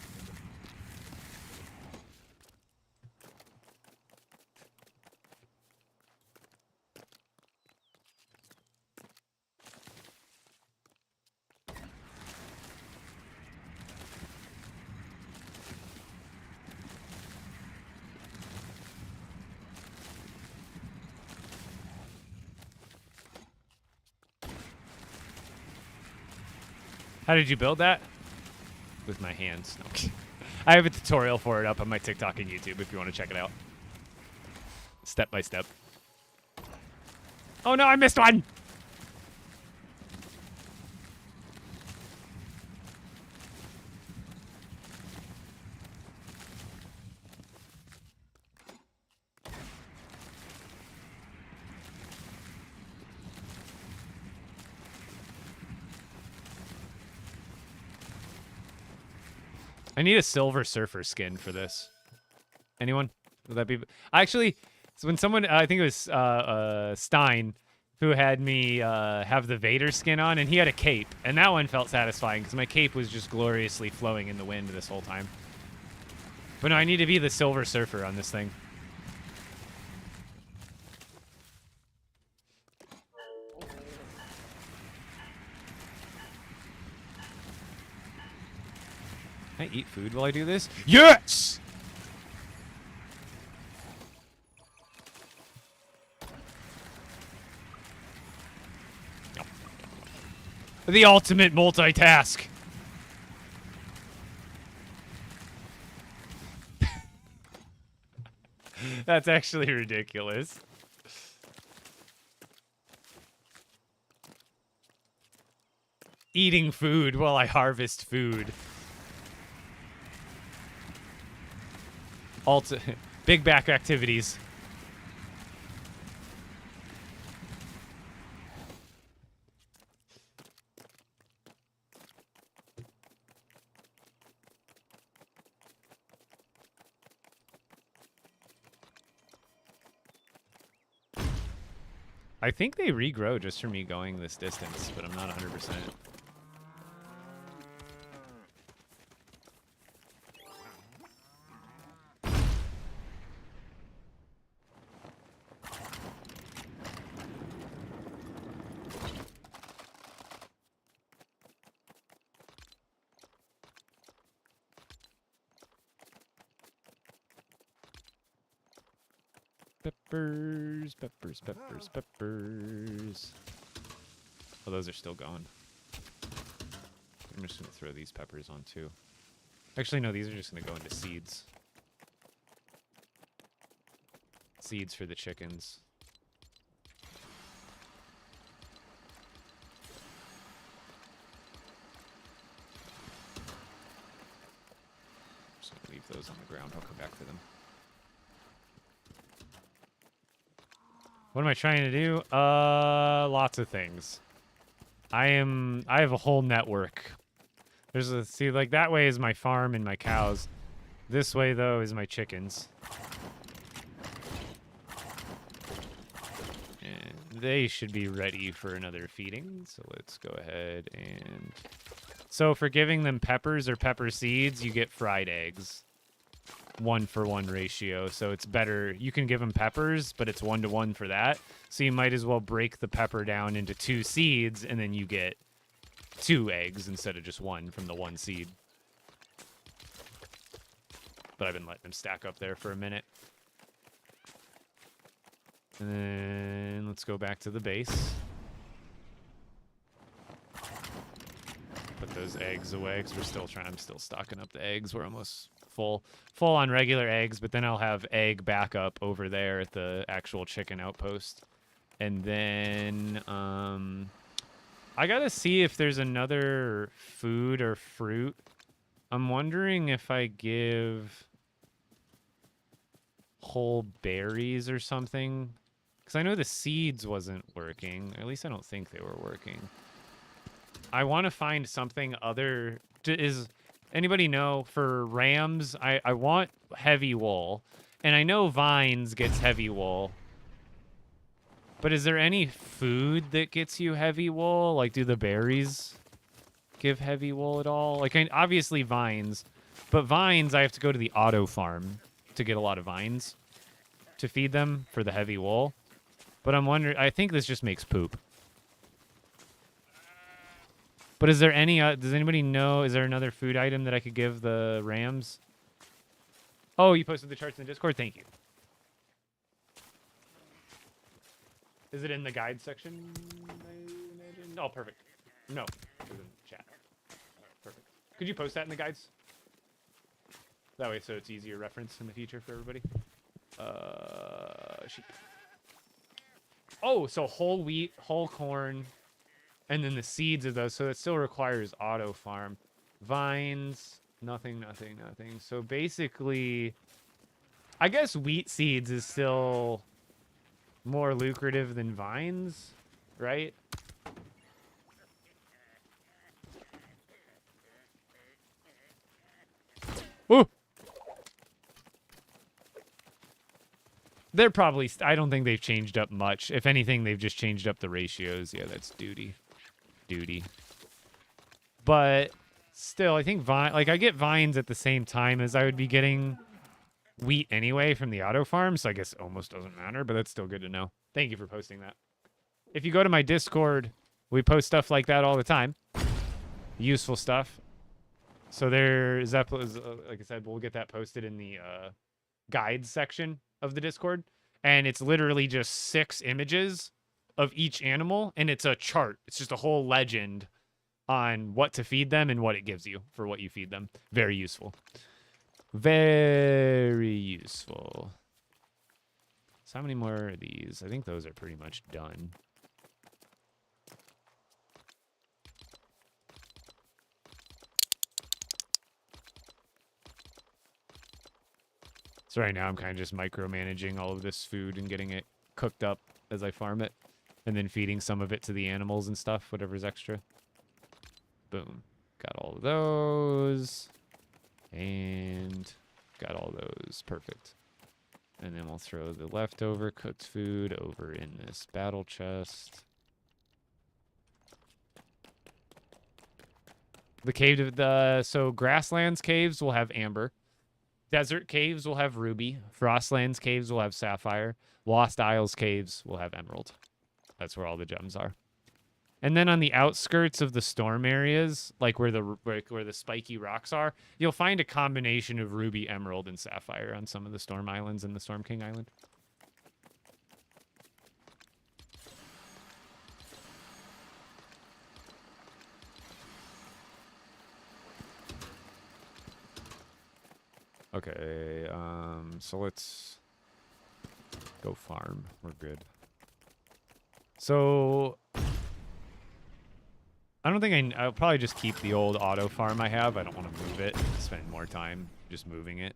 How did you build that? With my hands. No. I have a tutorial for it up on my TikTok and YouTube if you want to check it out. Step by step. Oh no, I missed one! I need a Silver Surfer skin for this. Anyone? Would that be... Actually, so when someone... I think it was Stein who had me have the Vader skin on, and he had a cape. And that one felt satisfying, because my cape was just gloriously flowing in the wind this whole time. But no, I need to be the Silver Surfer on this thing. Can I eat food while I do this? Yes! The ultimate multitask. That's actually ridiculous. Eating food while I harvest food. Big back activities. I think they regrow just for me going this distance, but I'm not 100%. Peppers, peppers, peppers, peppers. Oh, those are still going. I'm just going to throw these peppers on too. Actually, no, these are just gonna go into seeds. Seeds for the chickens. Just gonna leave those on the ground. I'll come back for them. What am I trying to do? Lots of things. I have a whole network. There's a, see, like that way is my farm and my cows. This way though is my chickens. And they should be ready for another feeding. So let's go ahead and, so for giving them peppers or pepper seeds, you get fried eggs. 1-for-1 ratio, so it's better. You can give them peppers, but it's 1-to-1 for that. So you might as well break the pepper down into 2 seeds, and then you get 2 eggs instead of just 1 from the 1 seed. But I've been letting them stack up there for a minute. And then let's go back to the base. Put those eggs away, because I'm still stocking up the eggs. We're almost full on regular eggs, but then I'll have egg backup over there at the actual chicken outpost. And then I gotta see if there's another food or fruit. I'm wondering if I give whole berries or something, because I know the seeds wasn't working. At least I don't think they were working. I want to find something other is anybody know for rams? I want heavy wool, and I know vines gets heavy wool. But is there any food that gets you heavy wool? Like, do the berries give heavy wool at all? Like, obviously vines, but vines I have to go to the auto farm to get a lot of vines to feed them for the heavy wool. But I'm wondering, I think this just makes poop. But is there any, does anybody know, is there another food item that I could give the rams? Oh, you posted the charts in the Discord? Thank you. Is it in the guide section, I imagine? Oh, perfect. No, it was in chat. Perfect. Could you post that in the guides? That way so it's easier reference in the future for everybody. Sheep. Oh, so whole wheat, whole corn, and then the seeds of those, so it still requires auto farm. Vines, nothing. So basically, I guess wheat seeds is still more lucrative than vines, right? Ooh! They're probably, I don't think they've changed up much. If anything, they've just changed up the ratios. Yeah, that's duty. But still, I think I get vines at the same time as I would be getting wheat anyway from the auto farm, so I guess it almost doesn't matter, but that's still good to know. Thank you for posting that. If you go to my Discord, we post stuff like that all the time. Useful stuff. So there's, like I said, we'll get that posted in the guides section of the Discord. And it's literally just 6 images of each animal, and it's a chart. It's just a whole legend on what to feed them and what it gives you for what you feed them. Very useful. Very useful. So how many more are these? I think those are pretty much done. So right now I'm kind of just micromanaging all of this food and getting it cooked up as I farm it. And then feeding some of it to the animals and stuff, whatever's extra. Boom. Got all of those. And got all those. Perfect. And then we'll throw the leftover cooked food over in this battle chest. The cave, so grasslands caves will have amber. Desert caves will have ruby. Frostlands caves will have sapphire. Lost Isles caves will have emerald. That's where all the gems are. And then on the outskirts of the storm areas, like where the spiky rocks are, you'll find a combination of ruby, emerald, and sapphire on some of the storm islands and the Storm King Island. Okay, so let's go farm. We're good. So I don't think I'll probably just keep the old auto farm I have. I don't want to move it. Spend more time just moving it.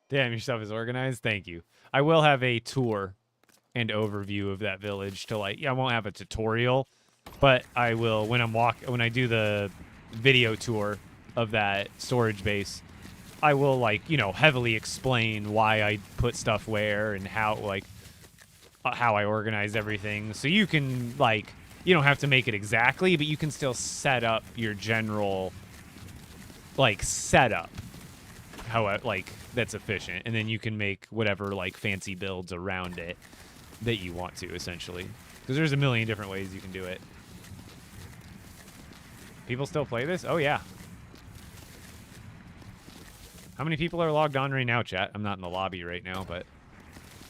Damn, your stuff is organized. Thank you. I will have a tour and overview of that village to like. Yeah, I won't have a tutorial, but I will when I do the video tour of that storage base. I will like heavily explain why I put stuff where and how how I organize everything. So you can you don't have to make it exactly, but you can still set up your general setup how that's efficient, and then you can make whatever fancy builds around it that you want to essentially, because there's a million different ways you can do it. People still play this? Oh yeah. How many people are logged on right now, chat? I'm not in the lobby right now, but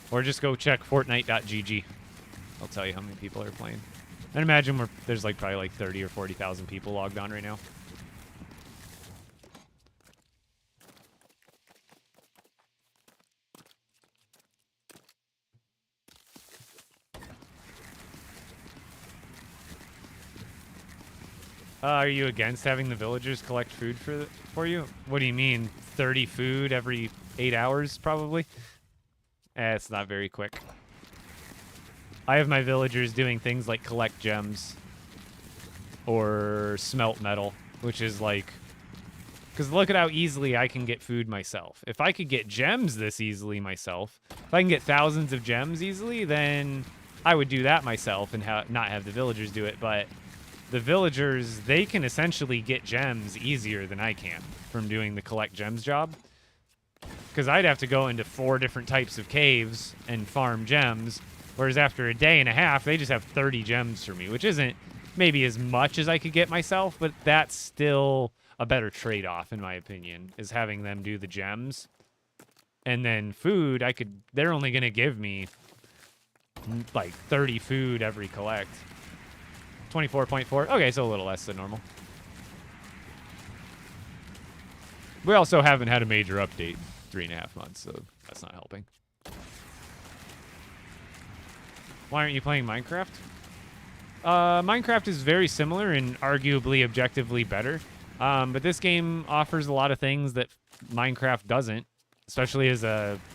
or just go check Fortnite.gg. I'll tell you how many people are playing. And imagine there's probably 30 or 40,000 people logged on right now. Are you against having the villagers collect food for you? What do you mean? 30 food every 8 hours, probably? It's not very quick. I have my villagers doing things like collect gems or smelt metal, which is because look at how easily I can get food myself. If I could get gems this easily myself, if I can get thousands of gems easily, then I would do that myself and not have the villagers do it. But the villagers, they can essentially get gems easier than I can from doing the collect gems job. Because I'd have to go into 4 different types of caves and farm gems, whereas after a day and a half, they just have 30 gems for me, which isn't maybe as much as I could get myself, but that's still a better trade-off, in my opinion, is having them do the gems. And then food, they're only going to give me 30 food every collect. 24.4. Okay, so a little less than normal. We also haven't had a major update 3.5 months, so that's not helping. Why aren't you playing Minecraft? Minecraft is very similar and arguably objectively better. But this game offers a lot of things that Minecraft doesn't, especially as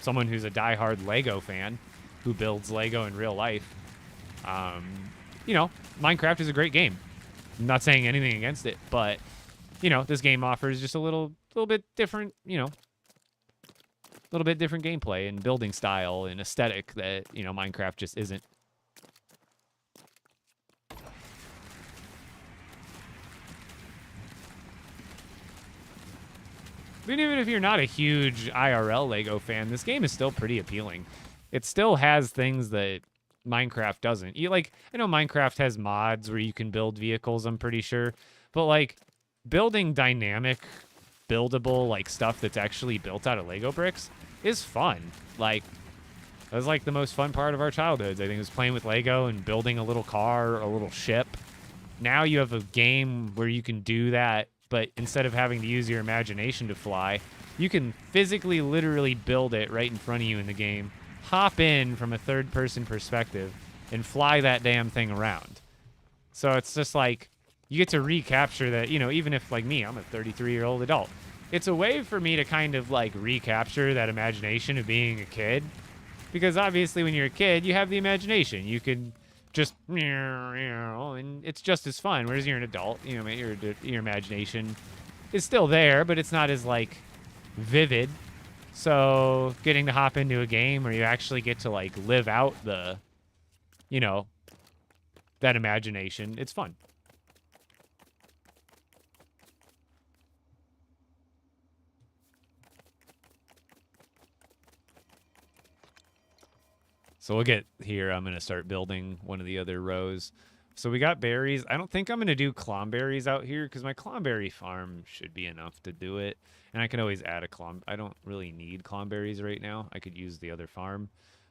someone who's a diehard LEGO fan who builds LEGO in real life. Minecraft is a great game. I'm not saying anything against it, but this game offers just a little bit different, a little bit different gameplay and building style and aesthetic that, Minecraft just isn't. But even if you're not a huge IRL LEGO fan, this game is still pretty appealing. It still has things that Minecraft doesn't. I know Minecraft has mods where you can build vehicles, I'm pretty sure. But, building dynamic, buildable, stuff that's actually built out of Lego bricks is fun. That was, the most fun part of our childhoods. I think it was playing with Lego and building a little car, a little ship. Now you have a game where you can do that, but instead of having to use your imagination to fly, you can physically, literally build it right in front of you in the game, hop in from a third-person perspective, and fly that damn thing around. So it's just you get to recapture that, even if, me, I'm a 33-year-old adult. It's a way for me to kind of, recapture that imagination of being a kid. Because obviously when you're a kid, you have the imagination. You can just, and it's just as fun. Whereas you're an adult, your imagination is still there, but it's not as, vivid. So getting to hop into a game where you actually get to, live out the, that imagination, it's fun. So we'll get here. I'm going to start building one of the other rows. So we got berries. I don't think I'm going to do clomberries out here because my clomberry farm should be enough to do it. And I can always add a I don't really need clomberries right now. I could use the other farm.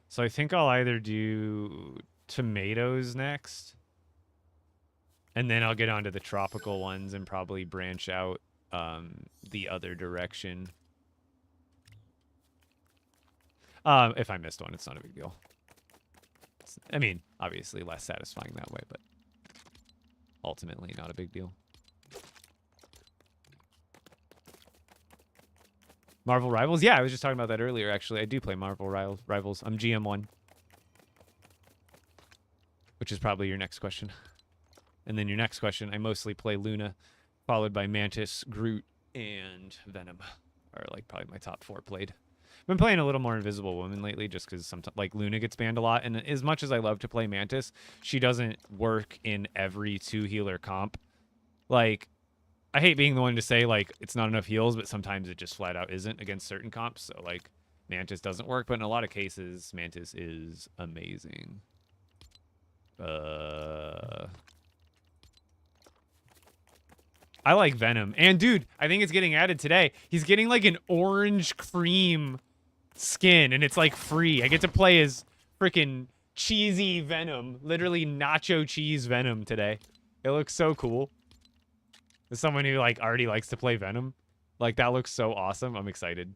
So I think I'll either do tomatoes next And then I'll get onto the tropical ones and probably branch out the other direction. If I missed one, it's not a big deal. I mean, obviously less satisfying that way, but ultimately not a big deal. Marvel Rivals? Yeah, I was just talking about that earlier, actually. I do play Marvel Rivals. I'm GM1. Which is probably your next question. And then your next question, I mostly play Luna, followed by Mantis, Groot, and Venom. Are like probably my top 4 played. I've been playing a little more Invisible Woman lately just because sometimes like Luna gets banned a lot. And as much as I love to play Mantis, she doesn't work in every 2-healer comp. Like, I hate being the one to say, like, it's not enough heals, but sometimes it just flat out isn't against certain comps. So, like, Mantis doesn't work. But in a lot of cases, Mantis is amazing. I like Venom. And, dude, I think it's getting added today. He's getting, like, an orange cream skin, and it's, like, free. I get to play as freaking cheesy Venom. Literally nacho cheese Venom today. It looks so cool. As someone who, like, already likes to play Venom, like, that looks so awesome. I'm excited.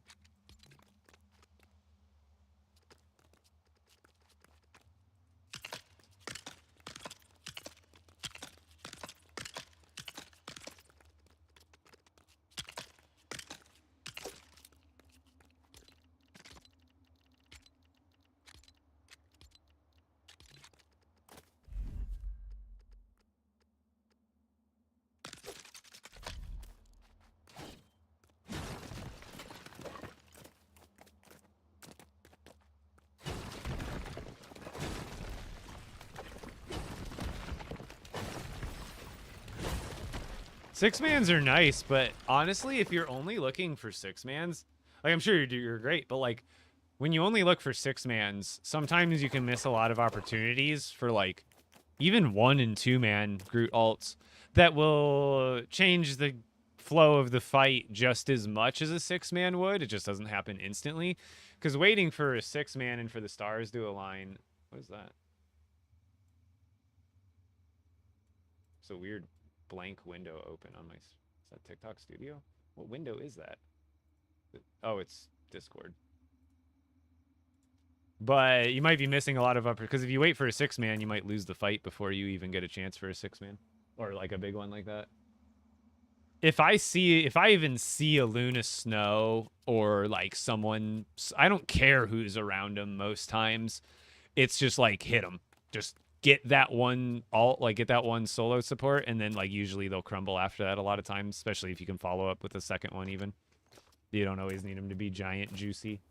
Six-mans are nice, but honestly, if you're only looking for six-mans, like, I'm sure you're great, but, like, when you only look for six-mans, sometimes you can miss a lot of opportunities for, like, even 1- and 2-man Groot alts that will change the flow of the fight just as much as a 6-man would. It just doesn't happen instantly. Because waiting for a 6-man and for the stars to align... What is that? It's a weird blank window open on my... Is that TikTok Studio? What window is that? Oh, it's Discord. But you might be missing a lot of because if you wait for a 6-man, you might lose the fight before you even get a chance for a 6-man. Or like a big one like that. If I even see a Luna Snow or like someone, I don't care who's around him most times. It's just like hit him. Just get that one alt, like get that one solo support, and then like usually they'll crumble after that a lot of times, especially if you can follow up with a second one even. You don't always need them to be giant juicy.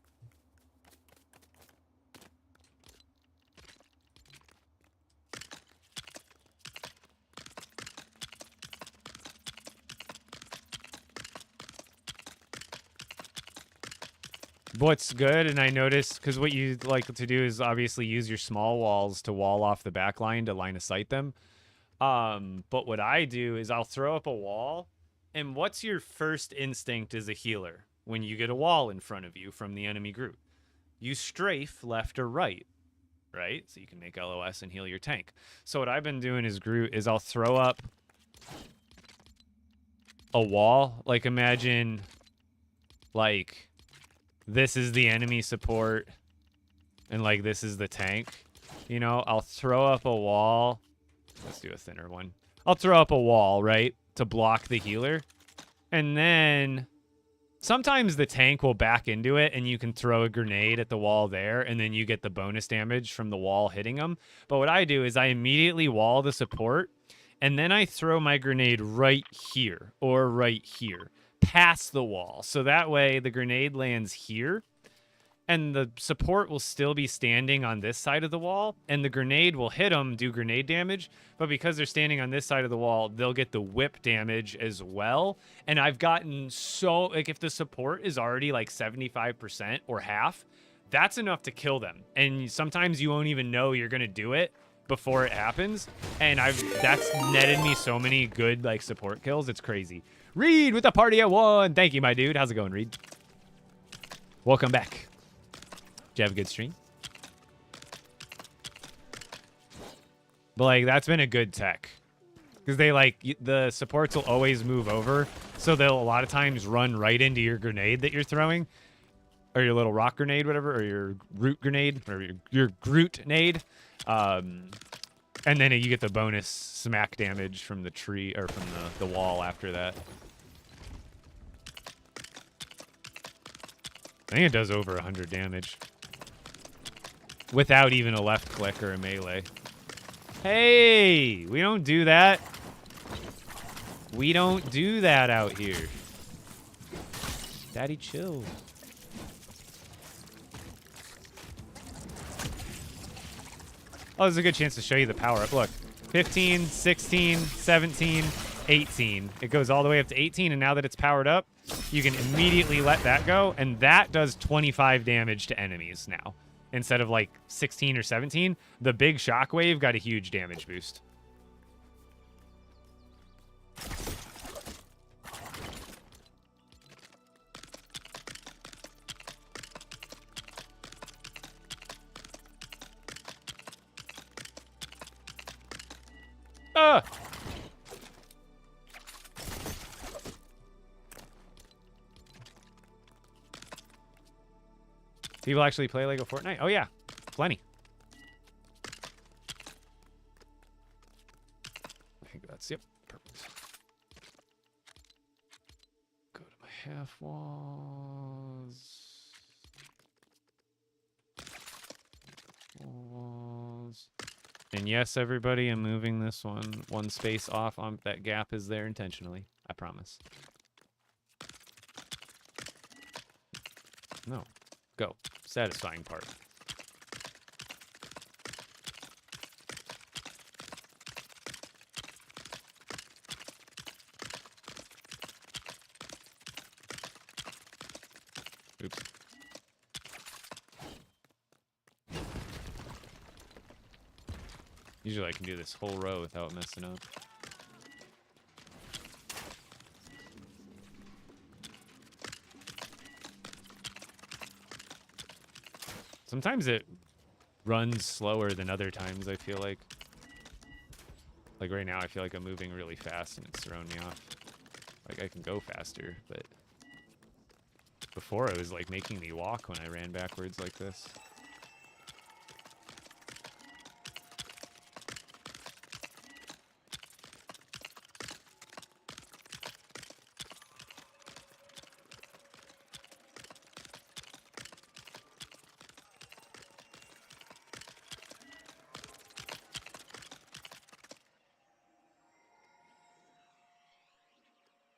What's good, and I noticed, because what you like to do is obviously use your small walls to wall off the back line to line of sight them. But what I do is I'll throw up a wall, and what's your first instinct as a healer when you get a wall in front of you from the enemy group? You strafe left or right, right? So you can make LOS and heal your tank. So what I've been doing as Groot is I'll throw up a wall. Like imagine, like... this is the enemy support, and, like, this is the tank. You know, I'll throw up a wall. Let's do a thinner one. I'll throw up a wall, right, to block the healer. And then sometimes the tank will back into it, and you can throw a grenade at the wall there, and then you get the bonus damage from the wall hitting them. But what I do is I immediately wall the support, and then I throw my grenade right here or right here. Past the wall, so that way the grenade lands here and the support will still be standing on this side of the wall, and the grenade will hit them, do grenade damage, but because they're standing on this side of the wall, they'll get the whip damage as well. And I've gotten so, like, if the support is already like 75% or half, that's enough to kill them, and sometimes you won't even know you're gonna do it before it happens, and that's netted me so many good like support kills. It's crazy. Reed with the party at 1. Thank you, my dude. How's it going, Reed? Welcome back. Did you have a good stream? But, like, that's been a good tech. Because they the supports will always move over, so they'll a lot of times run right into your grenade that you're throwing, or your little rock grenade, whatever, or your root grenade, or your Groot-nade. And then you get the bonus smack damage from the tree, or from the wall after that. I think it does over 100 damage. Without even a left click or a melee. Hey! We don't do that. We don't do that out here. Daddy, chill. Oh, there's a good chance to show you the power up. Look, 15, 16, 17, 18. It goes all the way up to 18, and now that it's powered up, you can immediately let that go, and that does 25 damage to enemies now. Instead of like 16 or 17, the big shockwave got a huge damage boost. Ah! People actually play LEGO Fortnite? Oh yeah, plenty. I think that's, yep, perfect. Go to my half walls. Walls. And yes, everybody, I'm moving this one space off. That gap is there intentionally. I promise. No. Go. Satisfying part. Oops. Usually I can do this whole row without messing up. Sometimes it runs slower than other times, I feel like. Like right now, I feel like I'm moving really fast and it's throwing me off. Like I can go faster, but before it was like making me walk when I ran backwards like this.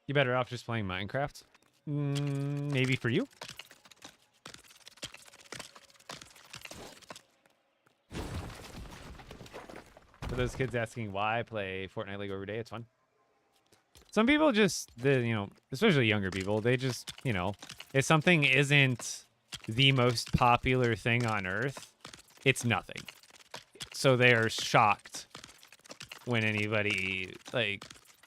You better off just playing Minecraft? Maybe for you? For those kids asking why I play Fortnite Lego every day, it's fun. Some people just, especially younger people, they just, if something isn't the most popular thing on Earth, it's nothing. So they are shocked when anybody,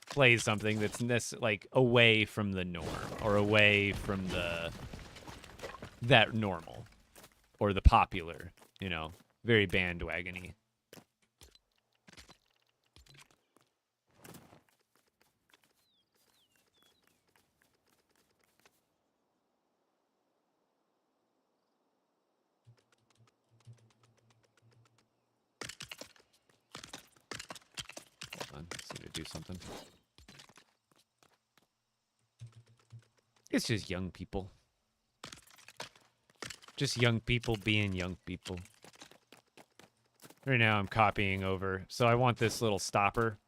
plays something that's away from the norm or away from that normal or the popular, very bandwagony. Hold on, just need to do something. It's just young people. Just young people being young people. Right now I'm copying over. So I want this little stopper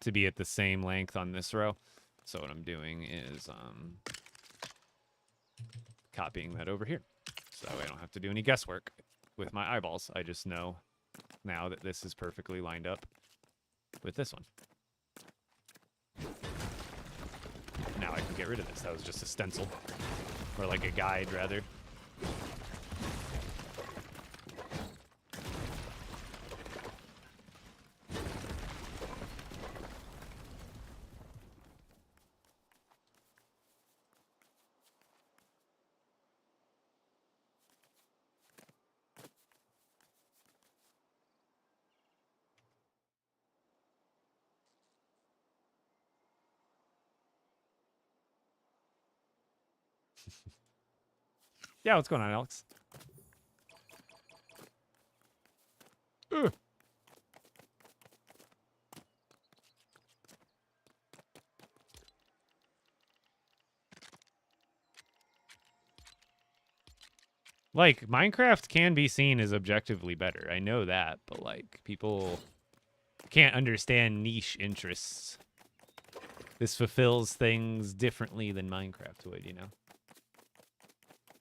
to be at the same length on this row. So what I'm doing is copying that over here. So that way I don't have to do any guesswork with my eyeballs. I just know now that this is perfectly lined up with this one. Now I can get rid of this. That was just a stencil. Or like a guide, rather. Yeah, what's going on, Alex? Ugh. Like, Minecraft can be seen as objectively better. I know that, but, like, people can't understand niche interests. This fulfills things differently than Minecraft would, you know?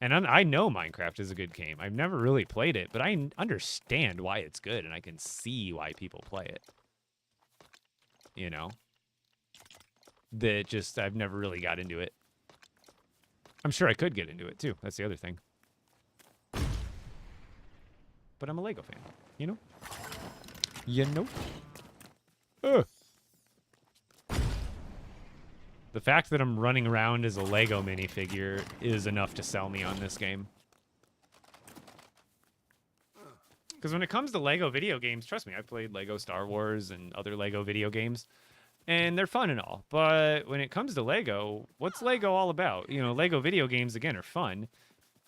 And I know Minecraft is a good game. I've never really played it, but I understand why it's good, and I can see why people play it. You know? I've never really got into it. I'm sure I could get into it, too. That's the other thing. But I'm a LEGO fan, you know? You know? Ugh. The fact that I'm running around as a LEGO minifigure is enough to sell me on this game. Because when it comes to LEGO video games, trust me, I've played LEGO Star Wars and other LEGO video games, and they're fun and all. But when it comes to LEGO, what's LEGO all about? You know, LEGO video games, again, are fun.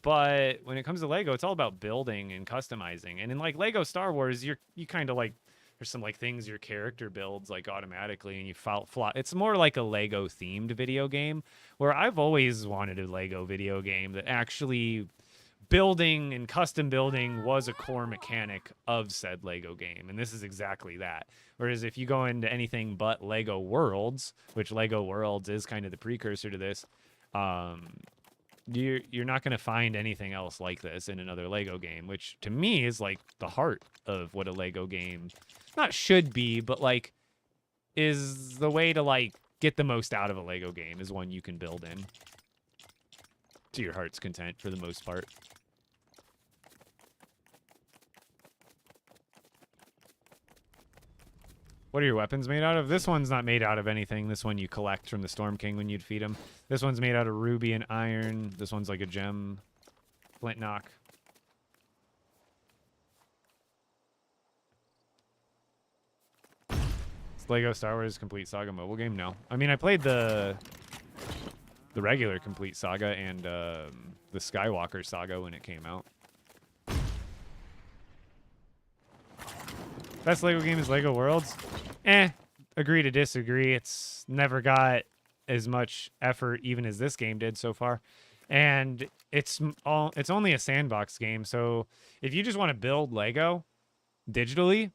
But when it comes to LEGO, it's all about building and customizing. And in, like, LEGO Star Wars, you kind of, like, there's some, like, things your character builds, like, automatically, and you fly. It's more like a LEGO-themed video game, where I've always wanted a LEGO video game that actually building and custom building was a core mechanic of said LEGO game. And this is exactly that. Whereas if you go into anything but LEGO Worlds, which LEGO Worlds is kind of the precursor to this, you're not going to find anything else like this in another LEGO game, which to me is like the heart of what a LEGO game not should be, but like is the way to like get the most out of a LEGO game is one you can build in to your heart's content for the most part. What are your weapons made out of? This one's not made out of anything. This one you collect from the Storm King when you'd feed him. This one's made out of ruby and iron. This one's like a gem. Flint knock. It's LEGO Star Wars Complete Saga mobile game? No. I mean, I played the regular Complete Saga and the Skywalker Saga when it came out. Best LEGO game is LEGO Worlds? Agree to disagree. It's never got as much effort even as this game did so far. And it's only a sandbox game, so if you just want to build LEGO digitally,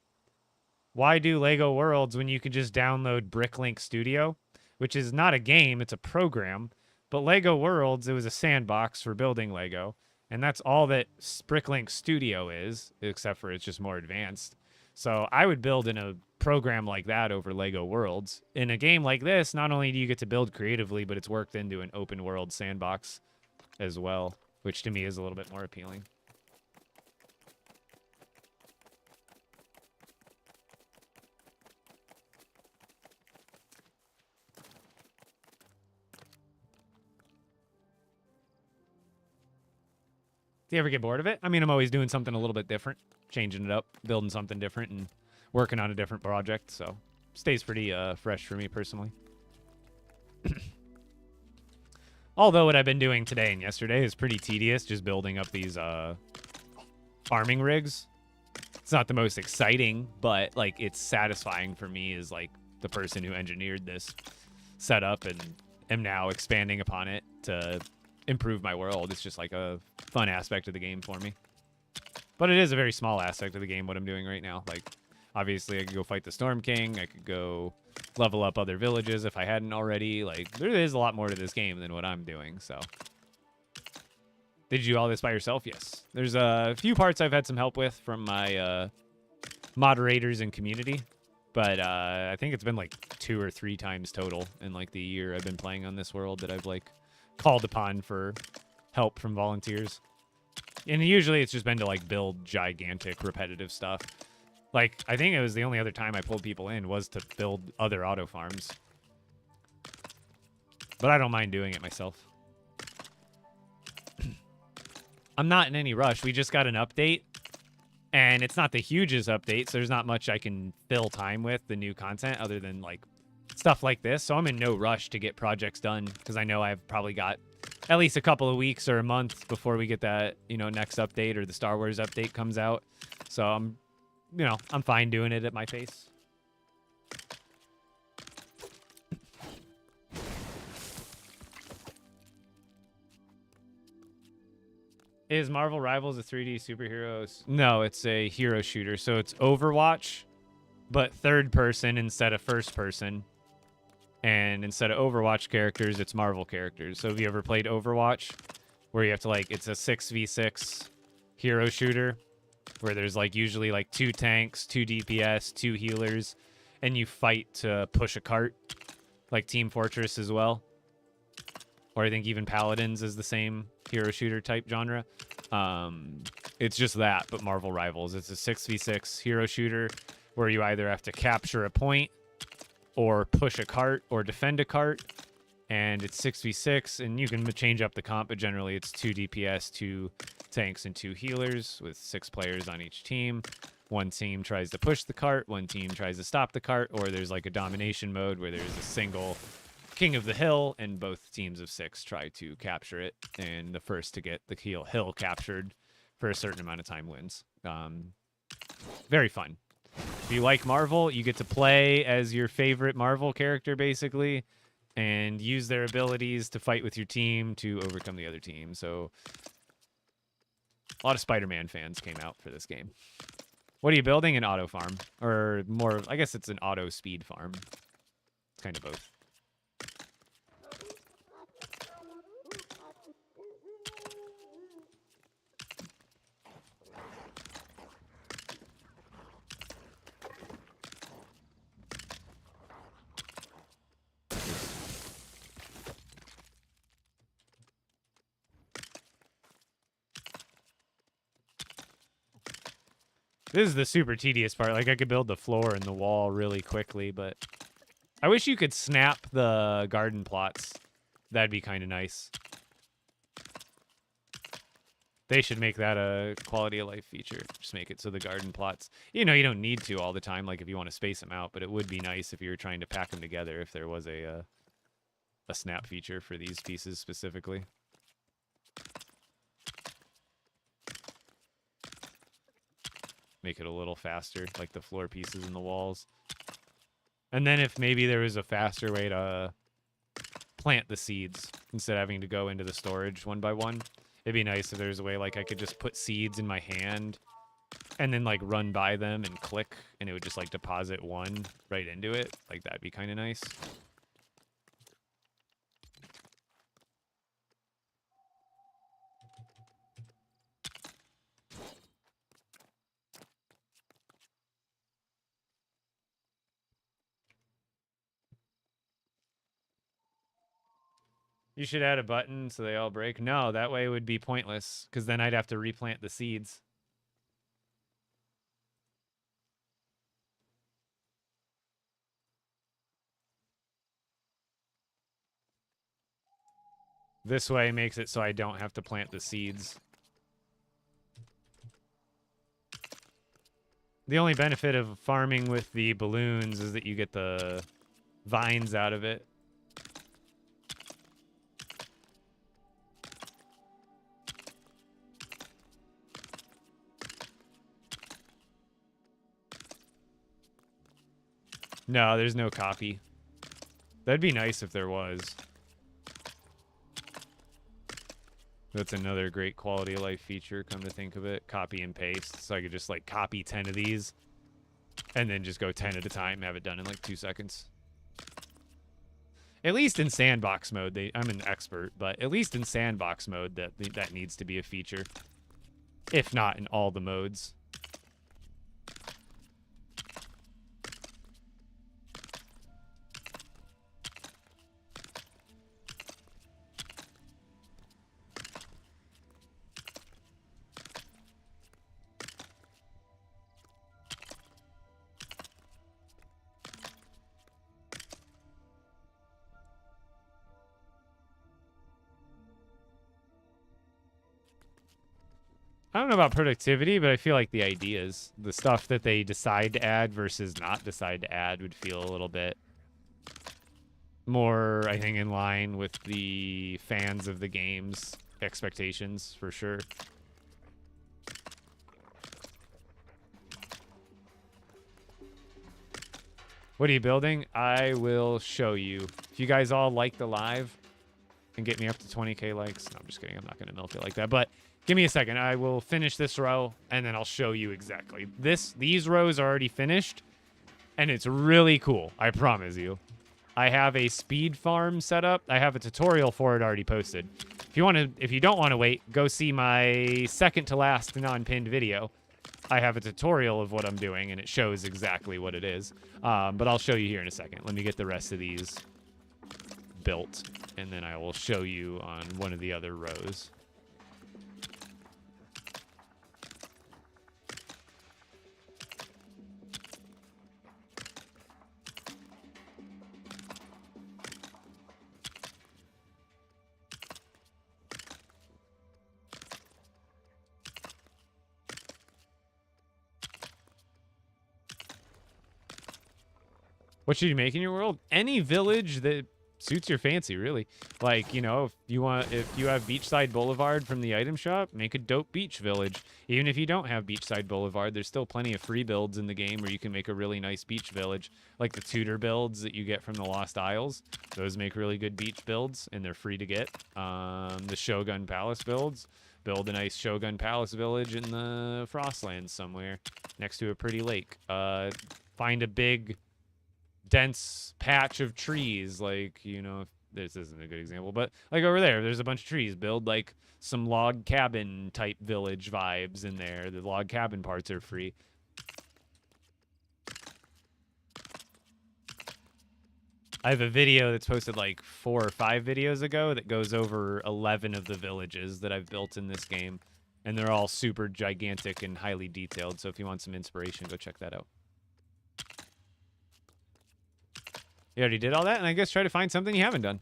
why do LEGO Worlds when you can just download Bricklink Studio, which is not a game, it's a program. But LEGO Worlds, it was a sandbox for building LEGO, and that's all that Bricklink Studio is, except for it's just more advanced. So I would build in a program like that over LEGO Worlds. In a game like this, not only do you get to build creatively, but it's worked into an open world sandbox as well, which to me is a little bit more appealing. Do you ever get bored of it? I mean, I'm always doing something a little bit different, changing it up, building something different, and working on a different project, so stays pretty fresh for me personally. Although what I've been doing today and yesterday is pretty tedious, just building up these farming rigs. It's not the most exciting, but like it's satisfying for me as like the person who engineered this setup and am now expanding upon it to improve my world. It's just like a fun aspect of the game for me. But it is a very small aspect of the game, what I'm doing right now. Like, obviously, I could go fight the Storm King. I could go level up other villages if I hadn't already. Like, there is a lot more to this game than what I'm doing, so. Did you do all this by yourself? Yes. There's a few parts I've had some help with from my moderators and community. But I think it's been like 2 or 3 times total in like the year I've been playing on this world that I've like called upon for help from volunteers. And usually it's just been to like build gigantic repetitive stuff. Like, I think it was the only other time I pulled people in was to build other auto farms. But I don't mind doing it myself. I'm not in any rush. We just got an update. And it's not the hugest update, so there's not much I can fill time with the new content other than like stuff like this. So I'm in no rush to get projects done because I know I've probably got at least a couple of weeks or a month before we get that, you know, next update or the Star Wars update comes out. So I'm, you know, I'm fine doing it at my pace. Is Marvel Rivals a 3D superheroes? No, it's a hero shooter. So it's Overwatch, but third person instead of first person. And instead of Overwatch characters, it's Marvel characters. So have you ever played Overwatch? Where you have to, like, it's a 6v6 hero shooter. Where there's, like, usually, like, 2 tanks, 2 DPS, 2 healers. And you fight to push a cart. Like Team Fortress as well. Or I think even Paladins is the same hero shooter type genre. It's just that, but Marvel Rivals. It's a 6v6 hero shooter where you either have to capture a point or push a cart or defend a cart. And it's 6v6, and you can change up the comp, but generally it's 2 DPS, 2 tanks, and 2 healers with 6 players on each team. One team tries to push the cart, one team tries to stop the cart, or there's like a domination mode where there's a single king of the hill, and both teams of 6 try to capture it, and the first to get the hill captured for a certain amount of time wins. Very fun. If you like Marvel, you get to play as your favorite Marvel character, basically, and use their abilities to fight with your team to overcome the other team. So a lot of Spider-Man fans came out for this game. What are you building? An auto farm, or more, I guess it's an auto speed farm. It's kind of both. This is the super tedious part. Like, I could build the floor and the wall really quickly, but I wish you could snap the garden plots. That'd be kind of nice. They should make that a quality of life feature. Just make it so the garden plots, you know, you don't need to all the time, like if you want to space them out, but it would be nice if you were trying to pack them together if there was a snap feature for these pieces specifically. Make it a little faster, like the floor pieces and the walls. And then if maybe there was a faster way to plant the seeds instead of having to go into the storage one by one. It'd be nice if there's a way like I could just put seeds in my hand and then like run by them and click and it would just like deposit one right into it. Like that'd be kind of nice. You should add a button so they all break. No, that way it would be pointless, because then I'd have to replant the seeds. This way makes it so I don't have to plant the seeds. The only benefit of farming with the balloons is that you get the vines out of it. No, there's no copy. That'd be nice if there was. That's another great quality of life feature, come to think of it. Copy and paste. So I could just like copy 10 of these and then just go 10 at a time, have it done in like 2 seconds. At least in sandbox mode, I'm an expert, but at least in sandbox mode that needs to be a feature. If not in all the modes. I don't know about productivity, but I feel like the ideas, the stuff that they decide to add versus not decide to add would feel a little bit more, I think, in line with the fans of the game's expectations, for sure. What are you building? I will show you. If you guys all like the live and get me up to 20k likes. No, I'm just kidding. I'm not going to milk it like that. But give me a second. I will finish this row, and then I'll show you exactly. These rows are already finished, and it's really cool. I promise you. I have a speed farm set up. I have a tutorial for it already posted. If you don't want to wait, go see my second to last non-pinned video. I have a tutorial of what I'm doing, and it shows exactly what it is. But I'll show you here in a second. Let me get the rest of these built, and then I will show you on one of the other rows. What should you make in your world? Any village that suits your fancy, really. Like, you know, if you have Beachside Boulevard from the item shop, make a dope beach village. Even if you don't have Beachside Boulevard, there's still plenty of free builds in the game where you can make a really nice beach village. Like the Tudor builds that you get from the Lost Isles. Those make really good beach builds, and they're free to get. The Shogun Palace builds. Build a nice Shogun Palace village in the Frostlands somewhere next to a pretty lake. Find a big dense patch of trees, like, you know, this isn't a good example, but like over there's a bunch of trees. Build like some log cabin type village vibes in there. The log cabin parts are free. I have a video that's posted like 4 or 5 videos ago that goes over 11 of the villages that I've built in this game, and they're all super gigantic and highly detailed. So if you want some inspiration, go check that out. You already did all that, and I guess try to find something you haven't done.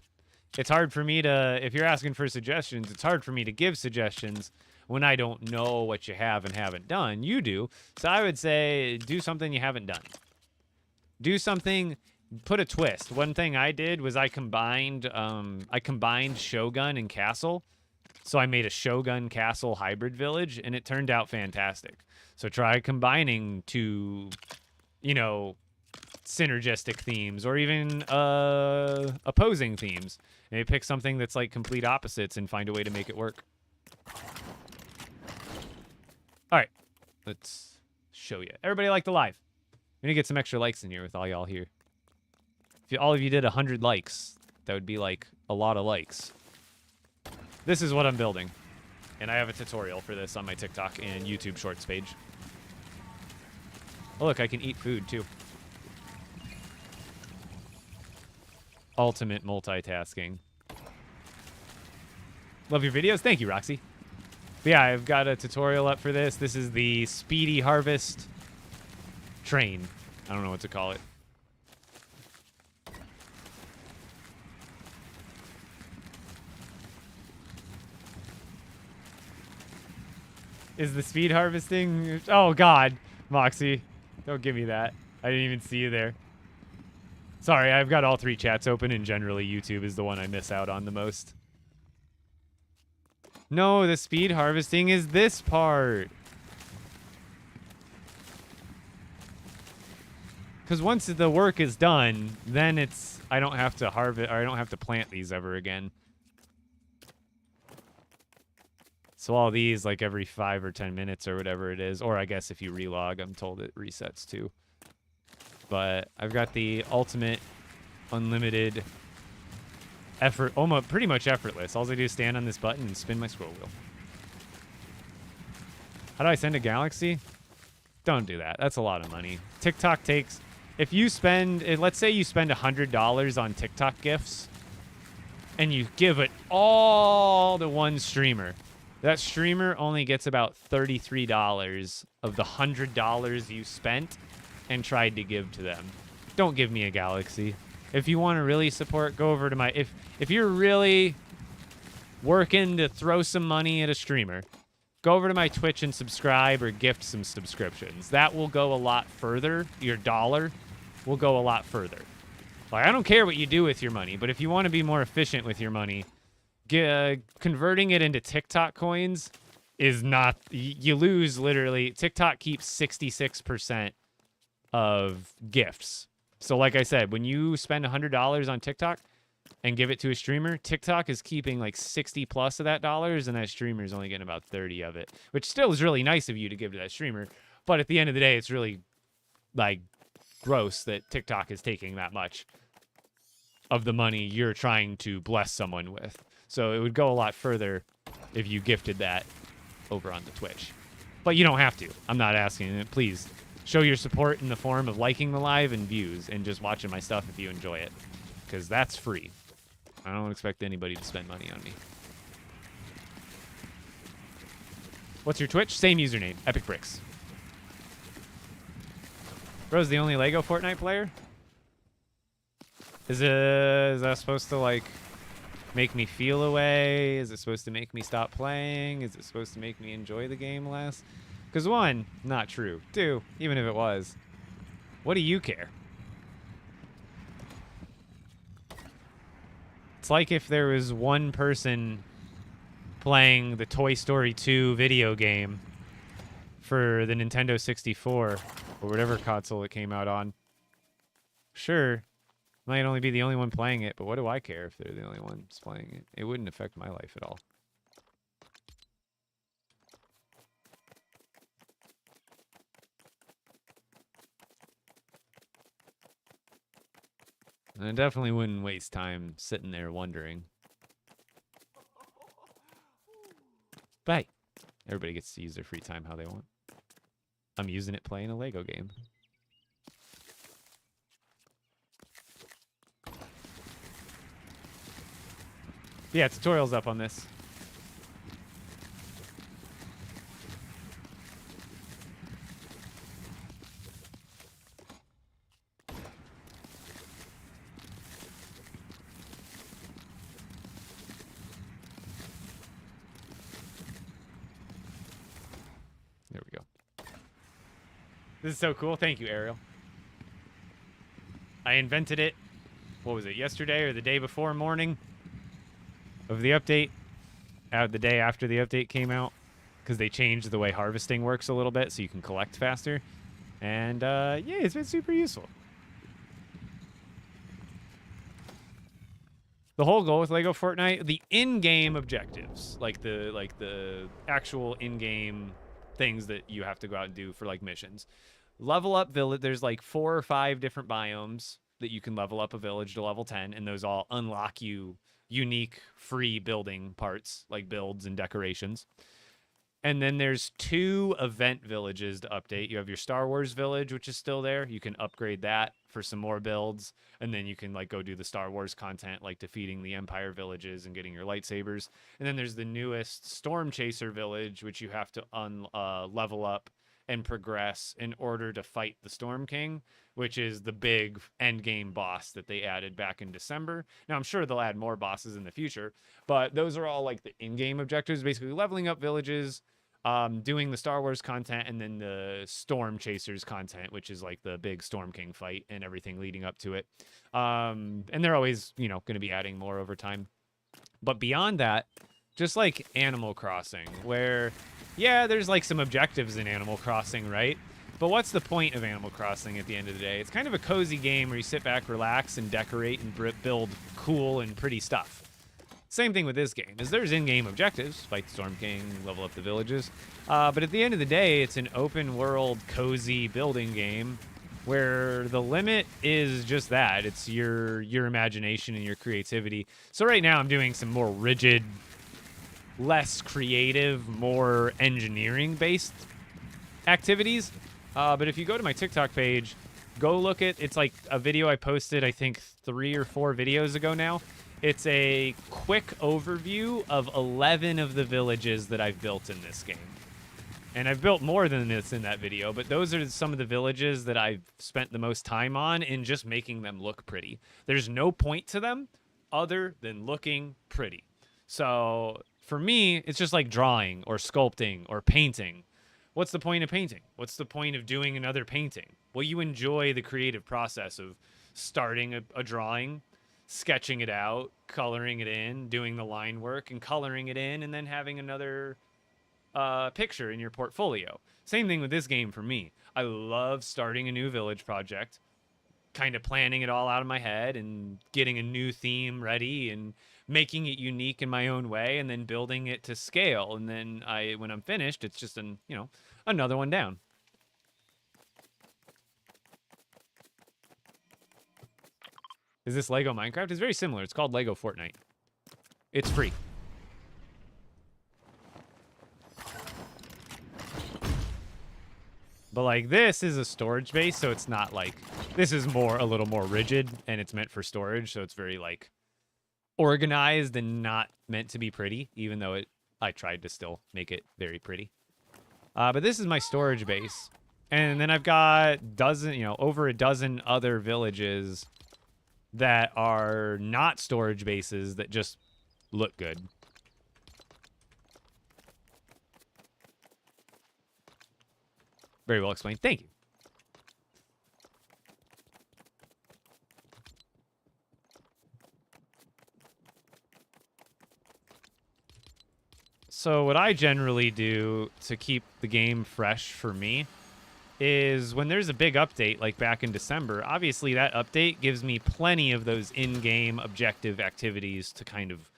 It's hard for me to, if you're asking for suggestions, it's hard for me to give suggestions when I don't know what you have and haven't done. You do. So I would say do something you haven't done. Do something, put a twist. One thing I did was I combined Shogun and Castle. So I made a Shogun Castle hybrid village, and it turned out fantastic. So try combining two, you know, synergistic themes, or even opposing themes. Maybe pick something that's like complete opposites and find a way to make it work. All right, let's show you. Everybody like the live. I'm gonna get some extra likes in here with all y'all here. If all of you did 100 likes, that would be like a lot of likes. This is what I'm building, and I have a tutorial for this on my TikTok and YouTube Shorts page. Oh look, I can eat food too. Ultimate multitasking. Love your videos. Thank you, Roxy. But yeah, I've got a tutorial up for this. This is the Speedy Harvest train. I don't know what to call it. Is the speed harvesting? Oh, God. Moxie. Don't give me that. I didn't even see you there. Sorry, I've got all 3 chats open, and generally YouTube is the one I miss out on the most. No, the speed harvesting is this part. Because once the work is done, then it's, I don't have to harvest, or I don't have to plant these ever again. So all these, like every 5 or 10 minutes or whatever it is, or I guess if you relog, I'm told it resets too. But I've got the ultimate unlimited effort, almost pretty much effortless. All I do is stand on this button and spin my scroll wheel. How do I send a galaxy? Don't do that. That's a lot of money. TikTok takes, if you spend, let's say you spend $100 on TikTok gifts and you give it all to one streamer. That streamer only gets about $33 of the $100 you spent and tried to give to them. Don't give me a galaxy. If you want to really support, go over to my, if you're really working to throw some money at a streamer, go over to my Twitch and subscribe or gift some subscriptions. That will go a lot further. Your dollar will go a lot further. Like, I don't care what you do with your money, but if you want to be more efficient with your money, converting it into TikTok coins is not. You lose literally. TikTok keeps 66% of gifts. So, like I said, when you spend $100 on TikTok and give it to a streamer, TikTok is keeping like 60 plus of that dollars, and that streamer is only getting about 30 of it, which still is really nice of you to give to that streamer. But at the end of the day, it's really like gross that TikTok is taking that much of the money you're trying to bless someone with. So it would go a lot further if you gifted that over on the Twitch. But you don't have to. I'm not asking it. Please show your support in the form of liking the live and views and just watching my stuff if you enjoy it, because that's free. I don't expect anybody to spend money on me. What's your Twitch? Same username, Epic Bricks. Bro's the only LEGO Fortnite player? Is that supposed to, like, make me feel away? Is it supposed to make me stop playing? Is it supposed to make me enjoy the game less? Because 1, not true. 2, even if it was, what do you care? It's like if there was one person playing the Toy Story 2 video game for the Nintendo 64 or whatever console it came out on. Sure, might only be the only one playing it, but what do I care if they're the only ones playing it? It wouldn't affect my life at all. And I definitely wouldn't waste time sitting there wondering. But hey, everybody gets to use their free time how they want. I'm using it playing a LEGO game. Yeah, tutorial's up on this. There we go. This is so cool. Thank you, Ariel. I invented it, what was it, yesterday or the day before morning of the update, the day after the update came out, because they changed the way harvesting works a little bit so you can collect faster. And yeah, it's been super useful. The whole goal with LEGO Fortnite, the in-game objectives, like the actual in-game things that you have to go out and do for like missions. Level up village. There's like 4 or 5 different biomes that you can level up a village to level 10, and those all unlock you unique free building parts, like builds and decorations. And then there's 2 event villages to update. You have your Star Wars village, which is still there. You can upgrade that for some more builds, and then you can like go do the Star Wars content, like defeating the Empire villages and getting your lightsabers. And then there's the newest Storm Chaser village, which you have to level up and progress in order to fight the Storm King, which is the big end game boss that they added back in December. Now, I'm sure they'll add more bosses in the future, but those are all like the in-game objectives, basically leveling up villages, doing the Star Wars content, and then the Storm Chasers content, which is like the big Storm King fight and everything leading up to it. And they're always, you know, going to be adding more over time. But beyond that, just like Animal Crossing, where, yeah, there's like some objectives in Animal Crossing, right? But what's the point of Animal Crossing at the end of the day? It's kind of a cozy game where you sit back, relax, and decorate and build cool and pretty stuff. Same thing with this game, is there's in-game objectives, fight the Storm King, level up the villages. But at the end of the day, it's an open-world, cozy building game where the limit is just that. It's your imagination and your creativity. So right now I'm doing some more rigid, less creative, more engineering-based activities. But if you go to my TikTok page, go look at, it's like a video I posted, I think 3 or 4 videos ago now. It's a quick overview of 11 of the villages that I've built in this game. And I've built more than this in that video, but those are some of the villages that I've spent the most time on in just making them look pretty. There's no point to them other than looking pretty. So for me, it's just like drawing or sculpting or painting. What's the point of painting? What's the point of doing another painting? Well, you enjoy the creative process of starting a drawing, sketching it out, coloring it in, doing the line work, and coloring it in, and then having another picture in your portfolio. Same thing with this game for me. I love starting a new village project, kind of planning it all out in my head and getting a new theme ready and making it unique in my own way, and then building it to scale. And then when I'm finished, it's just another one down. Is this Lego Minecraft? It's very similar. It's called LEGO Fortnite. It's free. But like this is a storage base, so it's not like, this is a little more rigid, and it's meant for storage, so it's very like organized and not meant to be pretty, even though I tried to still make it very pretty. But this is my storage base. And then I've got over a dozen other villages that are not storage bases that just look good. Very well explained. Thank you. So what I generally do to keep the game fresh for me is when there's a big update, like back in December, obviously that update gives me plenty of those in-game objective activities to kind of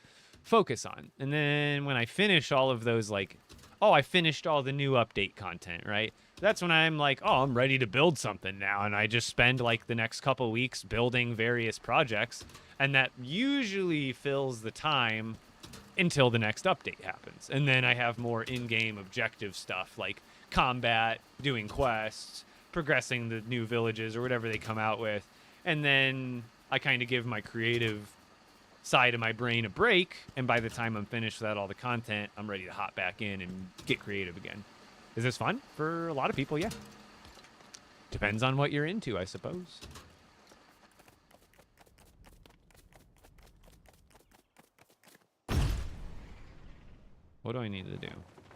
focus on. And then when I finish all of those, like, oh, I finished all the new update content, right? That's when I'm like, oh, I'm ready to build something now. And I just spend like the next couple weeks building various projects. And that usually fills the time until the next update happens. And then I have more in-game objective stuff like combat, doing quests, progressing the new villages or whatever they come out with. And then I kind of give my creative side of my brain a break. And by the time I'm finished with all the content, I'm ready to hop back in and get creative again. Is this fun? For a lot of people, yeah. Depends on what you're into, I suppose. What do I need to do?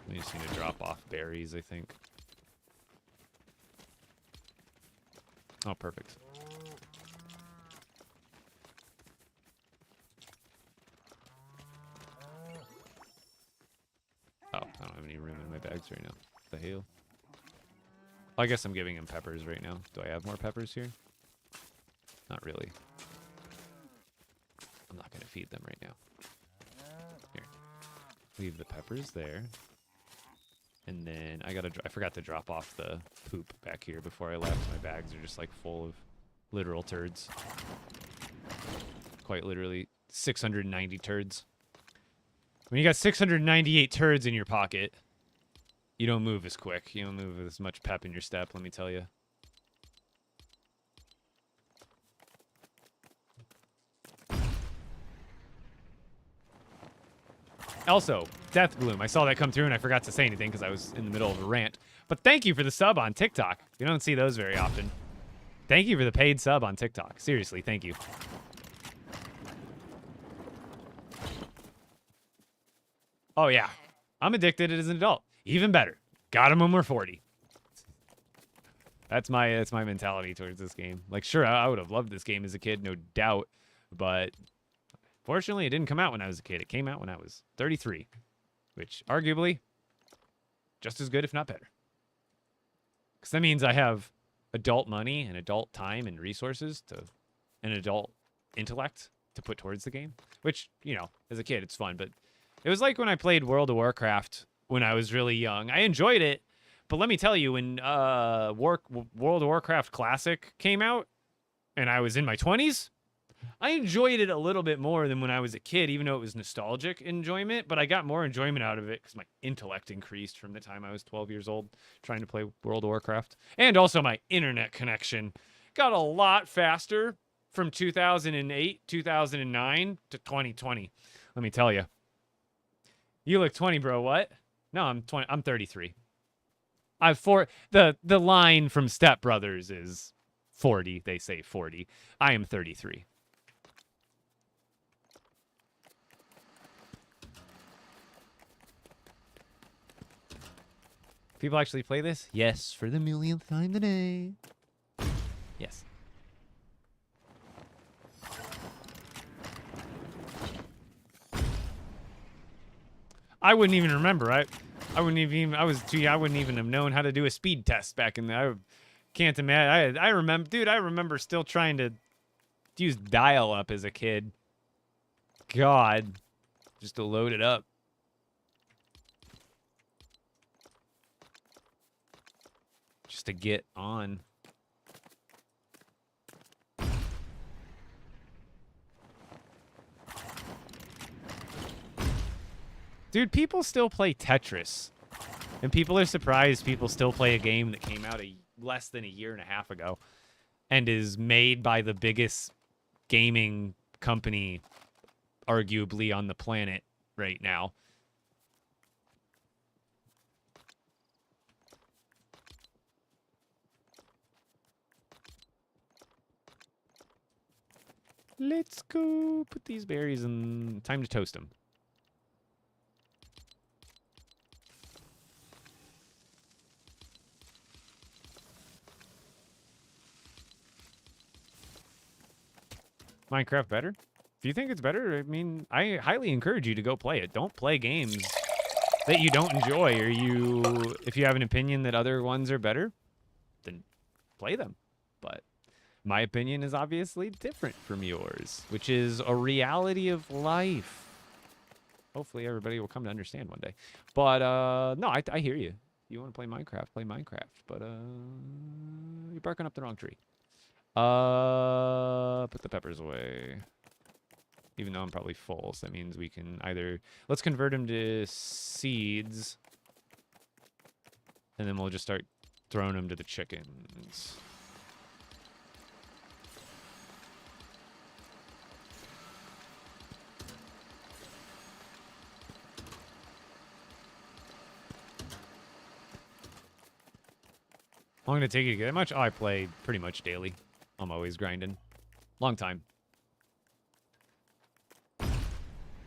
I just need to drop off berries, I think. Oh, perfect. Oh, I don't have any room in my bags right now. What the hell? I guess I'm giving him peppers right now. Do I have more peppers here? Not really. I'm not going to feed them right now. Here. Leave the peppers there. And then I forgot to drop off the poop back here before I left. My bags are just like full of literal turds. Quite literally 690 turds. When you got 698 turds in your pocket, you don't move as quick. You don't move with as much pep in your step, let me tell you. Also, Death Gloom. I saw that come through and I forgot to say anything because I was in the middle of a rant. But thank you for the sub on TikTok. You don't see those very often. Thank you for the paid sub on TikTok. Seriously, thank you. Oh, yeah. I'm addicted as an adult. Even better. Got him when we're 40. That's my mentality towards this game. Like, sure, I would have loved this game as a kid, no doubt. But fortunately, it didn't come out when I was a kid. It came out when I was 33. Which, arguably, just as good, if not better. Because that means I have adult money and adult time and resources to an adult intellect to put towards the game. Which, as a kid, it's fun. But it was like when I played World of Warcraft when I was really young. I enjoyed it, but let me tell you, when World of Warcraft Classic came out and I was in my 20s, I enjoyed it a little bit more than when I was a kid, even though it was nostalgic enjoyment, but I got more enjoyment out of it because my intellect increased from the time I was 12 years old trying to play World of Warcraft. And also my internet connection got a lot faster from 2008, 2009 to 2020. Let me tell you. You look 20, bro. What? No, I'm 20. I'm 33. The line from Step Brothers is 40. They say 40. I am 33. People actually play this? Yes, for the millionth time today. Yes. I wouldn't even remember. I wouldn't even. I was too. I wouldn't even have known how to do a speed test back in the. I can't imagine. I remember, dude. I remember still trying to use dial-up as a kid. God, just to load it up. Just to get on. Dude, people still play Tetris. And people are surprised people still play a game that came out less than a year and a half ago and is made by the biggest gaming company, arguably, on the planet right now. Let's go put these berries in. Time to toast them. Minecraft better? If you think it's better, I mean, I highly encourage you to go play it. Don't play games that you don't enjoy, or if you have an opinion that other ones are better, then play them. But my opinion is obviously different from yours, which is a reality of life. Hopefully everybody will come to understand one day. But, no, I hear you. You want to play Minecraft, play Minecraft. But, you're barking up the wrong tree. Put the peppers away. Even though I'm probably full, so that means we can either... Let's convert them to seeds. And then we'll just start throwing them to the chickens. How long did it take you to get that much? Oh, I play pretty much daily. I'm always grinding. Long time.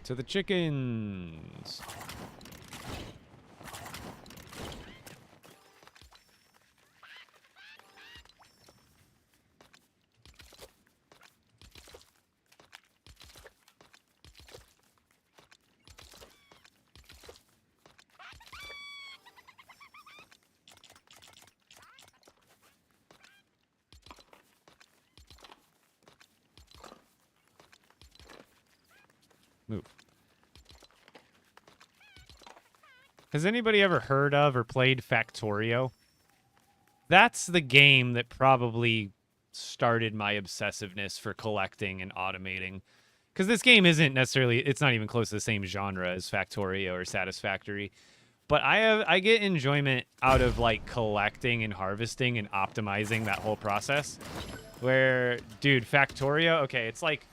To the chickens. Move. Has anybody ever heard of or played Factorio? That's the game that probably started my obsessiveness for collecting and automating. Because this game isn't necessarily, it's not even close to the same genre as Factorio or Satisfactory. But I get enjoyment out of like collecting and harvesting and optimizing that whole process. Where, dude, Factorio, okay, it's like,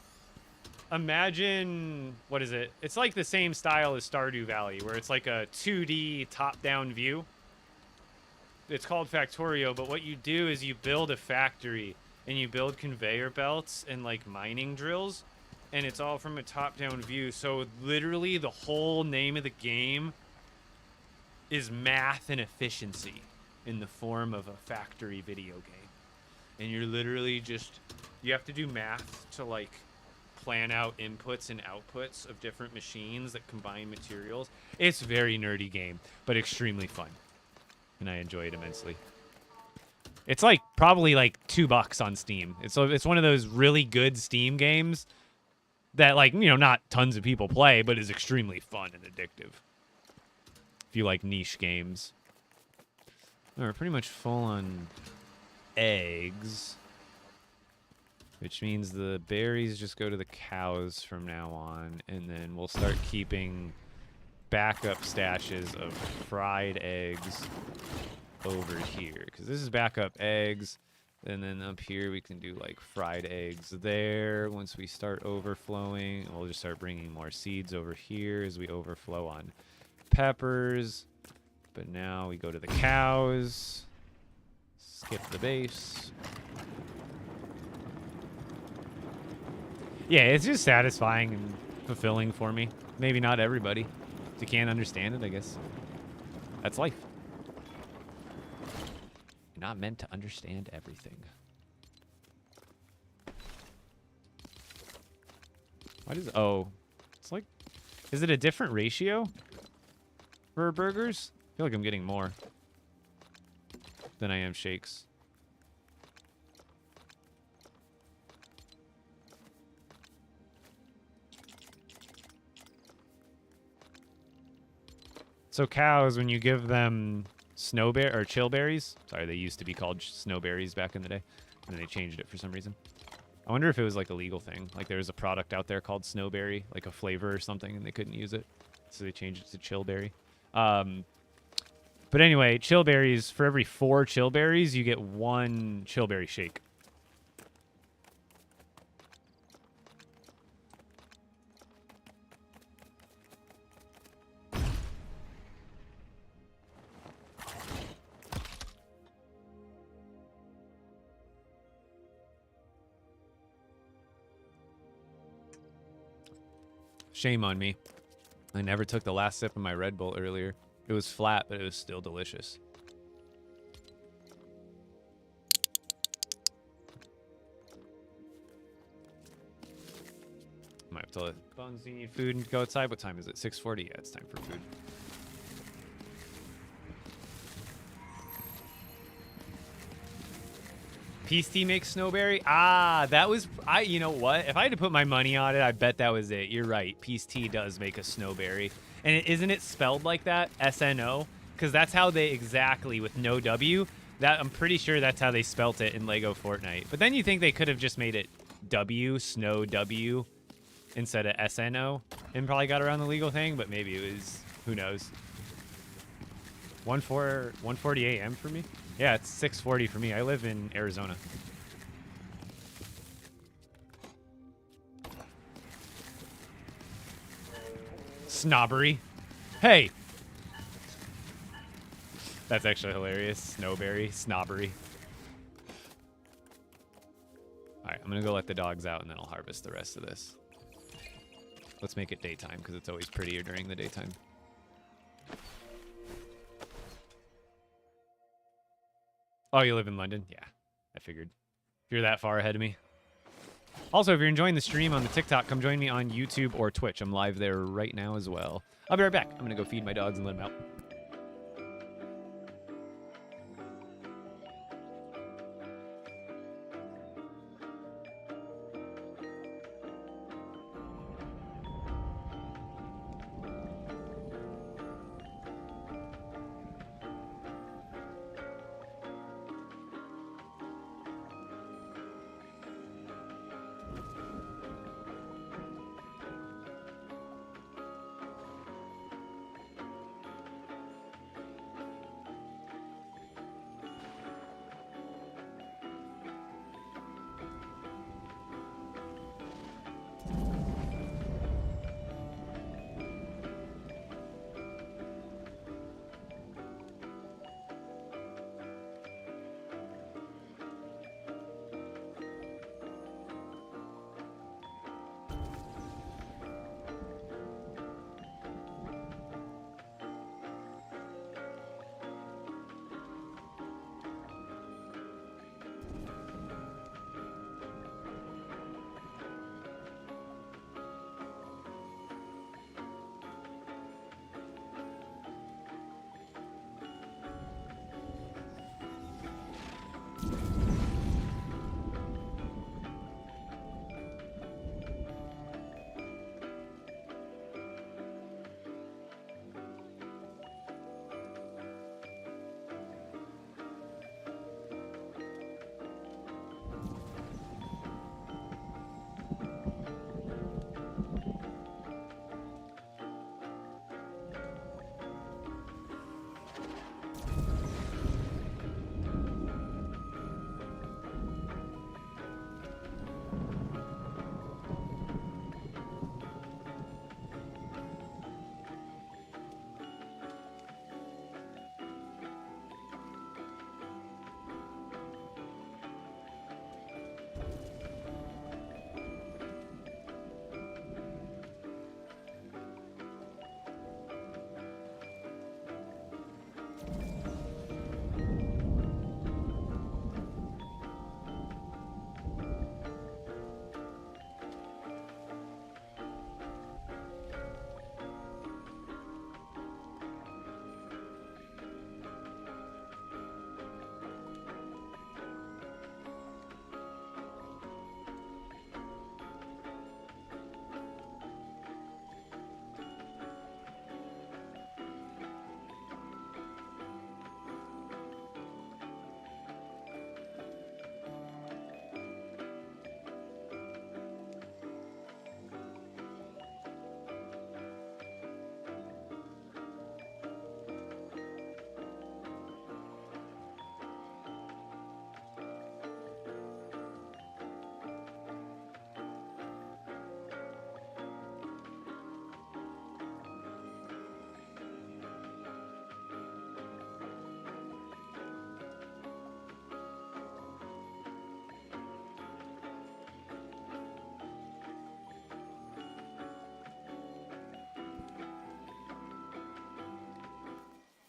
imagine, what is it? It's like the same style as Stardew Valley, where it's like a 2D top-down view. It's called Factorio, but what you do is you build a factory, and you build conveyor belts and, like, mining drills, and it's all from a top-down view. So, literally, the whole name of the game is math and efficiency in the form of a factory video game. And you're literally just, you have to do math to, like, plan out inputs and outputs of different machines that combine materials. It's a very nerdy game, but extremely fun. And I enjoy it immensely. It's like probably like $2 on Steam. It's one of those really good Steam games that, like, you know, not tons of people play, but is extremely fun and addictive. If you like niche games. We're pretty much full on eggs. Which means the berries just go to the cows from now on, and then we'll start keeping backup stashes of fried eggs over here. Because this is backup eggs, and then up here we can do like fried eggs there. Once we start overflowing, we'll just start bringing more seeds over here as we overflow on peppers. But now we go to the cows, skip the base. Yeah, it's just satisfying and fulfilling for me. Maybe not everybody. If you can't understand it, I guess. That's life. You're not meant to understand everything. Why does... Oh. It's like... Is it a different ratio? for burgers. I feel like I'm getting more than I am shakes. So cows, when you give them snowberry or chillberries, sorry, they used to be called snowberries back in the day, and then they changed it for some reason. I wonder if it was like a legal thing. Like there was a product out there called snowberry, like a flavor or something, and they couldn't use it, so they changed it to chillberry. But anyway, chillberries, for every 4 chillberries, you get 1 chillberry shake. Shame on me. I never took the last sip of my Red Bull earlier. It was flat, but it was still delicious. Might have to let Bones need food and go outside. What time is it? 6:40? Yeah, it's time for food. Peace Tea makes Snowberry? Ah, that was... You know what? If I had to put my money on it, I bet that was it. You're right. Peace Tea does make a Snowberry. And isn't it spelled like that? S-N-O? Because that's how they exactly, with no W, that I'm pretty sure that's how they spelt it in LEGO Fortnite. But then you think they could have just made it W, Snow W, instead of S-N-O, and probably got around the legal thing, but maybe it was... Who knows? 1:40 a.m. for me? Yeah, it's 6:40 for me. I live in Arizona. Snobbery. Hey! That's actually hilarious. Snowberry. Snobbery. Alright, I'm gonna go let the dogs out and then I'll harvest the rest of this. Let's make it daytime because it's always prettier during the daytime. Oh, you live in London? Yeah, I figured. If you're that far ahead of me. Also, if you're enjoying the stream on the TikTok, come join me on YouTube or Twitch. I'm live there right now as well. I'll be right back. I'm going to go feed my dogs and let them out.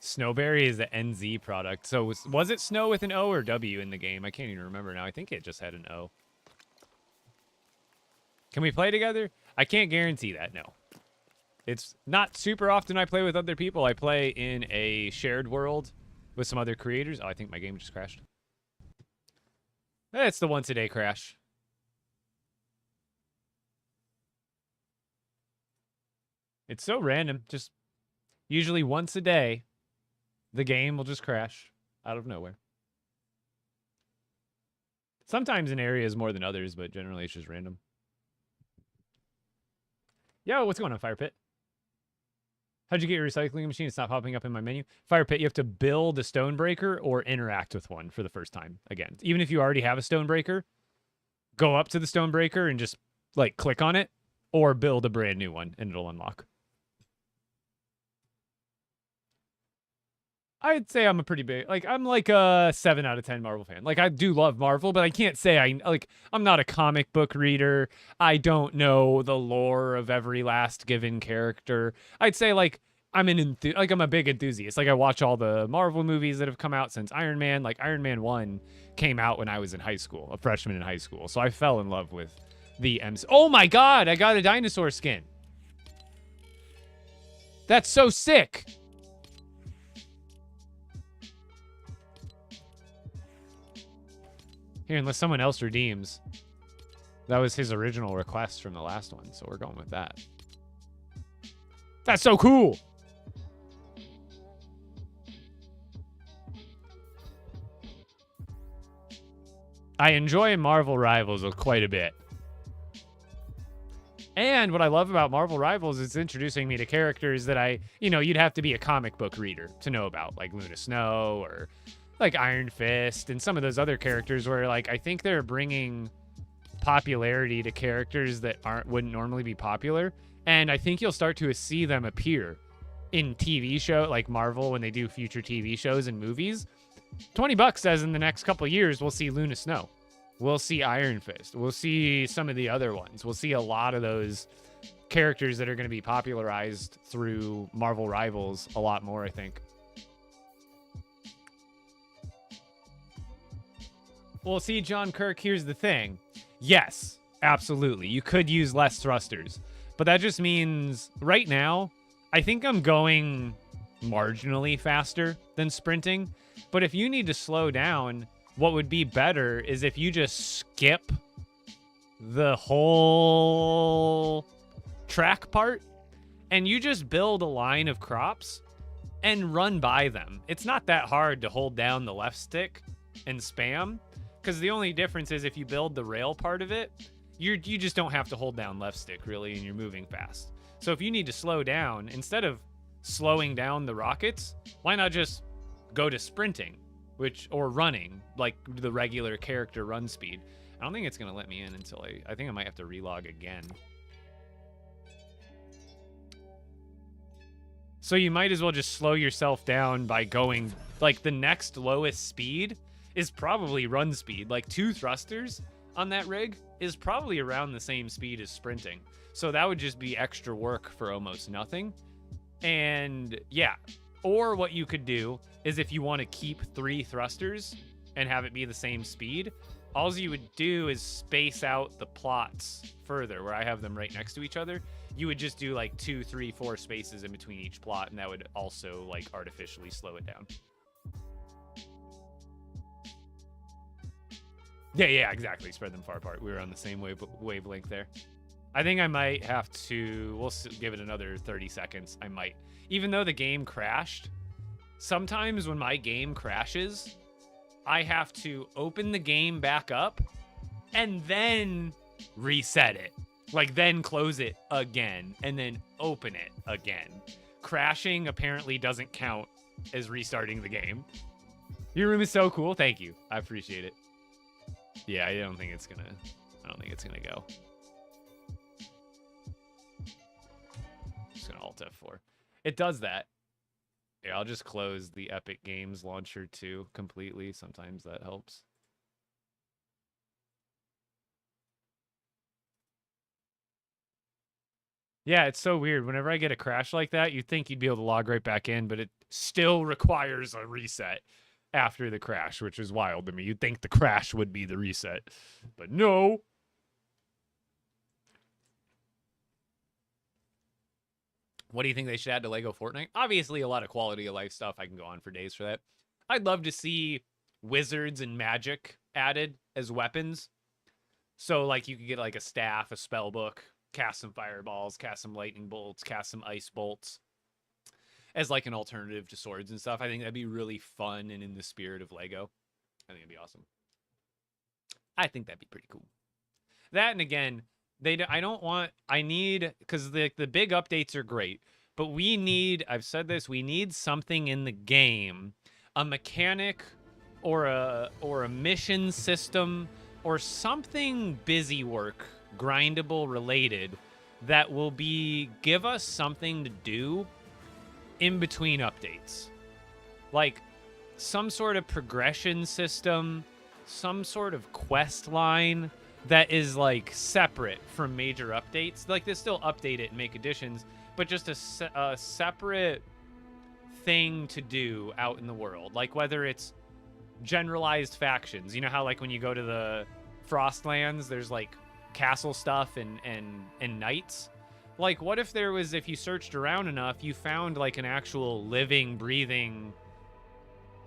Snowberry is the NZ product. So was it snow with an O or W in the game? I can't even remember now. I think it just had an O. Can we play together? I can't guarantee that, no. It's not super often I play with other people. I play in a shared world with some other creators. Oh, I think my game just crashed. It's the once a day crash. It's so random. Just usually once a day, the game will just crash out of nowhere. Sometimes in areas more than others, but generally it's just random. Yo, what's going on, Fire Pit? How'd you get your recycling machine? It's not popping up in my menu. Fire Pit, you have to build a stone breaker or interact with one for the first time. Again, even if you already have a stone breaker, go up to the stone breaker and just like click on it or build a brand new one and it'll unlock. I'd say I'm a pretty big, like, I'm like a 7 out of 10 Marvel fan. Like, I do love Marvel, but I can't say I'm not a comic book reader. I don't know the lore of every last given character. I'd say, like, I'm a big enthusiast. Like, I watch all the Marvel movies that have come out since Iron Man. Like, Iron Man 1 came out when I was in high school, a freshman in high school. So I fell in love with the MC. Oh my God, I got a dinosaur skin. That's so sick. Here, unless someone else redeems. That was his original request from the last one, so we're going with that. That's so cool! I enjoy Marvel Rivals quite a bit. And what I love about Marvel Rivals is introducing me to characters that you'd have to be a comic book reader to know about, like Luna Snow or like Iron Fist and some of those other characters where, like, I think they're bringing popularity to characters that wouldn't normally be popular. And I think you'll start to see them appear in TV show like Marvel when they do future TV shows and movies. $20 says in the next couple of years, we'll see Luna Snow. We'll see Iron Fist. We'll see some of the other ones. We'll see a lot of those characters that are going to be popularized through Marvel Rivals a lot more, I think. Well, see, John Kirk, here's the thing. Yes, absolutely. You could use less thrusters. But that just means right now, I think I'm going marginally faster than sprinting. But if you need to slow down, what would be better is if you just skip the whole track part and you just build a line of crops and run by them. It's not that hard to hold down the left stick and spam. Because the only difference is if you build the rail part of it, you just don't have to hold down left stick, really, and you're moving fast. So if you need to slow down, instead of slowing down the rockets, why not just go to sprinting, or running, like the regular character run speed? I don't think it's going to let me in until I think I might have to relog again. So you might as well just slow yourself down by going, like, the next lowest speed is probably run speed. Like 2 thrusters on that rig is probably around the same speed as sprinting. So that would just be extra work for almost nothing. And yeah, or what you could do is if you want to keep 3 thrusters and have it be the same speed, all you would do is space out the plots further where I have them right next to each other. You would just do like 2, 3, 4 spaces in between each plot, and that would also like artificially slow it down. Yeah, exactly. Spread them far apart. We were on the same wavelength there. I think I might have to... We'll give it another 30 seconds. I might. Even though the game crashed, sometimes when my game crashes, I have to open the game back up and then reset it. Like, then close it again and then open it again. Crashing apparently doesn't count as restarting the game. Your room is so cool. Thank you. I appreciate it. Yeah, I don't think it's gonna go. Just gonna Alt F4. It does that. Yeah, I'll just close the Epic Games launcher too completely. Sometimes that helps. Yeah, it's so weird. Whenever I get a crash like that, you'd think you'd be able to log right back in, but it still requires a reset after the crash, which is wild to me. You'd think the crash would be the reset, but no. What do you think they should add to LEGO Fortnite? Obviously, a lot of quality of life stuff. I can go on for days for that. I'd love to see wizards and magic added as weapons. So, like, you could get, like, a staff, a spell book, cast some fireballs, cast some lightning bolts, cast some ice bolts as, like, an alternative to swords and stuff. I think that'd be really fun and in the spirit of LEGO. I think it'd be awesome. I think that'd be pretty cool. That, and again, I need, because the big updates are great, but we need, I've said this, we need something in the game, a mechanic or a mission system or something busy work, grindable related, that will give us something to do in between updates. Like some sort of progression system, some sort of quest line that is like separate from major updates. Like they still update it and make additions, but just a separate thing to do out in the world. Like whether it's generalized factions. You know how like when you go to the Frostlands, there's like castle stuff and knights. Like what if there was, if you searched around enough, you found like an actual living, breathing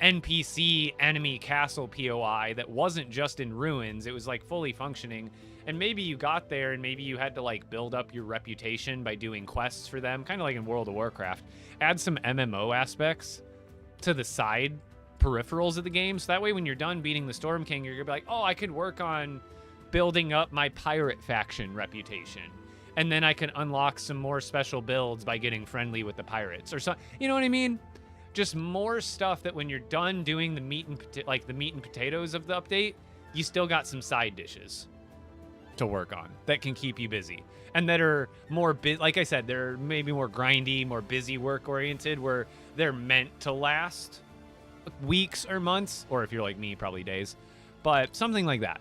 NPC enemy castle POI that wasn't just in ruins, it was like fully functioning, and maybe you got there and maybe you had to like build up your reputation by doing quests for them, kind of like in World of Warcraft. Add some MMO aspects to the side peripherals of the game, so that way when you're done beating the Storm King, you're gonna be like, oh, I could work on building up my pirate faction reputation, and then I can unlock some more special builds by getting friendly with the pirates or something. You know what I mean? Just more stuff that when you're done doing the meat and potatoes of the update, you still got some side dishes to work on that can keep you busy and that are more like I said, they're maybe more grindy, more busy work oriented, where they're meant to last weeks or months, or if you're like me, probably days, but something like that.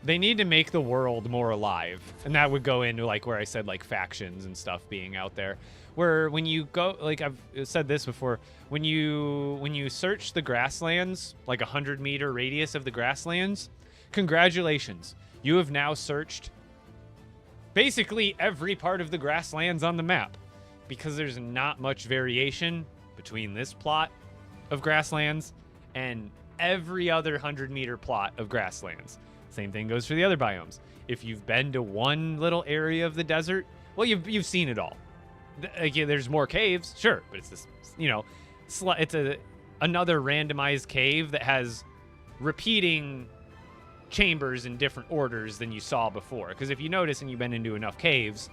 They need to make the world more alive, and that would go into like where I said like factions and stuff being out there, where when you go, like I've said this before, when you search the grasslands, like 100-meter radius of the grasslands, congratulations, you have now searched basically every part of the grasslands on the map, because there's not much variation between this plot of grasslands and every other 100-meter plot of grasslands. Same thing goes for the other biomes. If you've been to one little area of the desert, well, you've seen it all. Again, there's more caves, sure, but it's this, you know, it's another randomized cave that has repeating chambers in different orders than you saw before. Because if you notice and you've been into enough caves,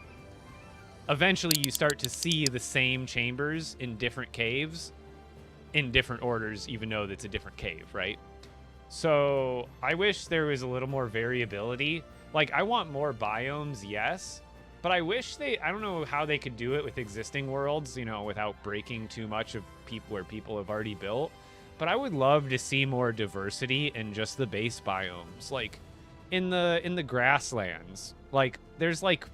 eventually you start to see the same chambers in different caves in different orders, even though it's a different cave, right? So I wish there was a little more variability. Like, I want more biomes, yes, but I wish I don't know how they could do it with existing worlds, you know, without breaking too much of where people have already built. But I would love to see more diversity in just the base biomes. Like in the grasslands, like there's like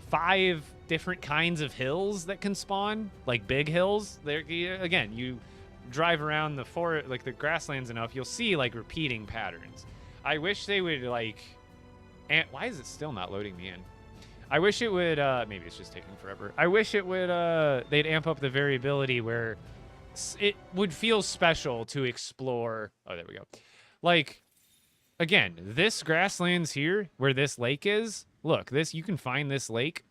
5 different kinds of hills that can spawn, like big hills. There again, you drive around the forest, like the grasslands enough, you'll see like repeating patterns. I wish they would like, and why is it still not loading me in? I wish it would, maybe it's just taking forever. I wish it would, they'd amp up the variability where it would feel special to explore. Oh, there we go. Like, again, this grasslands here, where this lake is, look, you can find this lake,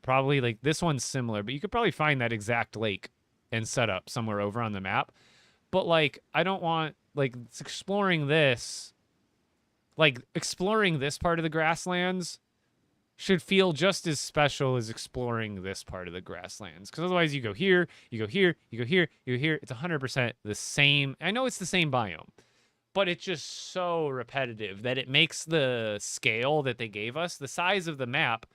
probably like, this one's similar, but you could probably find that exact lake and set up somewhere over on the map. But like, I don't want, like, exploring this part of the grasslands should feel just as special as exploring this part of the grasslands. Because otherwise you go here, you go here, you go here, you go here. It's 100% the same. I know it's the same biome, but it's just so repetitive that it makes the scale that they gave us, the size of the map,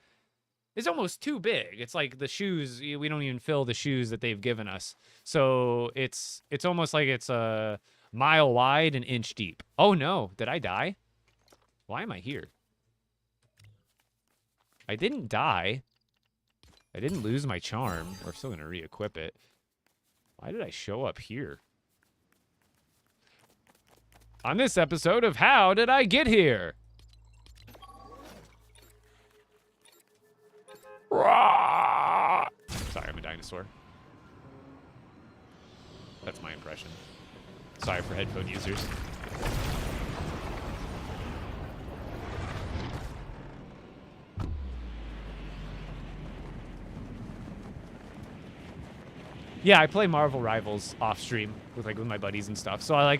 is almost too big. It's like the shoes, we don't even fill the shoes that they've given us. So it's almost like it's a mile wide and inch deep. Oh no, did I die? Why am I here? I didn't die. I didn't lose my charm. We're still going to re-equip it. Why did I show up here? On this episode of How Did I Get Here? Sorry, I'm a dinosaur. That's my impression. Sorry for headphone users. Yeah, I play Marvel Rivals off stream with my buddies and stuff. So I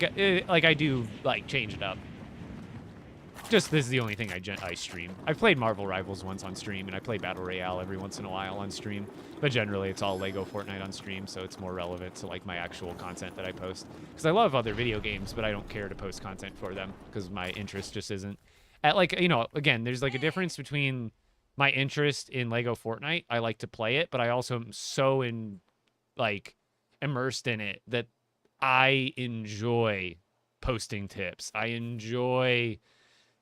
I do change it up. Just this is the only thing I stream. I've played Marvel Rivals once on stream, and I play Battle Royale every once in a while on stream. But generally, it's all LEGO Fortnite on stream, so it's more relevant to my actual content that I post. Because I love other video games, but I don't care to post content for them because my interest just isn't. At again, there's a difference between my interest in LEGO Fortnite. I like to play it, but I also am so immersed in it that I enjoy posting tips. I enjoy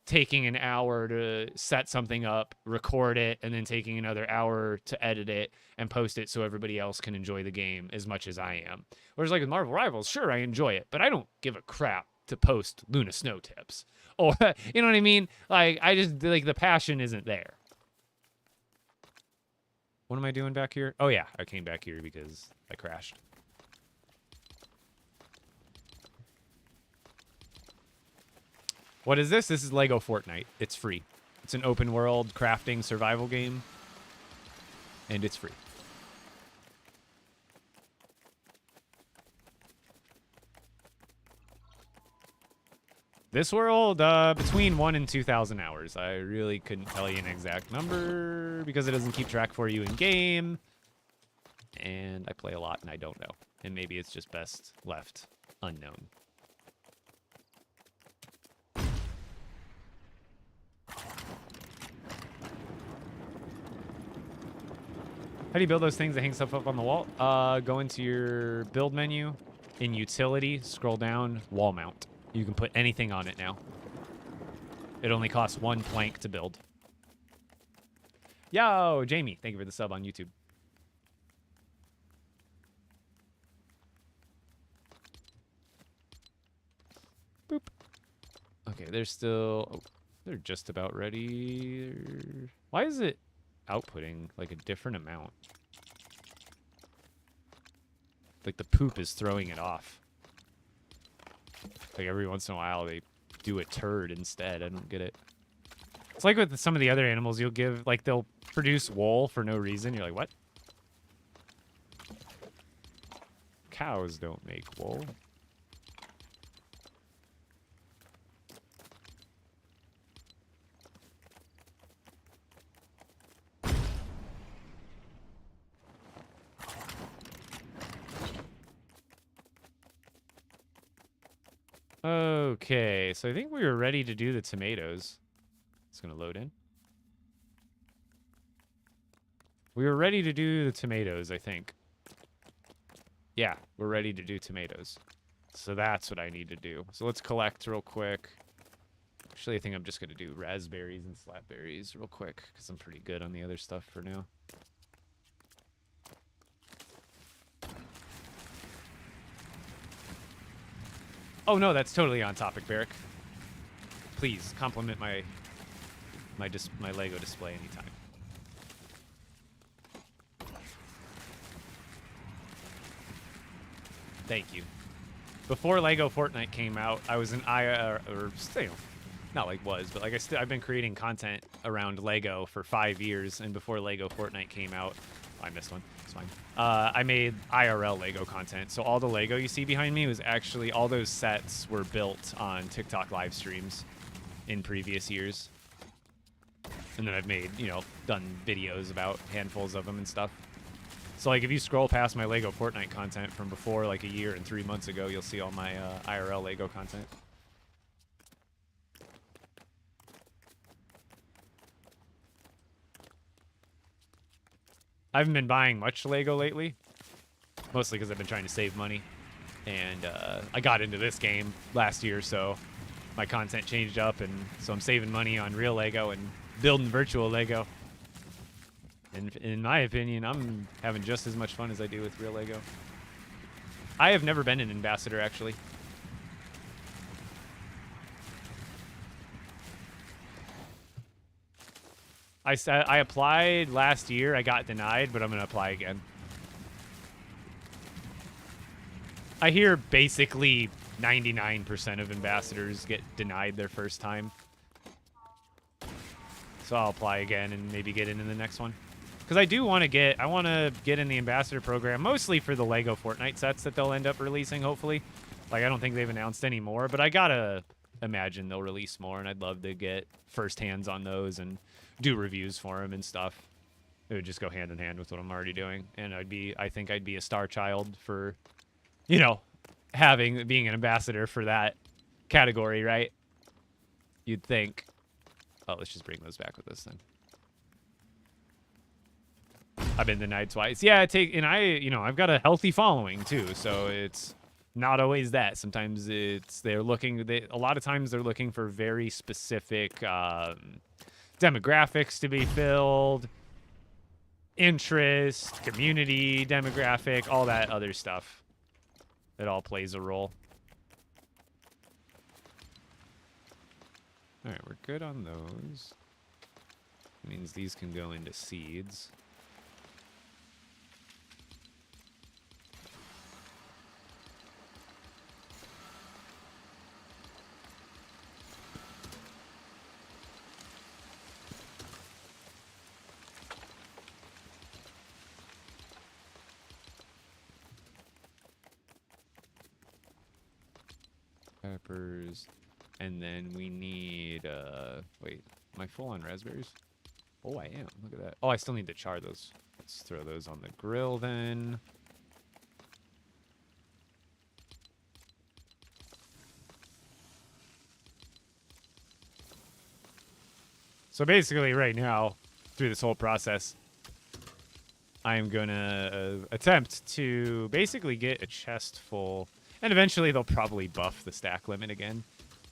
taking an hour to set something up, record it, and then taking another hour to edit it and post it so everybody else can enjoy the game as much as I am. Whereas with Marvel Rivals, sure, I enjoy it, but I don't give a crap to post Luna Snow tips. Or, you know what I mean? I just, the passion isn't there. What am I doing back here? Oh, yeah, I came back here because I crashed. What is this? This is LEGO Fortnite. It's free. It's an open world crafting survival game. And it's free. This world, between 1,000 and 2,000 hours. I really couldn't tell you an exact number because it doesn't keep track for you in game. And I play a lot and I don't know. And maybe it's just best left unknown. How do you build those things that hang stuff up on the wall? Go into your build menu. In utility, scroll down, wall mount. You can put anything on it now. It only costs 1 plank to build. Yo, Jamie, thank you for the sub on YouTube. Boop. Okay, they're still... Oh, they're just about ready. Why is it outputting a different amount? The poop is throwing it off. Every once in a while they do a turd instead. I don't get it. It's like with some of the other animals you'll give, they'll produce wool for no reason. You're like, what? Cows don't make wool. Okay, so I think we were ready to do the tomatoes. It's going to load in. We were ready to do the tomatoes, I think. Yeah, we're ready to do tomatoes. So that's what I need to do. So let's collect real quick. Actually, I think I'm just going to do raspberries and slapberries real quick because I'm pretty good on the other stuff for now. Oh no, that's totally on topic, Barrick. Please compliment my LEGO display anytime. Thank you. Before LEGO Fortnite came out, I was an I've been creating content around LEGO for 5 years, and before LEGO Fortnite came out, I missed one. It's fine. I made IRL LEGO content. So all the LEGO you see behind me was actually, all those sets were built on TikTok live streams in previous years. And then I've made, done videos about handfuls of them and stuff. So if you scroll past my LEGO Fortnite content from before a year and 3 months ago, you'll see all my IRL LEGO content. I haven't been buying much LEGO lately, mostly because I've been trying to save money. And I got into this game last year, so my content changed up, and so I'm saving money on real Lego and building virtual Lego. And in my opinion, I'm having just as much fun as I do with real Lego. I have never been an ambassador, actually. I applied last year. I got denied, but I'm going to apply again. I hear basically 99% of ambassadors get denied their first time. So I'll apply again and maybe get into the next one. Because I do want to get, in the ambassador program, mostly for the LEGO Fortnite sets that they'll end up releasing, hopefully. Like, I don't think they've announced any more, but I gotta imagine they'll release more, and I'd love to get first hands on those and do reviews for them and stuff. It would just go hand in hand with what I'm already doing. And I think I'd be a star child for, you know, being an ambassador for that category, right? You'd think. Oh, let's just bring those back with us then. I've been denied twice. Yeah, I've got a healthy following too, so it's not always that. Sometimes a lot of times they're looking for very specific demographics to be filled, interest, community demographic, all that other stuff. It all plays a role. All right, we're good on those. Means these can go into seeds. Peppers, and then we need wait, am I full on raspberries? Oh, I am. Look at that. Oh, I still need to char those. Let's throw those on the grill then. So basically right now, through this whole process, I am gonna attempt to basically get a chest full. And eventually they'll probably buff the stack limit again,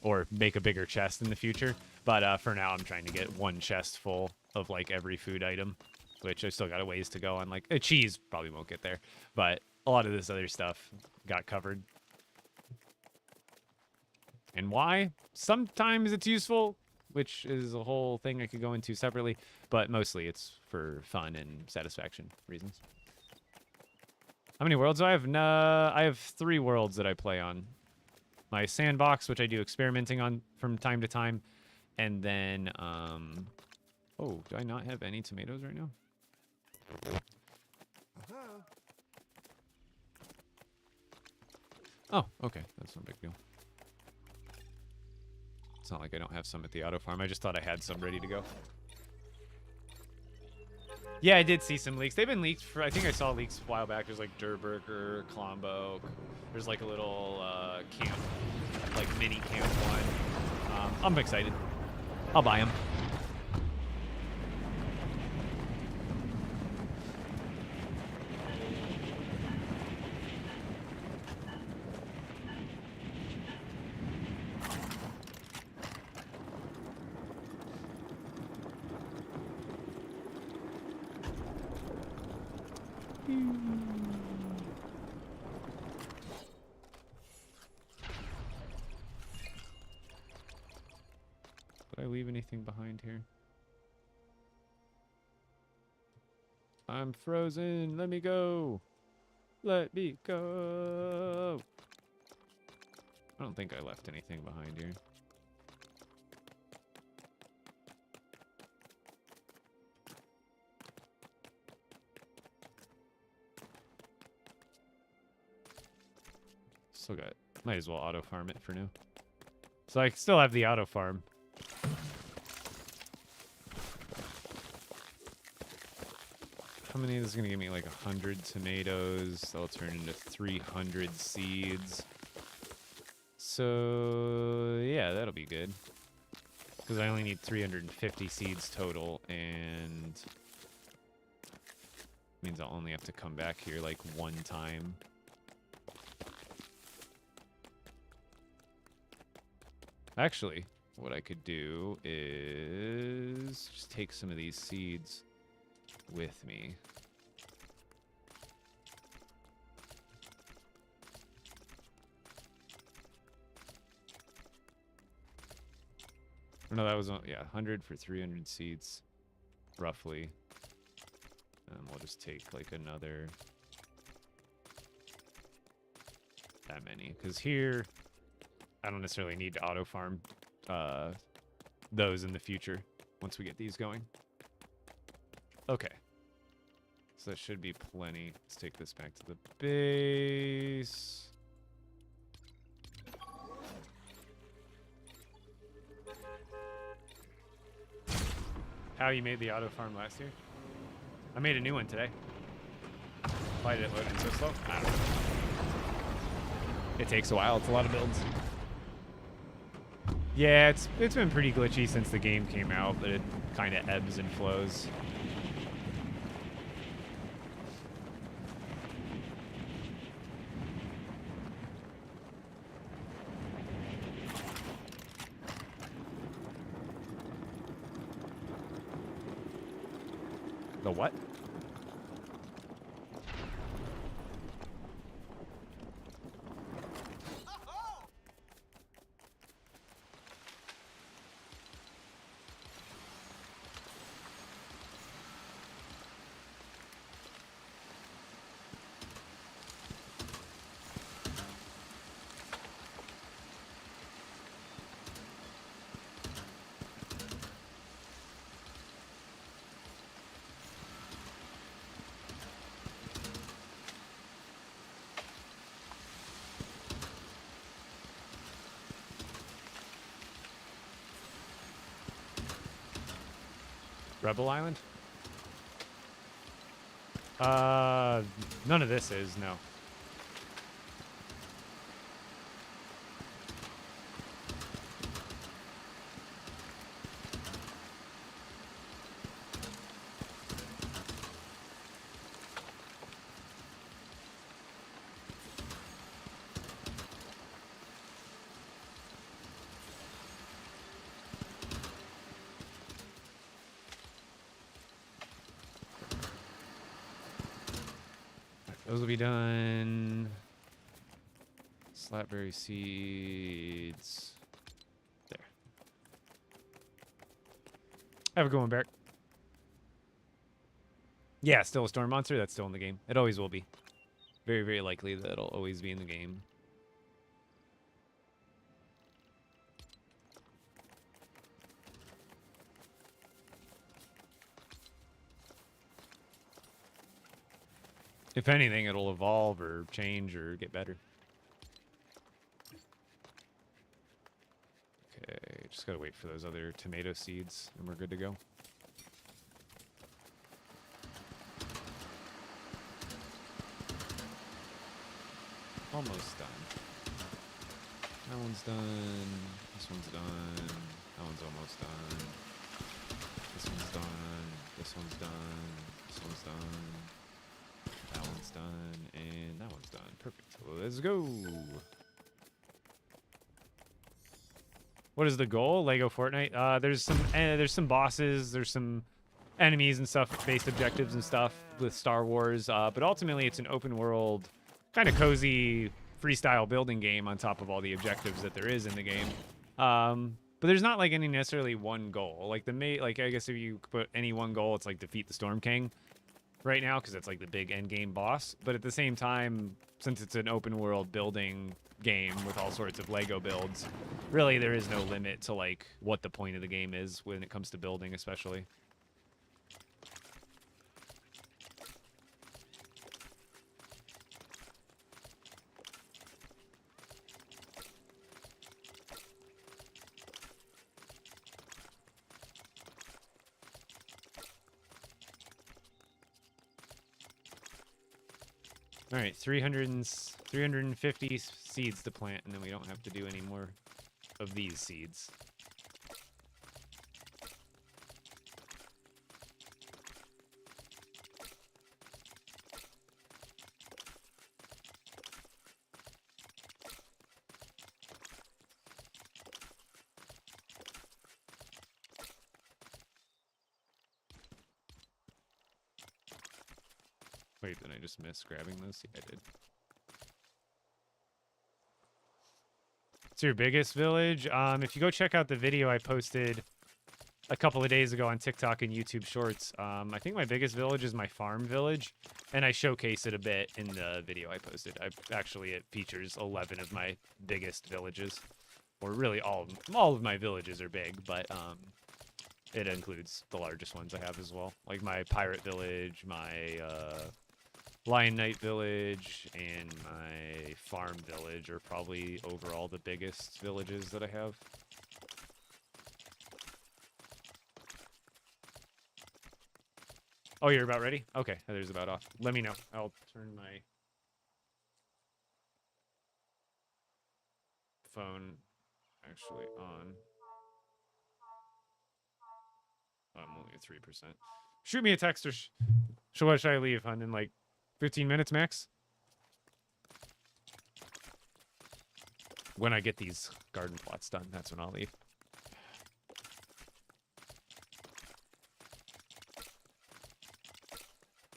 or make a bigger chest in the future. But for now, I'm trying to get one chest full of like every food item, which I still got a ways to go on. Like cheese probably won't get there, but a lot of this other stuff got covered. And why? Sometimes it's useful, which is a whole thing I could go into separately, but mostly it's for fun and satisfaction reasons. How many worlds do I have? No, I have 3 worlds that I play on. My sandbox, which I do experimenting on from time to time. And then, oh, do I not have any tomatoes right now? Oh, okay. That's no big deal. It's not like I don't have some at the auto farm. I just thought I had some ready to go. Yeah, I did see some leaks. They've been leaked for, I think I saw leaks a while back. There's like Durburger, Colombo. There's like a little camp, like mini camp one. I'm excited. I'll buy them. Did I leave anything behind here? I'm frozen. Let me go. Let me go. I don't think I left anything behind here. Still got, might as well auto farm it for now. So I still have the auto farm. How many? This is gonna give me like 100 tomatoes. That'll turn into 300 seeds. So yeah, that'll be good. Because I only need 350 seeds total, and means I'll only have to come back here like one time. Actually, what I could do is just take some of these seeds with me. No, that was, yeah, 100 for 300 seeds, roughly. And we'll just take like another that many, because here I don't necessarily need to auto farm those in the future once we get these going. Okay, so that should be plenty. Let's take this back to the base. How you made the auto farm last year? I made a new one today. Why did it load in so slow? I don't know. It takes a while. It's a lot of builds. Yeah, it's been pretty glitchy since the game came out, but it kind of ebbs and flows. The what? Rebel Island? None of this is, no. Those will be done. Slapberry seeds. There. Have a good one, Barrick. Yeah, still a storm monster. That's still in the game. It always will be. Very, very likely that it'll always be in the game. If anything, it'll evolve or change or get better. Okay, just gotta wait for those other tomato seeds and we're good to go. Almost done. That one's done. This one's done. That one's almost done. This one's done. This one's done. This one's done. That one's done, and that one's done. Perfect. Let's go. What is the goal? LEGO Fortnite. There's some bosses, there's some enemies and stuff, based objectives and stuff with Star Wars. But ultimately, it's an open world, kind of cozy freestyle building game on top of all the objectives that there is in the game. But there's not like any necessarily one goal. Like I guess if you put any one goal, it's like defeat the Storm King right now, because it's like the big end game boss. But at the same time, since it's an open world building game with all sorts of Lego builds, really there is no limit to like what the point of the game is when it comes to building, especially. All right, 350 seeds to plant, and then we don't have to do any more of these seeds. Wait, did I just miss grabbing those? Yeah, I did. It's your biggest village? If you go check out the video I posted a couple of days ago on TikTok and YouTube Shorts, I think my biggest village is my farm village, and I showcase it a bit in the video I posted. It features 11 of my biggest villages, or really all of my villages are big, but it includes the largest ones I have as well, like my pirate village, my Lion Knight village, and my farm village are probably overall the biggest villages that I have. Oh, you're about ready? Okay, Heather's about off. Let me know. I'll turn my phone actually on. I'm only at 3%. Shoot me a text or what should I leave, hon? In like 15 minutes max? When I get these garden plots done, that's when I'll leave.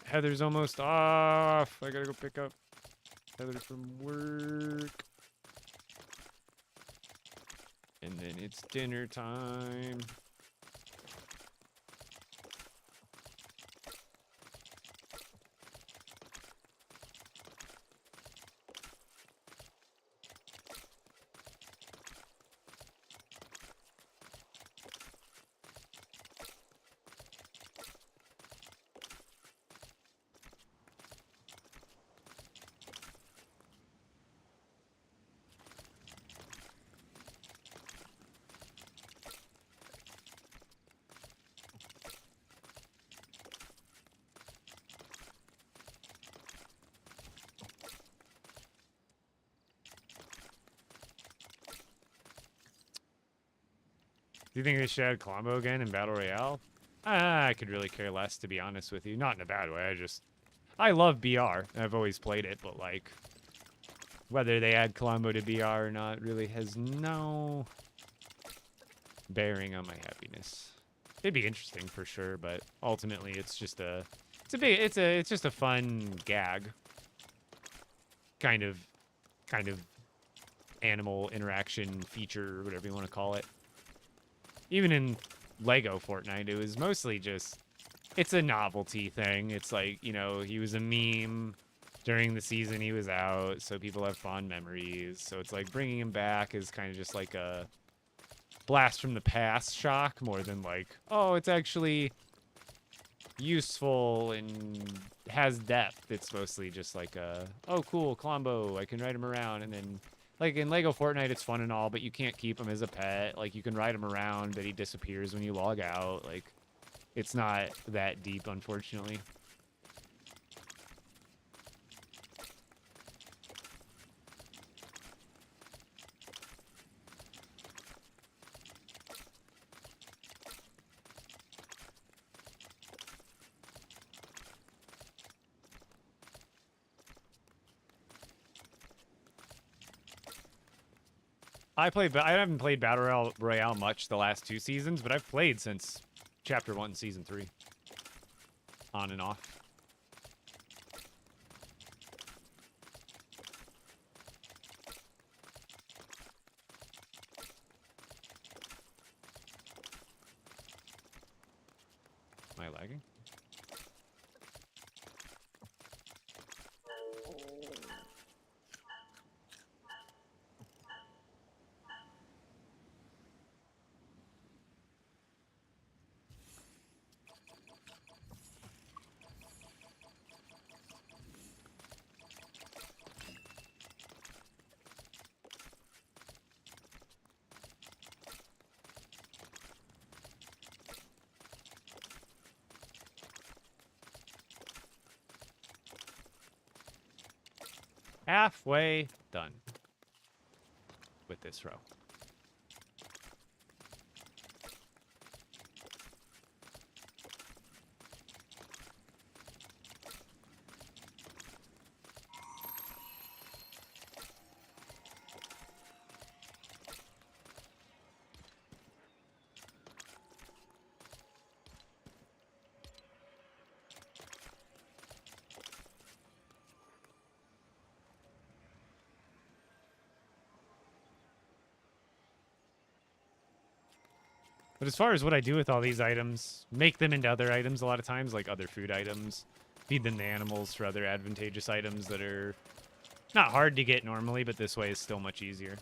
Heather's almost off. I gotta go pick up Heather from work. And then it's dinner time. Do you think they should add Colombo again in Battle Royale? I could really care less, to be honest with you. Not in a bad way. I love BR. I've always played it, but like, whether they add Colombo to BR or not really has no bearing on my happiness. It'd be interesting for sure, but ultimately it's just it's just a fun gag. Kind of animal interaction feature, whatever you want to call it. Even in LEGO Fortnite, it was mostly just, it's a novelty thing. It's like, you know, he was a meme during the season he was out, so people have fond memories. So it's like bringing him back is kind of just like a blast from the past shock more than like, oh, it's actually useful and has depth. It's mostly just like oh, cool, Colombo, I can ride him around, and then like in LEGO Fortnite, it's fun and all, but you can't keep him as a pet. Like, you can ride him around, but he disappears when you log out. Like, it's not that deep, unfortunately. I haven't played Battle Royale much the last 2 seasons, but I've played since Chapter 1, Season 3. On and off. Am I lagging? Halfway done with this row. But as far as what I do with all these items, make them into other items a lot of times, like other food items. Feed them to animals for other advantageous items that are not hard to get normally, but this way is still much easier.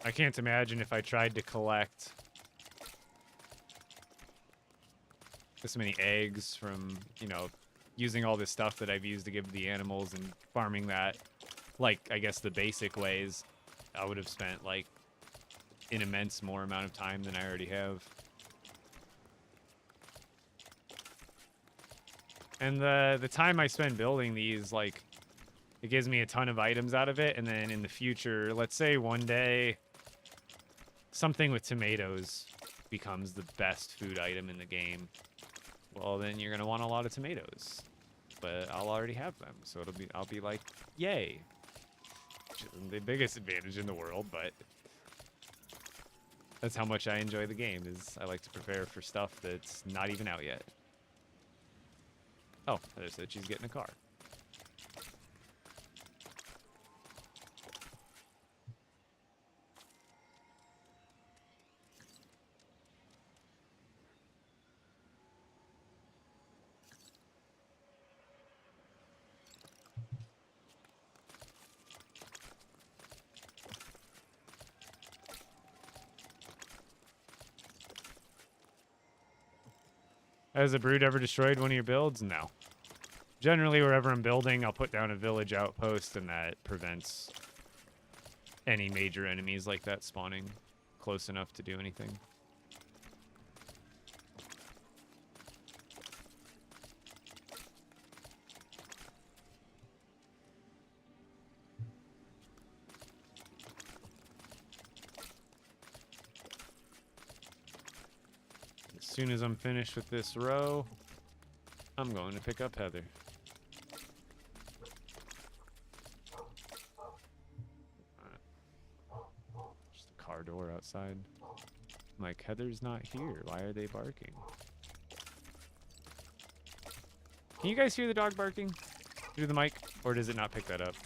I can't imagine if I tried to collect this many eggs from, you know, using all this stuff that I've used to give the animals and farming that, like, I guess the basic ways. I would have spent, like, an immense more amount of time than I already have. And the time I spend building these, like, it gives me a ton of items out of it, and then in the future, let's say one day, something with tomatoes becomes the best food item in the game. Well, then you're gonna want a lot of tomatoes, but I'll already have them, so I'll be like, yay. Which isn't the biggest advantage in the world, but that's how much I enjoy the game, is I like to prepare for stuff that's not even out yet. Oh, Heather said she's getting a car. Has a brood ever destroyed one of your builds? No. Generally, wherever I'm building, I'll put down a village outpost, and that prevents any major enemies like that spawning close enough to do anything. As soon as I'm finished with this row, I'm going to pick up Heather. Just a car door outside. I'm like, Heather's not here. Why are they barking? Can you guys hear the dog barking through the mic? Or does it not pick that up?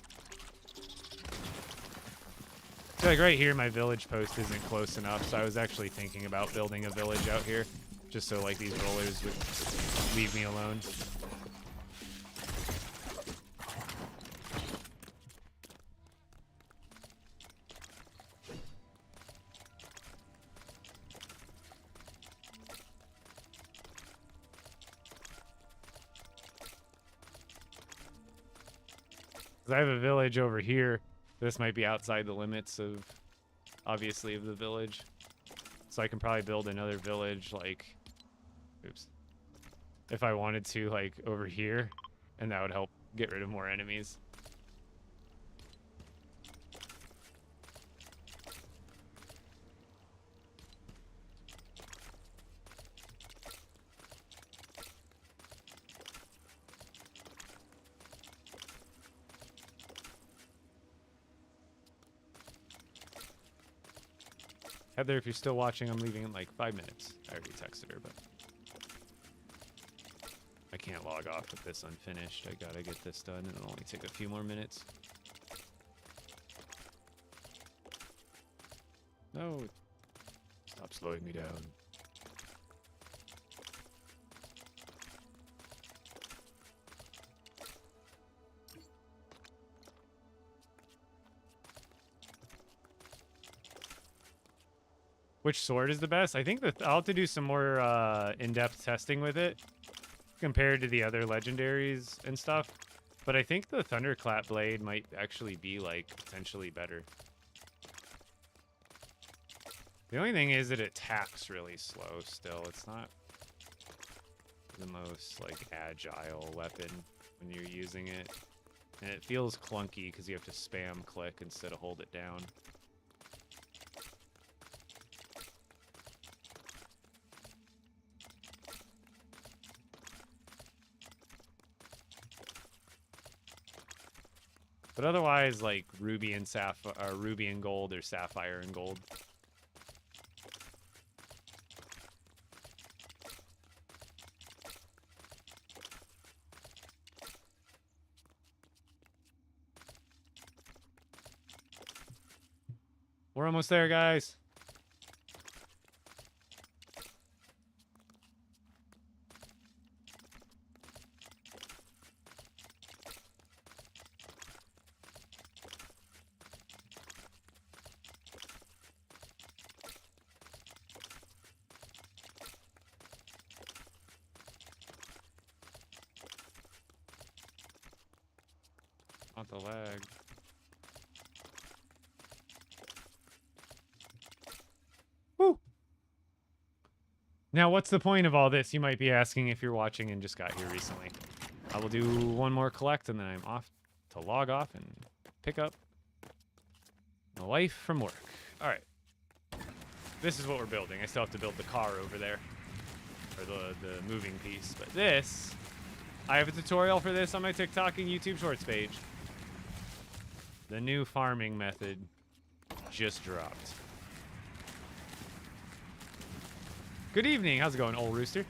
So like right here, my village post isn't close enough, so I was actually thinking about building a village out here. Just so, like, these rollers would leave me alone. Because I have a village over here. This might be outside the limits of, obviously, of the village. So I can probably build another village, like, oops, if I wanted to, like, over here, and that would help get rid of more enemies. Heather, if you're still watching, I'm leaving in like 5 minutes. I already texted her, but I can't log off with this unfinished. I gotta get this done, and it'll only take a few more minutes. No, stop slowing me down. Which sword is the best? I think that I'll have to do some more in-depth testing with it compared to the other legendaries and stuff. But I think the Thunderclap blade might actually be, like, potentially better. The only thing is that it attacks really slow still. It's not the most, like, agile weapon when you're using it. And it feels clunky because you have to spam click instead of hold it down. But otherwise, like ruby and ruby and gold, or sapphire and gold. We're almost there, guys. Not the lag. Woo! Now, what's the point of all this? You might be asking if you're watching and just got here recently. I will do one more collect and then I'm off to log off and pick up my wife from work. All right. This is what we're building. I still have to build the car over there, or the moving piece. But this, I have a tutorial for this on my TikTok and YouTube Shorts page. The new farming method just dropped. Good evening. How's it going, old rooster?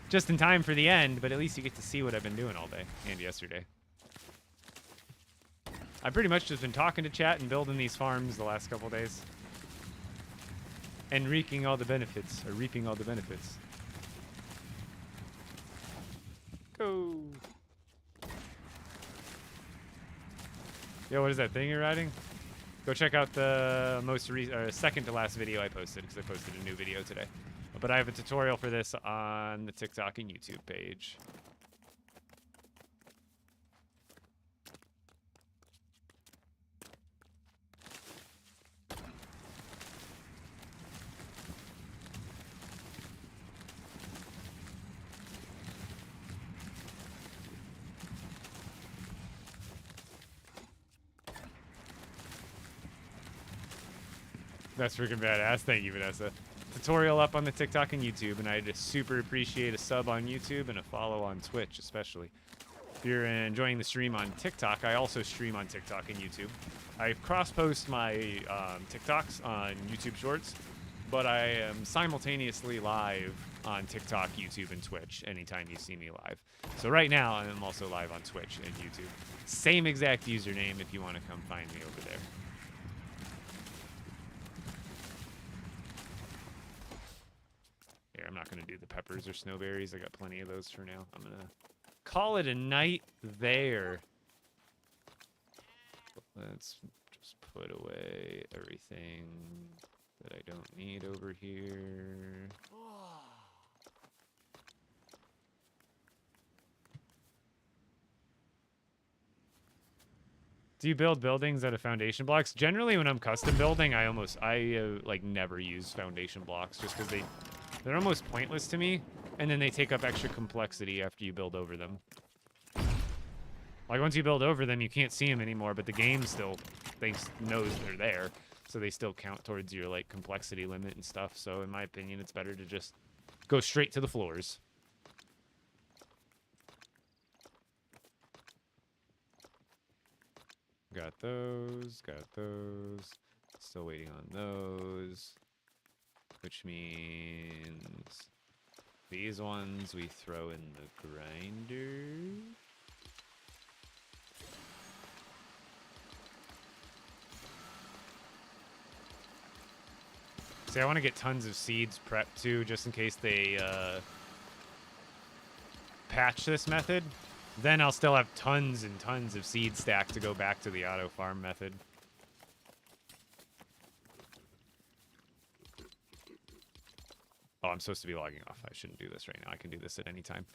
Just in time for the end, but at least you get to see what I've been doing all day and yesterday. I've pretty much just been talking to chat and building these farms the last couple days. And reaping all the benefits, or reaping all the benefits. Go. Yo, what is that thing you're riding? Go check out the second to last video I posted, because I posted a new video today. But I have a tutorial for this on the TikTok and YouTube page. That's freaking badass. Thank you, Vanessa. Tutorial up on the TikTok and YouTube, and I just super appreciate a sub on YouTube and a follow on Twitch, especially. If you're enjoying the stream on TikTok, I also stream on TikTok and YouTube. I cross-post my TikToks on YouTube Shorts, but I am simultaneously live on TikTok, YouTube, and Twitch anytime you see me live. So right now, I'm also live on Twitch and YouTube. Same exact username if you want to come find me over there. I'm not going to do the peppers or snowberries. I got plenty of those for now. I'm going to call it a night there. Let's just put away everything that I don't need over here. Do you build buildings out of foundation blocks? Generally, when I'm custom building, I like never use foundation blocks just because they're almost pointless to me, and then they take up extra complexity after you build over them. Like, once you build over them, you can't see them anymore, but the game still knows they're there, so they still count towards your, like, complexity limit and stuff. So, in my opinion, it's better to just go straight to the floors. Got those, got those. Still waiting on those. Which means these ones we throw in the grinder. See, I want to get tons of seeds prepped too, just in case they patch this method. Then I'll still have tons and tons of seed stacked to go back to the auto farm method. Oh, I'm supposed to be logging off. I shouldn't do this right now. I can do this at any time.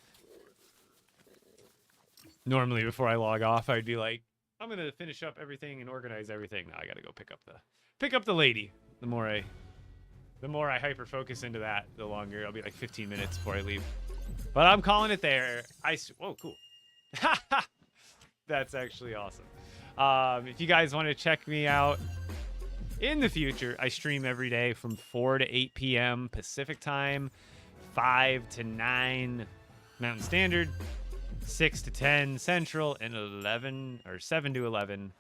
Normally, before I log off, I'd be like, I'm gonna finish up everything and organize everything. Now I gotta go pick up the lady. The more I hyper focus into that, the longer it'll be like 15 minutes before I leave. But I'm calling it there. Whoa, cool. That's actually awesome. If you guys want to check me out in the future, I stream every day from 4 to 8 p.m. Pacific time, 5 to 9 Mountain Standard, 6 to 10 Central, and 7 to 11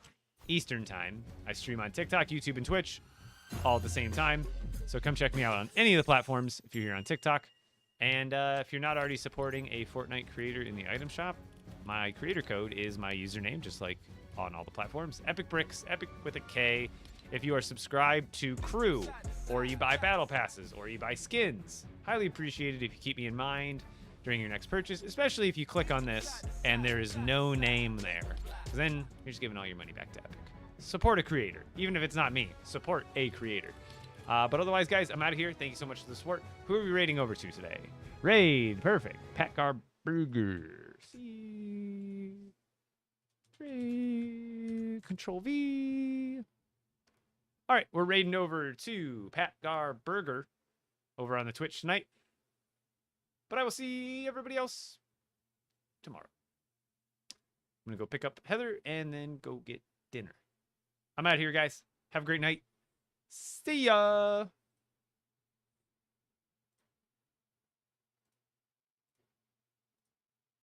Eastern time. I stream on TikTok, YouTube, and Twitch all at the same time. So come check me out on any of the platforms if you're here on TikTok. And if you're not already supporting a Fortnite creator in the item shop, my creator code is my username, just like on all the platforms. Epic Bricks, Epic with a K. if you are subscribed to Crew, or you buy battle passes, or you buy skins. Highly appreciated if you keep me in mind during your next purchase, especially if you click on this and there is no name there. 'Cause then you're just giving all your money back to Epic. Support a creator, even if it's not me. Support a creator. But otherwise, guys, I'm out of here. Thank you so much for the support. Who are we raiding over to today? Raid, perfect. Patgar Burger. See. Raid. Control V. All right, we're raiding over to Patgar Burger over on the Twitch tonight. But I will see everybody else tomorrow. I'm going to go pick up Heather and then go get dinner. I'm out of here, guys. Have a great night. See ya.